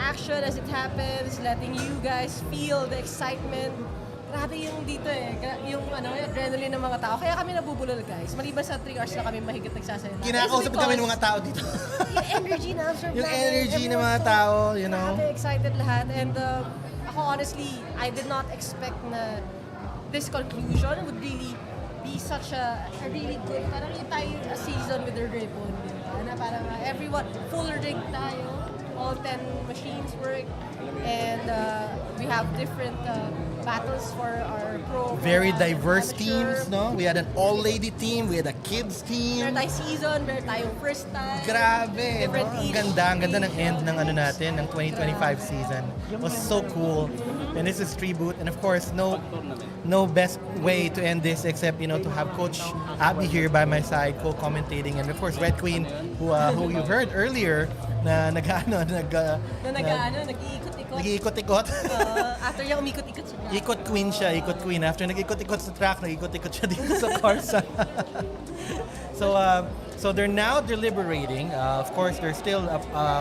action as it happens, letting you guys feel the excitement. Grabe yung dito eh, yung adrenaline ng mga tao. Kaya kami nabubulol guys. Maliban sa 3 hours na kami mahigit nagsasalita. Kinakausap kami ng mga tao dito. Yung energy na absorb Yung namin. energy ng mga Everyone's tao, you know? Grabe, excited lahat. And ako honestly, I did not expect na this conclusion would really be such a really good, parang yung tayo a season with the ribbon, di ba? Na parang everyone, full rig tayo, all 10 machines work, and we have different battles for our pro. Very diverse amateur. teams, no? We had an all-lady team, we had a kids team. Meron tayong season, meron tayong first time. Grabe, no? Different Ang ganda ng end ng ano natin, ng 2025 season. It was so cool. And this is REBOOT, and of course, no best way to end this except, to have Coach Abby here by my side, co-commentating, and of course, RedQueen, who you heard earlier, na nag-iikot-ikot. After niya umikot-ikot siya. Ikot queen. After nag-ikot-ikot sa track, nag-ikot-ikot siya dito sa KORSA. So they're now deliberating. Of course, there's still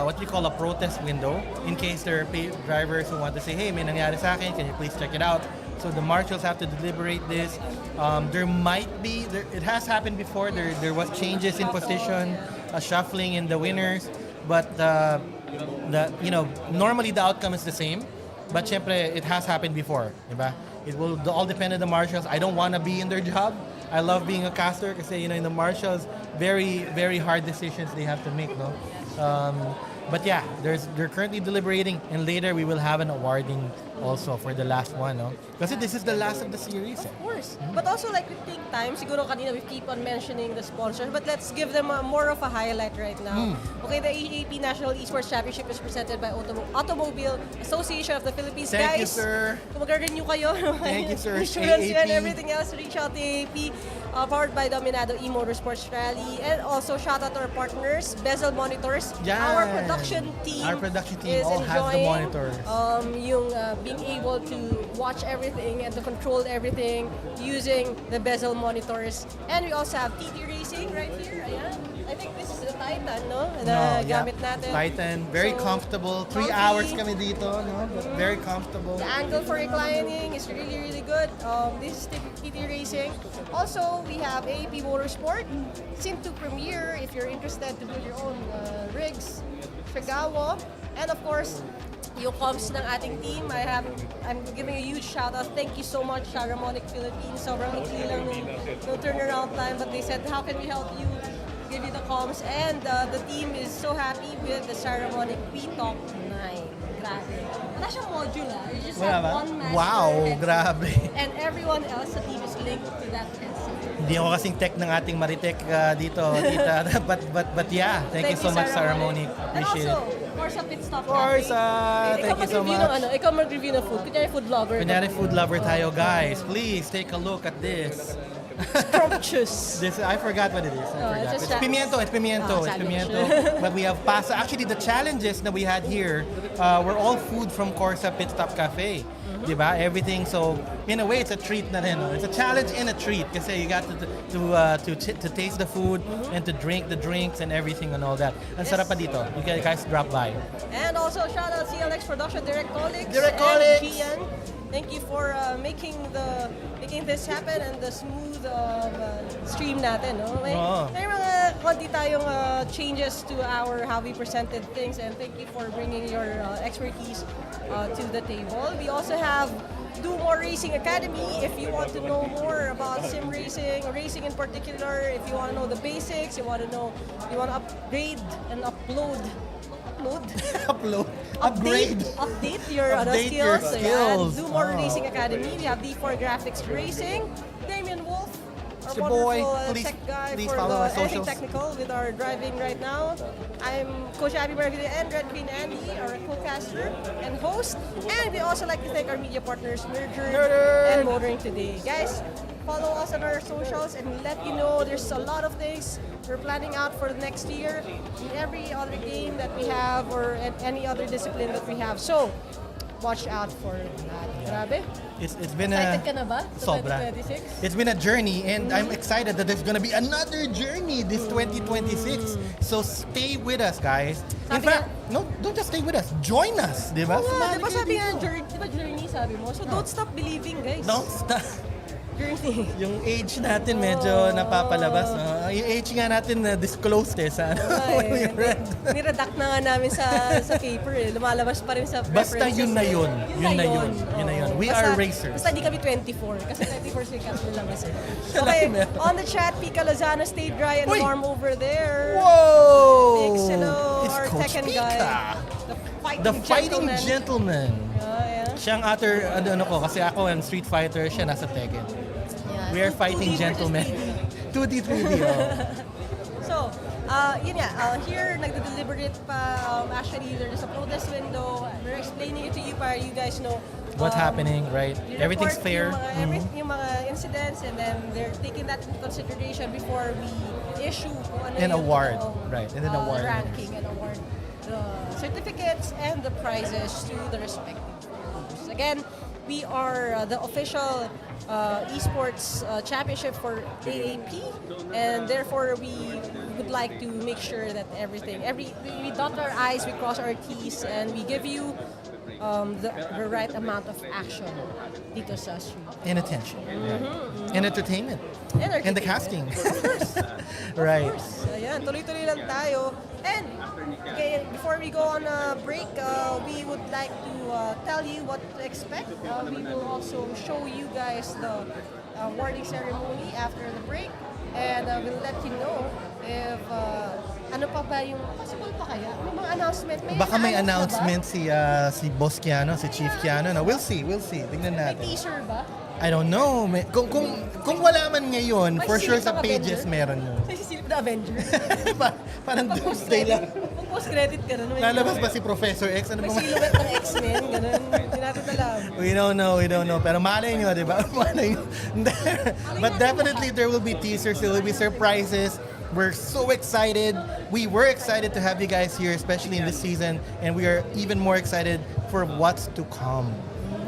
what we call a protest window in case there are drivers who want to say, hey, may nangyari sa akin, can you please check it out? So the marshals have to deliberate this. It has happened before. There was changes in position, a shuffling in the winners, but normally the outcome is the same. But syempre, it has happened before, diba? It will all depend on the marshals. I don't want to be in their job. I love being a caster kasi in the marshals, very, very hard decisions they have to make, no? But yeah, they're currently deliberating, and later we will have an awarding also for the last one, no? Kasi this is the last of the series. Of course. But also, we take time. Siguro kanina we keep on mentioning the sponsors, but let's give them more of a highlight right now. Okay, the AAP National Esports Championship is presented by Automobile Association of the Philippines. Thank you, Guys, sir. kung mag-renew kayo, Thank you, sir. insurance AAP. and everything else, reach out to AAP. Powered by Dominado E-Motorsports Rally, and also shout out to our partners, Bezel Monitors. Yan. Our production team is all has the enjoying monitors. being able to watch everything and to control everything using the Bezel Monitors. And we also have TTRacing right here. Ayan. I think this is the Titan, no? Na gamit natin. Titan, very comfortable. 3 comfy. hours kami dito, no? But very comfortable. The angle for reclining is really, really good. This is TTRacing. Also, we have AAP Motorsport, SIM² Premier if you're interested to build your own rigs, Stregawo, and of course, yung comms ng ating team. I'm giving a huge shout out. Thank you so much, Saramonic Philippines. Sobrang ikli lang nung turnaround time, but they said, how can we help you? Give you the comms, and the team is so happy with the Saramonic Pitstop 9. Grabe. Wala siyang module, You just have one master Wow, headset. grabe. And everyone else sa team is linked to that headset. Hindi ako kasing tech ng ating Maritek dito, tita. but yeah, thank you so much, Saramonic. Appreciate and also, it. KORSA Pitstop KORSA, thank you so much. Ikaw mag-review ng food. Kunyari food lover. Kunyari food lover tayo, guys. Please take a look at this. Scrumptious. I forgot what it is. it's It's pimiento. sandwich. But we have pasta. Actually, the challenges that we had here were all food from KORSA Pitstop Cafe. Diba? Everything. So, in a way, it's a treat na rin. No? It's a challenge and a treat kasi you got to taste the food and to drink the drinks and everything and all that. Ang sarap pa dito. You guys drop by. And also, shout out CLX Production, Direct Colleagues. Direct and Gian. Thank you for making this happen and the smooth stream natin. No? May mga konti tayong changes to how we presented things, and thank you for bringing your expertise to the table. We also have Do More Racing Academy if you want to know more about sim racing, racing in particular. If you want to know the basics, you want to upgrade and upgrade your skills. Do More Racing Academy. We have D4 Graffixx Racing, DamienWolf, our Your boy. wonderful Please- tech guy please for follow our the anything socials. technical with our driving right now. I'm Coach Abby and RedQueen Andi, our co-caster and host. And we also like to thank our media partners, Merger and Motoring Today. Guys, follow us on our socials and let you know there's a lot of things we're planning out for the next year in every other game that we have or any other discipline that we have. So, watch out for that. Grabe. It's been a Excited ka na ba sa sobra. 2026? It's been a journey, and I'm excited that there's gonna be another journey this 2026. So stay with us, guys. In Sabi fact, no, don't just stay with us. Join us, di ba? Oo nga, Sumali di ba kayo sabi nga, dito. journey sabi mo? So don't stop believing, guys. Don't stop. Yung age natin medyo napapalabas. No? Yung age nga natin na disclosed sa ano. when we read. Niredact na nga namin sa paper eh. Lumalabas pa rin sa preferences. Basta yun na yun. Yun na yun. Yun na yun. We are racers. Basta di kami 24. Kasi 24 sikat nilabas eh. Okay, on the chat, Pika Lozano, stay dry and warm over there. Whoa! Big hello, It's our Coach Tekken Pika. guy. The fighting gentleman. Yeah. Siyang other, ano ko, kasi ako ang Street Fighter, siya nasa Tekken. Yeah. We are fighting 2D gentlemen. 2D, 3D, So, yun nga, here, nagde-deliberate pa. Actually, there's a protest window. We're explaining it to you para you guys know what's happening, right? Everything's fair. Yung mga incidents, and then they're taking that into consideration before we issue kung ano An yung award, totoong, right? And then award. ranking and award the certificates and the prizes to the respective groups. Again, we are the official Esports Championship for AAP, and therefore we would like to make sure that we dot our I's, we cross our T's, and we give you the right amount of action dito sa street. And attention. Right. And entertainment. And the casting. Of course. Right. Of course. Ayan, tuloy-tuloy lang tayo. And okay, before we go on a break, we would like to tell you what to expect. We will also show you guys the awarding ceremony after the break, and we'll let you know if ano pa ba yung possible pa kaya? May mga announcement. Baka may announcement si Boss Keanu, si Chief Keanu. No, we'll see. Tingnan May natin. teaser ba? I don't know. Kung wala man ngayon, for sure sa pages meron yun. May sisilip na Avenger. Parang Doomsday lang. Kung post-credit ka na. Lalabas ba si Professor X? Ano May ba? silhouette ng X-Men, gano'n. Hindi natin alam. We don't know. Pero malay nyo, di ba? Malay nyo. But definitely there will be teasers, there will be surprises. We're so excited. We were excited to have you guys here, especially in this season. And we are even more excited for what's to come.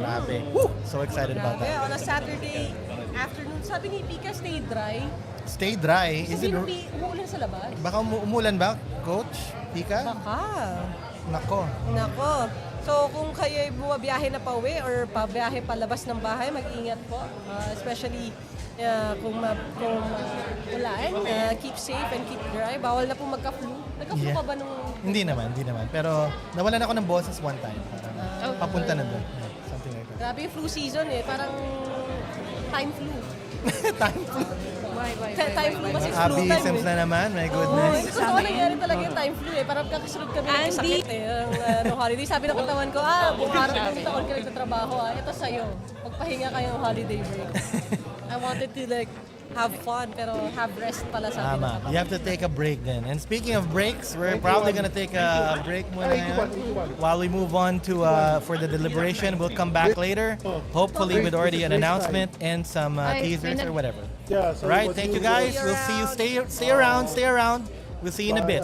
Grabe. Woo! So excited about that. On a Saturday afternoon, sabi ni Pika, stay dry. Stay dry. Is it? Sabi ni umuulan sa labas. Baka umulan ba, Coach? Pika? Baka. Nako. So kung kayo ay bumabiyahe na pauwi or pabiyahe palabas ng bahay, mag-ingat po. Especially kung ulan, keep safe and keep dry. Bawal na po magka-flu. Nagka-flu ka ba nung... Hindi naman. Pero nawalan ako ng boses one time. Papunta na doon. Something like that. Grabe yung flu season eh. Parang time flu. Time flu. Time flu kasi flu Abby time Sims eh. na naman. My goodness. Gusto ko nangyari talaga yung time flu eh. Parang kakasunod kami ng sakit eh. Nung holiday. Sabi ng katawan ko, buong araw ng taon ka nagtatrabaho. Ito sa'yo. Magpahinga kayong holiday break. I wanted to have fun pero have rest pala sa atin. You have to take a break then. And speaking of breaks, we're probably gonna take a break muna while we move on to for the deliberation. We'll come back later, hopefully with already an announcement and some teasers or whatever. All right, thank you guys. We'll see you. Stay around. We'll see you in a bit.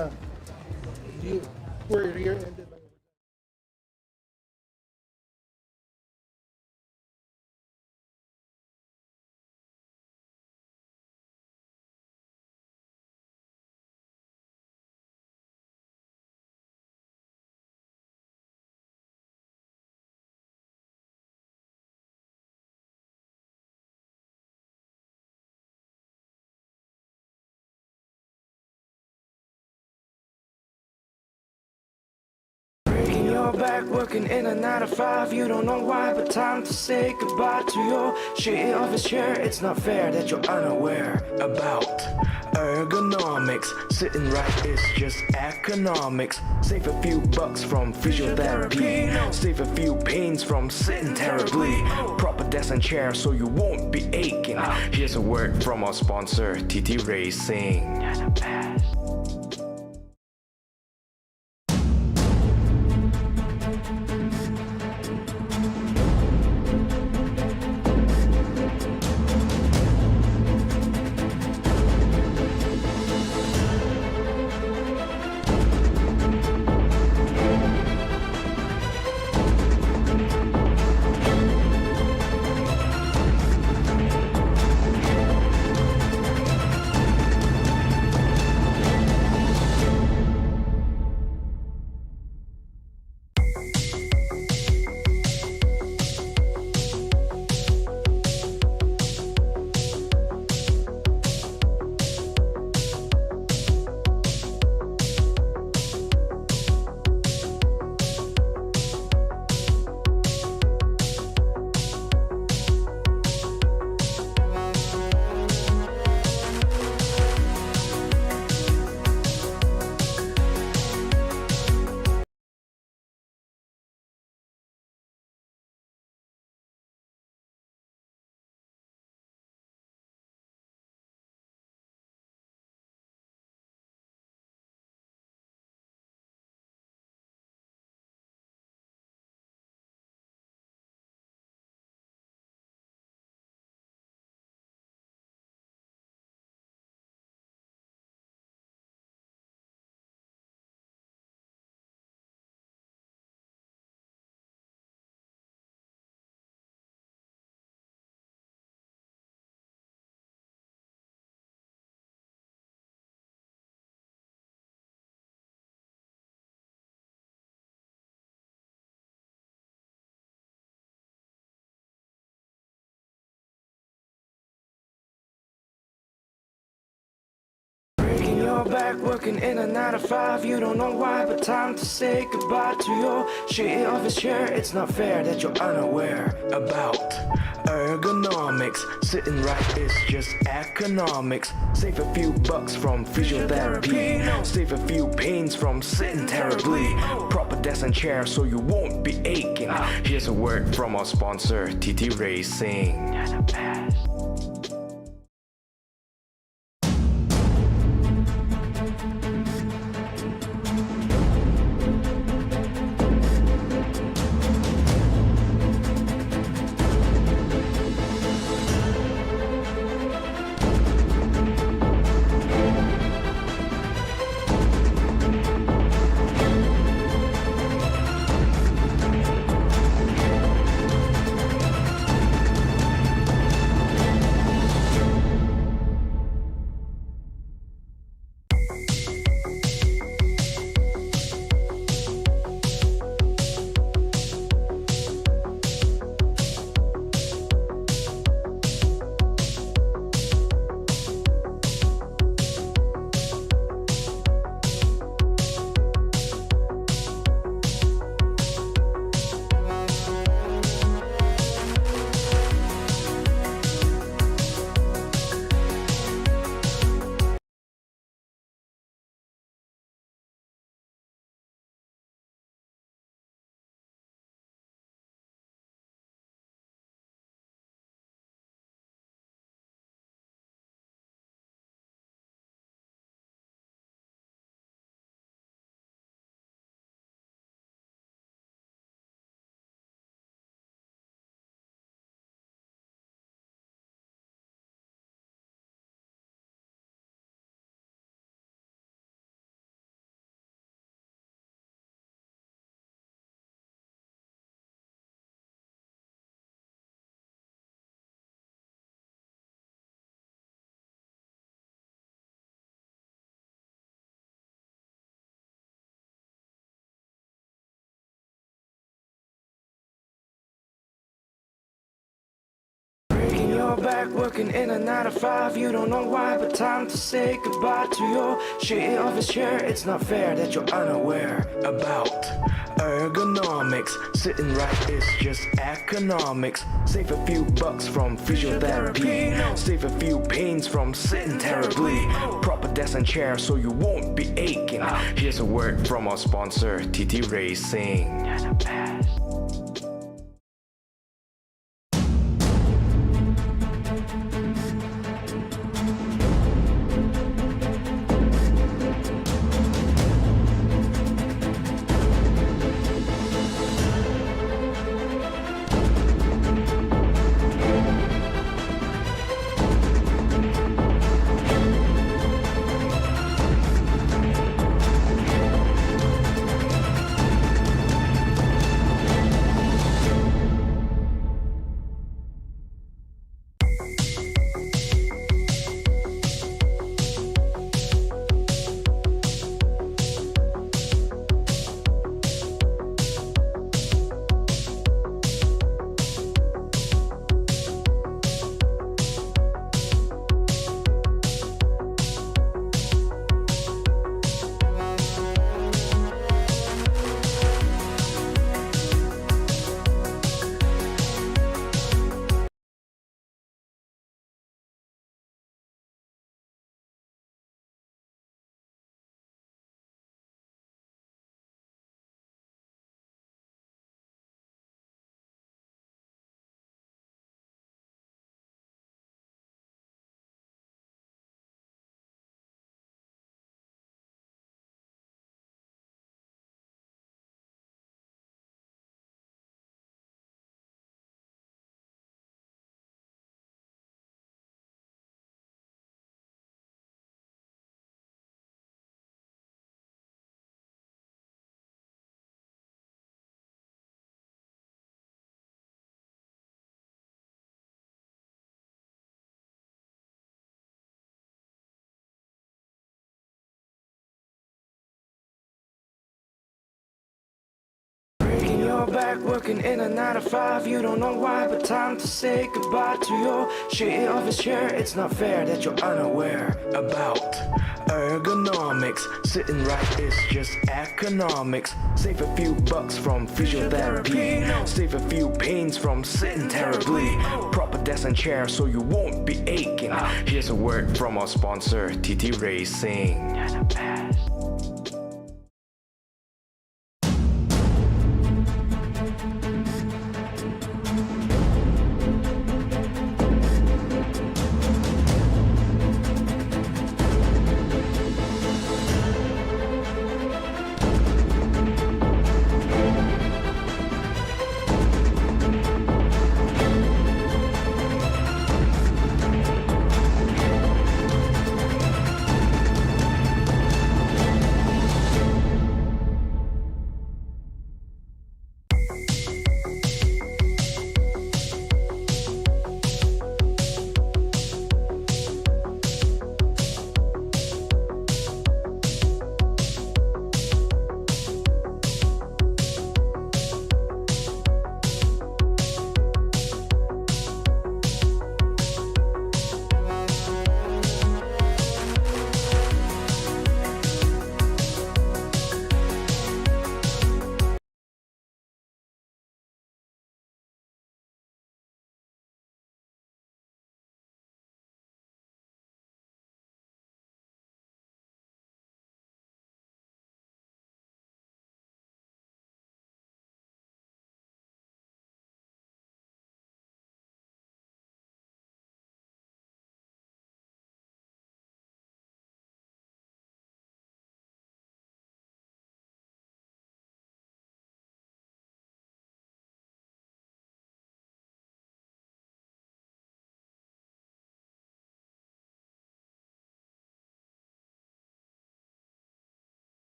Breaking your back, working in a 9 to 5. You don't know why, but time to say goodbye to your shitty office chair. It's not fair that you're unaware about ergonomics. Sitting right is just economics. Save a few bucks from physiotherapy. Save a few pains from sitting terribly. Proper desk and chair so you won't be aching. Here's a word from our sponsor, TTRacing. They're the best. your back, working in a 9 to 5. You don't know why, but time to say goodbye to your shitty office chair. It's not fair that you're unaware about ergonomics. Sitting right is just economics. Save a few bucks from physiotherapy. Save a few pains from sitting terribly. Proper desk and chair so you won't be aching. Here's a word from our sponsor, TTRacing. Back working in a 9 to 5. You don't know why, but time to say goodbye to your shitty office chair. It's not fair that you're unaware about ergonomics. Sitting right is just economics. Save a few bucks from physiotherapy. Save a few pains from sitting terribly. Proper desk and chair so you won't be aching. Here's a word from our sponsor, TTRacing. back working in a 9 to 5. You don't know why, but time to say goodbye to your shitty office chair. It's not fair that you're unaware about ergonomics. Sitting right is just economics. Save a few bucks from physiotherapy. Save a few pains from sitting terribly. Proper desk and chair so you won't be aching. Here's a word from our sponsor, TTRacing.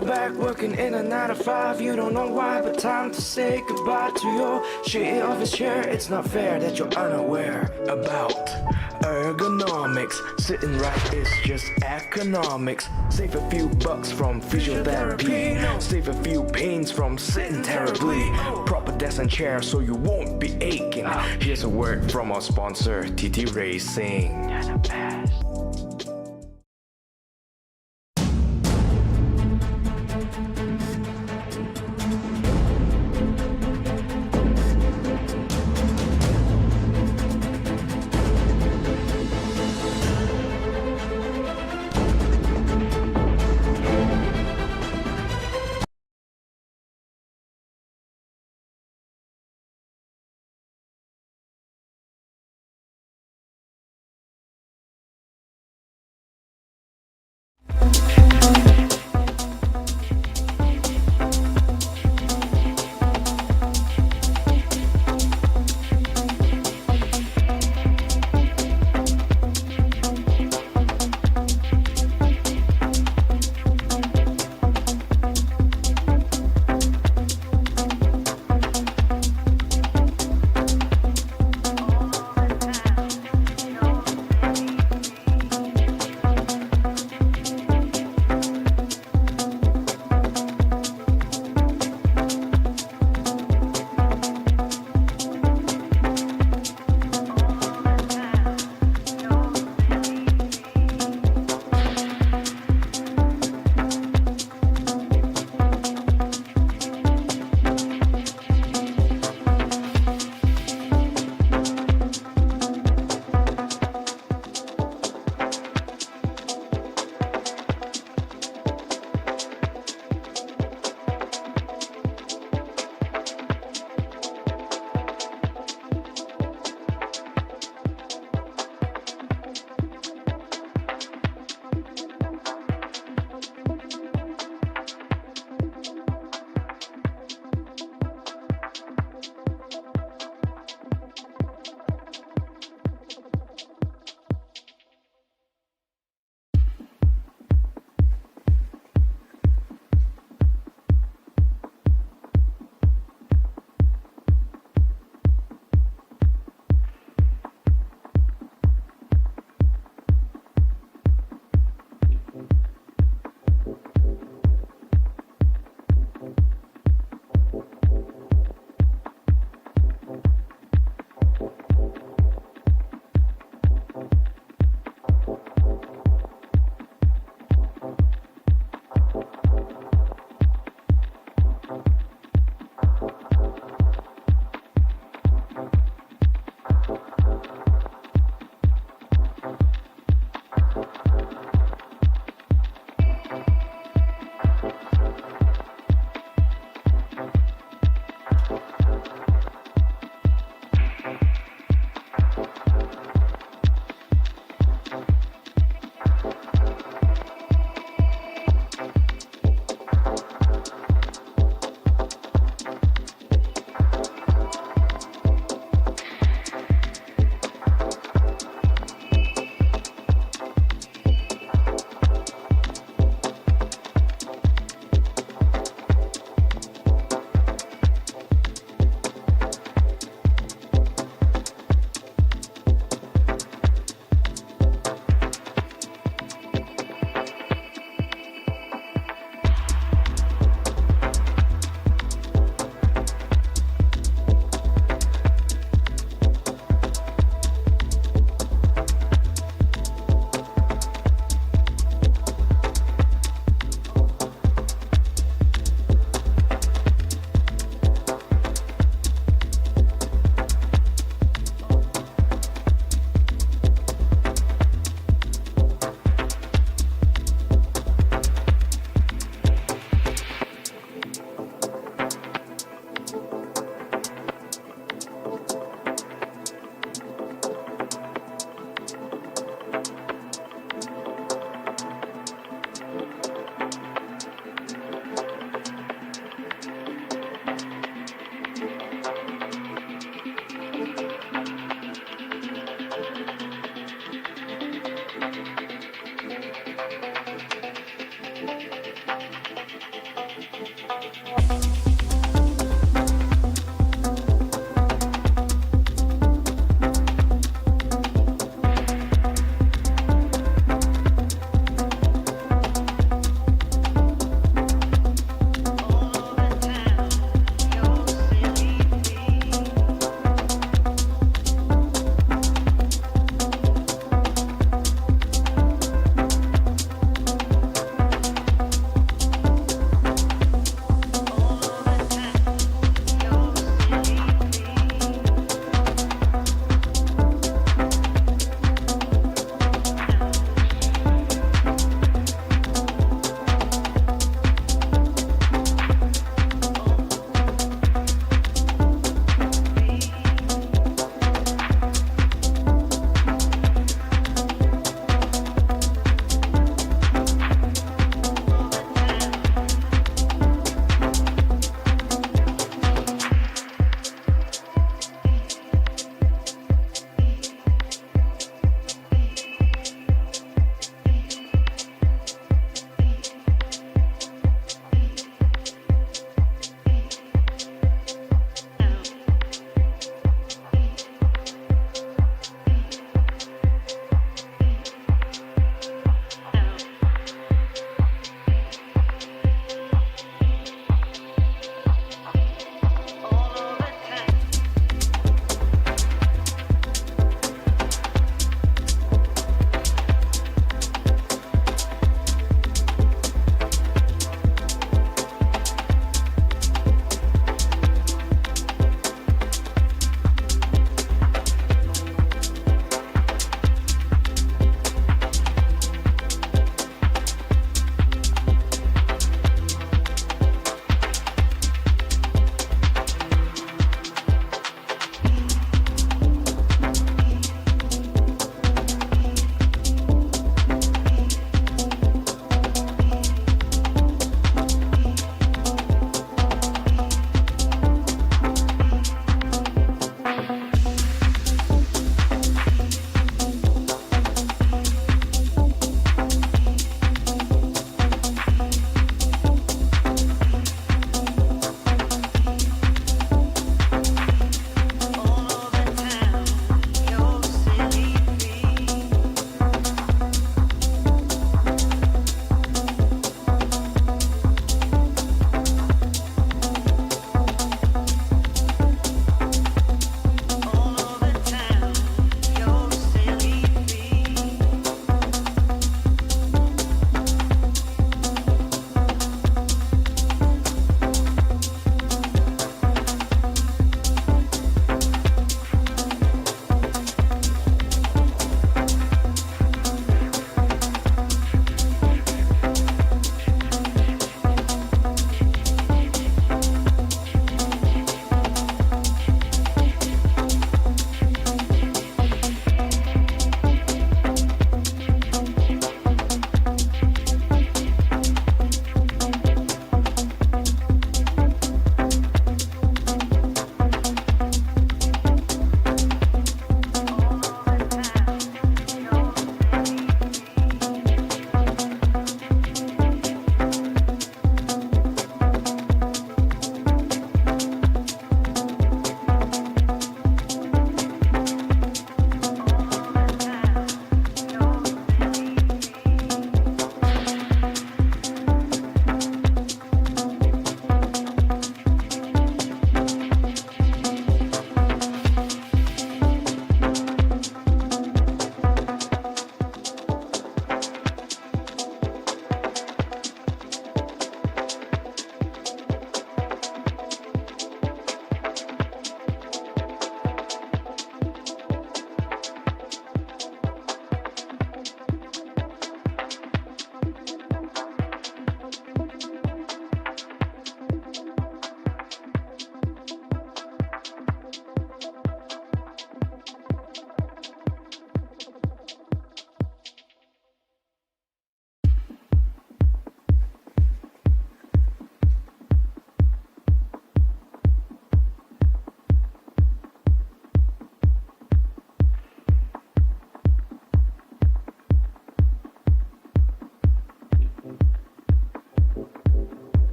Back working in a 9 to 5. You don't know why, but time to say goodbye to your shitty office chair. It's not fair that you're unaware about ergonomics. Sitting right is just economics. Save a few bucks from physiotherapy. Save a few pains from sitting terribly. Proper desk and chair so you won't be aching. Here's a word from our sponsor, TTRacing.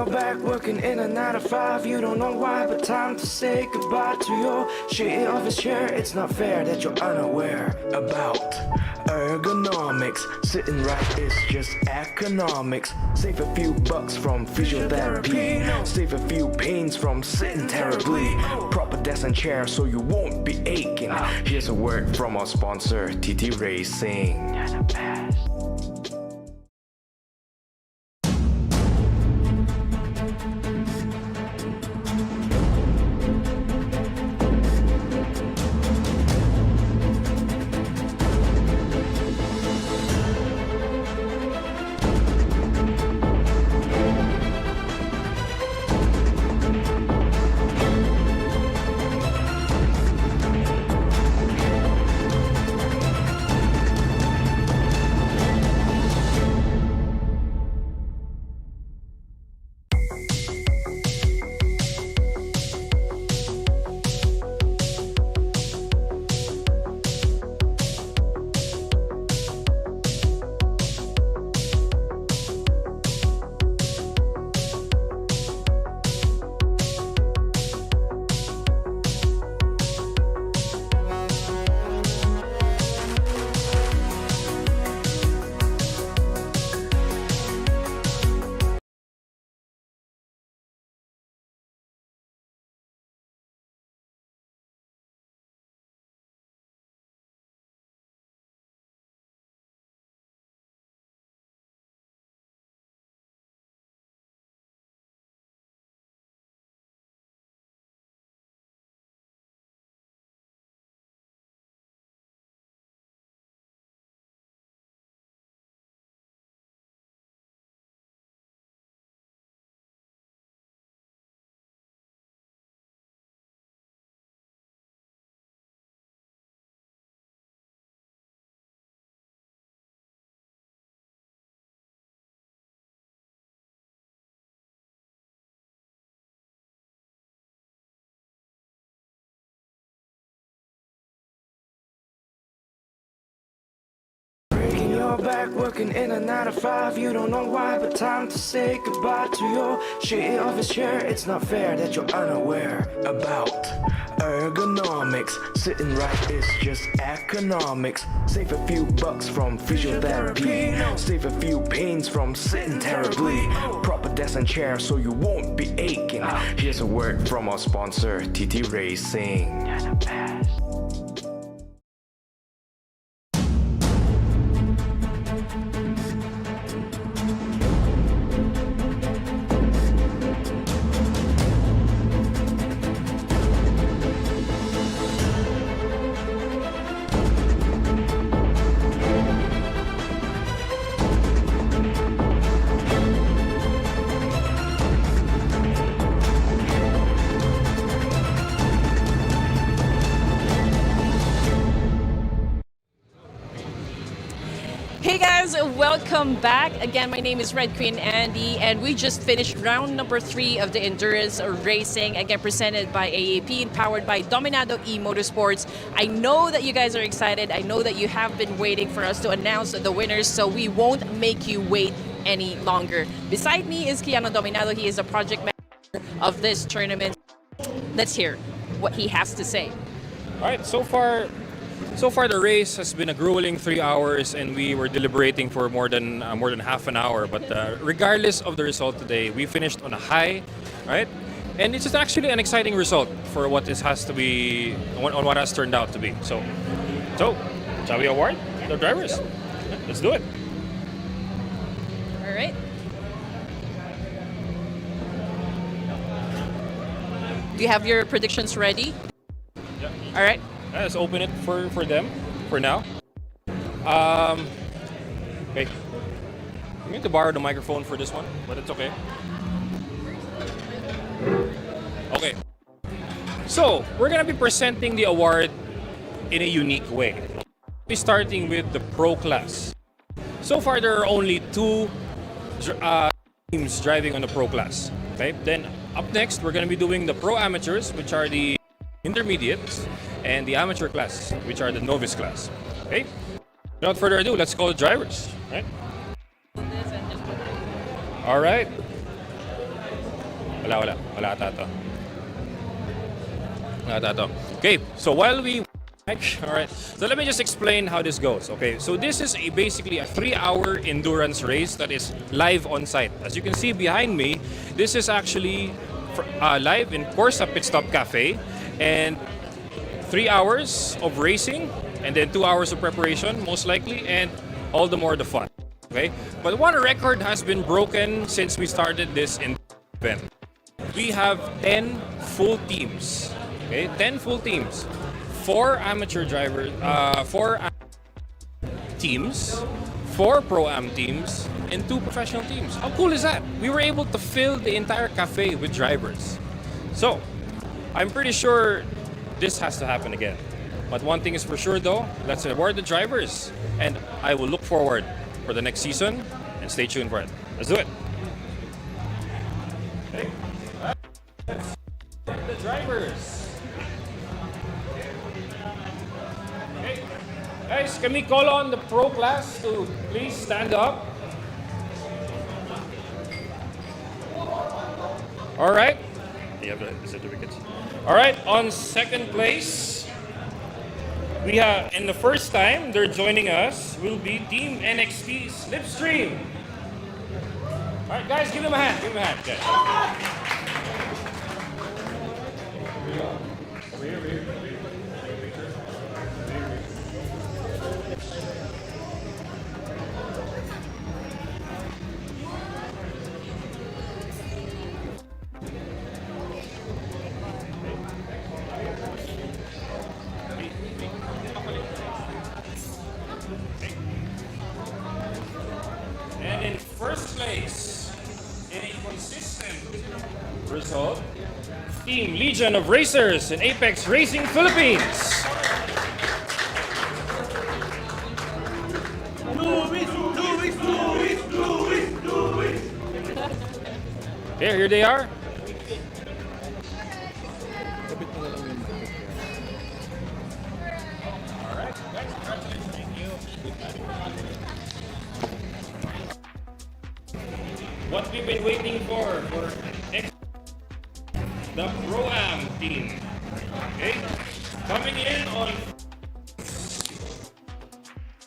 you're back working in a 9 to 5. You don't know why, but time to say goodbye to your shitty office chair. It's not fair that you're unaware about ergonomics. Sitting right is just economics. Save a few bucks from physiotherapy. Save a few pains from sitting terribly. Proper desk and chair so you won't be aching. Here's a word from our sponsor, TTRacing. You're back working in a 9 to 5. You don't know why, but time to say goodbye to your shitty office chair. It's not fair that you're unaware about ergonomics. Sitting right is just economics. Save a few bucks from physiotherapy. Save a few pains from sitting terribly. Proper desk and chair so you won't be aching. Here's a word from our sponsor, TTRacing. Hey guys, welcome back. Again, my name is RedQueen Andi, and we just finished round number 3 of the endurance racing, again presented by AAP and powered by Dominado E-Motorsports. I know that you guys are excited. I know that you have been waiting for us to announce the winners, so we won't make you wait any longer. Beside me is Keanu Dominado. He is the project manager of this tournament. Let's hear what he has to say. All right, so far the race has been a grueling 3 hours, and we were deliberating for more than half an hour. But regardless of the result today, we finished on a high, right? And it's just actually an exciting result for what this has to be, on what has turned out to be. So shall we award the drivers? Let's do it. All right. Do you have your predictions ready? Yeah. All right. Let's open it for them for now. Okay. I'm going to borrow the microphone for this one, but it's okay. Okay. So, we're going to be presenting the award in a unique way. We're starting with the pro class. So far, there are only 2 teams driving on the pro class. Okay. Then, up next, we're going to be doing the pro amateurs, which are the intermediates, and the amateur class, which are the novice class. Okay? Without further ado, let's call the drivers. Right? All right. Wala ata to. Wala ata to. Okay, so while we... Alright, so let me just explain how this goes. Okay, so this is basically a 3-hour endurance race that is live on site. As you can see behind me, this is actually live in KORSA Pitstop Cafe, and 3 hours of racing and then 2 hours of preparation most likely, and all the more the fun. Okay, but one record has been broken since we started this event. We have 10 full teams. Okay, 10 full teams. 4 amateur drivers, 4 teams, 4 pro-am teams, and 2 professional teams. How cool is that? We were able to fill the entire cafe with drivers. So, I'm pretty sure this has to happen again. But one thing is for sure though, let's reward the drivers. And I will look forward for the next season, and stay tuned for it. Let's do it. Okay. The drivers. Okay. Guys, can we call on the pro class to please stand up? All right. You have the certificates. All right. On second place, we have, and the first time they're joining us will be Team NXT Slipstream. All right, guys, give them a hand. Give them a hand. Okay. Over here. And in first place, in a consistent result, Team Legion of Racers and Apex Racing Philippines. Here they are. What we've been waiting for the Pro-Am team. Okay? Coming in on...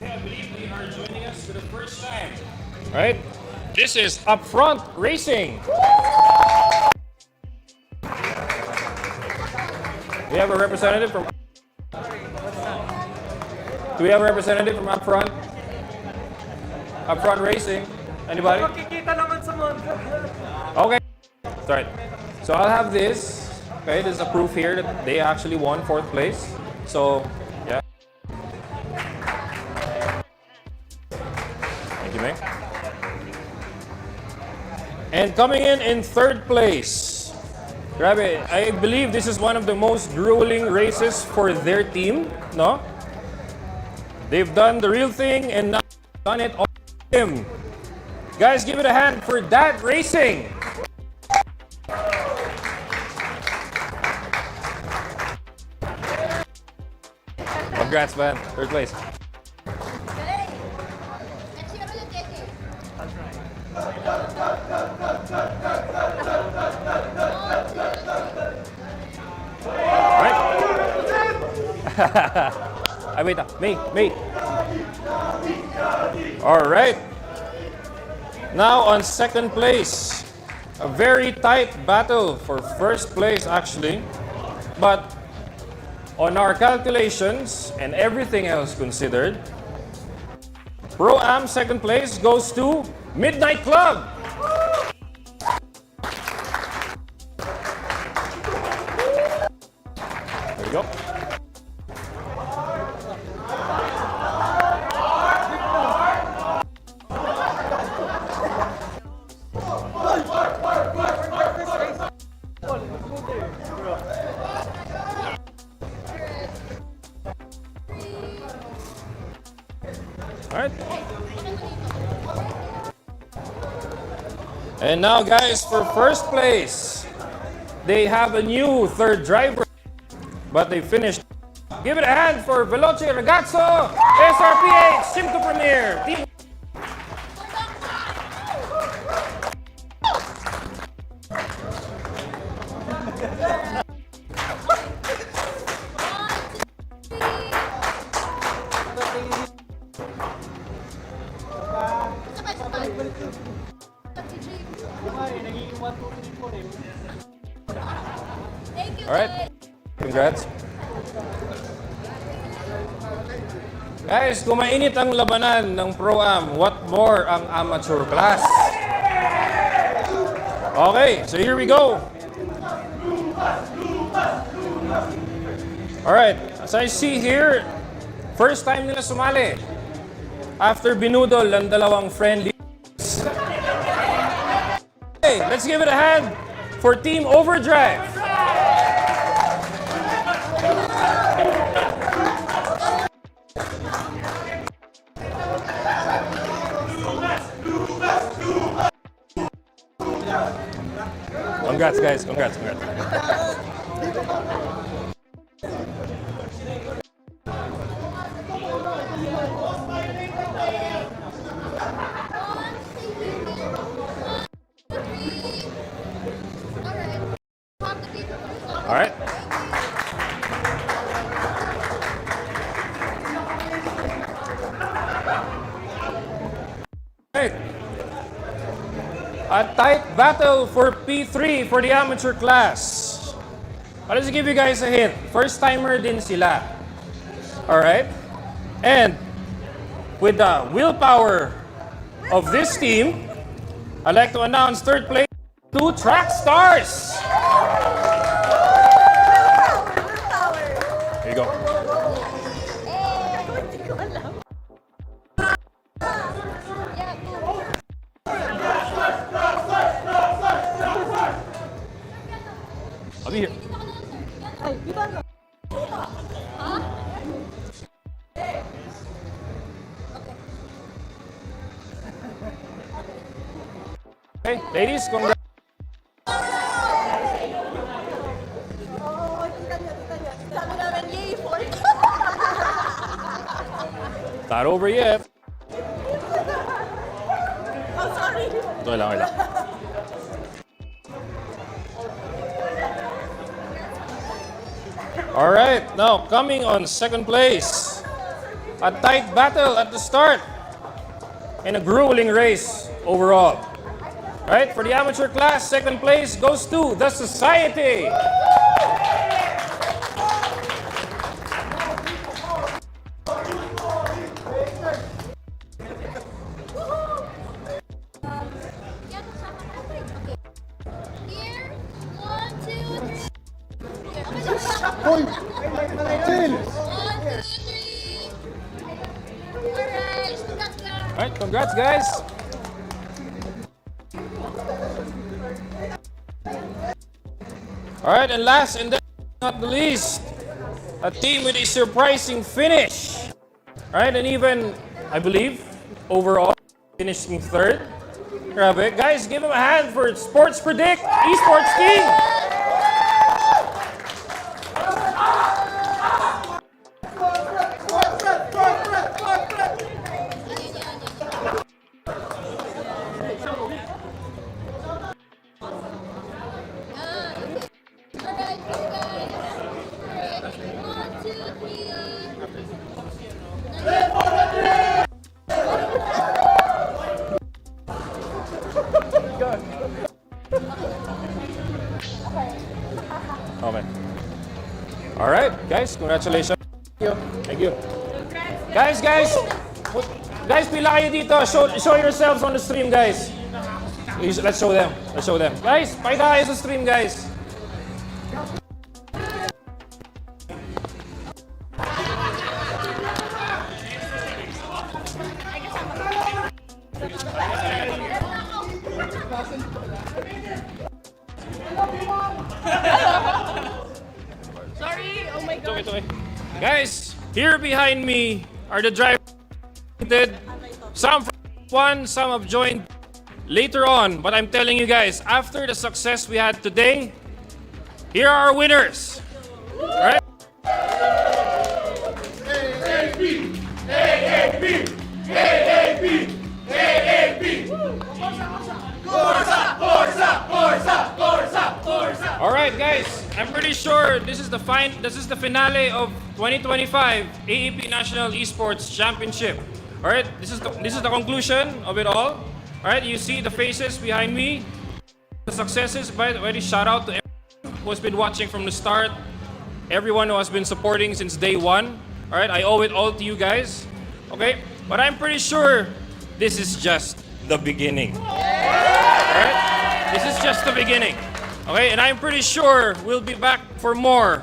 I believe they are joining us for the first time. Right? This is Upfront Racing. We have a representative from... Do we have a representative from Upfront? Upfront Racing? Anybody? Okay. Sorry. So I'll have this. Okay, there's a proof here that they actually won 4th place. So, yeah. Thank you, Meg. And coming in 3rd place. Grabe, I believe this is one of the most grueling races for their team, no? They've done the real thing and now done it on him. Guys, give it a hand for that racing. Congrats, man. 3rd place. Right. I wait. Me. All right. Now on 2nd place, a very tight battle for 1st place actually, but on our calculations and everything else considered, Pro-Am 2nd place goes to Midnight Club. There you go. And now, guys, for 1st place, they have a new 3rd driver, but they finished. Give it a hand for Veloce Ragazzo, SRPH, SIM² Premier, Team. Alright. Congrats. Guys, kung mainit ang labanan ng Pro-Am, what more ang amateur class? Okay, so here we go. Alright, as I see here, first time nila sumali. After binudol ang dalawang friendly. Okay, let's give it a hand for Team Overdrive. Congrats, guys. Congrats. All right. A tight battle for P3 for the amateur class. I'll just give you guys a hint. First timer din sila. Alright? And with the willpower of this team, I'd like to announce third place to Track Stars. Here you go. I'll be here. Okay, ladies, congrats. Not over yet. Oh, sorry. Okay lang. All right, now coming on second place. A tight battle at the start and a grueling race overall. Right, for the amateur class, second place goes to the Society. All right, congrats, guys. All right, and last and not the least, a team with a surprising finish. All right, and even, I believe, overall, finishing third. Grabe. Guys, give them a hand for Sports Predict Esports team. Okay. All right, guys, congratulations. Thank you. Guys, pila kayo dito. Show yourselves on the stream, guys. Let's show them. Guys, pakita kayo sa stream, guys. Sorry, oh my God. It's okay. Guys, here behind me are the drivers. Some from one, some have joined later on. But I'm telling you guys, after the success we had today, here are our winners. All right? AAP! AAP! AAP! AAP! KORSA! KORSA! KORSA! KORSA! All right, guys. I'm pretty sure this is the finale of 2025 AAP National Esports Championship. All right, this is the conclusion of it all. All right, you see the faces behind me, the successes. By the way, shout out to everyone who has been watching from the start, everyone who has been supporting since day one. All right, I owe it all to you guys. Okay, but I'm pretty sure this is just the beginning. All right, this is just the beginning. Okay, and I'm pretty sure we'll be back for more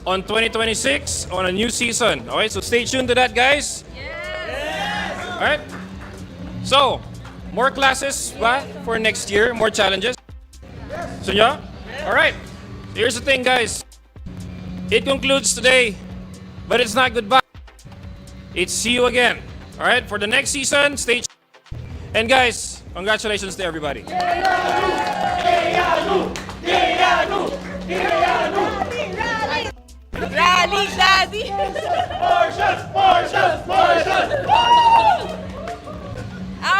on 2026 on a new season. All right, so stay tuned to that, guys. Yes. All right. So, more classes ba for next year, more challenges. So yeah. All right. Here's the thing, guys. It concludes today, but it's not goodbye. It's see you again. All right, for the next season, stay tuned. And guys, congratulations to everybody. Rally, Daddy!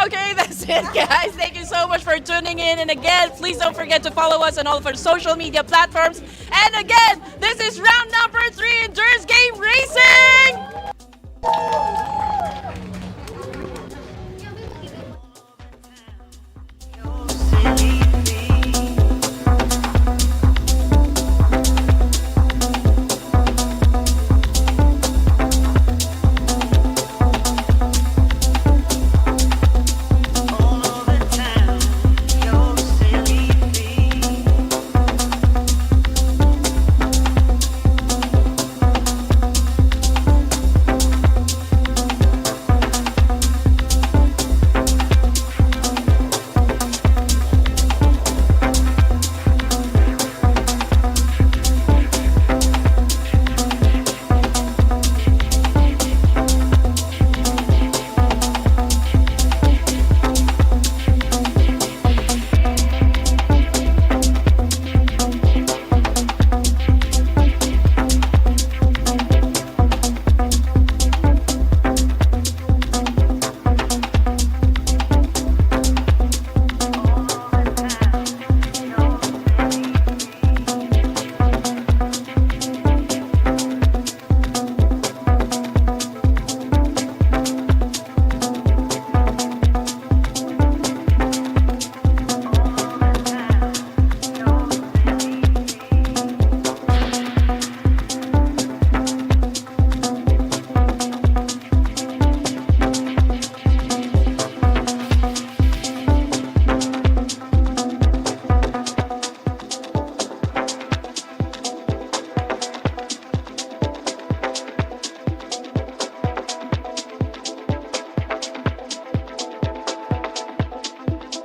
Okay, that's it, guys. Thank you so much for tuning in. And again, please don't forget to follow us on all of our social media platforms. And again, this is round number 3 in Endurance Game Racing!